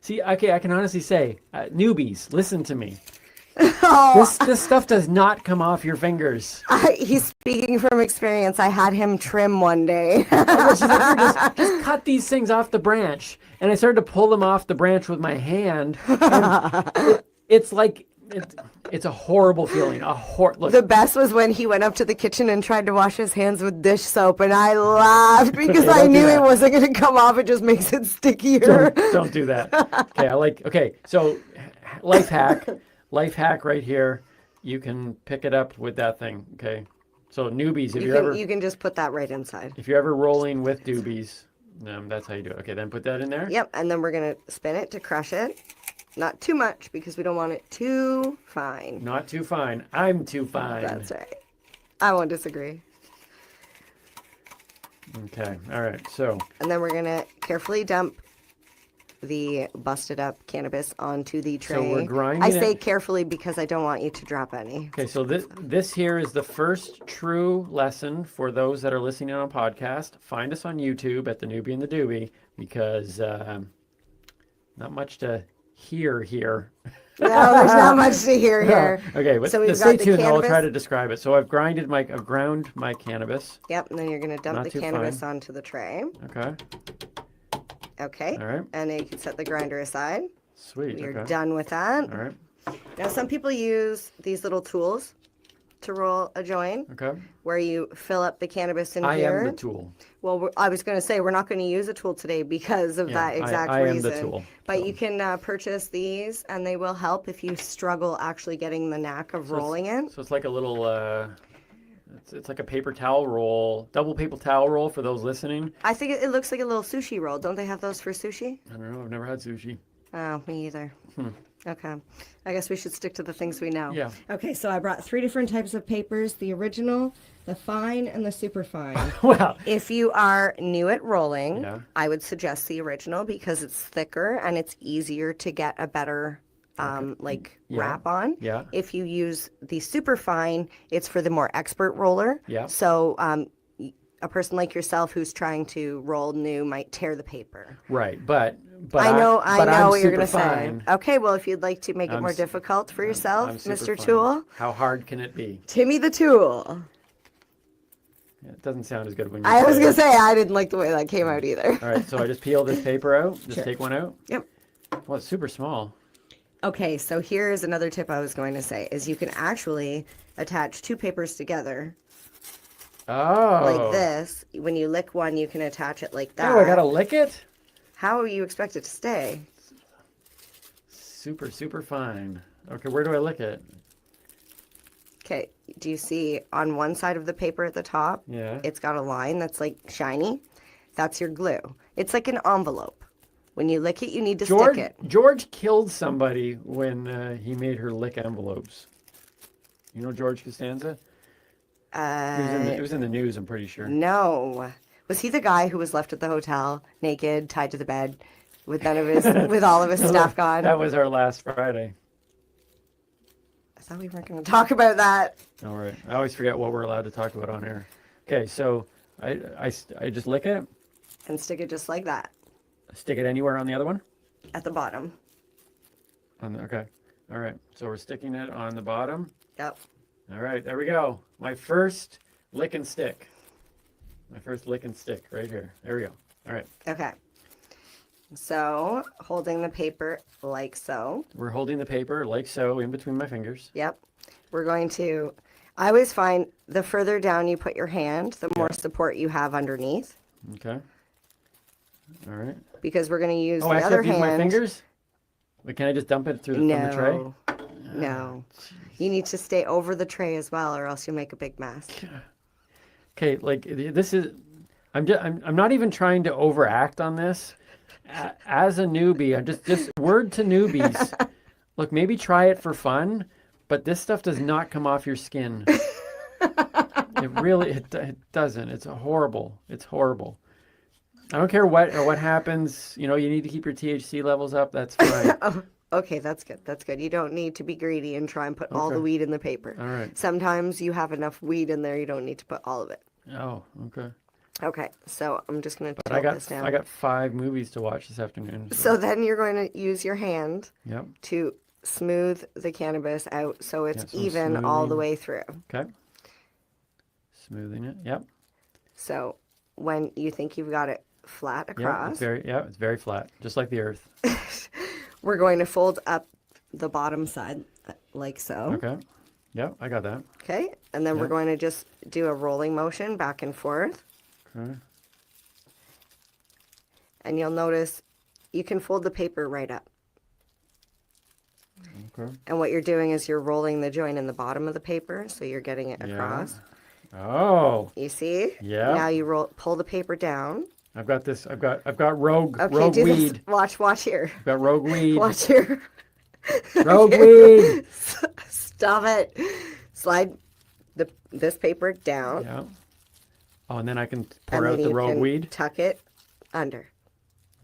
See, okay, I can honestly say, newbies, listen to me. Oh. This stuff does not come off your fingers. He's speaking from experience. I had him trim one day. just cut these things off the branch. And I started to pull them off the branch with my hand. And it's like, it's a horrible feeling. Look. The best was when he went up to the kitchen and tried to wash his hands with dish soap, and I laughed because I knew it wasn't going to come off. It just makes it stickier. Don't do that. Okay, so life hack right here. You can pick it up with that thing. Okay, so newbies, you can just put that right inside. If you're ever rolling with doobies, that's how you do it. Okay, then put that in there. Yep, and then we're gonna spin it to crush it. Not too much because we don't want it too fine. Not too fine. I'm too fine. That's right. I won't disagree. Okay. All right. So. And then we're gonna carefully dump the busted up cannabis onto the tray. So we're grinding I say it. carefully because I don't want you to drop any. Okay, so this here is the first true lesson for those that are listening on a podcast. Find us on YouTube at The Newbie and the Doobie because not much to hear here. No, there's not much to hear here. Okay, but So we've stay got the tuned. I'll cannabis. try to describe it. So I've ground my cannabis. Yep, and then you're going to dump Not the too cannabis fine. onto the tray. Okay. Okay. All right. And then you can set the grinder aside. Sweet. You're okay. done with that. All right. Now, some people use these little tools to roll a joint Okay. where you fill up the cannabis in I here. am the tool. Well, I was going to say we're not going to use a tool today because of Yeah, that exact I am reason. the tool. But you can purchase these, and they will help if you struggle actually getting the knack of rolling it. So it's like a little. It's like a paper towel roll, double paper towel roll for those listening. I think it looks like a little sushi roll. Don't they have those for sushi? I don't know. I've never had sushi. Oh, me either. Hmm. Okay. I guess we should stick to the things we know. Yeah. Okay, so I brought 3 different types of papers, the original, the fine, and the super fine. Wow. If you are new at rolling, Yeah. I would suggest the original because it's thicker and it's easier to get a better Yeah. wrap on. Yeah. If you use the super fine, it's for the more expert roller. Yeah. So a person like yourself who's trying to roll new might tear the paper. Right, but I know I'm what you're going to super say. fine. Okay, well, if you'd like to make it I'm more s- difficult for yourself, I'm super Mr. fine. Tool, How hard can it be? Timmy the Tool. Yeah, it doesn't sound as good when you I was say going it. to say, I didn't like the way that came out either. All right, so I just peel this paper out. Just Sure. take one out. Yep. Well, it's super small. Okay, so here's another tip I was going to say, is you can actually attach 2 papers together Oh. like this. When you lick one, you can attach it like that. Oh, I gotta lick it? How do you expect it to stay? Super, super fine. Okay, where do I lick it? Okay, do you see on one side of the paper at the top? Yeah. It's got a line that's like shiny. That's your glue. It's like an envelope. When you lick it, you need to George, stick it. George killed somebody when he made her lick envelopes. You know George Costanza? It was in the news, I'm pretty sure. No. Was he the guy who was left at the hotel naked, tied to the bed, with none of his, with all of his stuff gone? That was our last Friday. I thought we weren't going to talk about that. All right. I always forget what we're allowed to talk about on air. Okay, so I just lick it. And stick it just like that Stick it anywhere on the other one? at the bottom. Okay. All right. So we're sticking it on the bottom. Yep. All right. There we go. My first lick and stick. My first lick and stick right here. There we go. All right. Okay. So holding the paper like so. We're holding the paper like so in between my fingers. Yep. We're going to, I always find the further down you put your hand, the more support you have underneath. Okay. All right. Because we're going to use Oh, the I have other to use my hand. fingers? But can I just dump it through from the tray? No. No. You need to stay over the tray as well, or else you'll make a big mess. Okay, like this is, I'm not even trying to overact on this. As a newbie, I'm just word to newbies. Look, maybe try it for fun, but this stuff does not come off your skin. It really, it doesn't. It's horrible. It's horrible. I don't care what happens. You know, you need to keep your THC levels up. That's fine. Oh, okay, that's good. That's good. You don't need to be greedy and try and put all the Okay. weed in the paper. All right. Sometimes you have enough weed in there, you don't need to put all of it. Oh, okay. Okay, so I'm just going to But tilt this down. I got 5 movies to watch this afternoon. So then you're going to use your hand Yep. to smooth the cannabis out so it's Yeah, so I'm even all the smoothing. way through. Okay. Smoothing it. Yep. So when you think you've got it flat Yep. across, It's very flat, just like the earth. we're going to fold up the bottom side like so. Okay. Yep, I got that. Okay, and then we're Yep. going to just do a rolling motion back and forth. Okay. And you'll notice you can fold the paper right up. Okay. And what you're doing is you're rolling the joint in the bottom of the paper, so you're getting it Yeah. across. Oh. You see? Yeah. Now you pull the paper down. I've got this. I've got rogue Okay, do weed. this. Watch here. I've got rogue weed. Watch here. Rogue weed. Stop it. Slide this paper down. Yeah. Oh, and then I can pour and out then the you rogue can weed. Tuck it under.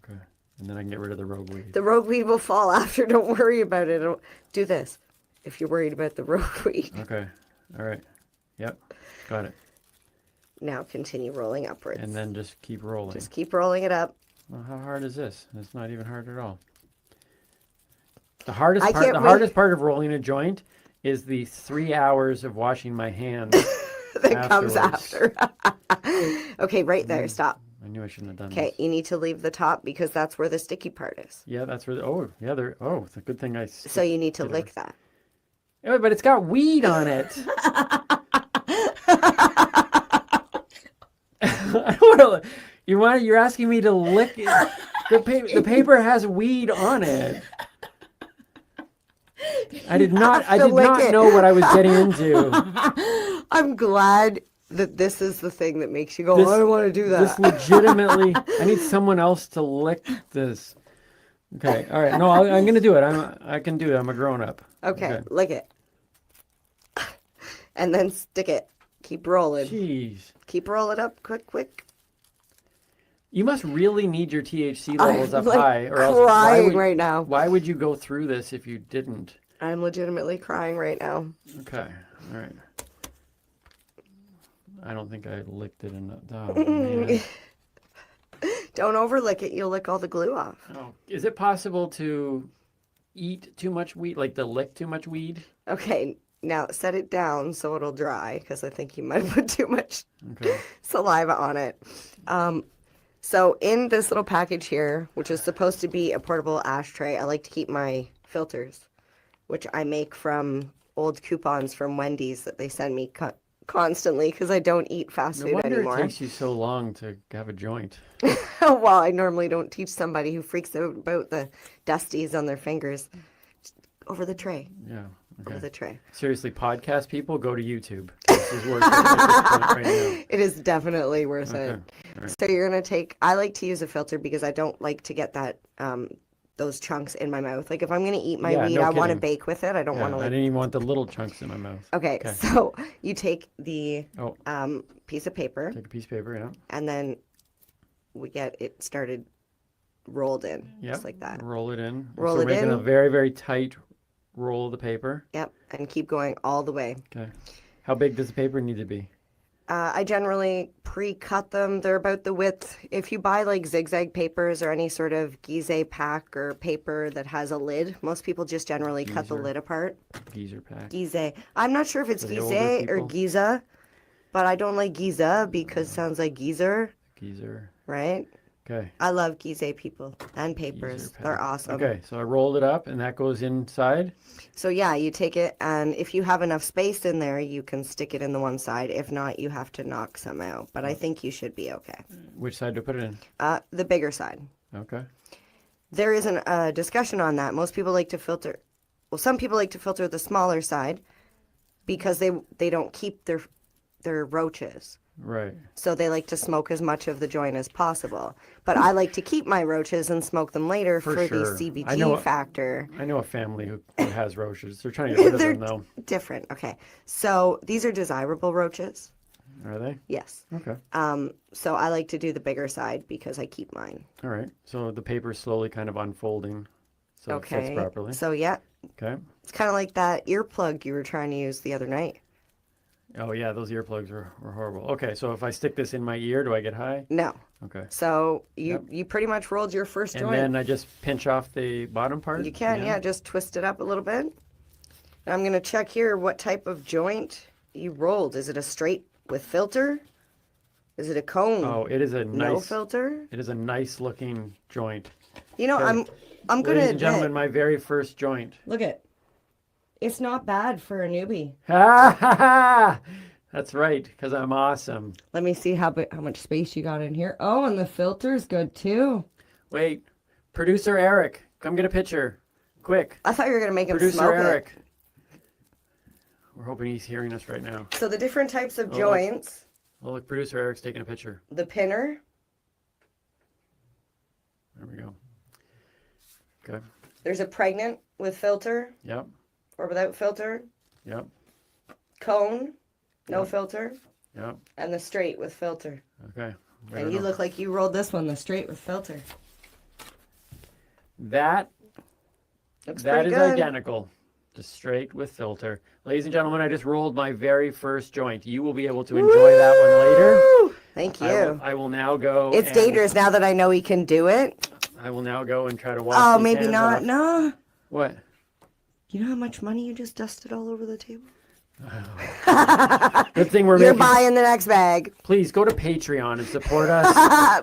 Okay. And then I can get rid of the rogue weed. The rogue weed will fall after. Don't worry about it. Do this if you're worried about the rogue weed. Okay. All right. Yep. Got it. Now continue rolling upwards. And then just keep rolling. Just keep rolling it up. Well, how hard is this? It's not even hard at all. The hardest part of rolling a joint is the 3 hours of washing my hands. That comes after. Okay, right there. Stop. I knew I shouldn't have done Okay, this. you need to leave the top because that's where the sticky part is. Yeah, that's where. It's a good thing I. So you need to lick that. Yeah, but it's got weed on it. I don't know. You're asking me to lick it. The paper has weed on it. I did not know what I was getting into. I'm glad that this is the thing that makes you go, I don't want to do that. This legitimately, I need someone else to lick this. Okay, all right. No, I'm going to do it. I can do it. I'm a grown-up. Okay, lick it. And then stick it. Keep rolling. Jeez. Keep rolling up. Quick. You must really need your THC levels up like high, or else crying right now. Why would you go through this if you didn't? I'm legitimately crying right now. Okay, all right. I don't think I licked it enough. Oh, man. Don't overlick it. You'll lick all the glue off. Oh, is it possible to eat too much weed, like to lick too much weed? Okay, now set it down so it'll dry because I think you might have put too much saliva on it. So in this little package here, which is supposed to be a portable ashtray, I like to keep my filters, which I make from old coupons from Wendy's that they send me constantly because I don't eat fast food anymore. No wonder it takes you so long to have a joint. Well, I normally don't teach somebody who freaks out about the dusties on their fingers. Just over the tray. Yeah. Okay. Over the tray. Seriously, podcast people, go to YouTube. This is worth it at this point right now. It is definitely worth it. Right. So you're going to I like to use a filter because I don't like to get that those chunks in my mouth. Like if I'm going to eat my weed, I want to bake with it. I don't want to I didn't even want the little chunks in my mouth. Okay, so you take the piece of paper. Take a piece of paper, yeah. And then we get it started rolled in, Yep. just like that. Roll it in. Roll so it we're making in. a very, very tight roll of the paper. Yep, and keep going all the way. Okay. How big does the paper need to be? I generally pre-cut them. They're about the width. If you buy like zigzag papers or any sort of Gize pack or paper that has a lid, most people just generally cut the lid apart. Gizer pack. Gize. I'm not sure if it's For the Gize older or people? Giza, but I don't like Giza because it sounds like geezer, Geezer. right? Okay. I love Gize people and papers. They're awesome. Okay, so I rolled it up and that goes inside. So yeah, you take it and if you have enough space in there, you can stick it in the one side. If not, you have to knock some out. But I think you should be okay. Which side to put it in? The bigger side. Okay. There is a discussion on that. Most people like to filter. Well, some people like to filter the smaller side because they don't keep their roaches. Right. So they like to smoke as much of the joint as possible. But I like to keep my roaches and smoke them later for the CBG factor. I know a family who has roaches. They're trying to get rid of them, though. Different. Okay. So these are desirable roaches. Are they? Yes. Okay. So I like to do the bigger side because I keep mine. All right. So the paper's slowly kind of unfolding so it fits properly. So yeah. Okay. It's kind of like that earplug you were trying to use the other night. Oh, yeah, those earplugs were horrible. Okay, so if I stick this in my ear, do I get high? No. Okay. So you pretty much rolled your first joint. And then I just pinch off the bottom part? You can, yeah, just twist it up a little bit. And I'm going to check here what type of joint you rolled. Is it a straight with filter? Is it a cone? Oh, it is a nice... No filter? It is a nice looking joint. You know, I'm going to Ladies and gentlemen, my very first joint. Look at it's not bad for a newbie. Ha ha ha! That's right, because I'm awesome. Let me see how much space you got in here. Oh, and the filter's good too. Wait, producer Eric, come get a picture, quick. I thought you were gonna make him producer smoke Eric. We're hoping he's hearing us right now. So the different types of joints. Look, producer Eric's taking a picture. The pinner. There we go. Okay. There's a pregnant with filter. Yep. Or without filter. Yep. Cone, no filter. Yep. And the straight with filter. Okay. And you look like you rolled this one, the straight with filter. That Looks that pretty is good. identical, just straight with filter. Ladies and gentlemen, I just rolled my very first joint. You will be able to enjoy that one later. Woo! Thank you. I will now go. It's dangerous now that I know he can do it. I will now go and try to wash Oh, these maybe hands not. off. No. What? You know how much money you just dusted all over the table? Good thing we're You're making. buying the next bag. Please go to Patreon and support us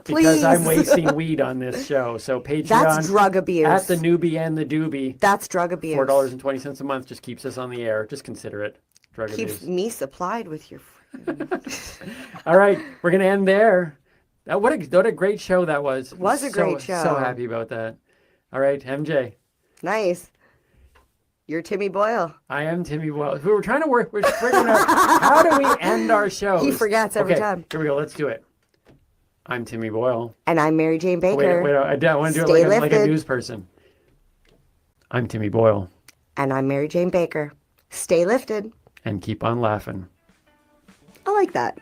because I'm Please. wasting weed on this show. So Patreon. That's drug abuse. At the newbie and the doobie. That's drug abuse. $4.20 a month just keeps us on the air. Just consider it drug Keeps abuse. me supplied with your. All right, we're gonna end there. What a great show that was. Was a great show. So happy about that. All right, MJ. Nice. You're Timmy Boyle. I am Timmy Boyle. We were trying to work. We're figuring out how do we end our shows. He forgets every Okay, time. Here we go. Let's do it. I'm Timmy Boyle. And I'm Mary Jane Baker. Wait, I want to do it like a news person. I'm Timmy Boyle. And I'm Mary Jane Baker. Stay lifted. And keep on laughing. I like that.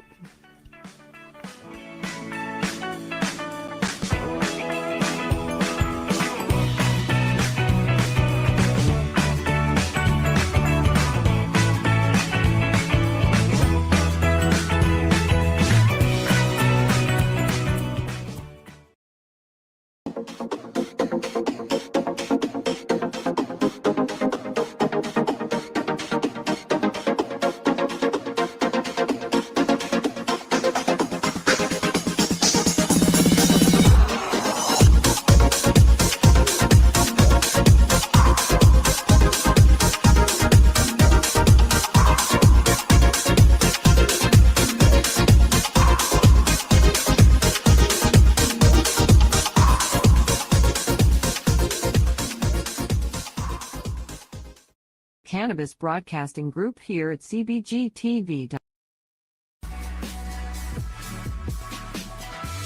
Cannabis Broadcasting Group here at CBGTV.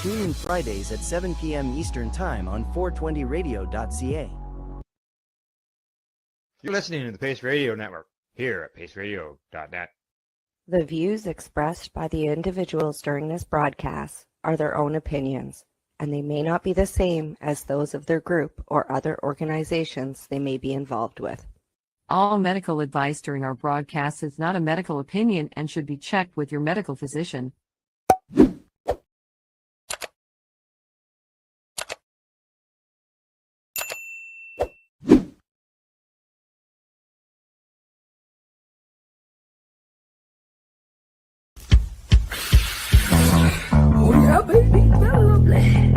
Tune in Fridays at 7 p.m. Eastern Time on 420radio.ca. You're listening to the Pace Radio Network here at paceradio.net. The views expressed by the individuals during this broadcast are their own opinions, and they may not be the same as those of their group or other organizations they may be involved with. All medical advice during our broadcast is not a medical opinion and should be checked with your medical physician. Oh yeah, baby, lovely.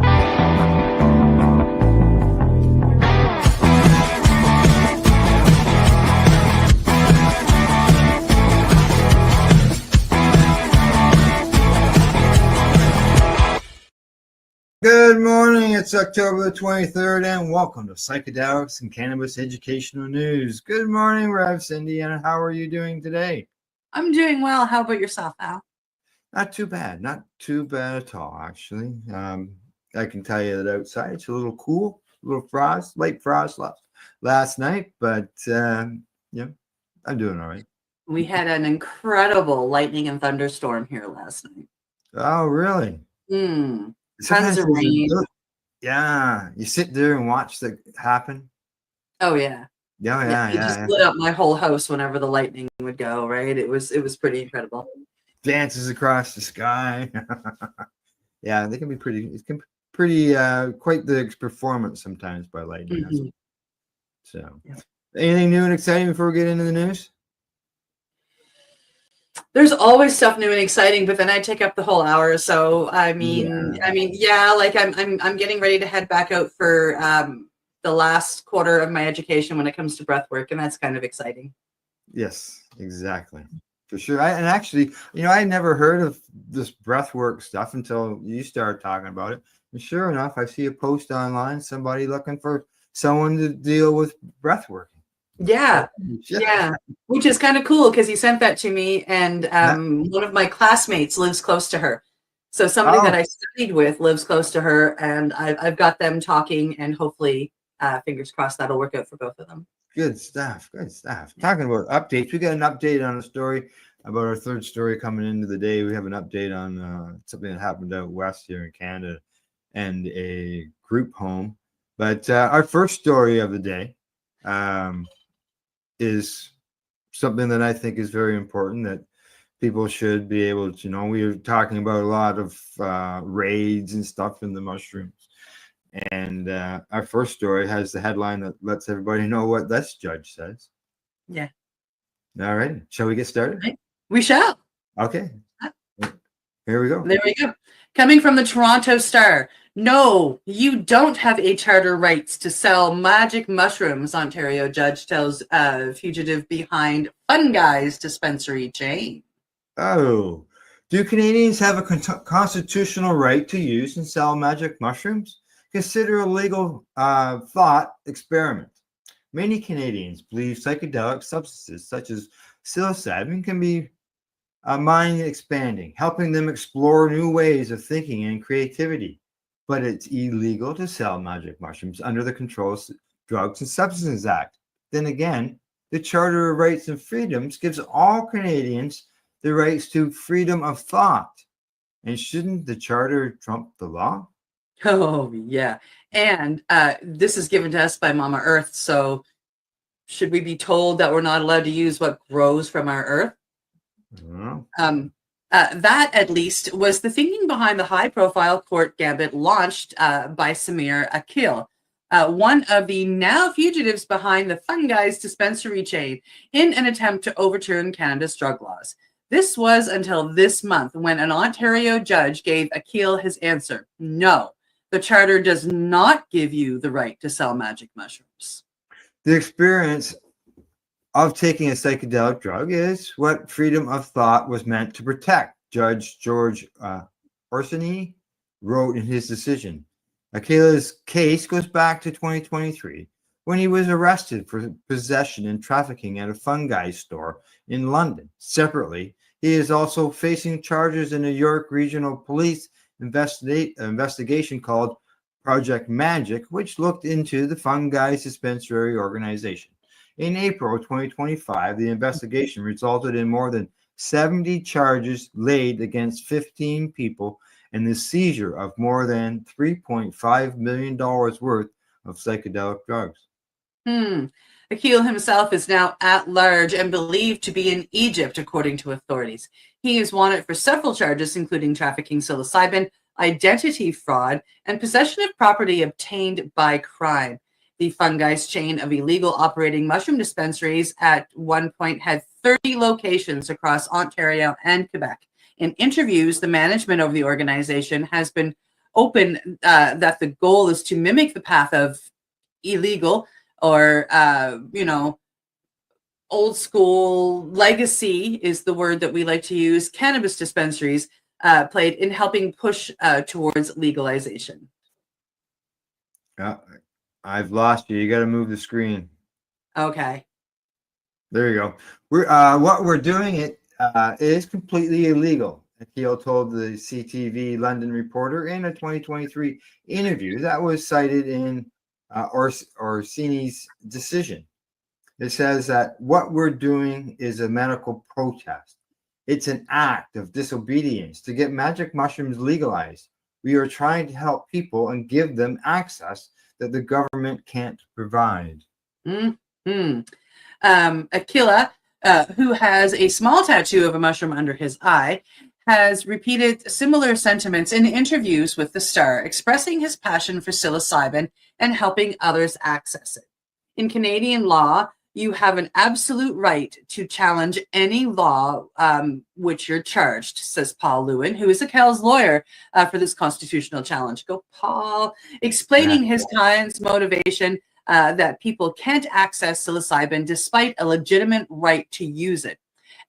Good morning. It's October the 23rd, and welcome to Psychedelics and Cannabis Educational News. Good morning, Rev Cindy, and how are you doing today? I'm doing well. How about yourself, Al? Not too bad. Not too bad at all, actually. I can tell you that outside it's a little cool, a little frost, late frost last night, but yeah, I'm doing all right. We had an incredible lightning and thunderstorm here last night. Oh, really? Tons Sometimes of there's a rain. Yeah, you sit there and watch that happen. Oh yeah. Yeah, It just lit up my whole house whenever the lightning would go, right? It was pretty incredible. Dances across the sky. Yeah, they can be pretty. It can be quite the performance sometimes by lightning. Mhm. So, anything new and exciting before we get into the news? There's always stuff new and exciting, but then I take up the whole hour. So yeah, like I'm getting ready to head back out for the last quarter of my education when it comes to breath work, and that's kind of exciting. Yes, exactly. For sure. And actually, I never heard of this breathwork stuff until you started talking about it. And sure enough, I see a post online, somebody looking for someone to deal with breathwork. Yeah, which is kind of cool because he sent that to me, and one of my classmates lives close to her. So somebody that I studied with lives close to her, and I've got them talking, and hopefully, fingers crossed, that'll work out for both of them. Good stuff. Good stuff. Talking about updates, we got an update on a story about our third story coming into the day. We have an update on something that happened out west here in Canada, and a group home But our first story of the day is something that I think is very important that people should be able to know. We are talking about a lot of raids and stuff in the mushrooms. And our first story has the headline that lets everybody know what this judge says. Yeah. All right. Shall we get started? We shall. Okay. Here we go. There we go. Coming from the Toronto Star. No, you don't have a charter rights to sell magic mushrooms, Ontario judge tells fugitive behind Fun Guys dispensary chain. Oh, do Canadians have a constitutional right to use and sell magic mushrooms? Consider a legal thought experiment. Many Canadians believe psychedelic substances such as psilocybin can be mind expanding, helping them explore new ways of thinking and creativity. But it's illegal to sell magic mushrooms under the Controlled Drugs and Substances Act. Then again, the Charter of Rights and Freedoms gives all Canadians the rights to freedom of thought. And shouldn't the Charter trump the law? Oh, yeah. And this is given to us by Mama Earth. So should we be told that we're not allowed to use what grows from our earth? That, at least, was the thinking behind the high-profile court gambit launched by Samir Akil, one of the now fugitives behind the Fun Guys dispensary chain, in an attempt to overturn Canada's drug laws. This was until this month when an Ontario judge gave Akil his answer. No, the charter does not give you the right to sell magic mushrooms. The experience of taking a psychedelic drug is what freedom of thought was meant to protect, Judge George Orsini wrote in his decision. Akil's case goes back to 2023 when he was arrested for possession and trafficking at a Fun Guys store in London. Separately, he is also facing charges in New York Regional Police investigation called Project Magic, which looked into the Fun Guys dispensary organization. In April 2025, the investigation resulted in more than 70 charges laid against 15 people and the seizure of more than $3.5 million worth of psychedelic drugs. Akil himself is now at large and believed to be in Egypt, according to authorities. He is wanted for several charges, including trafficking psilocybin, identity fraud, and possession of property obtained by crime. The Fun Guys chain of illegal operating mushroom dispensaries at one point had 30 locations across Ontario and Quebec. In interviews, the management of the organization has been open that the goal is to mimic the path of illegal or, old school legacy is the word that we like to use, cannabis dispensaries played in helping push towards legalization. I've lost you. You got to move the screen. Okay. There you go. What we're doing is completely illegal. Akil told the CTV London reporter in a 2023 interview that was cited in Orsini's decision. It says that what we're doing is a medical protest. It's an act of disobedience to get magic mushrooms legalized. We are trying to help people and give them access that the government can't provide. Akila, who has a small tattoo of a mushroom under his eye, has repeated similar sentiments in interviews with the Star, expressing his passion for psilocybin and helping others access it. In Canadian law, you have an absolute right to challenge any law which you're charged, says Paul Lewin, who is Akil's lawyer for this constitutional challenge. Go, Paul. Explaining his client's motivation that people can't access psilocybin despite a legitimate right to use it.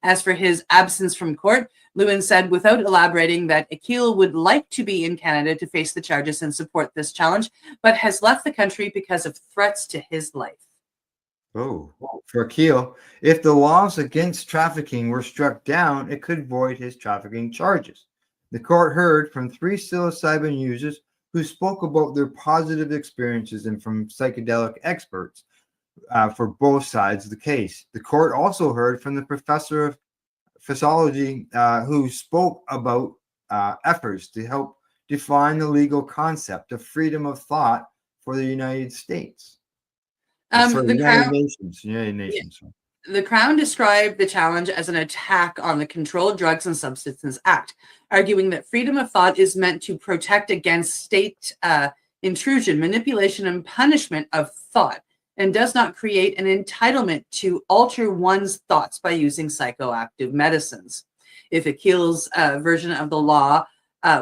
As for his absence from court, Lewin said, without elaborating, that Akil would like to be in Canada to face the charges and support this challenge, but has left the country because of threats to his life. Oh, for Akil, if the laws against trafficking were struck down, it could void his trafficking charges. The court heard from 3 psilocybin users who spoke about their positive experiences and from psychedelic experts for both sides of the case. The court also heard from the professor of physiology who spoke about efforts to help define the legal concept of freedom of thought for the United States. The Crown, United Nations. The Crown described the challenge as an attack on the Controlled Drugs and Substances Act, arguing that freedom of thought is meant to protect against state intrusion, manipulation, and punishment of thought, and does not create an entitlement to alter one's thoughts by using psychoactive medicines. If Akil's version of the law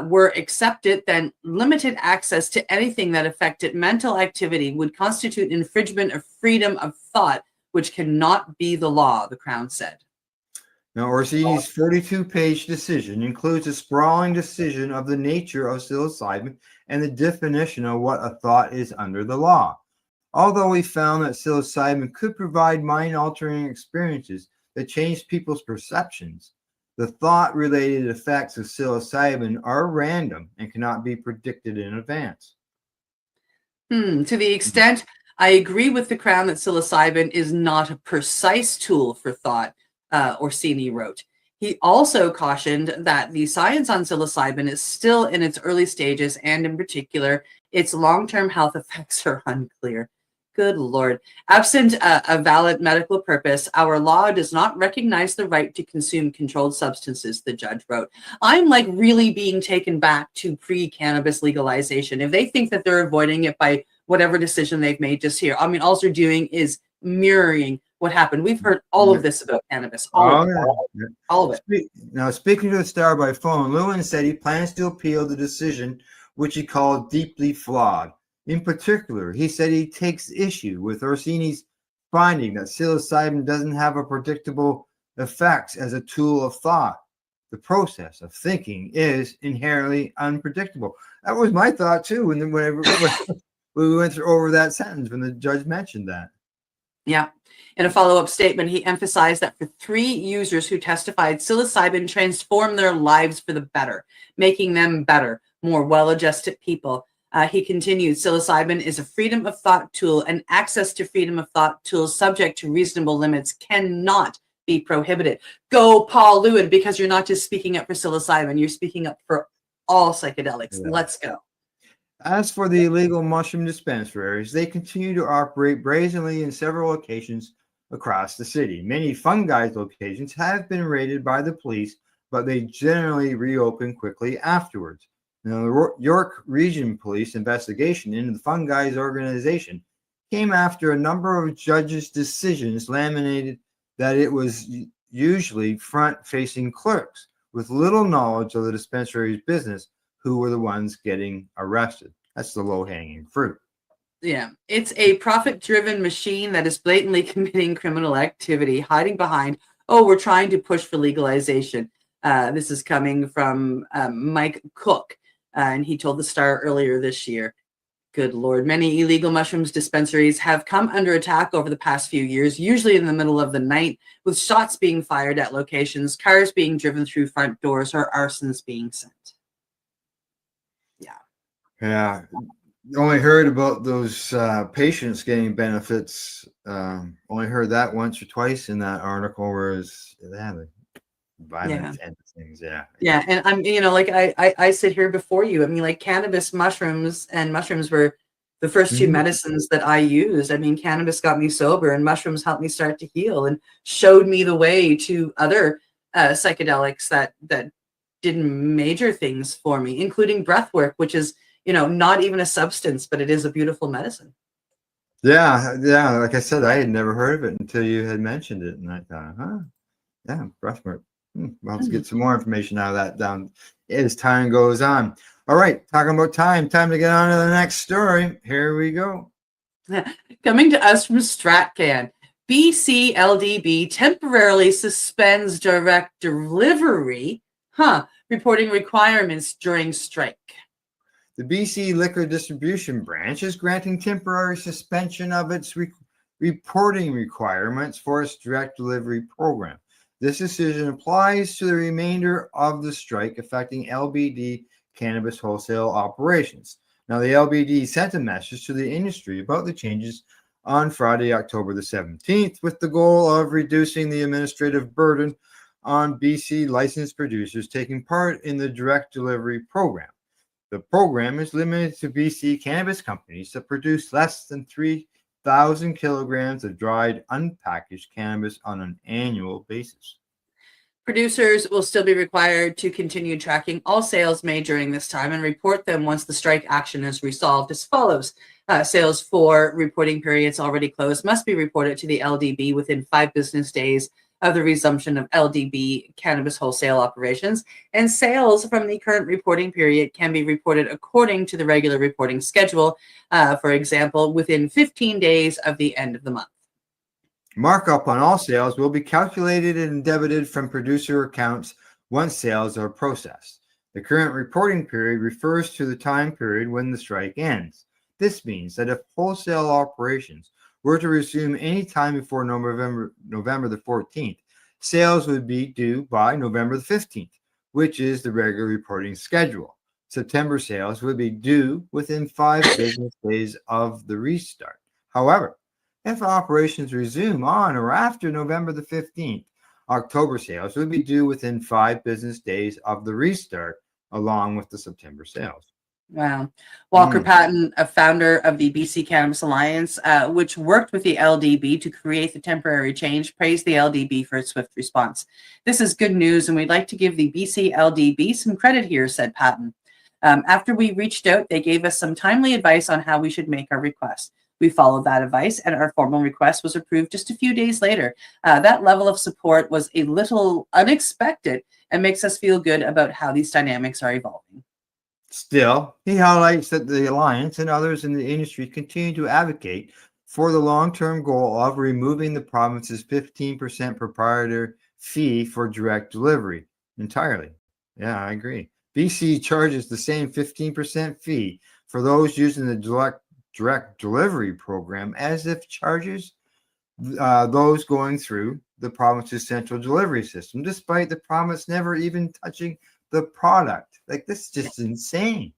were accepted, then limited access to anything that affected mental activity would constitute infringement of freedom of thought, which cannot be the law, the Crown said. Now, Orsini's 42-page decision includes a sprawling decision of the nature of psilocybin and the definition of what a thought is under the law. Although we found that psilocybin could provide mind-altering experiences that change people's perceptions, the thought-related effects of psilocybin are random and cannot be predicted in advance. To the extent I agree with the Crown that psilocybin is not a precise tool for thought, Orsini wrote. He also cautioned that the science on psilocybin is still in its early stages, and in particular, its long-term health effects are unclear. Good Lord. Absent a valid medical purpose, our law does not recognize the right to consume controlled substances, the judge wrote. I'm like really being taken back to pre-cannabis legalization. If they think that they're avoiding it by whatever decision they've made just here, I mean, all they're doing is mirroring what happened. We've heard all of this about cannabis. All of it. Now, speaking to the Star by phone, Lewin said he plans to appeal the decision, which he called deeply flawed. In particular, he said he takes issue with Orsini's finding that psilocybin doesn't have a predictable effects as a tool of thought. The process of thinking is inherently unpredictable. That was my thought too when we went over that sentence when the judge mentioned that. Yeah. In a follow-up statement, he emphasized that for 3 users who testified, psilocybin transformed their lives for the better, making them better, more well-adjusted people. He continued, psilocybin is a freedom of thought tool, and access to freedom of thought tools subject to reasonable limits cannot be prohibited. Go, Paul Lewin, because you're not just speaking up for psilocybin, you're speaking up for all psychedelics. Yeah. Let's go. As for the illegal mushroom dispensaries, they continue to operate brazenly in several locations across the city. Many fungi locations have been raided by the police, but they generally reopen quickly afterwards. Now, the York Region Police investigation into the fungi's organization came after a number of judges' decisions laminated that it was usually front-facing clerks with little knowledge of the dispensary's business who were the ones getting arrested. That's the low-hanging fruit. Yeah, it's a profit-driven machine that is blatantly committing criminal activity, hiding behind, oh, we're trying to push for legalization. This is coming from Mike Cook. And he told the Star earlier this year. Good Lord. Many illegal mushrooms dispensaries have come under attack over the past few years, usually in the middle of the night, with shots being fired at locations, cars being driven through front doors, or arsons being sent. Yeah. Only heard about those patients getting benefits. Only heard that once or twice in that article, whereas violent and things. Yeah. And I'm, like I sit here before you. I mean, like cannabis, mushrooms were the first 2 medicines that I used. I mean, cannabis got me sober and mushrooms helped me start to heal and showed me the way to other psychedelics that did major things for me, including breath work, which is, not even a substance, but it is a beautiful medicine. Yeah. Like I said, I had never heard of it until you had mentioned it. And I thought, yeah, breath work. We'll have to get some more information out of that down as time goes on. All right, talking about time to get on to the next story. Here we go. Coming to us from StratCan, BC LDB temporarily suspends direct delivery, reporting requirements during strike. The BC Liquor Distribution Branch is granting temporary suspension of its reporting requirements for its direct delivery program. This decision applies to the remainder of the strike affecting LBD cannabis wholesale operations. Now, the LBD sent a message to the industry about the changes on Friday, October the 17th, with the goal of reducing the administrative burden on BC licensed producers taking part in the direct delivery program. The program is limited to BC cannabis companies that produce less than 3,000 kilograms of dried, unpackaged cannabis on an annual basis. Producers will still be required to continue tracking all sales made during this time and report them once the strike action is resolved as follows. Sales for reporting periods already closed must be reported to the LDB within 5 business days of the resumption of LDB cannabis wholesale operations, and sales from the current reporting period can be reported according to the regular reporting schedule, for example, within 15 days of the end of the month. Markup on all sales will be calculated and debited from producer accounts once sales are processed. The current reporting period refers to the time period when the strike ends. This means that if wholesale operations were to resume any time before November the 14th, sales would be due by November the 15th, which is the regular reporting schedule. September sales would be due within 5 business days of the restart. However, if operations resume on or after November the 15th, October sales would be due within 5 business days of the restart, along with the September sales. Wow. Walker Patton, a founder of the BC Cannabis Alliance, which worked with the LDB to create the temporary change, praised the LDB for its swift response. This is good news, and we'd like to give the BC LDB some credit here, said Patton. After we reached out, they gave us some timely advice on how we should make our request. We followed that advice, and our formal request was approved just a few days later. That level of support was a little unexpected and makes us feel good about how these dynamics are evolving. Still, he highlights that the Alliance and others in the industry continue to advocate for the long-term goal of removing the province's 15% proprietary fee for direct delivery entirely. Yeah, I agree. BC charges the same 15% fee for those using the direct delivery program as if charges those going through the province's central delivery system, despite the province never even touching the product. Like, this is just insane.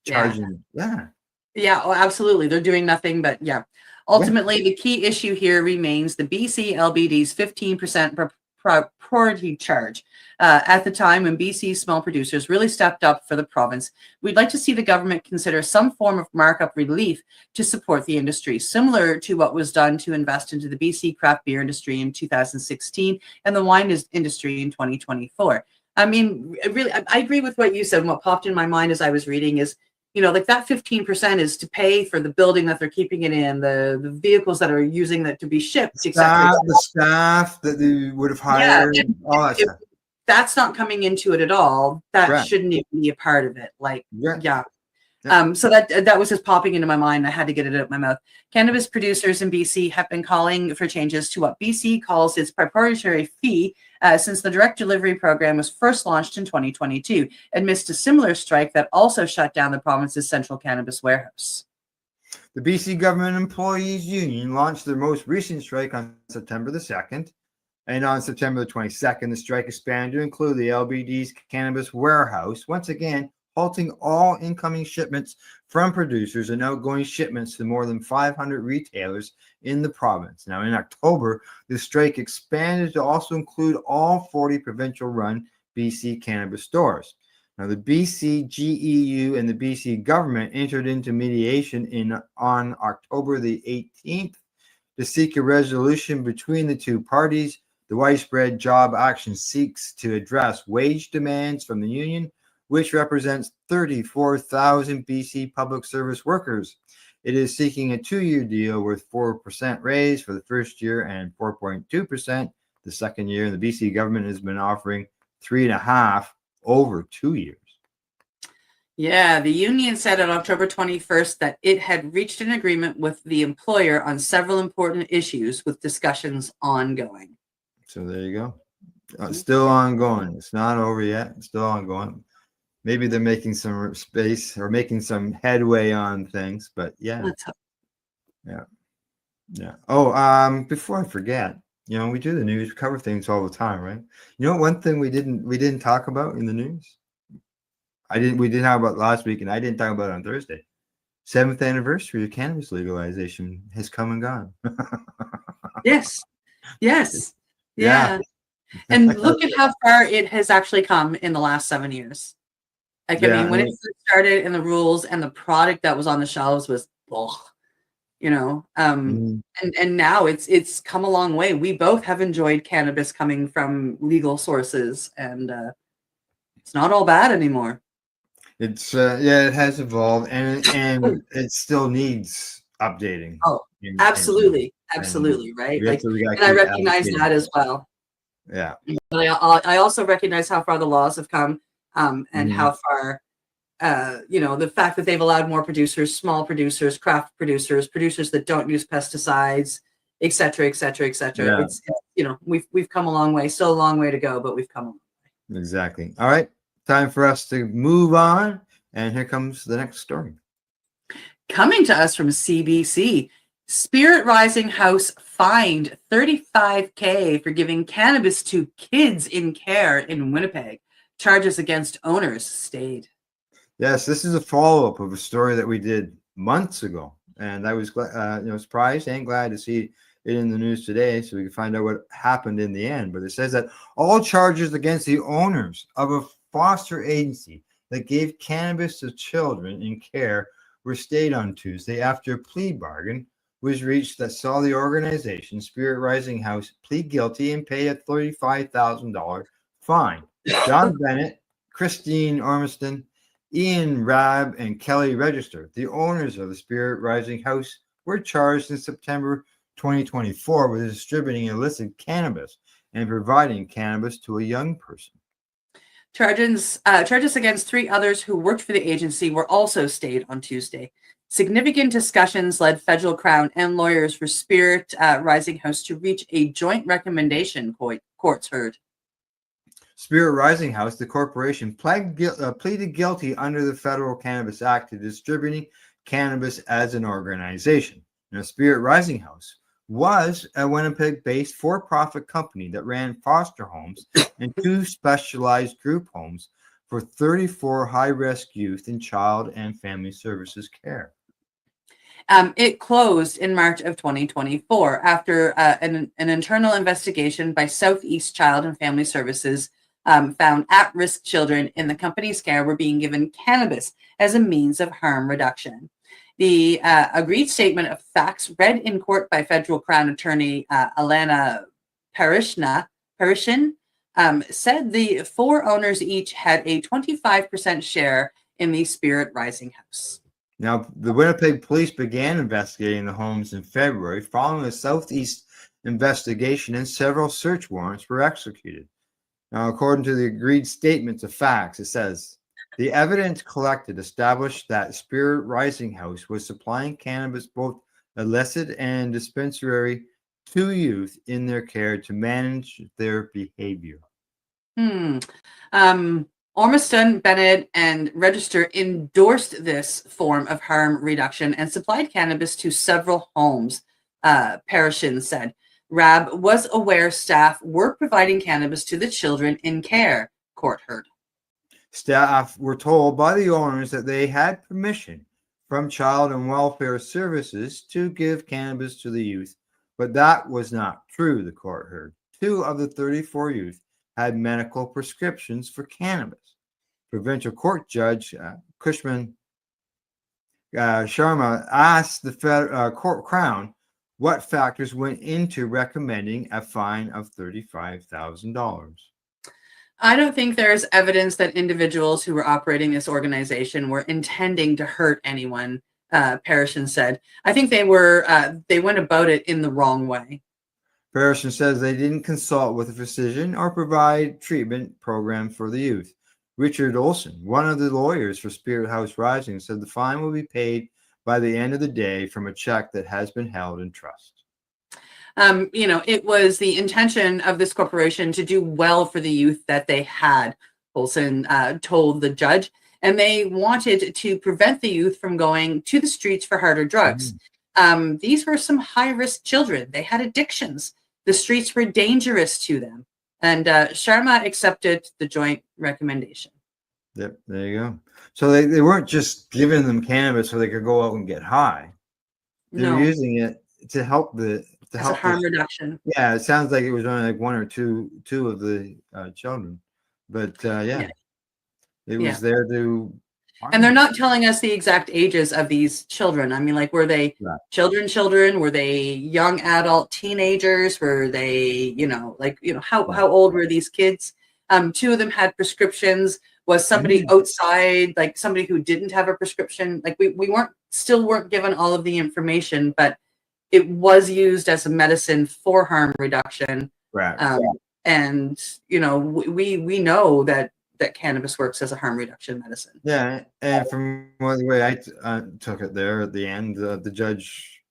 Charging, yeah. Yeah, oh, absolutely. They're doing nothing but, yeah. Ultimately, the key issue here remains the BC LBD's 15% priority charge. At the time when BC small producers really stepped up for the province, we'd like to see the government consider some form of markup relief to support the industry, similar to what was done to invest into the BC craft beer industry in 2016 and the wine industry in 2024. I mean, really, I agree with what you said. And what popped in my mind as I was reading is, you know, like that 15% is to pay for the building that they're keeping it in, the vehicles that are using that to be shipped, etc. The staff that they would have hired, all that stuff. That's not coming into it at all. That shouldn't even be a part of it. Like, yeah. So that was just popping into my mind. I had to get it out of my mouth. Cannabis producers in BC have been calling for changes to what BC calls its proprietary fee since the direct delivery program was first launched in 2022, amidst a similar strike that also shut down the province's central cannabis warehouse. The BC Government Employees Union launched their most recent strike on September the 2nd. And on September the 22nd, the strike expanded to include the LBD's cannabis warehouse, once again halting all incoming shipments from producers and outgoing shipments to more than 500 retailers in the province. Now, in October, the strike expanded to also include all 40 provincial-run BC cannabis stores. Now, the BC GEU and the BC government entered into mediation on October the 18th to seek a resolution between the two parties. The widespread job action seeks to address wage demands from the union, which represents 34,000 BC public service workers. It is seeking a 2-year deal with 4% raise for the first year and 4.2% the second year. The BC government has been offering 3.5% over 2 years. Yeah, the union said on October 21st that it had reached an agreement with the employer on several important issues, with discussions ongoing. So there you go. Still ongoing. It's not over yet. It's still ongoing. Maybe they're making some space or making some headway on things, but yeah. Yeah. Oh, before I forget, you know, we do the news, we cover things all the time, right? You know, one thing we didn't talk about in the news. We didn't talk about last week, and I didn't talk about it on Thursday. 7th anniversary of cannabis legalization has come and gone. Yes. Yeah. And look at how far it has actually come in the last 7 years. Like, I mean, when it started and the rules and the product that was on the shelves was, you know, and now it's come a long way. We both have enjoyed cannabis coming from legal sources, and it's not all bad anymore. It's yeah, it has evolved, and it still needs updating. Oh, absolutely, absolutely, right? Like, and I recognize that as well. Yeah. But I also recognize how far the laws have come, and how far, you know, the fact that they've allowed more producers, small producers, craft producers, producers that don't use pesticides, et cetera, et cetera, et cetera. Yeah. It's, you know, we've come a long way. Still a long way to go, but we've come a long way. Exactly. All right. Time for us to move on. And here comes the next story. Coming to us from CBC, Spirit Rising House fined $35,000 for giving cannabis to kids in care in Winnipeg. Charges against owners stayed. Yes, this is a follow-up of a story that we did months ago, and I was surprised and glad to see it in the news today, so we can find out what happened in the end. But it says that all charges against the owners of a foster agency that gave cannabis to children in care were stayed on Tuesday after a plea bargain was reached that saw the organization Spirit Rising House plead guilty and pay a $35,000 fine. John Bennett, Christine Ormiston, Ian Rabb, and Kelly Register, the owners of the Spirit Rising House, were charged in September 2024 with distributing illicit cannabis and providing cannabis to a young person. Charges against 3 others who worked for the agency were also stayed on Tuesday. Significant discussions led federal crown and lawyers for Spirit Rising House to reach a joint recommendation, courts heard. Spirit Rising House, the corporation, pleaded guilty under the Federal Cannabis Act to distributing cannabis as an organization. Now, Spirit Rising House was a Winnipeg-based for-profit company that ran foster homes and 2 specialized group homes for 34 high-risk youth in child and family services care. It closed in March of 2024 after an internal investigation by Southeast Child and Family Services found at-risk children in the company's care were being given cannabis as a means of harm reduction. The agreed statement of facts read in court by federal Crown Attorney Alana Parishin said the 4 owners each had a 25% share in the Spirit Rising House. Now, the Winnipeg police began investigating the homes in February following a Southeast investigation, and several search warrants were executed. Now, according to the agreed statements of facts, it says, the evidence collected established that Spirit Rising House was supplying cannabis, both illicit and dispensary, to youth in their care to manage their behavior. Ormiston, Bennett, and Register endorsed this form of harm reduction and supplied cannabis to several homes, Parishin said. Rabb was aware staff were providing cannabis to the children in care, court heard. Staff were told by the owners that they had permission from Child and Welfare Services to give cannabis to the youth, but that was not true, the court heard. 2 of the 34 youth had medical prescriptions for cannabis. Provincial Court Judge Kushman Sharma asked the Court Crown what factors went into recommending a fine of $35,000. I don't think there's evidence that individuals who were operating this organization were intending to hurt anyone, Parishin said. I think they went about it in the wrong way. Parishin says they didn't consult with a physician or provide treatment programs for the youth. Richard Olson, one of the lawyers for Spirit House Rising, said the fine will be paid by the end of the day from a check that has been held in trust. It was the intention of this corporation to do well for the youth that they had, Olson told the judge, and they wanted to prevent the youth from going to the streets for harder drugs. These were some high-risk children. They had addictions. The streets were dangerous to them. And Sharma accepted the joint recommendation. Yep, there you go. So they weren't just giving them cannabis so they could go out and get high. They were using it to help harm reduction. Yeah, it sounds like it was only like 1 or 2 of the children, but yeah. It was there to. And they're not telling us the exact ages of these children. I mean, like, were they children? Were they young adult teenagers? Were they, how old were these kids? 2 of them had prescriptions. Was somebody outside, like somebody who didn't have a prescription? Like we weren't given all of the information, but it was used as a medicine for harm reduction. Right. And, we know that cannabis works as a harm reduction medicine. Yeah, and from the way I took it there at the end, the judge,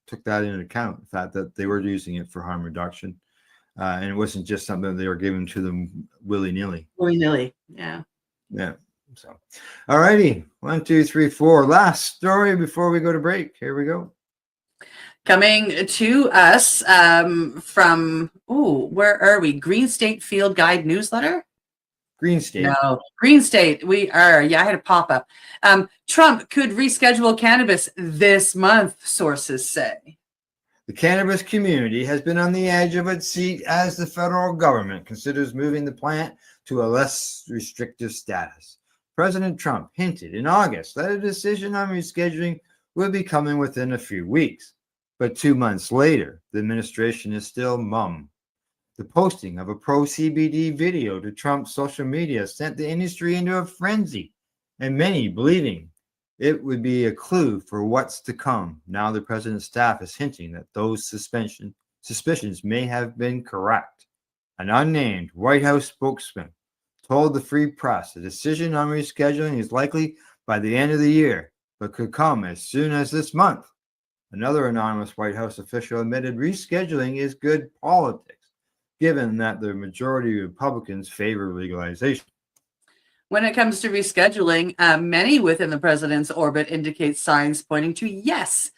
took that into account, the fact that they were using it for harm reduction, and it wasn't just something they were giving to them willy-nilly. Willy-nilly, yeah. Yeah. So, all righty, 1, 2, 3, 4. Last story before we go to break. Here we go. Coming to us from where are we? Green State Field Guide newsletter. Green State. No, Green State. We are. Yeah, I had a pop-up. Trump could reschedule cannabis this month, sources say. The cannabis community has been on the edge of its seat as the federal government considers moving the plant to a less restrictive status. President Trump hinted in August that a decision on rescheduling would be coming within a few weeks. But 2 months later, the administration is still mum. The posting of a pro-CBD video to Trump's social media sent the industry into a frenzy, and many believing it would be a clue for what's to come. Now the president's staff is hinting that those suspicions may have been correct. An unnamed White House spokesman told the Free Press a decision on rescheduling is likely by the end of the year, but could come as soon as this month. Another anonymous White House official admitted rescheduling is good politics, given that the majority of Republicans favor legalization. When it comes to rescheduling, many within the president's orbit indicate signs pointing to yes.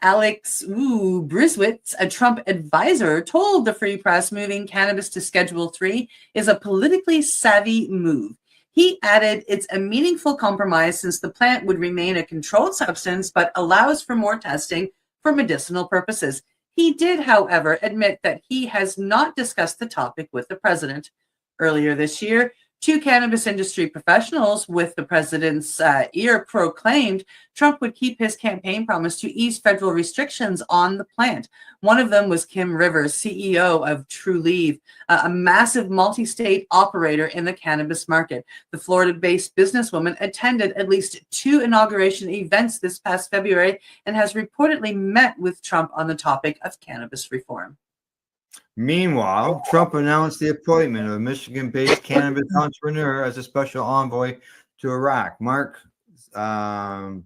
Alex Briswitz, a Trump advisor, told the Free Press moving cannabis to Schedule 3 is a politically savvy move. He added, it's a meaningful compromise since the plant would remain a controlled substance but allows for more testing for medicinal purposes. He did, however, admit that he has not discussed the topic with the president. Earlier this year, 2 cannabis industry professionals with the president's ear proclaimed Trump would keep his campaign promise to ease federal restrictions on the plant. One of them was Kim Rivers, CEO of Trulieve, a massive multi-state operator in the cannabis market. The Florida-based businesswoman attended at least 2 inauguration events this past February and has reportedly met with Trump on the topic of cannabis reform. Meanwhile, Trump announced the appointment of a Michigan-based cannabis entrepreneur as a special envoy to Iraq. Mark Savella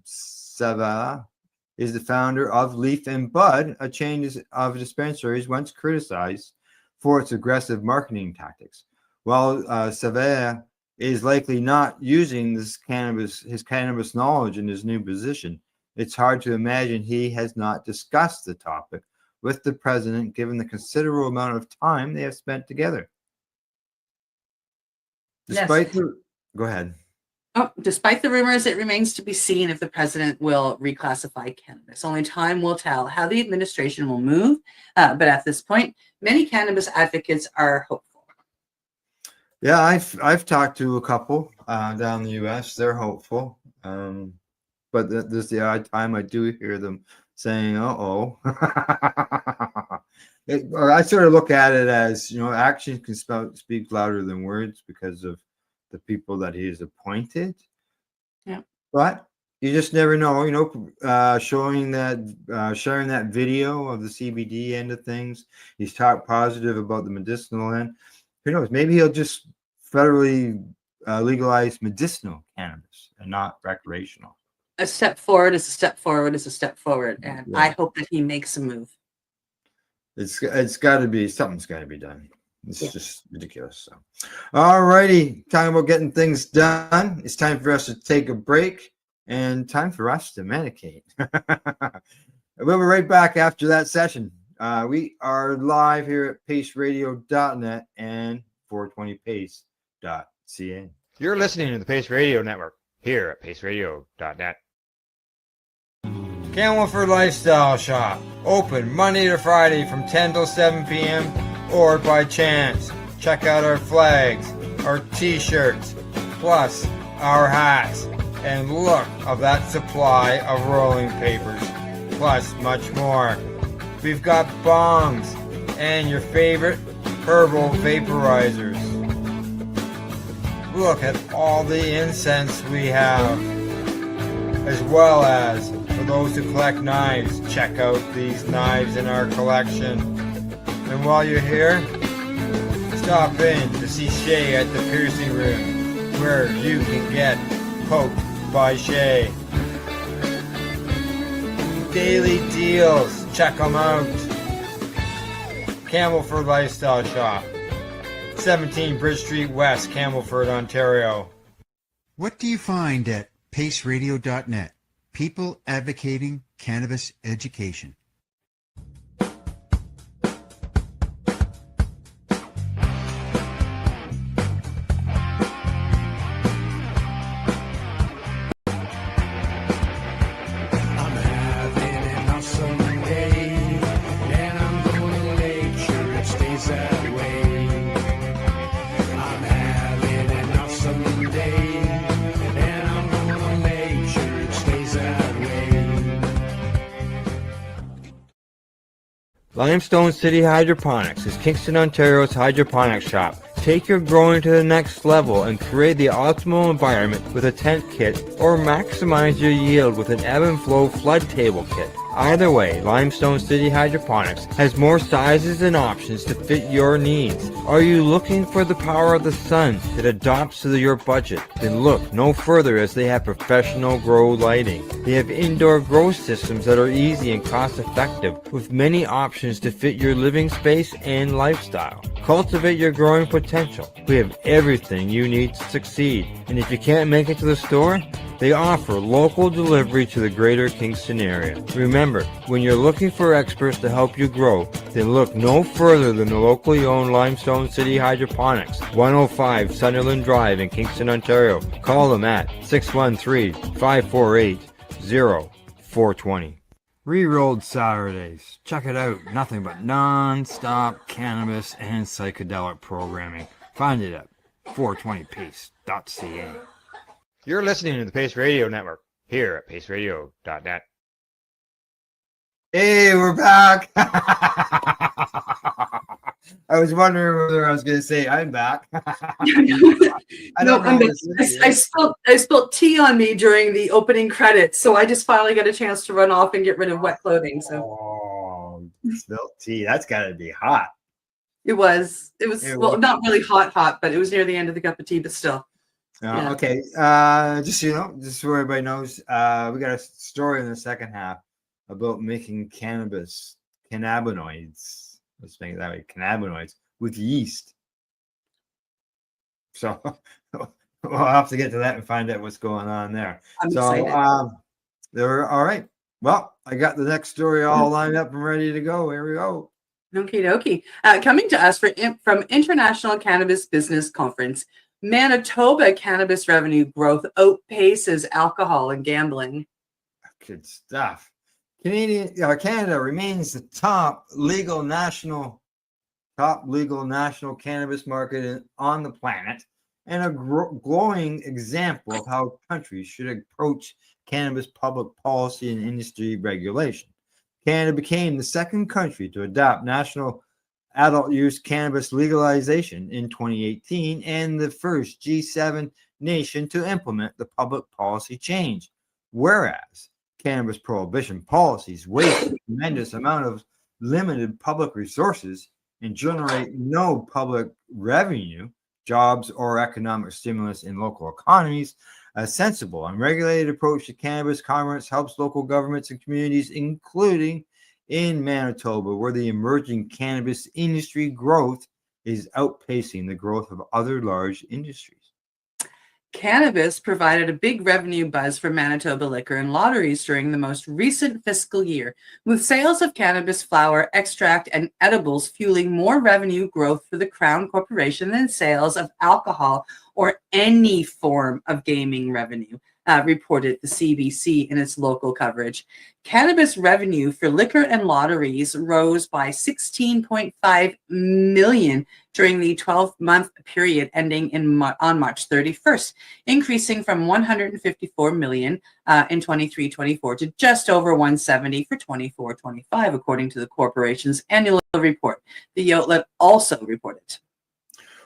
is the founder of Leaf and Bud, a chain of dispensaries once criticized for its aggressive marketing tactics. While Savella is likely not using his cannabis knowledge in his new position, it's hard to imagine he has not discussed the topic with the president, given the considerable amount of time they have spent together. Despite go ahead. Despite the rumors, it remains to be seen if the president will reclassify cannabis. Only time will tell how the administration will move. But at this point, many cannabis advocates are hopeful. Yeah, I've talked to a couple down in the U.S. They're hopeful, but there's the odd time I do hear them saying, "Uh-oh." I sort of look at it as, actions can speak louder than words because of the people that he has appointed. Yeah. But you just never know, sharing that video of the CBD end of things. He's talked positive about the medicinal end. Who knows? Maybe he'll just federally legalize medicinal cannabis and not recreational. A step forward is a step forward is a step forward. And I hope that he makes a move. It's got to be, something's got to be done. It's just ridiculous. So, all righty. Talking about getting things done. It's time for us to take a break and time for us to medicate. We'll be right back after that session. We are live here at paceradio.net and 420pace.ca. You're listening to the Pace Radio Network here at paceradio.net. Camelford Lifestyle Shop, open Monday to Friday from 10 till 7 p.m. or by chance. Check out our flags, our t-shirts, plus our hats, and look of that supply of rolling papers, plus much more. We've got bongs and your favorite herbal vaporizers. Look at all the incense we have, as well as for those who collect knives, check out these knives in our collection. And while you're here, stop in to see Shay at the piercing room, where you can get poked by Shay. Daily deals, check them out. Campbellford Lifestyle Shop, 17 Bridge Street West, Campbellford, Ontario. What do you find at paceradio.net? People advocating cannabis education. Limestone City Hydroponics is Kingston, Ontario's hydroponics shop. Take your growing to the next level and create the optimal environment with a tent kit, or maximize your yield with an ebb and flow flood table kit. Either way, Limestone City Hydroponics has more sizes and options to fit your needs. Are you looking for the power of the sun that adapts to your budget? Then look no further, as they have professional grow lighting. They have indoor grow systems that are easy and cost effective, with many options to fit your living space and lifestyle. Cultivate your growing potential. We have everything you need to succeed. And if you can't make it to the store, they offer local delivery to the greater Kingston area. Remember, when you're looking for experts to help you grow, then look no further than the locally owned Limestone City Hydroponics, 105 Sunderland Drive in Kingston, Ontario. Call them at 613-548-0420. Rerolled Saturdays. Check it out. Nothing but non-stop cannabis and psychedelic programming. Find it at 420pace.ca. You're listening to the Pace Radio Network here at paceradio.net. Hey, we're back. I was wondering whether I was going to say I'm back. I spilled tea on me during the opening credits, so I just finally got a chance to run off and get rid of wet clothing. So, spilled tea. That's got to be hot. It was well, not really hot, but it was near the end of the cup of tea, but still. Yeah. Okay. Just so you know, just so everybody knows, we got a story in the second half about making cannabinoids. Let's make it that way, cannabinoids with yeast. So we'll have to get to that and find out what's going on there. I'm excited. They're all right. Well, I got the next story all lined up and ready to go. Here we go. Okie dokie. Coming to us from International Cannabis Business Conference, Manitoba cannabis revenue growth outpaces alcohol and gambling. Good stuff. Canada remains the top legal national cannabis market on the planet, and a glowing example of how countries should approach cannabis public policy and industry regulation. Canada became the second country to adopt national adult use cannabis legalization in 2018 and the first G7 nation to implement the public policy change. Whereas cannabis prohibition policies waste a tremendous amount of limited public resources and generate no public revenue, jobs, or economic stimulus in local economies, a sensible and regulated approach to cannabis commerce helps local governments and communities, including in Manitoba, where the emerging cannabis industry growth is outpacing the growth of other large industries. Cannabis provided a big revenue buzz for Manitoba liquor and lotteries during the most recent fiscal year, with sales of cannabis flower, extract, and edibles fueling more revenue growth for the Crown Corporation than sales of alcohol or any form of gaming revenue. reported the CBC in its local coverage. Cannabis revenue for liquor and lotteries rose by 16.5 million during the 12-month period ending on March 31st, increasing from 154 million in 23-24 to just over 170 for 24-25, according to the corporation's annual report. The outlet also reported.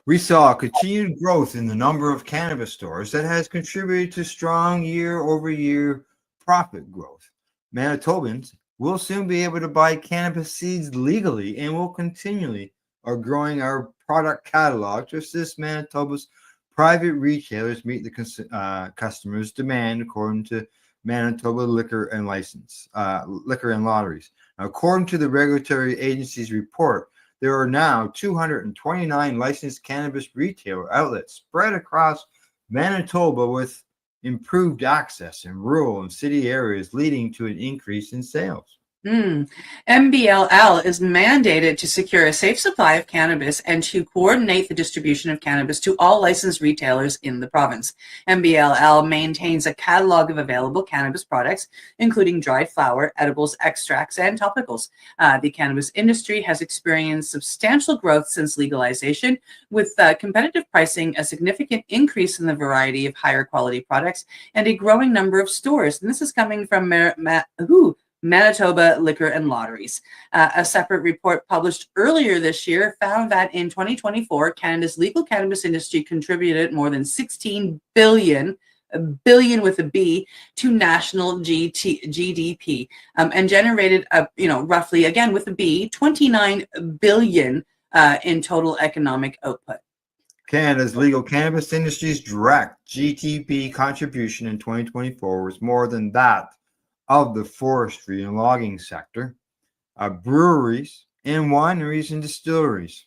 We saw continued growth in the number of cannabis stores that has contributed to strong year-over-year profit growth. Manitobans will soon be able to buy cannabis seeds legally and will continually are growing our product catalog to assist Manitoba's private retailers meet the customers' demand according to Manitoba Liquor and Lotteries. Now, according to the regulatory agency's report, there are now 229 licensed cannabis retailer outlets spread across Manitoba with improved access in rural and city areas, leading to an increase in sales. MBLL is mandated to secure a safe supply of cannabis and to coordinate the distribution of cannabis to all licensed retailers in the province. MBLL maintains a catalog of available cannabis products, including dried flower, edibles, extracts, and topicals. The cannabis industry has experienced substantial growth since legalization, with competitive pricing, a significant increase in the variety of higher quality products, and a growing number of stores. And this is coming from Manitoba Liquor and Lotteries. A separate report published earlier this year found that in 2024, Canada's legal cannabis industry contributed more than 16 billion with a B, to national GDP, and generated roughly, again with a B, 29 billion in total economic output. Canada's legal cannabis industry's direct GDP contribution in 2024 was more than that of the forestry and logging sector, breweries, and wineries and distilleries.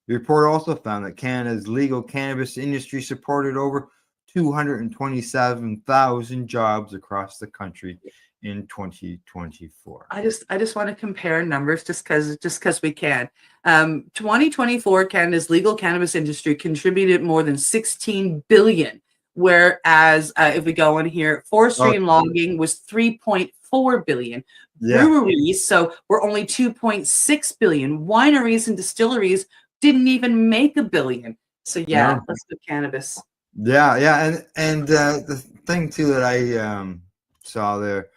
The report also found that Canada's legal cannabis industry supported over 227,000 jobs across the country in 2024. I just want to compare numbers just because we can. 2024, Canada's legal cannabis industry contributed more than 16 billion. Whereas if we go on here, forestry and logging was 3.4 billion. Yeah. Breweries, so we're only 2.6 billion. Wineries and distilleries didn't even make $1 billion. So yeah, No. let's do cannabis. Yeah, and the thing too that I saw there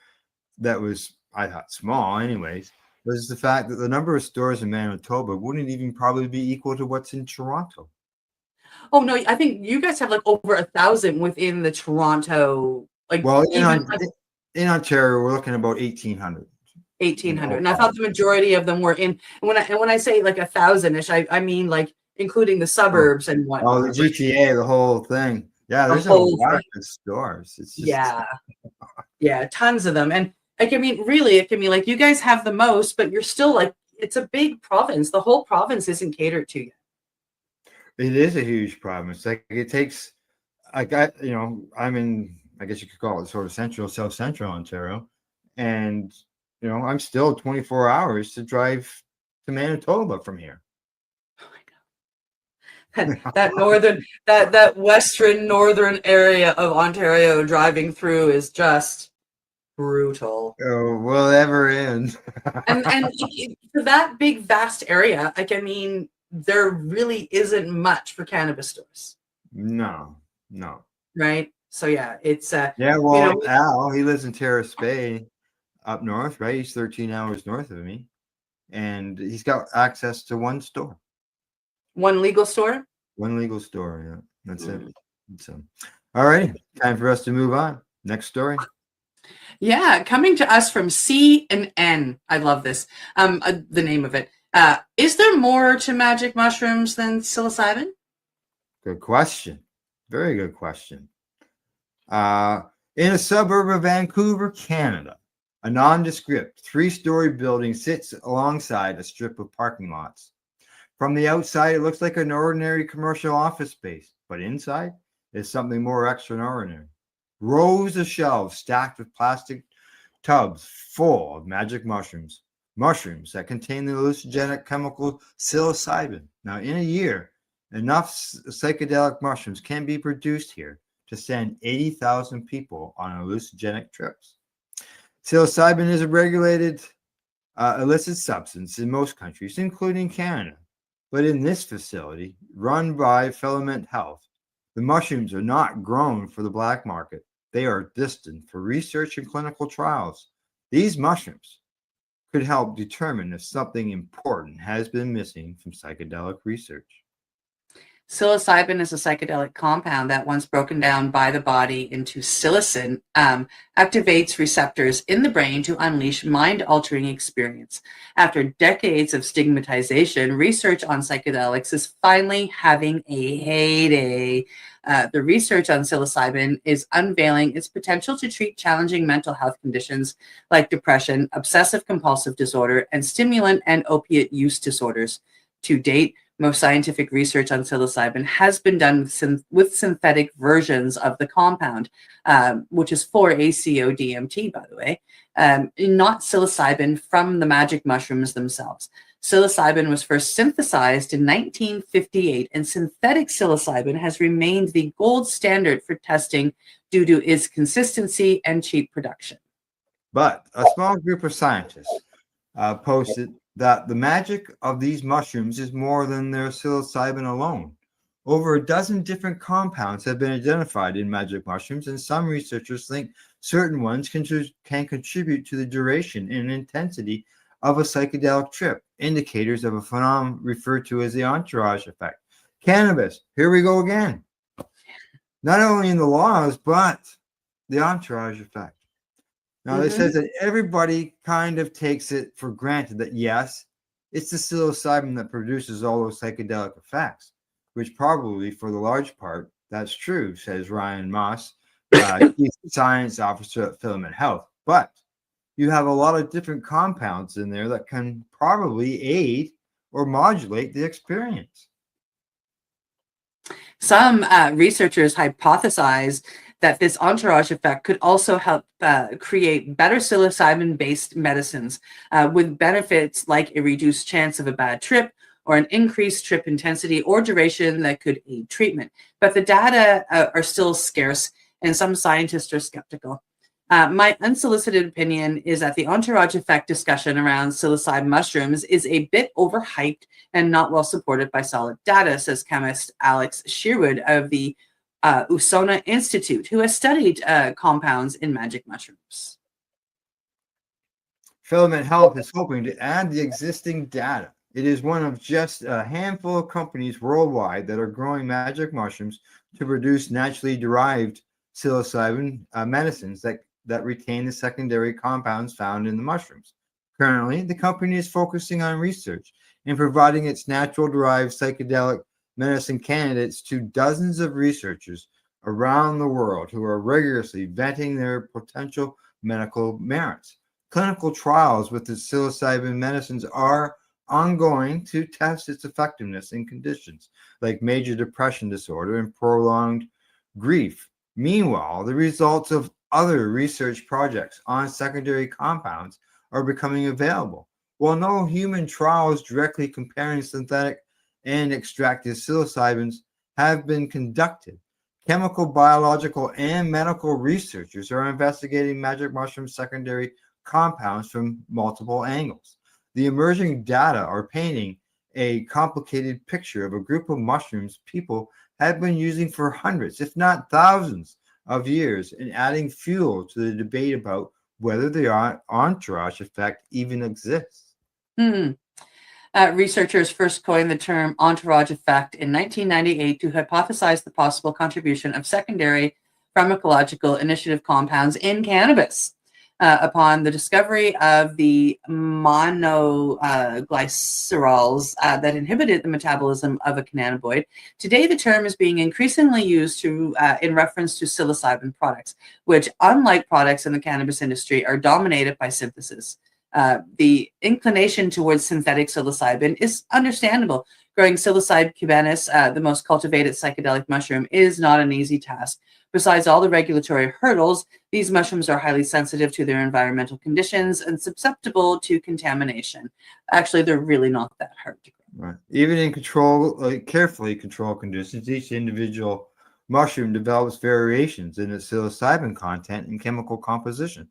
that was, I thought, small anyways, was the fact that the number of stores in Manitoba wouldn't even probably be equal to what's in Toronto. Oh no, I think you guys have like over 1,000 within the Toronto. Well, in Ontario, we're looking at about 1,800. 1,800, and I thought the majority of them were in. When I say like 1,000-ish, I mean like including the suburbs and whatnot. Oh, the GTA, the whole thing. Yeah, there's a lot of stores. It's just... yeah, tons of them. And like, I mean, really, it can be like you guys have the most, but you're still like, it's a big province. The whole province isn't catered to you. It is a huge problem. It's like it takes, I'm in, I guess you could call it sort of South Central Ontario. And, I'm still 24 hours to drive to Manitoba from here. That northern, that western northern area of Ontario driving through is just brutal. Oh, will it ever end? and for that big vast area, like, I mean, there really isn't much for cannabis stores. No. Right. So yeah, it's Al, he lives in Terrace Bay up north, right? He's 13 hours north of me, and he's got access to one store. One legal store? One legal store, yeah. That's it. So, all right, time for us to move on. Next story. Yeah, coming to us from CNN. I love this. The name of it. Is there more to magic mushrooms than psilocybin? Good question. Very good question. In a suburb of Vancouver, Canada, a nondescript 3-story building sits alongside a strip of parking lots. From the outside, it looks like an ordinary commercial office space, but inside is something more extraordinary. Rows of shelves stacked with plastic tubs full of magic mushrooms that contain the hallucinogenic chemical psilocybin. Now, in a year, enough psychedelic mushrooms can be produced here to send 80,000 people on hallucinogenic trips. Psilocybin is a regulated illicit substance in most countries, including Canada. But in this facility, run by Filament Health, the mushrooms are not grown for the black market. They are destined for research and clinical trials. These mushrooms could help determine if something important has been missing from psychedelic research. Psilocybin is a psychedelic compound that, once broken down by the body into psilocin, activates receptors in the brain to unleash mind-altering experience. After decades of stigmatization, research on psychedelics is finally having a heyday. The research on psilocybin is unveiling its potential to treat challenging mental health conditions like depression, obsessive-compulsive disorder, and stimulant and opiate use disorders. To date, most scientific research on psilocybin has been done with synthetic versions of the compound, which is 4-ACO-DMT, by the way, not psilocybin from the magic mushrooms themselves. Psilocybin was first synthesized in 1958, and synthetic psilocybin has remained the gold standard for testing due to its consistency and cheap production. But a small group of scientists posted that the magic of these mushrooms is more than their psilocybin alone. Over a dozen different compounds have been identified in magic mushrooms, and some researchers think certain ones can contribute to the duration and intensity of a psychedelic trip, indicators of a phenomenon referred to as the entourage effect. Cannabis, here we go again. Not only in the laws, but the entourage effect. Now, it says that everybody kind of takes it for granted that, yes, it's the psilocybin that produces all those psychedelic effects, which probably, for the large part, that's true, says Ryan Moss, Chief Science Officer at Filament Health. But you have a lot of different compounds in there that can probably aid or modulate the experience. Some researchers hypothesize that this entourage effect could also help create better psilocybin-based medicines with benefits like a reduced chance of a bad trip or an increased trip intensity or duration that could aid treatment. But the data are still scarce, and some scientists are skeptical. My unsolicited opinion is that the entourage effect discussion around psilocybin mushrooms is a bit overhyped and not well supported by solid data, says chemist Alex Sherwood of the Usona Institute, who has studied compounds in magic mushrooms. Filament Health is hoping to add the existing data. It is one of just a handful of companies worldwide that are growing magic mushrooms to produce naturally derived psilocybin medicines that retain the secondary compounds found in the mushrooms. Currently, the company is focusing on research and providing its natural derived psychedelic medicine candidates to dozens of researchers around the world who are rigorously vetting their potential medical merits. Clinical trials with the psilocybin medicines are ongoing to test its effectiveness in conditions like major depression disorder and prolonged grief. Meanwhile, the results of other research projects on secondary compounds are becoming available. While no human trials directly comparing synthetic and extracted psilocybins have been conducted, chemical, biological, and medical researchers are investigating magic mushroom secondary compounds from multiple angles. The emerging data are painting a complicated picture of a group of mushrooms people have been using for hundreds, if not thousands, of years, and adding fuel to the debate about whether the entourage effect even exists. Researchers first coined the term entourage effect in 1998 to hypothesize the possible contribution of secondary pharmacological initiative compounds in cannabis. Upon the discovery of the monoglycerols that inhibited the metabolism of a cannabinoid, today the term is being increasingly used in reference to psilocybin products, which, unlike products in the cannabis industry, are dominated by synthesis. The inclination towards synthetic psilocybin is understandable. Growing Psilocybe cubanis, the most cultivated psychedelic mushroom, is not an easy task. Besides all the regulatory hurdles, these mushrooms are highly sensitive to their environmental conditions and susceptible to contamination. Actually, they're really not that hard to grow. Right. Even in carefully controlled conditions, each individual mushroom develops variations in its psilocybin content and chemical composition.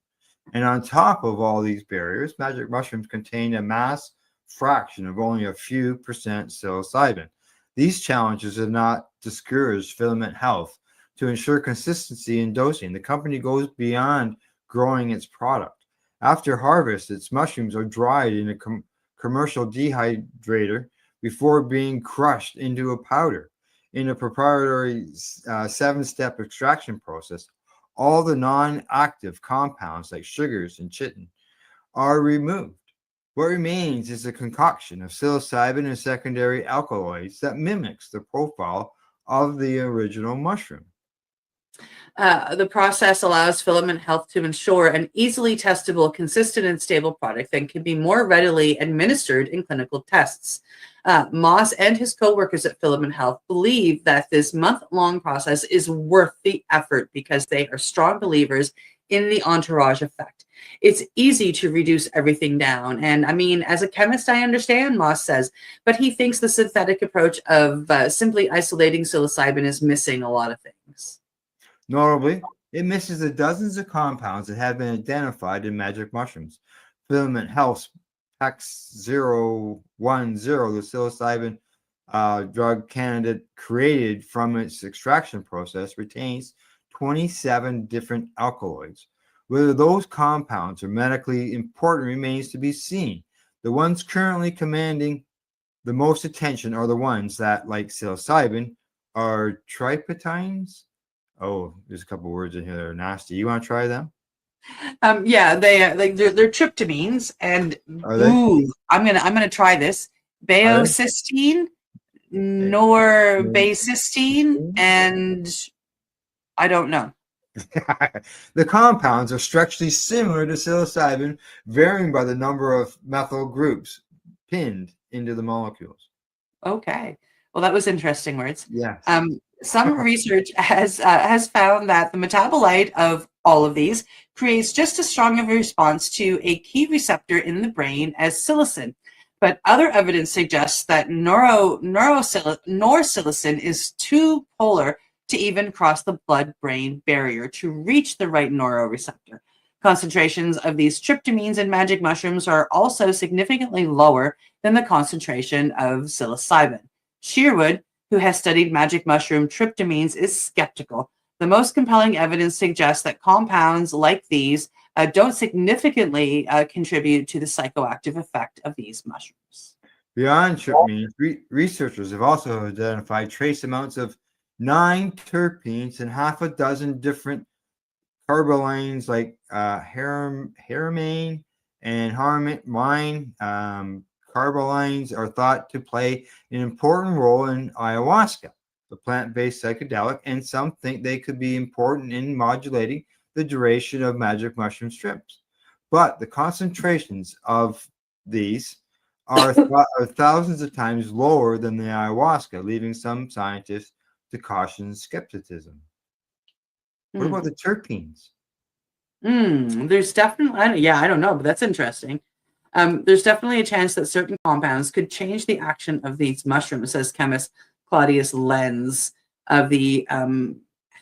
And on top of all these barriers, magic mushrooms contain a mass fraction of only a few percent psilocybin. These challenges have not discouraged Filament Health. To ensure consistency in dosing, the company goes beyond growing its product. After harvest, its mushrooms are dried in a commercial dehydrator before being crushed into a powder. In a proprietary 7-step extraction process, all the non-active compounds like sugars and chitin are removed. What remains is a concoction of psilocybin and secondary alkaloids that mimics the profile of the original mushroom. The process allows Filament Health to ensure an easily testable, consistent, and stable product that can be more readily administered in clinical tests. Moss and his co-workers at Filament Health believe that this month-long process is worth the effort because they are strong believers in the entourage effect. It's easy to reduce everything down. And I mean, as a chemist, I understand, Moss says, but he thinks the synthetic approach of simply isolating psilocybin is missing a lot of things. Notably, it misses the dozens of compounds that have been identified in magic mushrooms. Filament Health's PEX-010, the psilocybin drug candidate created from its extraction process, retains 27 different alkaloids. Whether those compounds are medically important remains to be seen. The ones currently commanding the most attention are the ones that, like psilocybin, are triptines. Oh, there's a couple words in here that are nasty. You want to try them? Yeah, they're tryptamines, and ooh, I'm gonna try this. Baeocystin, norbaecystine, and I don't know. The compounds are structurally similar to psilocybin, varying by the number of methyl groups pinned into the molecules. Okay, well, that was interesting words. Yes. Some research has found that the metabolite of all of these creates just as strong of a response to a key receptor in the brain as psilocin. But other evidence suggests that norpsilocin is too polar to even cross the blood-brain barrier to reach the right neuroreceptor. Concentrations of these tryptamines in magic mushrooms are also significantly lower than the concentration of psilocybin. Sherwood, who has studied magic mushroom tryptamines, is skeptical. The most compelling evidence suggests that compounds like these don't significantly contribute to the psychoactive effect of these mushrooms. Beyond tryptamines, researchers have also identified trace amounts of 9 terpenes and half a dozen different carbolines like harmine and harmine. Carbolines are thought to play an important role in ayahuasca, the plant-based psychedelic, and some think they could be important in modulating the duration of magic mushroom strips. But the concentrations of these are thousands of times lower than the ayahuasca, leaving some scientists to caution skepticism. What about the terpenes? There's definitely, I don't know, but that's interesting. There's definitely a chance that certain compounds could change the action of these mushrooms, says chemist Claudius Lenz of the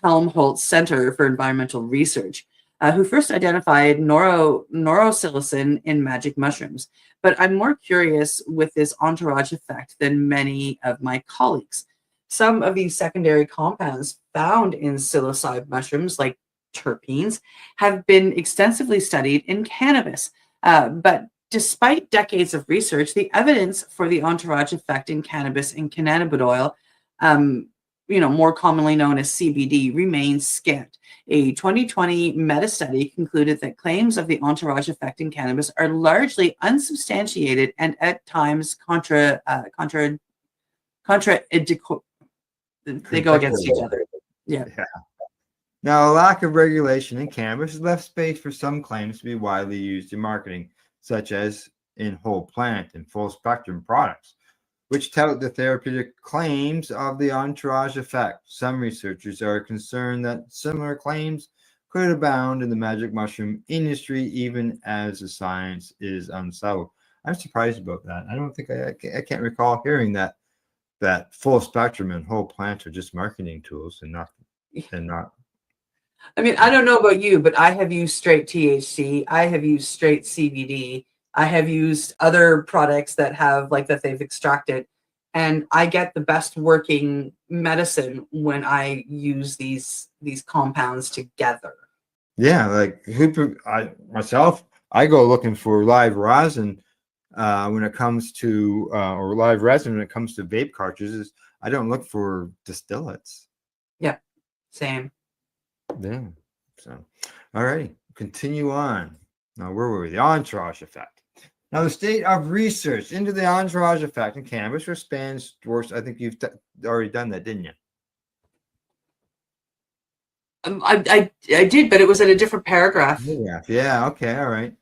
Helmholtz Center for Environmental Research, who first identified norpsilocin in magic mushrooms. But I'm more curious with this entourage effect than many of my colleagues. Some of these secondary compounds found in psilocybin mushrooms, like terpenes, have been extensively studied in cannabis. But despite decades of research, the evidence for the entourage effect in cannabis and cannabidiol, more commonly known as CBD, remains scant. A 2020 meta-study concluded that claims of the entourage effect in cannabis are largely unsubstantiated and at times they go against each other. Yeah. Now, a lack of regulation in cannabis has left space for some claims to be widely used in marketing, such as in whole plant and full spectrum products, which tout the therapeutic claims of the entourage effect. Some researchers are concerned that similar claims could abound in the magic mushroom industry, even as the science is unsettled. I'm surprised about that. I don't think I can't recall hearing that full spectrum and whole plant are just marketing tools and not and not. I mean, I don't know about you, but I have used straight THC. I have used straight CBD. I have used other products that have like that they've extracted, and I get the best working medicine when I use these compounds together. Yeah, like I go looking for live rosin when it comes to or live resin when it comes to vape cartridges. I don't look for distillates. Yeah, same. Yeah. So, all right, continue on. Now, where were we? The entourage effect. Now, the state of research into the entourage effect in cannabis spans dwarfs. I think you've already done that, didn't you? I did, but it was in a different paragraph. Yeah. Okay. All right.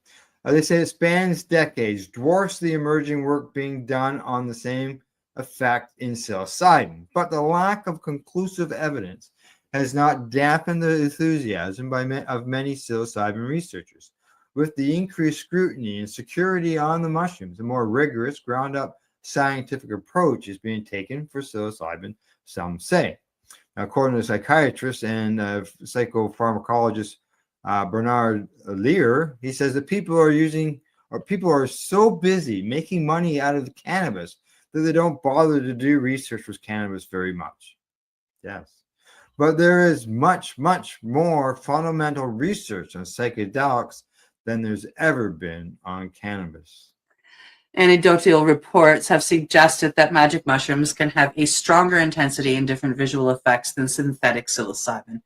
They say it spans decades, dwarfs the emerging work being done on the same effect in psilocybin, but the lack of conclusive evidence has not dampened the enthusiasm of many psilocybin researchers. With the increased scrutiny and security on the mushrooms, a more rigorous, ground-up scientific approach is being taken for psilocybin, some say. Now, according to psychiatrist and psychopharmacologist Bernard Lear, he says that people are so busy making money out of the cannabis that they don't bother to do research with cannabis very much. Yes. But there is much, much more fundamental research on psychedelics than there's ever been on cannabis. Anecdotal reports have suggested that magic mushrooms can have a stronger intensity and different visual effects than synthetic psilocybin.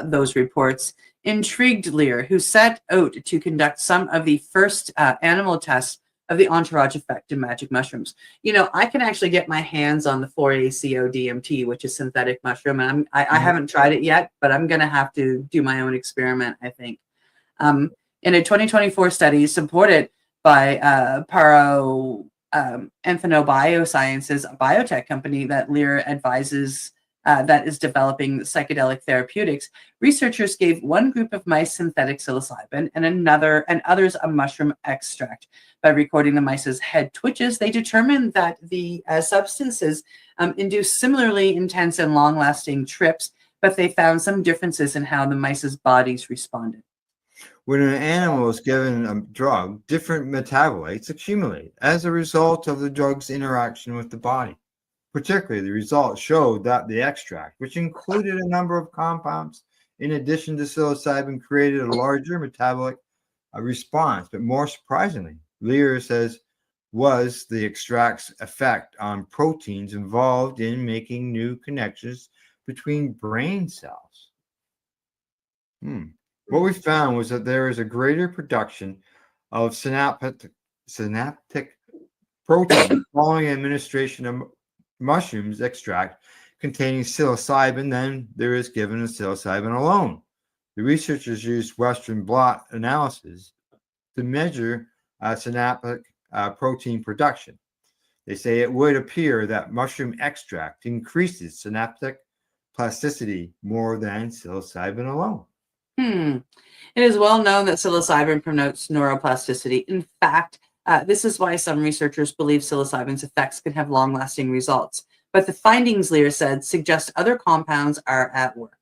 Those reports intrigued Lear, who set out to conduct some of the first animal tests of the entourage effect in magic mushrooms. You know, I can actually get my hands on the 4-ACO-DMT, which is synthetic mushroom, and I haven't tried it yet, but I'm going to have to do my own experiment, I think. In a 2024 study supported by Paro Biosciences, a biotech company that Lear advises that is developing psychedelic therapeutics, researchers gave one group of mice synthetic psilocybin and others a mushroom extract. By recording the mice's head twitches, they determined that the substances induce similarly intense and long-lasting trips, but they found some differences in how the mice's bodies responded. When an animal is given a drug, different metabolites accumulate as a result of the drug's interaction with the body. Particularly, the results showed that the extract, which included a number of compounds in addition to psilocybin, created a larger metabolic response. But more surprisingly, Lear says, was the extract's effect on proteins involved in making new connections between brain cells. What we found was that there is a greater production of synaptic protein following administration of mushrooms extract containing psilocybin than there is given in psilocybin alone. The researchers used Western blot analysis to measure synaptic protein production. They say it would appear that mushroom extract increases synaptic plasticity more than psilocybin alone. It is well known that psilocybin promotes neuroplasticity. In fact, this is why some researchers believe psilocybin's effects can have long-lasting results. But the findings, Lear said, suggest other compounds are at work.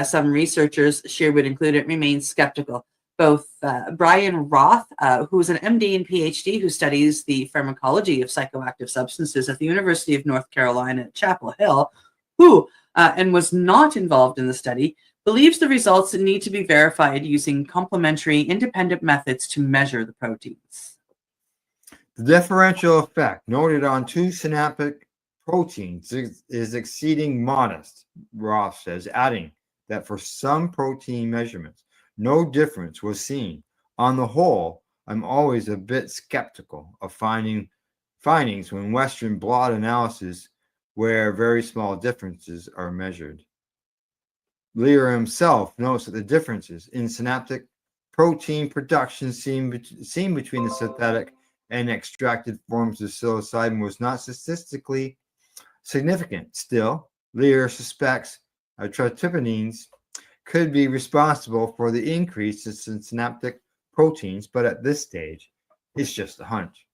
Some researchers, Shear would include it, remain skeptical. Both Brian Roth, who is an MD and PhD who studies the pharmacology of psychoactive substances at the University of North Carolina at Chapel Hill, and was not involved in the study, believes the results need to be verified using complementary independent methods to measure the proteins. The differential effect noted on two synaptic proteins is exceeding modest, Roth says, adding that for some protein measurements, no difference was seen. On the whole, I'm always a bit skeptical of findings when Western blot analysis where very small differences are measured. Lear himself notes that the differences in synaptic protein production seen between the synthetic and extracted forms of psilocybin was not statistically significant. Still, Lear suspects tryptophanines could be responsible for the increase in synaptic proteins, but at this stage, it's just a hunch.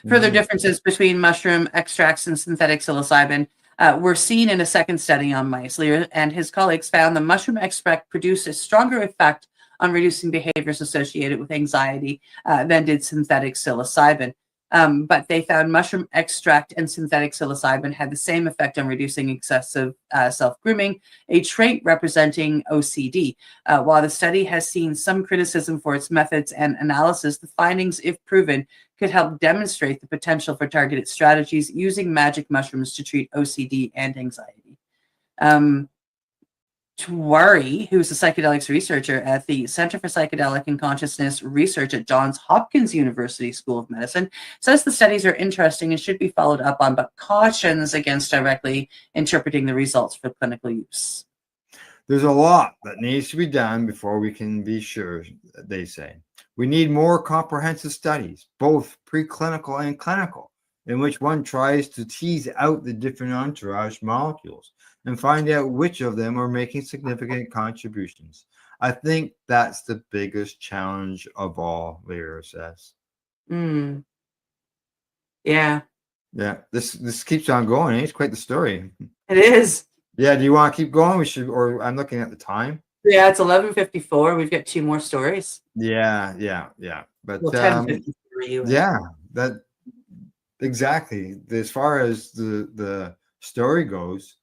Further differences between mushroom extracts and synthetic psilocybin were seen in a second study on mice. Lear and his colleagues found the mushroom extract produced a stronger effect on reducing behaviors associated with anxiety than did synthetic psilocybin. But they found mushroom extract and synthetic psilocybin had the same effect on reducing excessive self-grooming, a trait representing OCD. While the study has seen some criticism for its methods and analysis, the findings, if proven, could help demonstrate the potential for targeted strategies using magic mushrooms to treat OCD and anxiety. Tuari, who's a psychedelics researcher at the Center for Psychedelic and Consciousness Research at Johns Hopkins University School of Medicine, says the studies are interesting and should be followed up on, but cautions against directly interpreting the results for clinical use. There's a lot that needs to be done before we can be sure, they say. We need more comprehensive studies, both preclinical and clinical, in which one tries to tease out the different entourage molecules and find out which of them are making significant contributions. I think that's the biggest challenge of all, Lyra says. Yeah. Yeah, this keeps on going. It's quite the story. It is. Yeah, do you want to keep going? We should, or I'm looking at the time. Yeah, it's 11:54. We've got 2 more stories. Yeah. But well, 10:50 for you. Yeah, that exactly. As far as the story goes,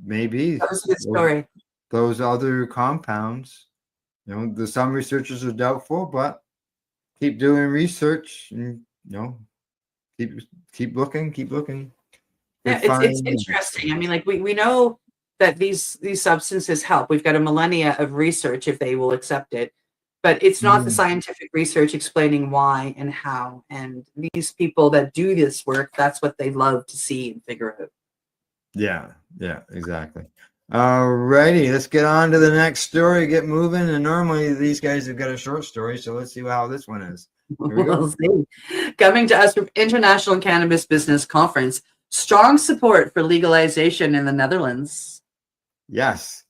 maybe that was a good story. Those other compounds, some researchers are doubtful, but keep doing research and keep looking. Yeah, it's interesting. I mean, like we know that these substances help. We've got a millennia of research if they will accept it, but it's not the scientific research explaining why and how. And these people that do this work, that's what they love to see and figure out. Yeah, exactly. Alrighty, let's get on to the next story, get moving. And normally these guys have got a short story, so let's see how this one is. Here we go. We'll see. Coming to us from International Cannabis Business Conference, strong support for legalization in the Netherlands. Yes,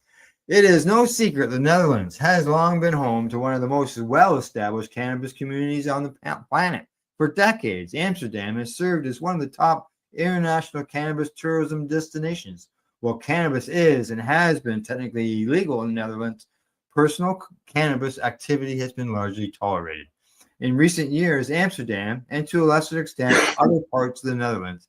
it is no secret the Netherlands has long been home to one of the most well-established cannabis communities on the planet. For decades, Amsterdam has served as one of the top international cannabis tourism destinations. While cannabis is and has been technically illegal in the Netherlands, personal cannabis activity has been largely tolerated. In recent years, Amsterdam, and to a lesser extent other parts of the Netherlands,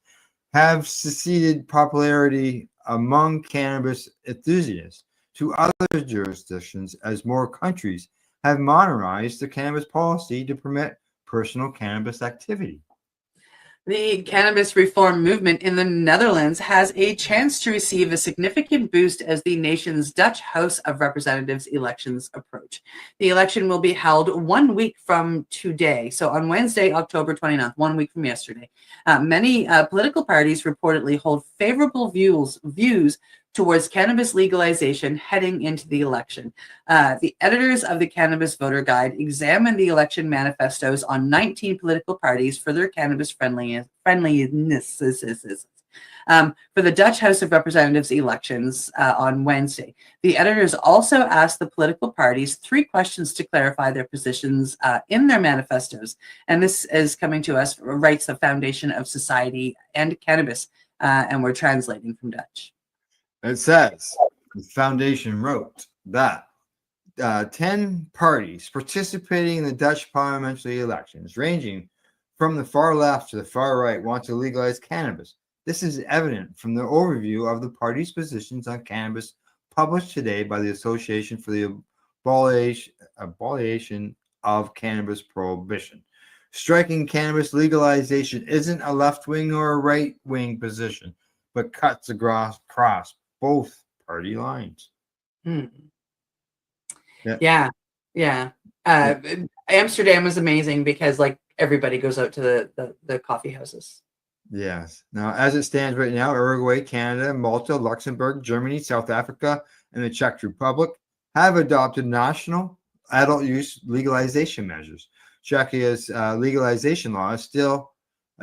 have succeeded popularity among cannabis enthusiasts to other jurisdictions as more countries have modernized the cannabis policy to permit personal cannabis activity. The cannabis reform movement in the Netherlands has a chance to receive a significant boost as the nation's Dutch House of Representatives elections approach. The election will be held 1 week from today, so on Wednesday, October 29th, 1 week from yesterday. Many political parties reportedly hold favorable views towards cannabis legalization heading into the election. The editors of the Cannabis Voter Guide examined the election manifestos on 19 political parties for their cannabis friendliness for the Dutch House of Representatives elections on Wednesday. The editors also asked the political parties 3 questions to clarify their positions in their manifestos. And this is coming to us, writes the Foundation of Society and Cannabis, and we're translating from Dutch. It says, the foundation wrote that 10 parties participating in the Dutch parliamentary elections, ranging from the far left to the far right, want to legalize cannabis. This is evident from the overview of the party's positions on cannabis published today by the Association for the Abolition of Cannabis Prohibition. Striking cannabis legalization isn't a left-wing or a right-wing position, but cuts across both party lines. Yeah. Amsterdam is amazing because like everybody goes out to the coffee houses. Yes. Now, as it stands right now, Uruguay, Canada, Malta, Luxembourg, Germany, South Africa, and the Czech Republic have adopted national adult use legalization measures. Czechia's legalization law is still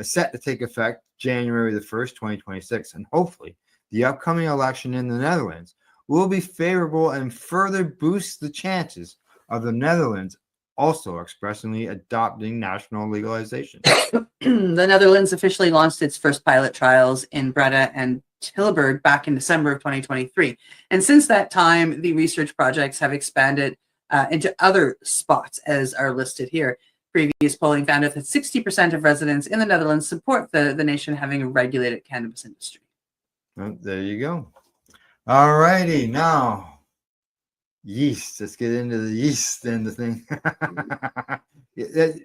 set to take effect January the 1st, 2026, and hopefully the upcoming election in the Netherlands will be favorable and further boost the chances of the Netherlands also expressly adopting national legalization. The Netherlands officially launched its first pilot trials in Breda and Tilburg back in December of 2023. And since that time, the research projects have expanded into other spots, as are listed here. Previous polling found that 60% of residents in the Netherlands support the nation having a regulated cannabis industry. Well, there you go. All righty, now yeast. Let's get into the yeast and the thing.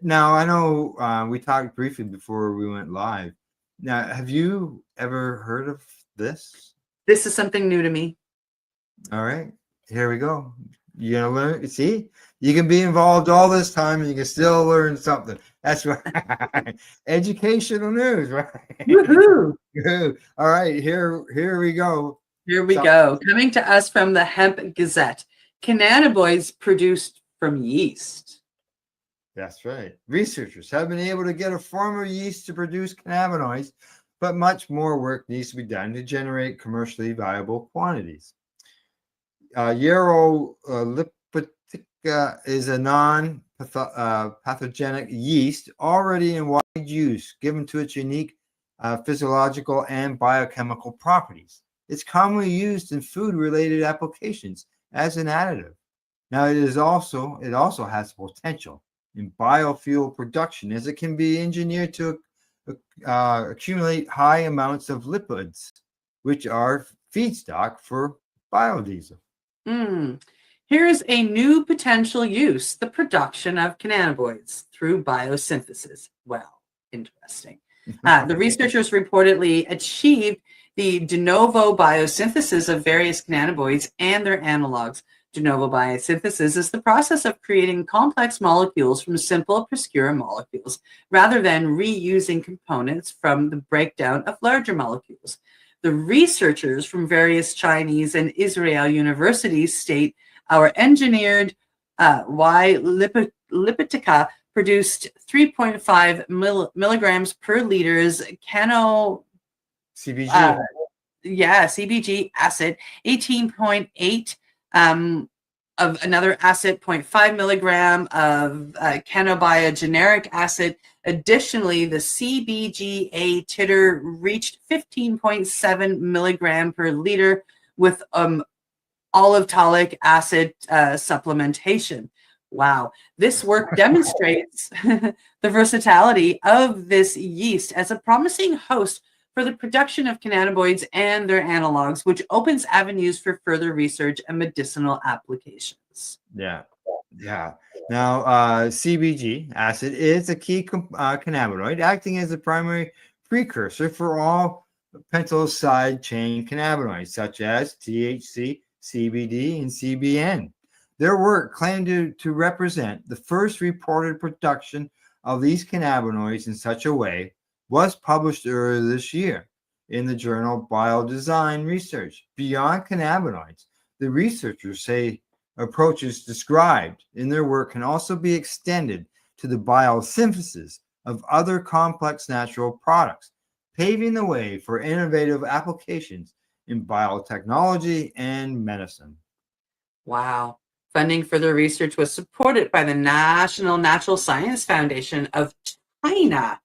Now, I know we talked briefly before we went live. Now, have you ever heard of this? This is something new to me. All right, here we go. You're gonna learn. See, you can be involved all this time and you can still learn something. That's right. Educational news, right? Woohoo! All right, here we go. Here we go. Coming to us from the Hemp Gazette. Cannabinoids produced from yeast. That's right. Researchers have been able to get a form of yeast to produce cannabinoids, but much more work needs to be done to generate commercially viable quantities. Yarrow-Lipotica is a non-pathogenic yeast already in wide use, given to its unique physiological and biochemical properties. It's commonly used in food-related applications as an additive. Now, it also has potential in biofuel production, as it can be engineered to accumulate high amounts of lipids, which are feedstock for biodiesel. Here's a new potential use, the production of cannabinoids through biosynthesis. Well, interesting. The researchers reportedly achieved the de novo biosynthesis of various cannabinoids and their analogs. De novo biosynthesis is the process of creating complex molecules from simple, obscure molecules, rather than reusing components from the breakdown of larger molecules. The researchers from various Chinese and Israel universities state our engineered Y-Lipitica produced 3.5 milligrams per liters CBG. CBG acid, 18.8 of another acid, 0.5 milligram of cannabinoid acid. Additionally, the CBGA titter reached 15.7 milligram per liter with oleic acid supplementation. Wow. This work demonstrates the versatility of this yeast as a promising host for the production of cannabinoids and their analogs, which opens avenues for further research and medicinal applications. Yeah. Now, CBG acid is a key cannabinoid, acting as a primary precursor for all pentyl side chain cannabinoids, such as THC, CBD, and CBN. Their work claimed to represent the first reported production of these cannabinoids in such a way was published earlier this year in the journal Biodesign Research. Beyond cannabinoids, the researchers say approaches described in their work can also be extended to the biosynthesis of other complex natural products, paving the way for innovative applications in biotechnology and medicine. Wow. Funding for the research was supported by the National Natural Science Foundation of China.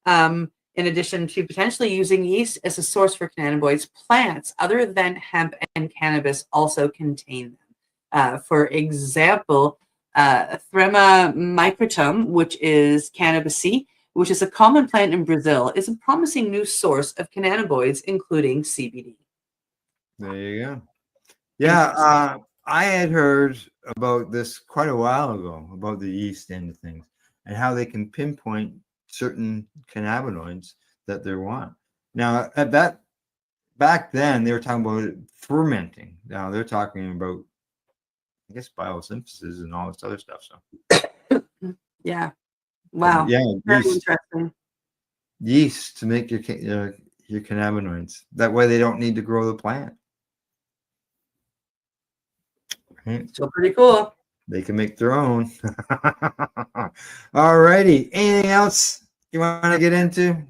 In addition to potentially using yeast as a source for cannabinoids, plants other than hemp and cannabis also contain them. For example, Threma microtum, which is cannabisaceae, which is a common plant in Brazil, is a promising new source of cannabinoids, including CBD. There you go. Yeah, I had heard about this quite a while ago, about the yeast end of things and how they can pinpoint certain cannabinoids that they want. Now, at that back then, they were talking about it fermenting. Now they're talking about, I guess, biosynthesis and all this other stuff. So, yeah, wow, yeah, very interesting. Yeast to make your cannabinoids. That way, they don't need to grow the plant. Right? Still pretty cool. They can make their own. All righty. Anything else you want to get into?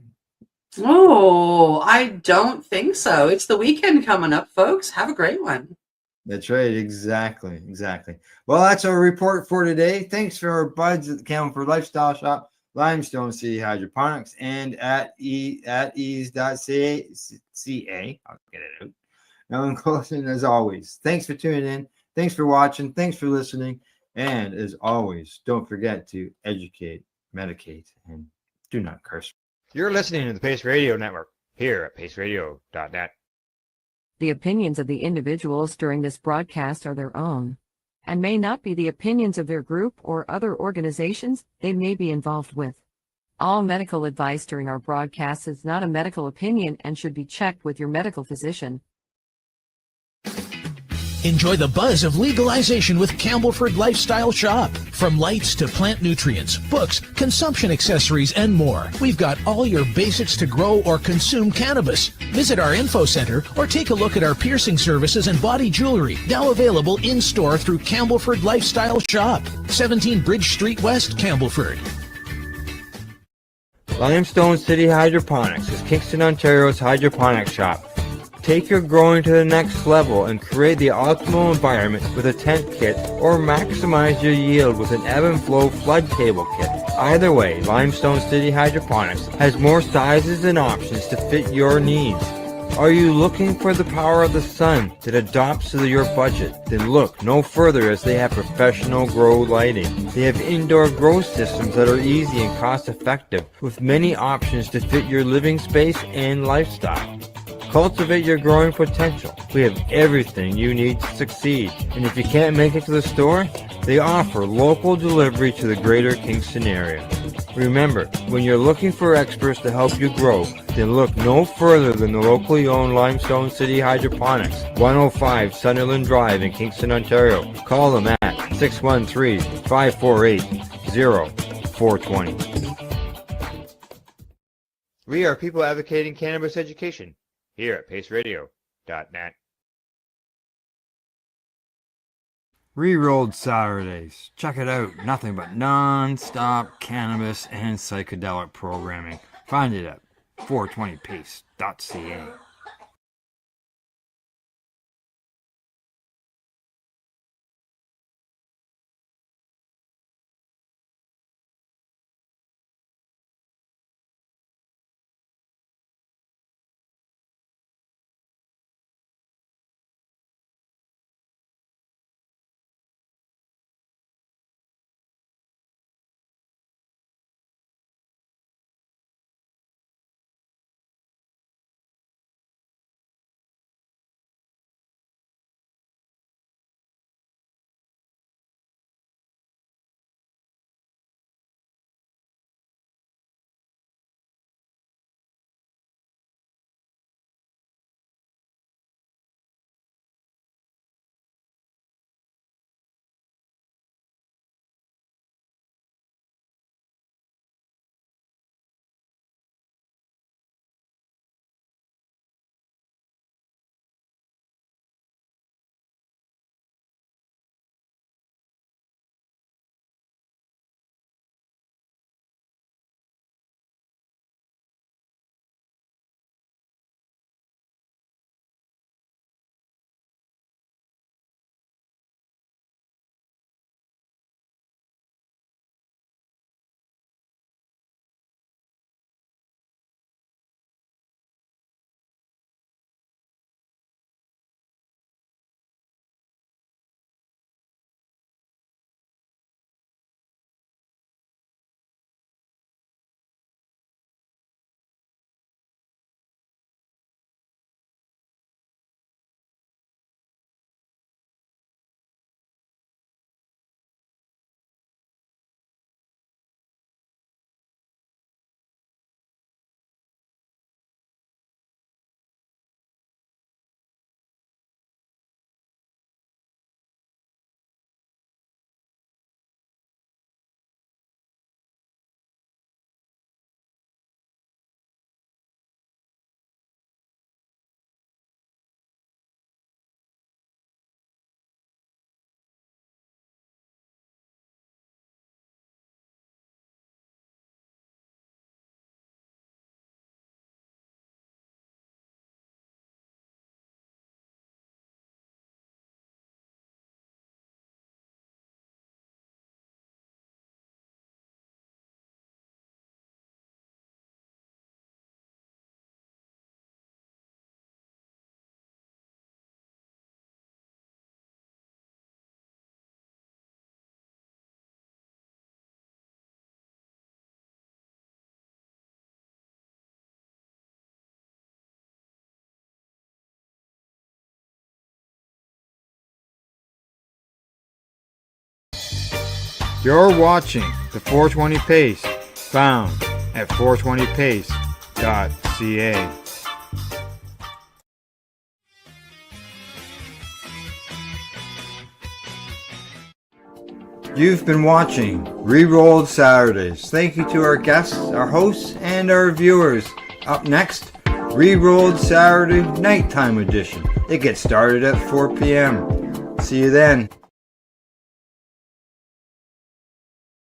Oh, I don't think so. It's the weekend coming up, folks. Have a great one. That's right. Exactly. Exactly. Well, that's our report for today. Thanks for our buds at the Campbell Lifestyle Shop, Limestone City Hydroponics, and at ease.ca. I'll get it out. Now, in closing, as always, thanks for tuning in. Thanks for watching. Thanks for listening. And as always, don't forget to educate, medicate, and do not curse. You're listening to the Pace Radio Network here at paceradio.net. The opinions of the individuals during this broadcast are their own, and may not be the opinions of their group or other organizations they may be involved with. All medical advice during our broadcast is not a medical opinion and should be checked with your medical physician. Enjoy the buzz of legalization with Campbellford Lifestyle Shop. From lights to plant nutrients, books, consumption accessories, and more, we've got all your basics to grow or consume cannabis. Visit our info center or take a look at our piercing services and body jewelry, now available in-store through Campbellford Lifestyle Shop, 17 Bridge Street West, Campbellford. Limestone City Hydroponics is Kingston, Ontario's hydroponics shop. Take your growing to the next level and create the optimal environment with a tent kit, or maximize your yield with an ebb and flow flood table kit. Either way, Limestone City Hydroponics has more sizes and options to fit your needs. Are you looking for the power of the sun that adapts to your budget? Then look no further, as they have professional grow lighting. They have indoor grow systems that are easy and cost effective, with many options to fit your living space and lifestyle. Cultivate your growing potential. We have everything you need to succeed. And if you can't make it to the store, they offer local delivery to the greater Kingston area. Remember, when you're looking for experts to help you grow, then look no further than the locally owned Limestone City Hydroponics, 105 Sunderland Drive in Kingston, Ontario. Call them at 613-548-0420. We are people advocating cannabis education here at paceradio.net. Rerolled Saturdays. Check it out. Nothing but non-stop cannabis and psychedelic programming. Find it at 420pace.ca. You're watching the 420 Pace, found at 420pace.ca. You've been watching Rerolled Saturdays. Thank you to our guests, our hosts, and our viewers. Up next, Rerolled Saturday Nighttime Edition. It gets started at 4 p.m. See you then.